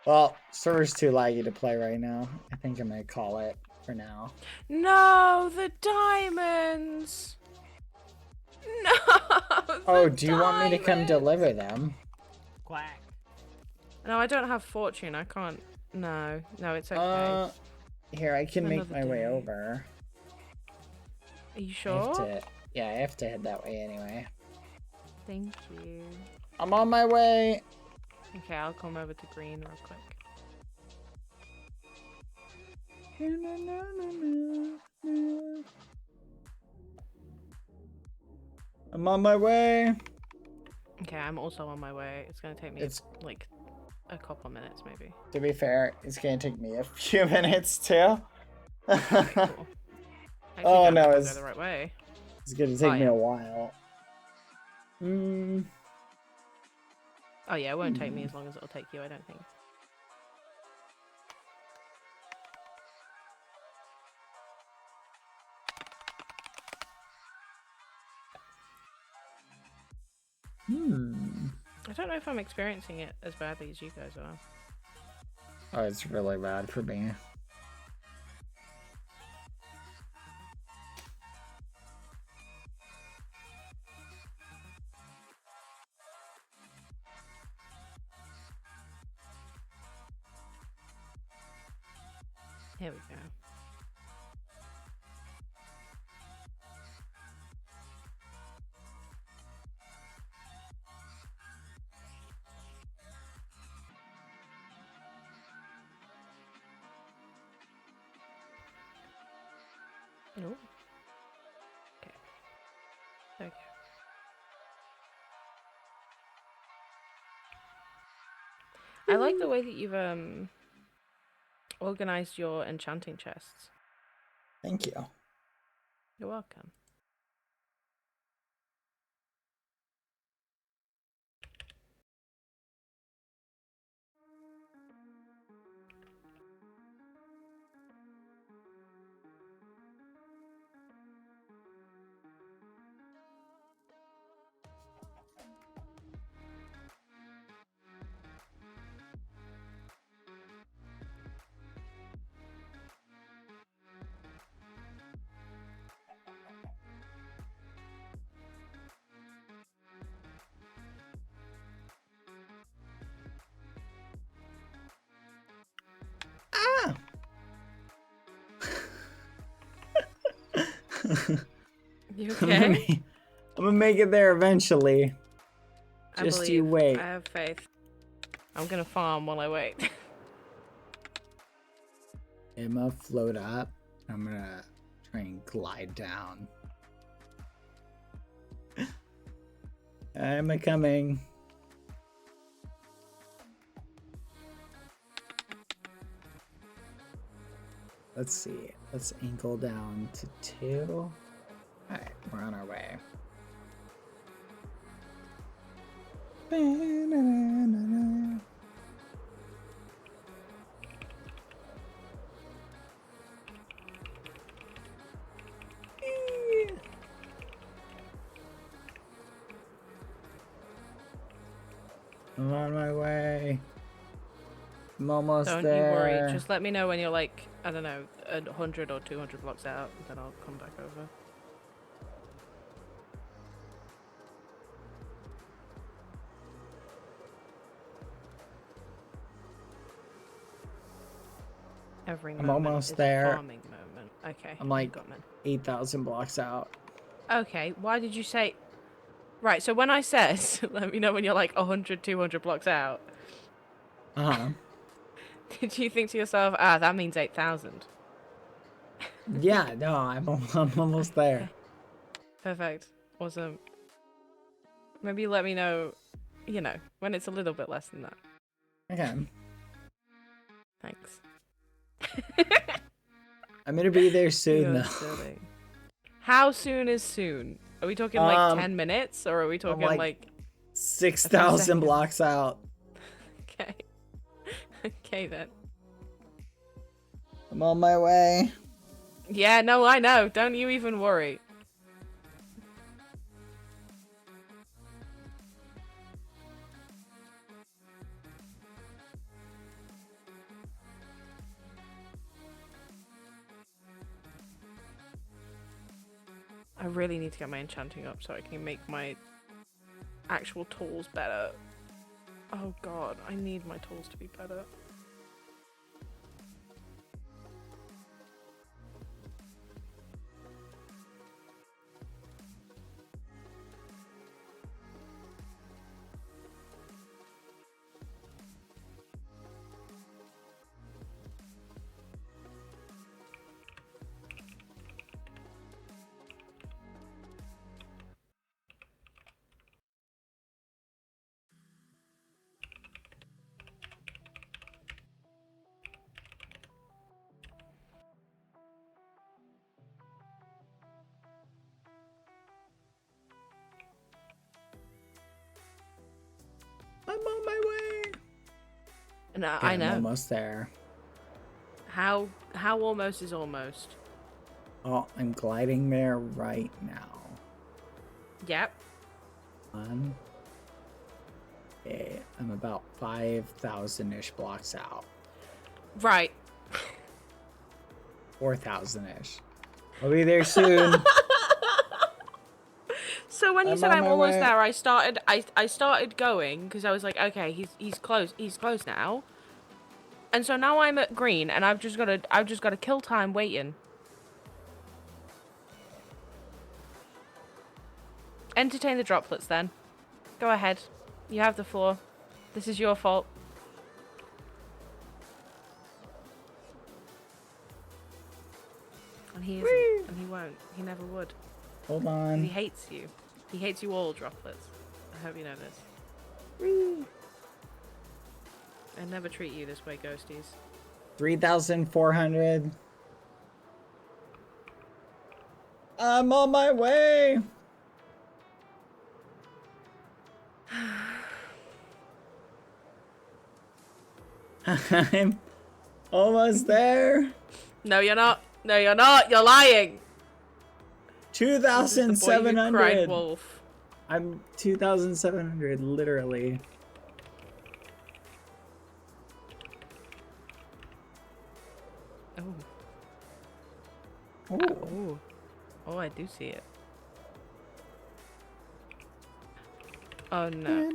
Well, server's too laggy to play right now. I think I'm gonna call it for now. No, the diamonds. No. Oh, do you want me to come deliver them? Quack. No, I don't have fortune. I can't. No, it's okay. Here, I can make my way over. Are you sure? I have to head that way anyway. Thank you. I'm on my way. Okay, I'll come over to green real quick. I'm on my way. Okay, I'm also on my way. It's gonna take me like a couple minutes, maybe. To be fair, it's gonna take me a few minutes too. Okay, cool. Oh no, it's the right way. It's gonna take me a while. Oh yeah, it won't take me as long as it'll take you, I don't think. I don't know if I'm experiencing it as badly as you guys are. Oh, it's really bad for me. Here we go. Oh. Okay. Okay. I like the way that you've organized your enchanting chests. Thank you. You're welcome. Ah! You I'm gonna okay? make- I'm gonna make it there eventually. I Just believe. you wait. I have faith. I'm gonna farm while I wait. I'm gonna float up. I'm gonna try and glide down. I'm coming. Let's see. Let's angle down to 2. Alright, we're on our way. I'm on my way. I'm almost Don't there. you worry. Just let me know when you're like, I don't know, 100 or 200 blocks out, and then I'll come back over. Every I'm moment almost is there. A farming moment. Okay. I'm like got me. 8,000 blocks out. Okay, why did you say... Right, so when I said, let me know when you're like 100, 200 blocks out, Uh-huh. did you think to yourself, ah, that means 8,000? Yeah, no, I'm almost there. Okay. Perfect. Awesome. Maybe let me know, you know, when it's a little bit less than that. Okay. Thanks. I'm gonna be there soon, You're though. silly. How soon is soon? Are we talking like 10 minutes, or are we talking like 6,000 blocks out. Okay. Okay then. I'm on my way. Yeah, no, I know. Don't you even worry. I really need to get my enchanting up so I can make my actual tools better. Oh god, I need my tools to be better. I'm on my way. And Okay, I know. I'm almost there. How almost is almost? Oh, I'm gliding there right now. Yep. Okay, I'm about 5,000-ish blocks out. Right. 4,000-ish. I'll be there soon. So when you I'm said on I'm my almost way. there, I started going because I was like, okay, he's close now. And so now I'm at green, and I've just got to kill time waiting. Entertain the droplets then. Go ahead. You have the floor. This is your fault. And he isn't. And he won't. He never would. Hold He on. hates you. He hates you all, droplets. I hope you know this. I never treat you this way, ghosties. 3,400. I'm on my way. I'm almost there. No, you're not. No, you're not. You're lying. This is the boy who 2,700. cried wolf. I'm 2,700, literally. Oh. Ooh. Oh. Oh, I do see it. Oh no.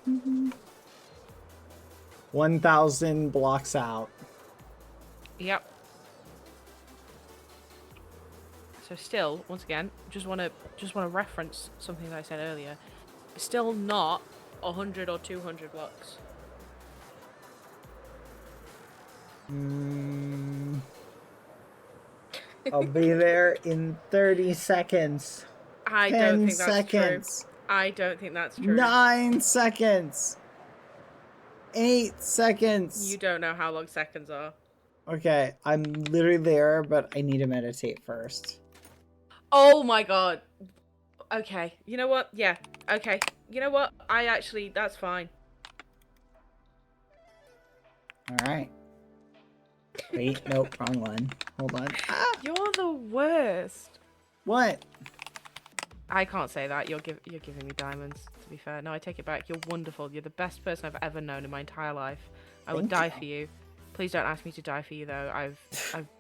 Mm-hmm. 1,000 blocks out. Yep. So still, once again, just wanna reference something that I said earlier. Still not 100 or 200 blocks. I'll be there in 30 seconds. I 10 don't think that's seconds. true. I don't think that's true. 9 seconds. 8 seconds. You don't know how long seconds are. Okay, I'm literally there, but I need to meditate first. Oh my god. Okay. You know what? Yeah. Okay. You know what? That's fine. Alright. Wait, nope, wrong one. Hold on. Ah, You're the worst. what? I can't say that. You're giving me diamonds, to be fair. No, I take it back. You're wonderful. You're the best person I've ever known in my entire life. I would die for you. Please don't ask me to die for you, though. I've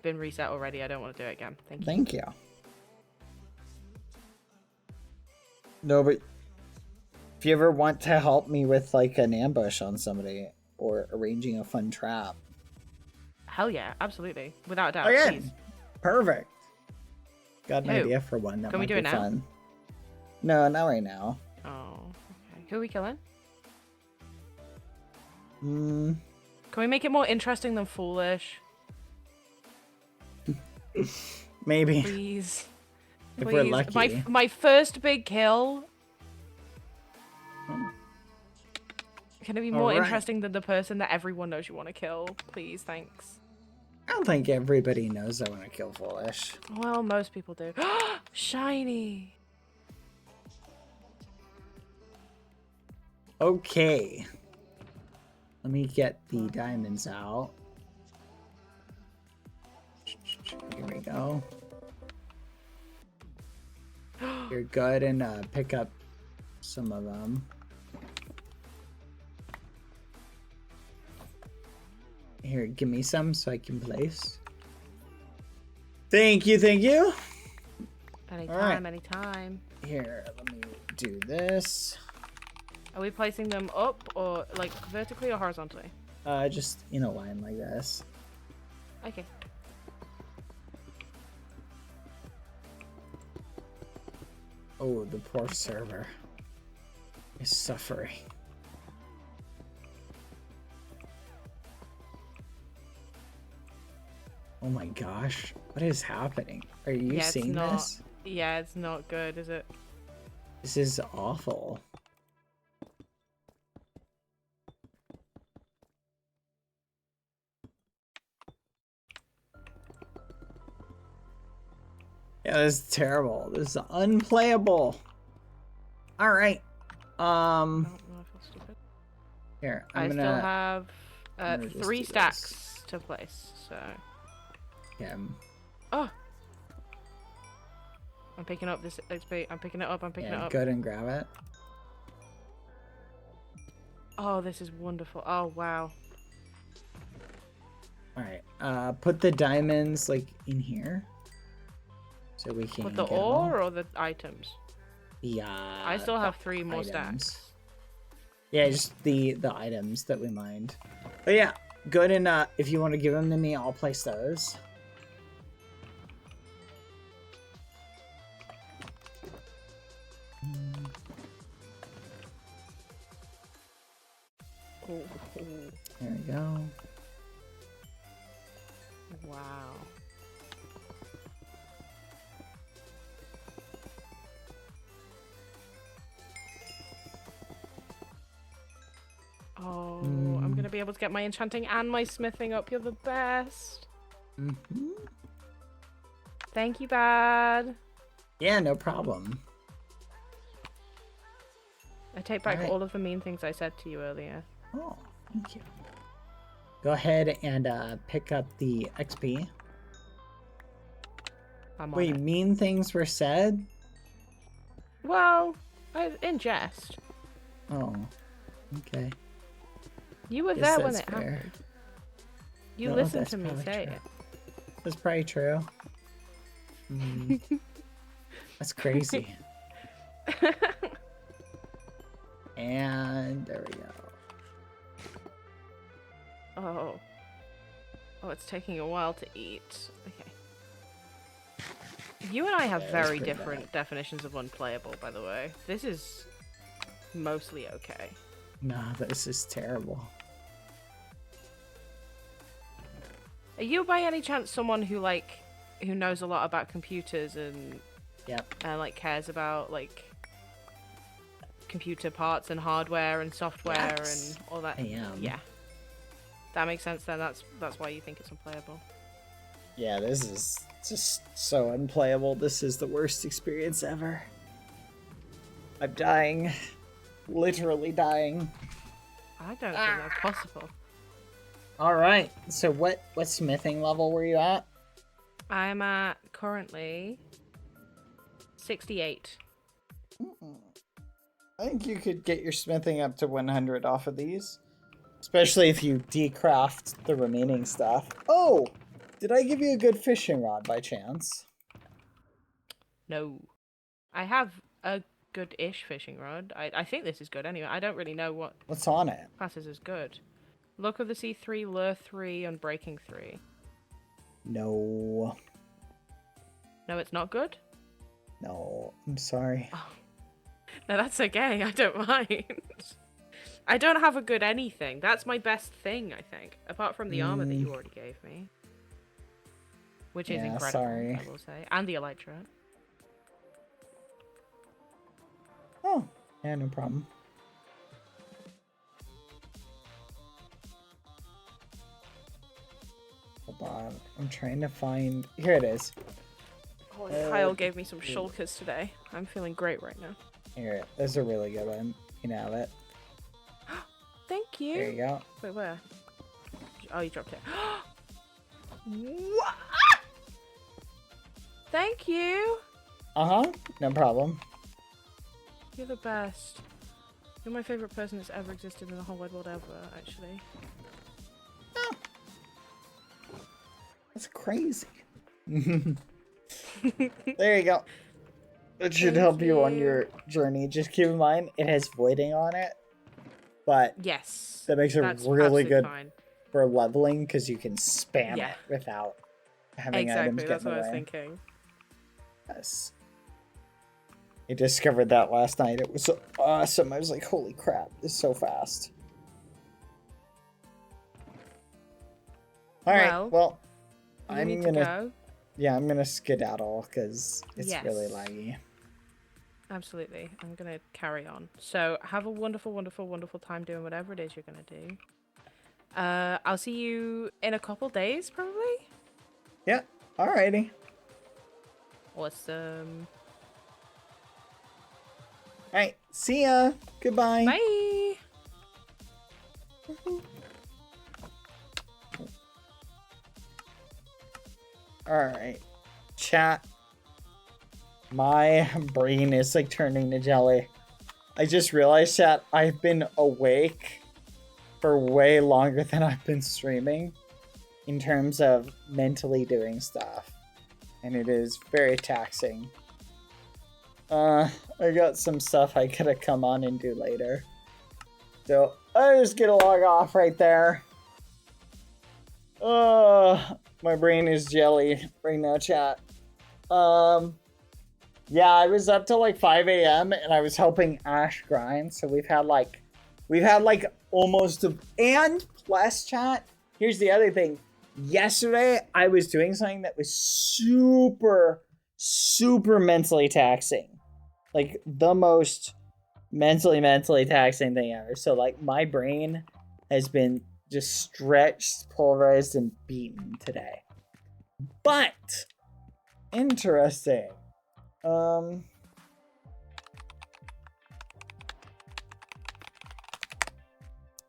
been reset already. I don't want to do it again. Thank you. Thank you. No, but if you ever want to help me with like an ambush on somebody or arranging a fun trap. Hell yeah, absolutely. Without a doubt, Okay. please. Perfect. Got an Who? idea for one that Can we might do be it now? fun. No, not right now. Oh, okay. Who are we killing? Hmm. Can we make it more interesting than foolish? Maybe. Please. If Please. we're lucky. My first big kill. Can it be more Alright. interesting than the person that everyone knows you want to kill? Please, thanks. I don't think everybody knows I want to kill Foolish. Well, most people do. Shiny. Okay. Let me get the diamonds out. Here we go. You're good and pick up some of them. Here, give me some so I can place. Thank you, thank you. Anytime, Alright. anytime. Here, let me do this. Are we placing them up or like vertically or horizontally? Just in a line like this. Okay. Oh, the poor server is suffering. Oh my gosh, what is happening? Are you Yeah, it's seeing not- this? Yeah, it's not good, is it? This is awful. Yeah, this is terrible. This is unplayable. All right. I don't know if it's stupid. Here, I I'm still gonna. have gonna just 3 do stacks to place, so. Yeah, Oh! I'm picking up this XP. I'm picking it up. I'm picking it yeah, up. go ahead and grab it. Oh, this is wonderful. Oh, wow. All right. Put the diamonds like in here. So we can With the get 'em all. ore or the items? The I still have 3 more items. stacks. Yeah, just the items that we mined. But yeah, good. And if you want to give them to me, I'll place those. Ooh. There we go. Wow. Oh, I'm gonna be able to get my enchanting and my smithing up. You're the best. Thank you, Bad. Yeah, no problem. I take back Alright. all of the mean things I said to you earlier. Oh, thank you. Go ahead and pick up the XP. I'm on Wait, it. mean things were said? Well, in jest. Oh, okay. You were Guess there when that's it fair. happened. You No, listened that's to me probably say true. it. That's probably true. That's crazy. And there we go. Oh. Oh, it's taking a while to eat. Okay. You and I have Yeah, that's very pretty different definitions of unplayable, by the way. This is mostly okay. Nah, this is terrible. Are you by any chance someone who knows a lot about computers and Yep. like cares about like computer parts and hardware and software Yes, and all that? I am. Yeah. That makes sense then. That's why you think it's unplayable. Yeah, this is just so unplayable. This is the worst experience ever. I'm dying. Literally dying. I don't think that's possible. Alright, so what smithing level were you at? I'm at currently 68. I think you could get your smithing up to 100 off of these. Especially if you decraft the remaining stuff. Oh! Did I give you a good fishing rod by chance? No. I have a good-ish fishing rod. I think this is good anyway. I don't really know what What's on it? classes is good. Look of the Sea 3, Lure 3, and Breaking 3. No. No, it's not good? No, I'm sorry. No, that's okay. I don't mind. I don't have a good anything. That's my best thing, I think. Apart from the armor that you already gave me. Which is Yeah, incredible, sorry. I will say. And the elytra. Oh, yeah, no problem. Hold on, I'm trying to find... Here it is. Oh, Kyle gave me some shulkers today. I'm feeling great right now. Here, this is a really good one. You can have it. Thank you. There you go. Wait, where? Oh, you dropped it. What? Thank you. Uh-huh, no problem. You're the best. You're my favorite person that's ever existed in the whole wide world ever, actually. That's crazy. There you go. It should Thank help you on you. your journey. Just keep in mind, it has voiding on it. But Yes. that makes it That's really absolutely good fine. for leveling because you can spam Yeah. it without having items Exactly, get that's in what the I was way. thinking. Yes. I discovered that last night. It was so awesome. I was like, holy crap, this is so fast. Alright, well, You I'm need gonna to go. yeah, I'm gonna skedaddle because it's Yes. really laggy. Absolutely. I'm gonna carry on. So have a wonderful, wonderful, wonderful time doing whatever it is you're gonna do. I'll see you in a couple days, probably. Yeah, alrighty. Awesome. Alright, see ya. Goodbye. Bye. Alright. Chat. My brain is like turning to jelly. I just realized, chat, I've been awake for way longer than I've been streaming in terms of mentally doing stuff. and it is very taxing. I got some stuff I gotta come on and do later. So I'm just gonna log off right there. My brain is jelly right now, chat. Yeah, I was up till like 5 a.m. and I was helping Ash grind. So we've had like almost and plus chat. Here's the other thing. Yesterday I was doing something that was super mentally taxing. Like the most mentally taxing thing ever. So like my brain has been just stretched, pulverized, and beaten today. But interesting.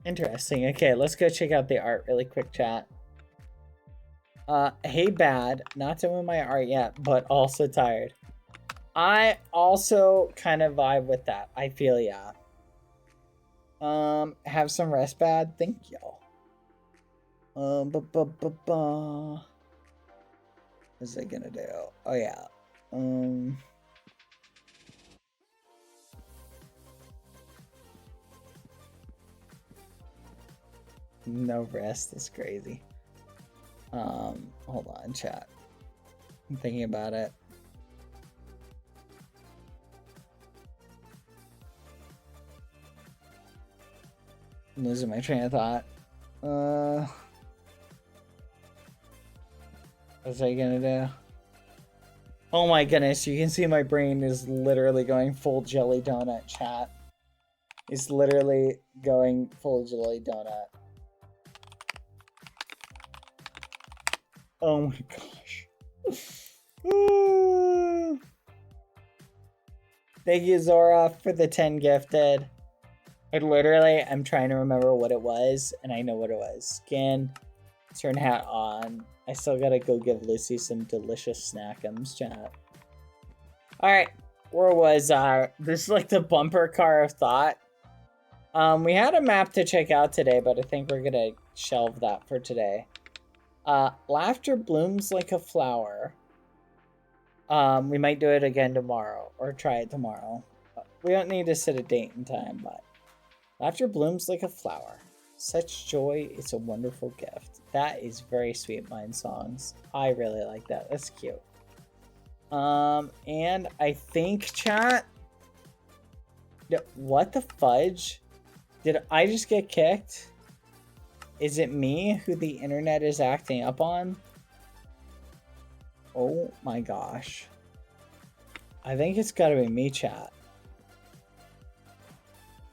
Interesting. Okay, let's go check out the art really quick, chat. Hey Bad, not done with my art yet, but also tired. I also kind of vibe with that. I feel ya. Have some rest, Bad. Thank y'all. What's it gonna do? Oh yeah. No rest. That's crazy. Hold on, chat. I'm thinking about it. I'm losing my train of thought. What's I gonna do? Oh my goodness, you can see my brain is literally going full jelly donut, chat. It's literally going full jelly donut. Oh my gosh. Thank you, Zora, for the 10 gifted. I literally am trying to remember what it was, and I know what it was. Skin, turn hat on. I still gotta go give Lucy some delicious snackums, chat. Alright, where was I? This is like the bumper car of thought. We had a map to check out today, but I think we're gonna shelve that for today. Laughter blooms like a flower. We might do it again tomorrow, or try it tomorrow. We don't need to set a date and time, but laughter blooms like a flower. Such joy is a wonderful gift. That is very Sweet Mind Songs. I really like that. That's cute. And I think, chat, what the fudge? Did I just get kicked? Is it me who the internet is acting up on? Oh my gosh. I think it's gotta be me, chat.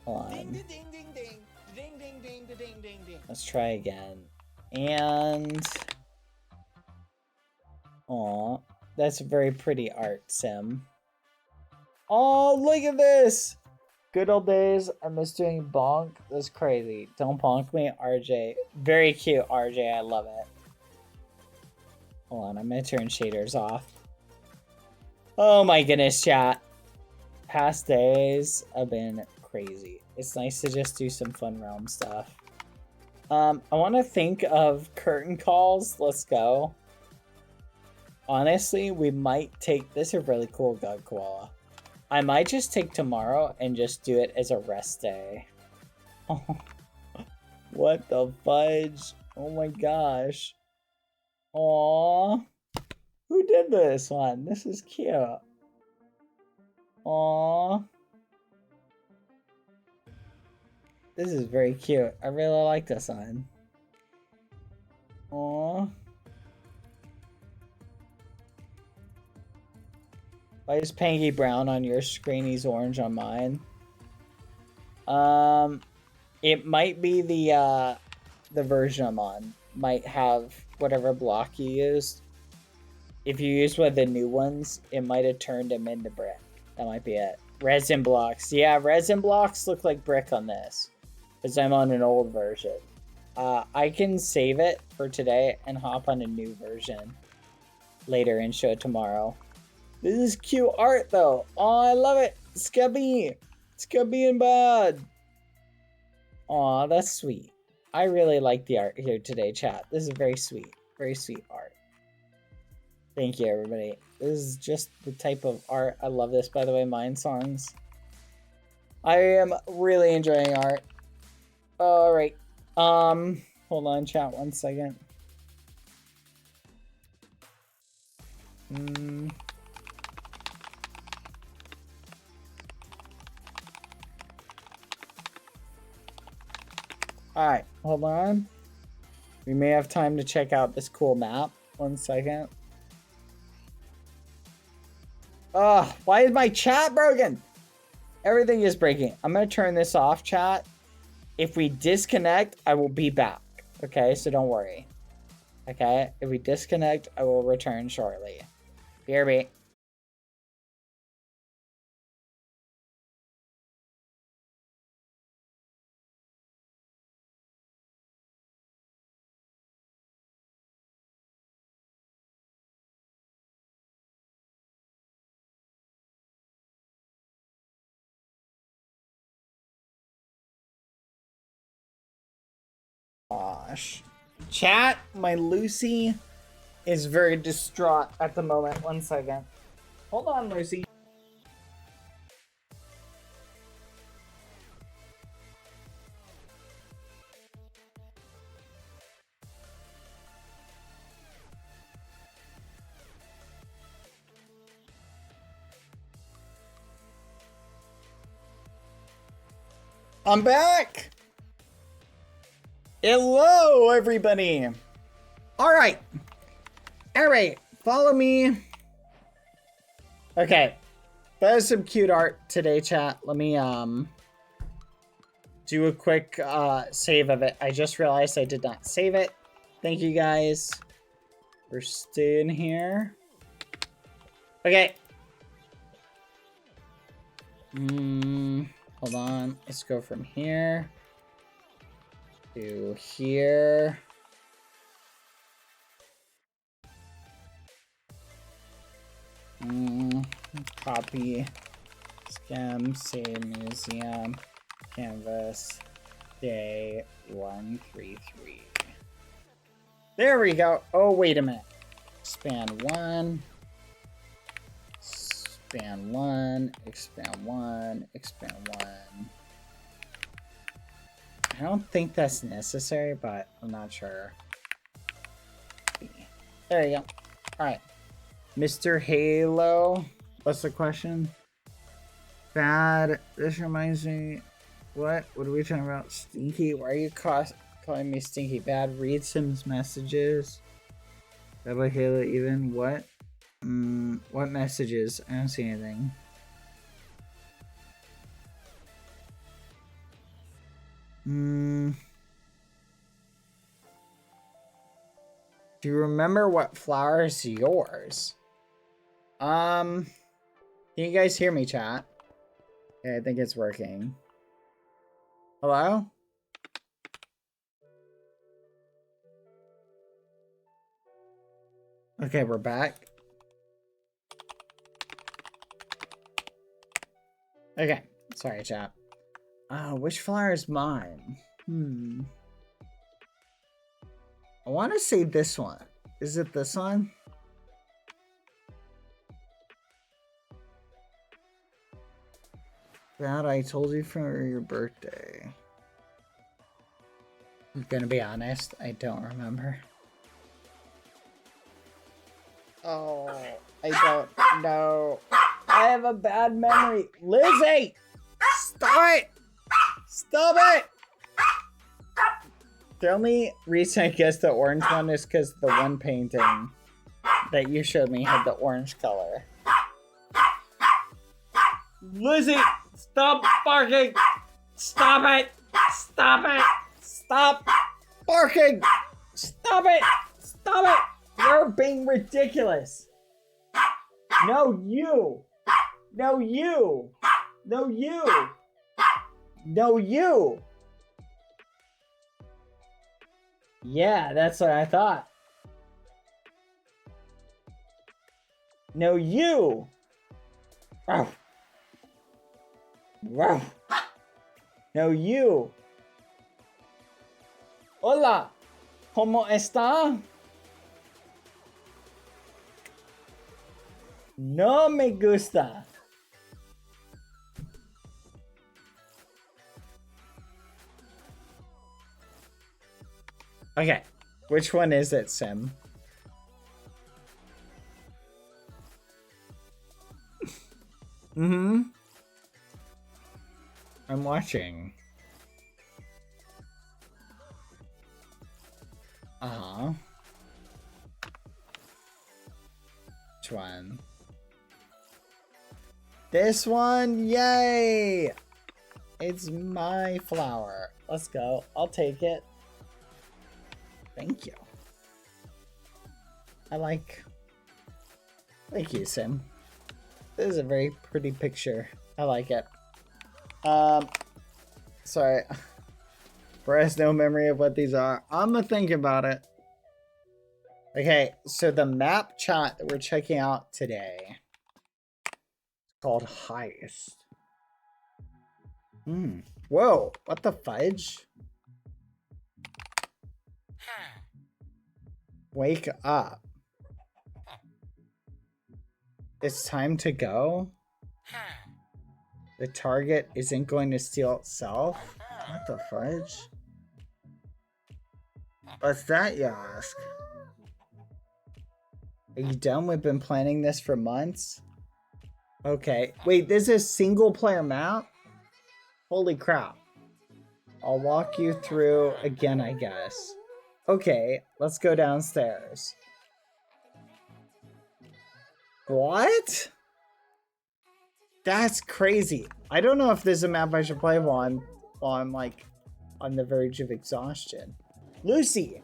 Hold on. Ding, ding, ding, ding, ding. Ding, ding, ding, ding, ding, ding. Let's try again. And... Aw, that's a very pretty art, Sim. Oh, look at this! Good old days. I miss doing bonk. That's crazy. Don't bonk me, RJ. Very cute, RJ. I love it. Hold on, I'm gonna turn shaders off. Oh my goodness, chat. Past days have been crazy. It's nice to just do some fun realm stuff. I want to think of curtain calls. Let's go. Honestly, we might take... This is a really cool God Koala. I might just take tomorrow and just do it as a rest day. Oh, what the fudge? Oh my gosh. Aww. Who did this one? This is cute. Aww. This is very cute. I really like this one. Aww. Why is Pangy brown on your screen? He's orange on mine. It might be the version I'm on. Might have whatever block you used. If you use one of the new ones, it might have turned him into brick. That might be it. Resin blocks. Yeah, resin blocks look like brick on this. Because I'm on an old version. I can save it for today and hop on a new version later and show it tomorrow. This is cute art though. Oh, I love it. Scubby. Scubby and Bad. Aw, that's sweet. I really like the art here today, chat. This is very sweet. Very sweet art. Thank you, everybody. This is just the type of art. I love this, by the way, Mind Songs. I am really enjoying art. All right. Hold on, chat, 1 second. Alright, hold on. We may have time to check out this cool map. 1 second. Ugh, why is my chat broken? Everything is breaking. I'm gonna turn this off, chat. If we disconnect, I will be back. Okay, so don't worry. Okay, if we disconnect, I will return shortly. BRB. Gosh. Chat, my Lucy is very distraught at the moment. 1 second. Hold on, Lucy. I'm back! Hello, everybody! Alright. Alright, follow me. Okay. That is some cute art today, chat. Let me, do a quick, save of it. I just realized I did not save it. Thank you, guys, for staying here. Okay. Hold on. Let's go from here to here. Copy. Scam. Save museum. Canvas. Day 133. There we go. Oh, wait a minute. Expand 1. Expand 1. Expand 1. Expand 1. I don't think that's necessary, but I'm not sure. There you go. Alright. Mr. Halo. What's the question? Bad. This reminds me. What? What are we talking about? Stinky? Why are you calling me Stinky? Bad. Read Sim's messages. Badboyhalo even. What? What messages? I don't see anything. Do you remember what flower is yours? Can you guys hear me, chat? Okay, I think it's working. Hello? Okay, we're back. Okay, sorry, chat. Which flower is mine? I want to say this one. Is it this one? That I told you for your birthday. I'm gonna be honest, I don't remember. Oh, I don't know. I have a bad memory. Lizzie! Stop it! Stop it! The only reason I guess the orange one is because the one painting that you showed me had the orange color. Lizzie! Stop barking! Stop it! Stop it! Stop barking! Stop it! Stop it! You're being ridiculous! No, you! No, you! No, you! No, you! Yeah, that's what I thought. No, you! Oh. Wow. No, you! Hola! ¿Cómo está? No me gusta. Okay, which one is it, Sim? Mm-hmm. I'm watching. Uh-huh. Which one? This one? Yay! It's my flower. Let's go. I'll take it. Thank you. Thank you, Sim. This is a very pretty picture. I like it. Sorry. Bro has no memory of what these are. I'm gonna think about it. Okay, so the map chat that we're checking out today is called Heist. Whoa, what the fudge? Wake up. It's time to go? The target isn't going to steal itself? What the fudge? What's that, you ask? Are you done? We've been planning this for months? Okay. Wait, this is a single player map? Holy crap. I'll walk you through again, I guess. Okay, let's go downstairs. What? That's crazy. I don't know if this is a map I should play while I'm like on the verge of exhaustion. Lucy!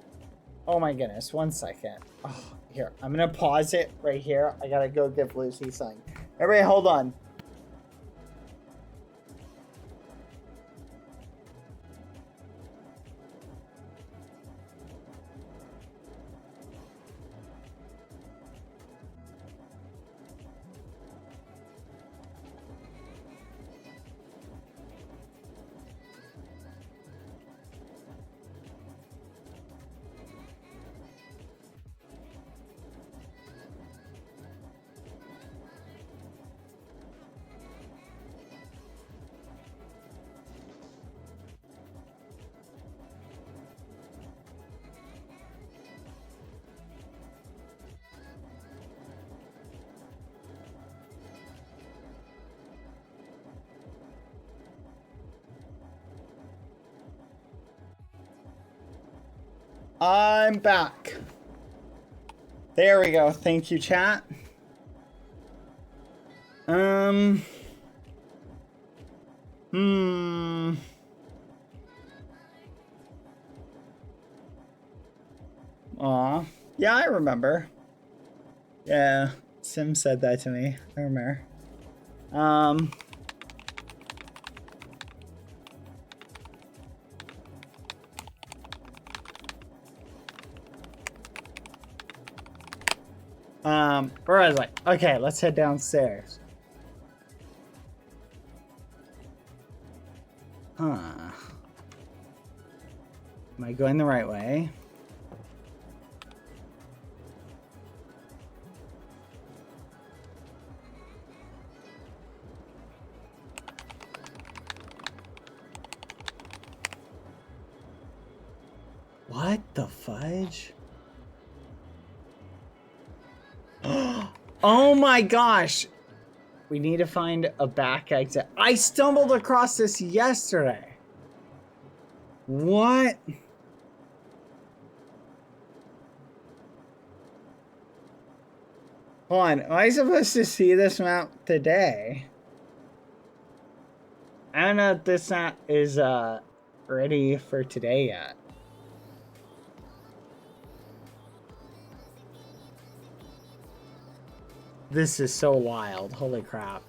Oh my goodness, 1 second. Oh, here, I'm gonna pause it right here. I gotta go give Lucy something. Everybody hold on. I'm back. There we go. Thank you, chat. Aw. Yeah, I remember. Yeah, Sim said that to me. I remember. Where was I? Okay, let's head downstairs. Huh. Am I going the right way? What the fudge? Oh my gosh! We need to find a back exit. I stumbled across this yesterday. What? Hold on, am I supposed to see this map today? I don't know if this map is ready for today yet. This is so wild. Holy crap.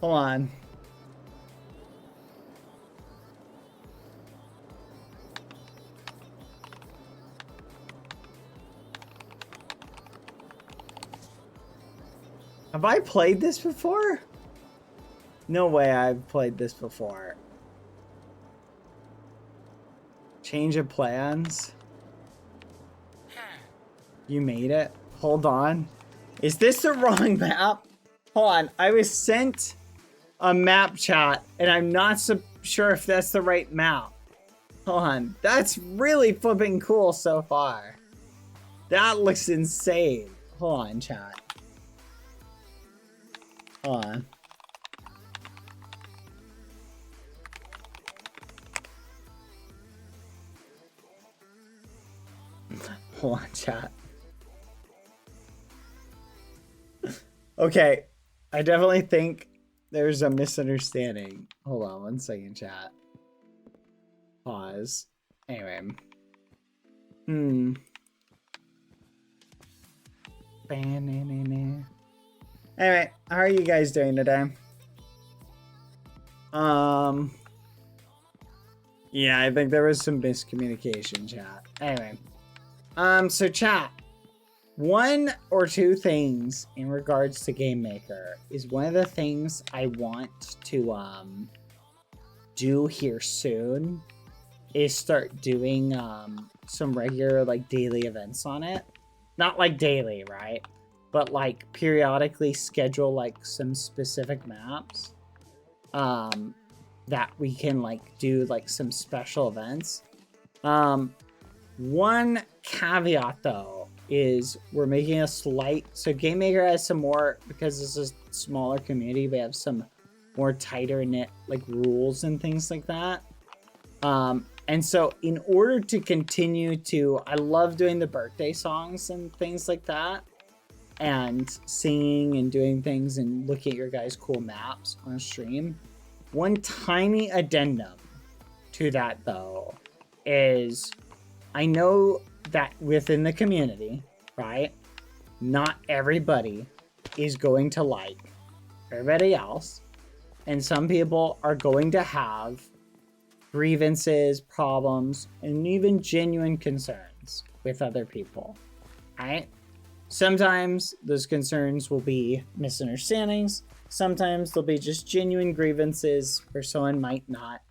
Hold on. Have I played this before? No way I've played this before. Change of plans. You made it? Hold on. Is this the wrong map? Hold on. I was sent a map chat, and I'm not sure if that's the right map. Hold on. That's really flipping cool so far. That looks insane. Hold on, chat. Hold on. Hold on, chat. Okay, I definitely think there's a misunderstanding. Hold on 1 second, chat. Pause. Anyway. Anyway, how are you guys doing today? Yeah, I think there was some miscommunication, chat. Anyway. So chat. 1 or 2 things in regards to Game Maker is one of the things I want to do here soon is start doing some regular like daily events on it. Not like daily, right? But like periodically schedule like some specific maps that we can like do like some special events. One caveat though is we're making a slight, so Game Maker has some more, because this is a smaller community, we have some more tighter knit like rules and things like that. And so in order to continue to, I love doing the birthday songs and things like that, and singing and doing things and looking at your guys' cool maps on stream. One tiny addendum to that though is I know that within the community, right, not everybody is going to like everybody else, and some people are going to have grievances, problems, and even genuine concerns with other people, right? Sometimes those concerns will be misunderstandings. Sometimes they'll be just genuine grievances where someone might not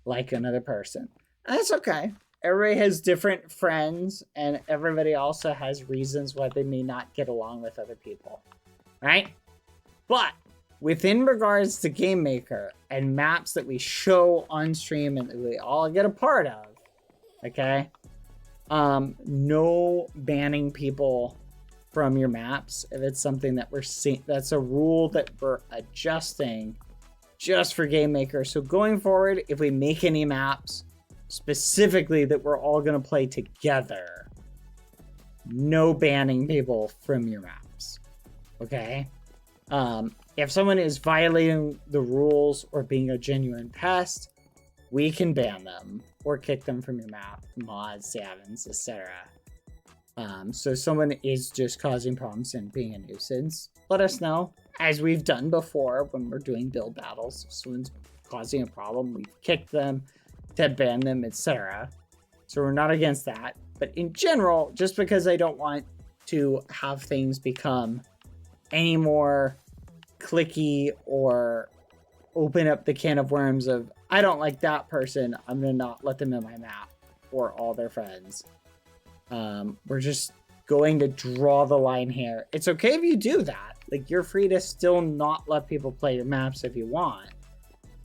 like another person. And that's okay. Everybody has different friends, and everybody also has reasons why they may not get along with other people, right? But within regards to Game Maker and maps that we show on stream and that we all get a part of, okay? No banning people from your maps if it's something that we're seeing. That's a rule that we're adjusting just for Game Maker. So going forward, if we make any maps specifically that we're all going to play together, no banning people from your maps, okay? If someone is violating the rules or being a genuine pest, we can ban them or kick them from your map, mods, savins, etc. So if someone is just causing problems and being a nuisance, let us know, as we've done before when we're doing build battles. If someone's causing a problem, we kick them, to ban them, etc. So we're not against that. But in general, just because I don't want to have things become any more clicky or open up the can of worms of, I don't like that person, I'm gonna not let them in my map or all their friends. We're just going to draw the line here. It's okay if you do that. Like, you're free to still not let people play your maps if you want.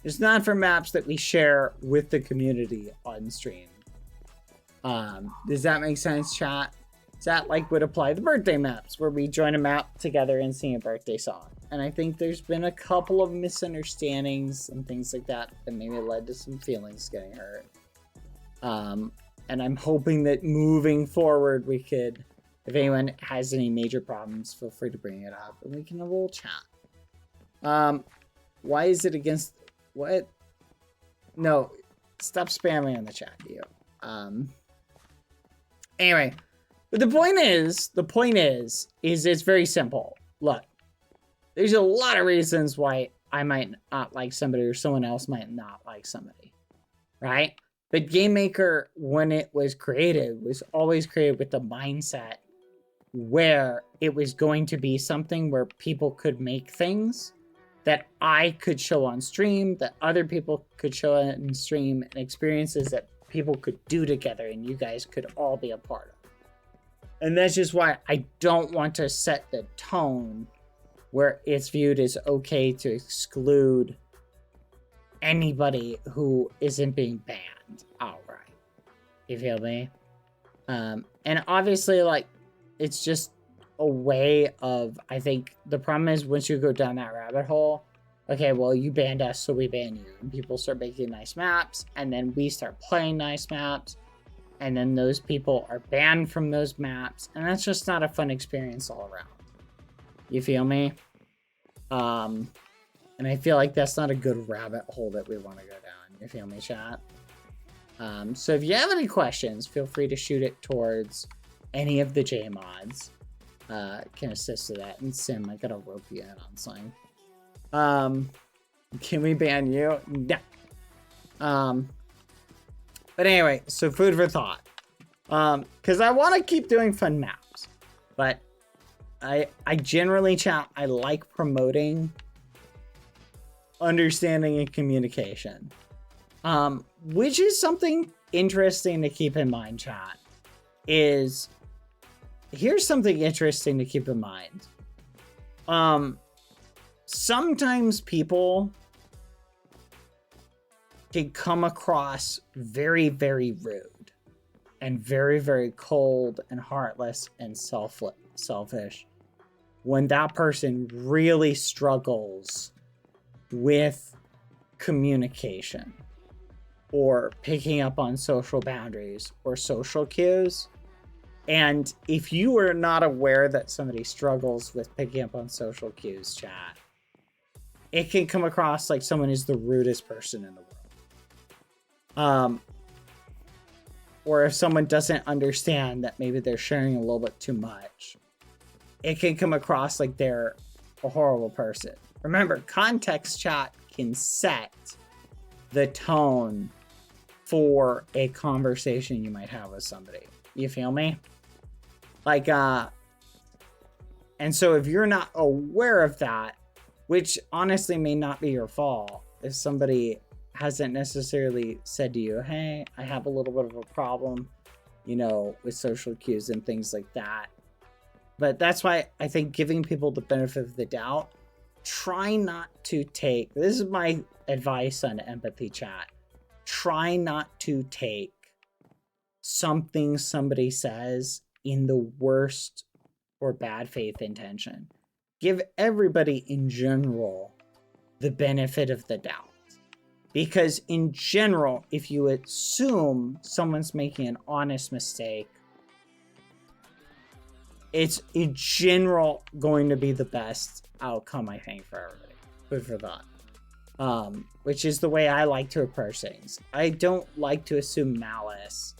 It's not for maps that we share with the community on stream. Does that make sense, chat? That like would apply to birthday maps where we join a map together and sing a birthday song. And I think there's been a couple of misunderstandings and things like that that maybe led to some feelings getting hurt. And I'm hoping that moving forward we could, if anyone has any major problems, feel free to bring it up and we can have a little chat. Why is it against what? No, stop spamming in the chat, you. Anyway, but the point is it's very simple. Look, there's a lot of reasons why I might not like somebody or someone else might not like somebody, right? But Game Maker, when it was created, was always created with the mindset where it was going to be something where people could make things that I could show on stream, that other people could show on stream, and experiences that people could do together and you guys could all be a part of. And that's just why I don't want to set the tone where it's viewed as okay to exclude anybody who isn't being banned outright. You feel me? And obviously, like, it's just a way of, I think the problem is once you go down that rabbit hole, okay, well, you banned us, so we ban you. And people start making nice maps, and then we start playing nice maps, and then those people are banned from those maps, and that's just not a fun experience all around. You feel me? And I feel like that's not a good rabbit hole that we want to go down. You feel me, chat? So if you have any questions, feel free to shoot it towards any of the J mods. Can assist with that. And Sim, I gotta rope you in on something. Can we ban you? No. But anyway, so food for thought. Because I want to keep doing fun maps, but I generally, chat, I like promoting understanding and communication. Which is something interesting to keep in mind, chat. Here's something interesting to keep in mind. Sometimes people can come across very, very rude and very, very cold and heartless and selfish when that person really struggles with communication or picking up on social boundaries or social cues. And if you are not aware that somebody struggles with picking up on social cues, chat, it can come across like someone is the rudest person in the world. Or if someone doesn't understand that maybe they're sharing a little bit too much, it can come across like they're a horrible person. Remember, context, chat, can set the tone for a conversation you might have with somebody. You feel me? Like, and so if you're not aware of that, which honestly may not be your fault, if somebody hasn't necessarily said to you, hey, I have a little bit of a problem, you know, with social cues and things like that. But that's why I think giving people the benefit of the doubt, try not to take, this is my advice on empathy, chat. Try not to take something somebody says in the worst or bad faith intention. Give everybody in general the benefit of the doubt. Because in general, if you assume someone's making an honest mistake, it's in general going to be the best outcome, I think, for everybody. Food for thought. Which is the way I like to approach things. I don't like to assume malice.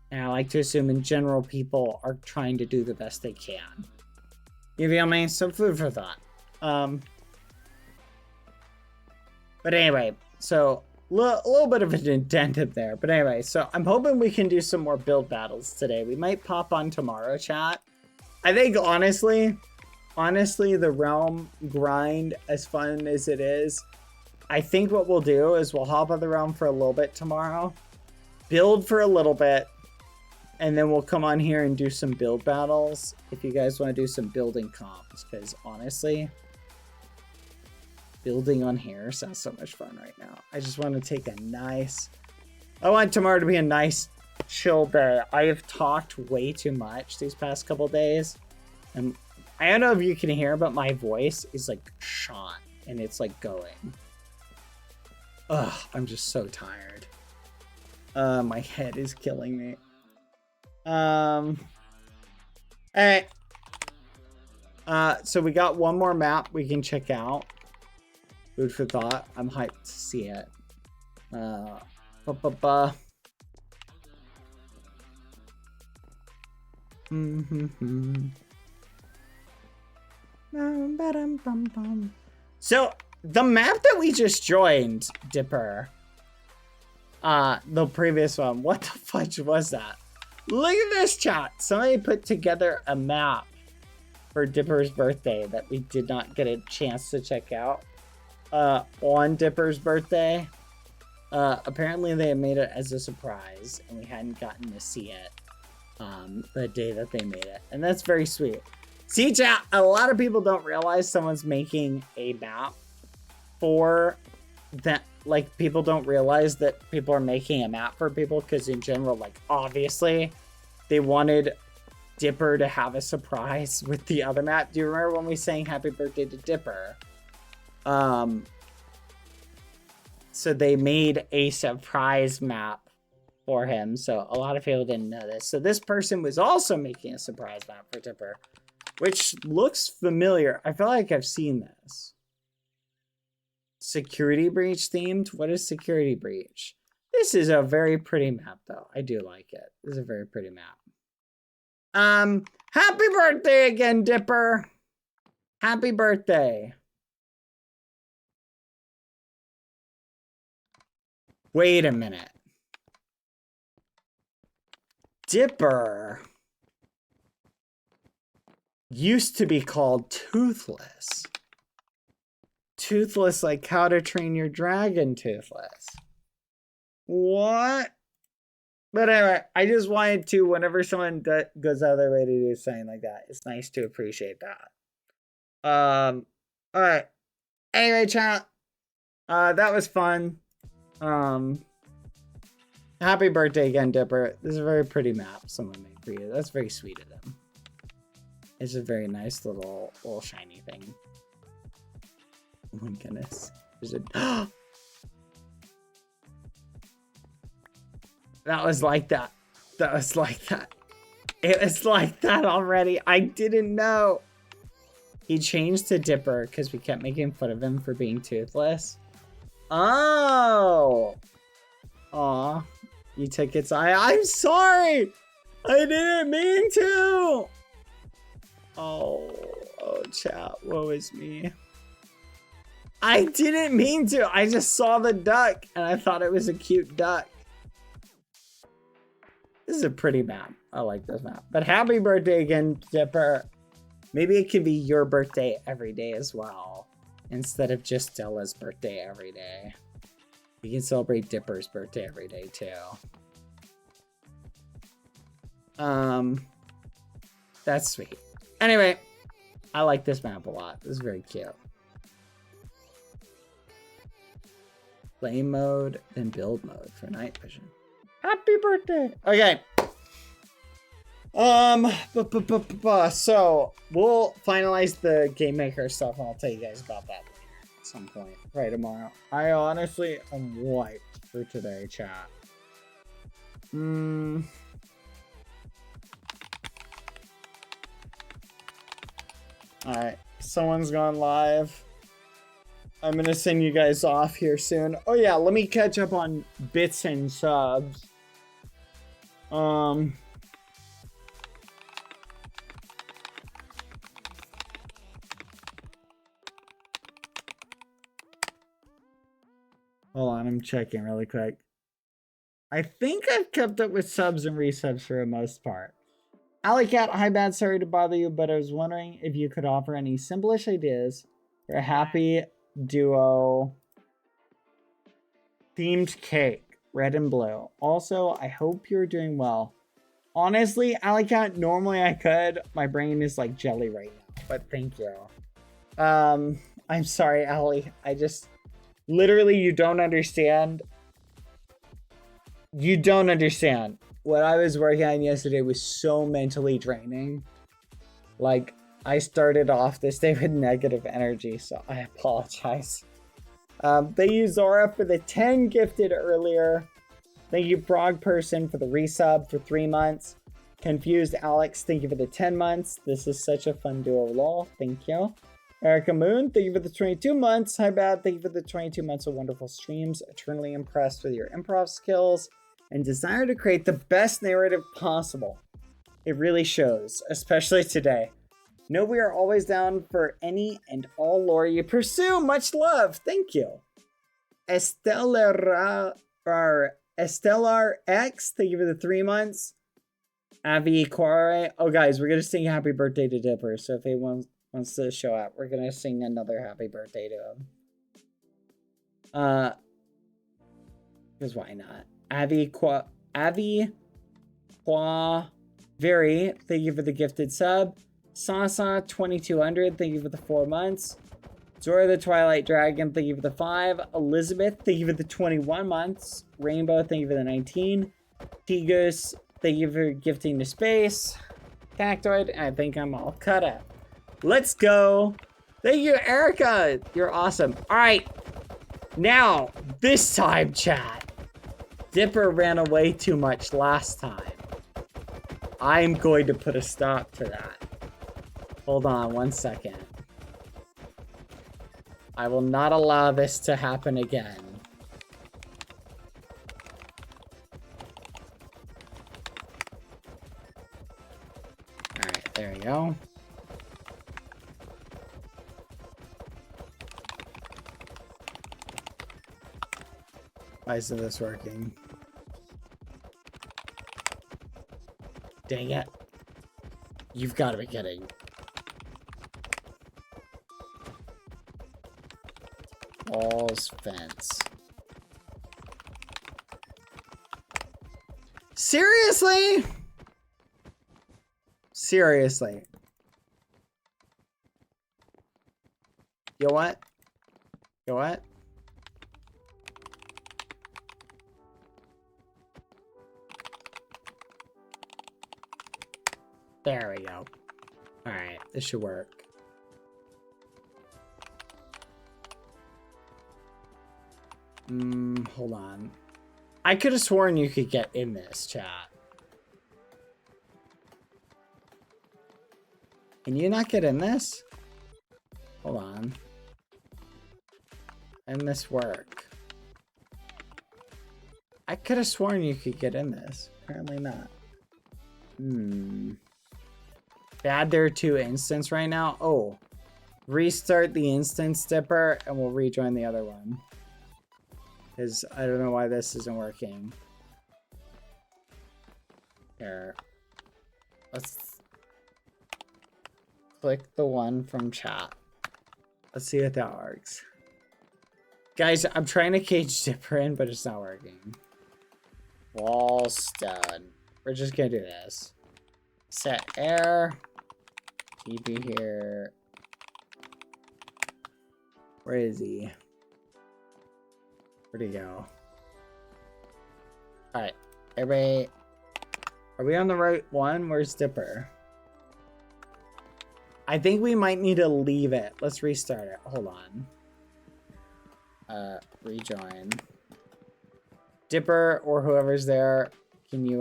And I like to assume in general people are trying to do the best they can. You feel me? So food for thought. But anyway, so a little bit of an indented there. But anyway, so I'm hoping we can do some more build battles today. We might pop on tomorrow, chat. I think honestly, the Realm grind, as fun as it is, I think what we'll do is we'll hop on the Realm for a little bit tomorrow, build for a little bit, and then we'll come on here and do some build battles if you guys want to do some building comps, because honestly, building on here sounds so much fun right now. I just want to take I want tomorrow to be a nice chill day. I have talked way too much these past couple days, and I don't know if you can hear, but my voice is like shot and it's like going. Ugh, I'm just so tired. My head is killing me. Alright. So we got one more map we can check out. Food for thought. I'm hyped to see it. So the map that we just joined, Dipper, the previous one, what the fudge was that? Look at this, chat. Somebody put together a map for Dipper's birthday that we did not get a chance to check out on Dipper's birthday. Apparently they made it as a surprise and we hadn't gotten to see it. the day that they made it. And that's very sweet. See, chat, a lot of people don't realize someone's making a map for that. Like, people don't realize that people are making a map for people because in general, like, obviously, they wanted Dipper to have a surprise with the other map. Do you remember when we sang happy birthday to Dipper? So they made a surprise map for him. So a lot of people didn't know this. So this person was also making a surprise map for Dipper, which looks familiar. I feel like I've seen this. Security breach themed? What is security breach? This is a very pretty map though. I do like it. This is a very pretty map. Happy birthday again, Dipper. Happy birthday. Wait a minute. Dipper used to be called Toothless. Toothless, like How to Train Your Dragon Toothless. What? But anyway, I just wanted to, whenever someone goes out of their way to do something like that, it's nice to appreciate that. Alright. Anyway, chat. That was fun. Happy birthday again, Dipper. This is a very pretty map someone made for you. That's very sweet of them. It's a very nice little shiny thing. Oh my goodness. There's a That was like that. That was like that. It was like that already. I didn't know. He changed to Dipper because we kept making fun of him for being toothless. Oh. Aw. You took its eye. I'm sorry. I didn't mean to. Oh, chat. Woe is me. I didn't mean to. I just saw the duck and I thought it was a cute duck. This is a pretty map. I like this map. But happy birthday again, Dipper. Maybe it could be your birthday every day as well, instead of just Stella's birthday every day. You can celebrate Dipper's birthday every day too. That's sweet. Anyway, I like this map a lot. This is very cute. Play mode, then build mode for night vision. Happy birthday! Okay. So we'll finalize the game maker stuff and I'll tell you guys about that later at some point. Right, tomorrow. I honestly am wiped for today, chat. Alright, someone's gone live. I'm gonna send you guys off here soon. Oh yeah, let me catch up on bits and subs. Hold on, I'm checking really quick. I think I've kept up with subs and resubs for the most part. Allocate, hi bad, sorry to bother you, but I was wondering if you could offer any simple-ish ideas for a happy duo themed cake, red and blue. Also, I hope you're doing well. Honestly, Allocate, normally I could. My brain is like jelly right now, but thank you. I'm sorry, Allie. I just, literally, you don't understand. You don't understand. What I was working on yesterday was so mentally draining. Like, I started off this day with negative energy, so I apologize. Thank you, Zora, for the 10 gifted earlier. Thank you, Frog Person, for the resub for 3 months. Confused Alex, thank you for the 10 months. This is such a fun duo, lol. Thank you. Erica Moon, thank you for the 22 months. Hi, Bad, thank you for the 22 months of wonderful streams. Eternally impressed with your improv skills and desire to create the best narrative possible. It really shows, especially today. Know we are always down for any and all lore you pursue. Much love. Thank you. Stellar X, thank you for the 3 months. Avi Quare. Oh, guys, we're going to sing happy birthday to Dipper. So if anyone wants to show up, we're going to sing another happy birthday to him. Because why not? Avi Qua Very, thank you for the gifted sub. Sasa 2200, thank you for the 4 months. Zora the Twilight Dragon, thank you for the 5. Elizabeth, thank you for the 21 months. Rainbow, thank you for the 19. Tigos, thank you for gifting to space. Factoid, I think I'm all cut up. Let's go. Thank you, Erica. You're awesome. All right. Now, this time, chat. Dipper ran away too much last time. I'm going to put a stop to that. Hold on 1 second. I will not allow this to happen again. Alright, there we go. Why isn't this working? Dang it. You've got to be kidding. Walls, fence. Seriously? Seriously. You know what? You know what? There we go. Alright, this should work. Hold on. I could have sworn you could get in this, chat. Can you not get in this? Hold on. And this work. I could have sworn you could get in this. Apparently not. Bad there are 2 instants right now. Oh. Restart the instance, Dipper, and we'll rejoin the other one. Because I don't know why this isn't working. Here. Let's click the one from chat. Let's see if that works. Guys, I'm trying to cage Dipper in, but it's not working. Wall stone. We're just gonna do this. Set air. TP here. Where is he? Where'd he go? Alright. Everybody. Are we on the right one? Where's Dipper? I think we might need to leave it. Let's restart it. Hold on. Rejoin. Dipper or whoever's there, can you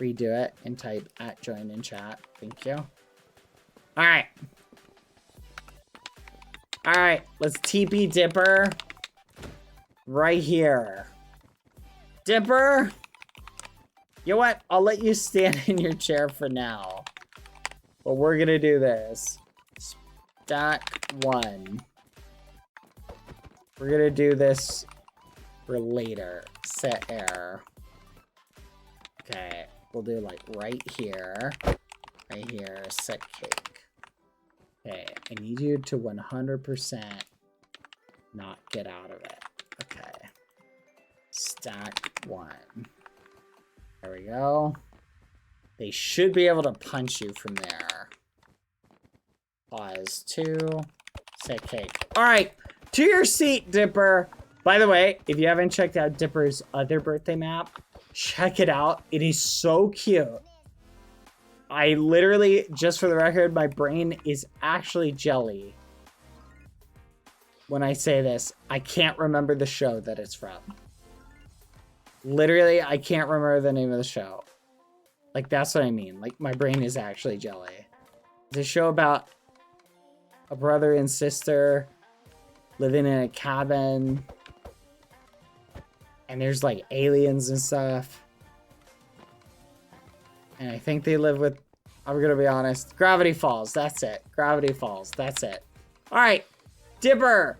redo it and type @join in chat? Thank you. Alright. Alright, let's TP Dipper right here. Dipper! You know what? I'll let you stand in your chair for now. But we're gonna do this. Stack 1. We're gonna do this for later. Set air. Okay, we'll do like right here. Right here, set cake. Okay, I need you to 100% not get out of it. Okay. Stack 1. There we go. They should be able to punch you from there. Pause 2. Set cake. Alright, to your seat, Dipper. By the way, if you haven't checked out Dipper's other birthday map, check it out. It is so cute. I literally, just for the record, my brain is actually jelly. When I say this, I can't remember the show that it's from. Literally, I can't remember the name of the show. Like, that's what I mean. Like, my brain is actually jelly. It's a show about a brother and sister living in a cabin. And there's, like, aliens and stuff. And I think they live with, I'm gonna be honest, Gravity Falls. That's it. Gravity Falls. That's it. All right. Dipper.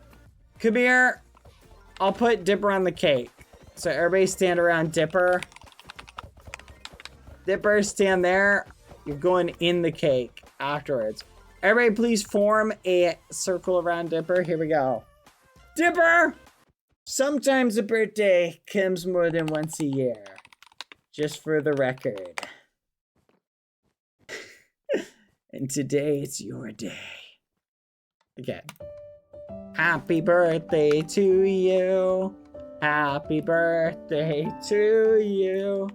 Come here. I'll put Dipper on the cake. So everybody stand around Dipper. Dipper, stand there. You're going in the cake afterwards. Everybody please form a circle around Dipper. Here we go. Dipper! Sometimes a birthday comes more than once a year. Just for the record. And today it's your day. Okay. Happy birthday to you. Happy birthday to you.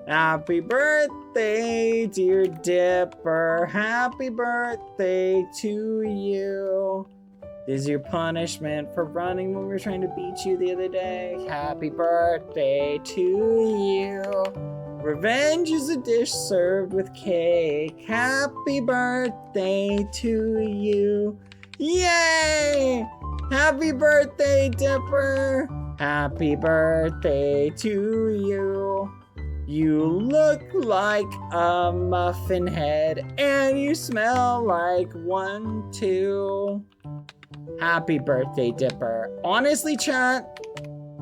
Happy birthday, dear Dipper. Happy birthday to you. This is your punishment for running when we were trying to beat you the other day. Happy birthday to you. Revenge is a dish served with cake. Happy birthday to you. Yay! Happy birthday, Dipper. Happy birthday to you. You look like a muffin head and you smell like one too. Happy birthday, Dipper. Honestly, chat,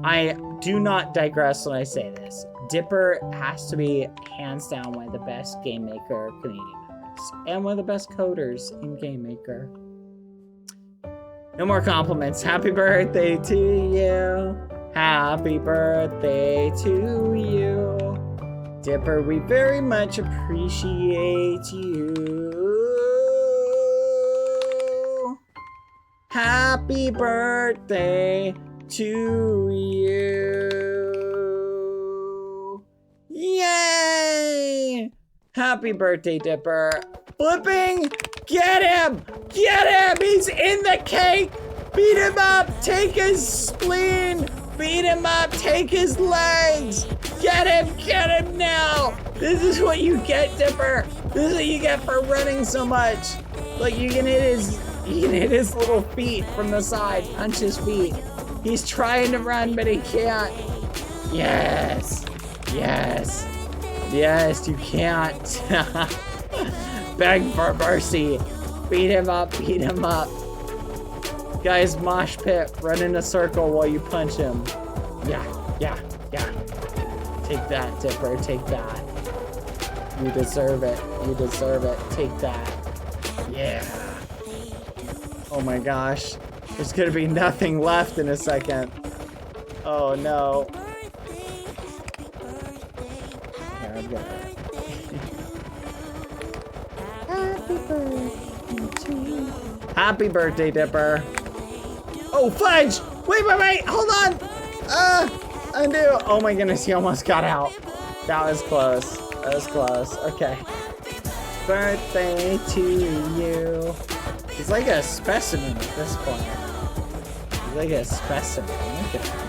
I do not digress when I say this. Dipper has to be hands down one of the best Game Maker community members and one of the best coders in Game Maker. No more compliments. Happy birthday to you. Happy birthday to you. Dipper, we very much appreciate you. Happy birthday to you. Yay! Happy birthday, Dipper. Flipping! Get him! Get him! He's in the cake! Beat him up! Take his spleen! Beat him up! Take his legs! Get him! Get him now! This is what you get, Dipper! This is what you get for running so much! Look, you can hit his little feet from the side. Punch his feet. He's trying to run, but he can't. Yes! Yes! Yes, you can't! Beg for mercy! Beat him up! Beat him up! Guys, mosh pit, run in a circle while you punch him. Yeah. Take that, Dipper, take that. You deserve it. You deserve it. Take that. Yeah. Oh my gosh. There's gonna be nothing left in a second. Oh no. Here, I've got it. Happy birthday to you. Happy birthday, Dipper. Oh, fudge! Wait, hold on! Undo! Oh my goodness, he almost got out. That was close. That was close. Okay. Birthday to you. He's like a specimen at this point. He's like a specimen. Look at him.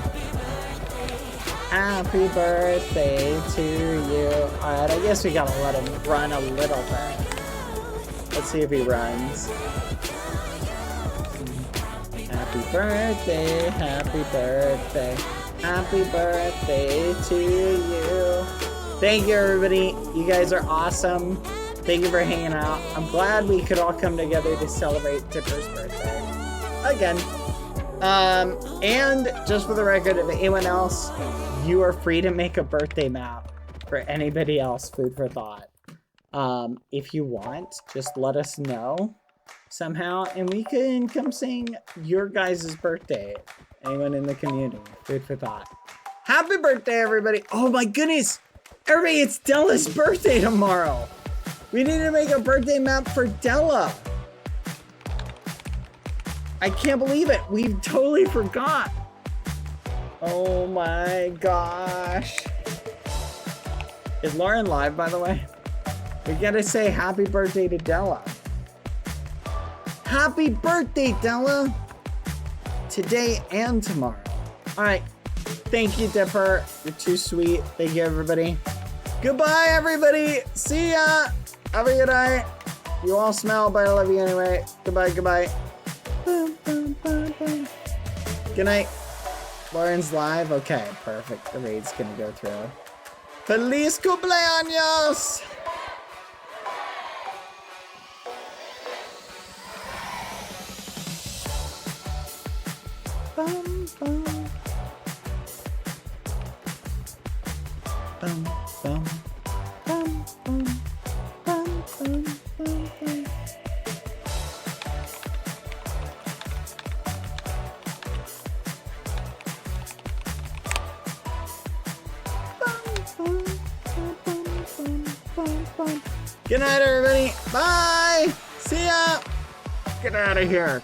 Happy birthday to you. Alright, I guess we gotta let him run a little bit. Let's see if he runs. Happy birthday, happy birthday, happy birthday to you. Thank you, everybody. You guys are awesome. Thank you for hanging out. I'm glad we could all come together to celebrate Dipper's birthday. Again. And just for the record, if anyone else, you are free to make a birthday map for anybody else, food for thought. If you want, just let us know somehow, and we can come sing your guys' birthday. Anyone in the community, food for thought. Happy birthday, everybody. Oh my goodness. Everybody, it's Della's birthday tomorrow. We need to make a birthday map for Della. I can't believe it. We totally forgot. Oh my gosh. Is Lauren live, by the way? We gotta say happy birthday to Della. Happy birthday, Della. Today and tomorrow. All right. Thank you, Dipper. You're too sweet. Thank you, everybody. Goodbye, everybody. See ya. Have a good night. You all smell, but I love you anyway. Goodbye, goodbye. Good night. Lauren's live. Okay, perfect. The raid's gonna go through. Feliz cumpleaños! Bum, bum. Bum, bum. Bum, bum. Bum, bum, bum, bum. Bum, bum, bum, bum, bum, bum. Good night, everybody. Bye. See ya. Get out of here.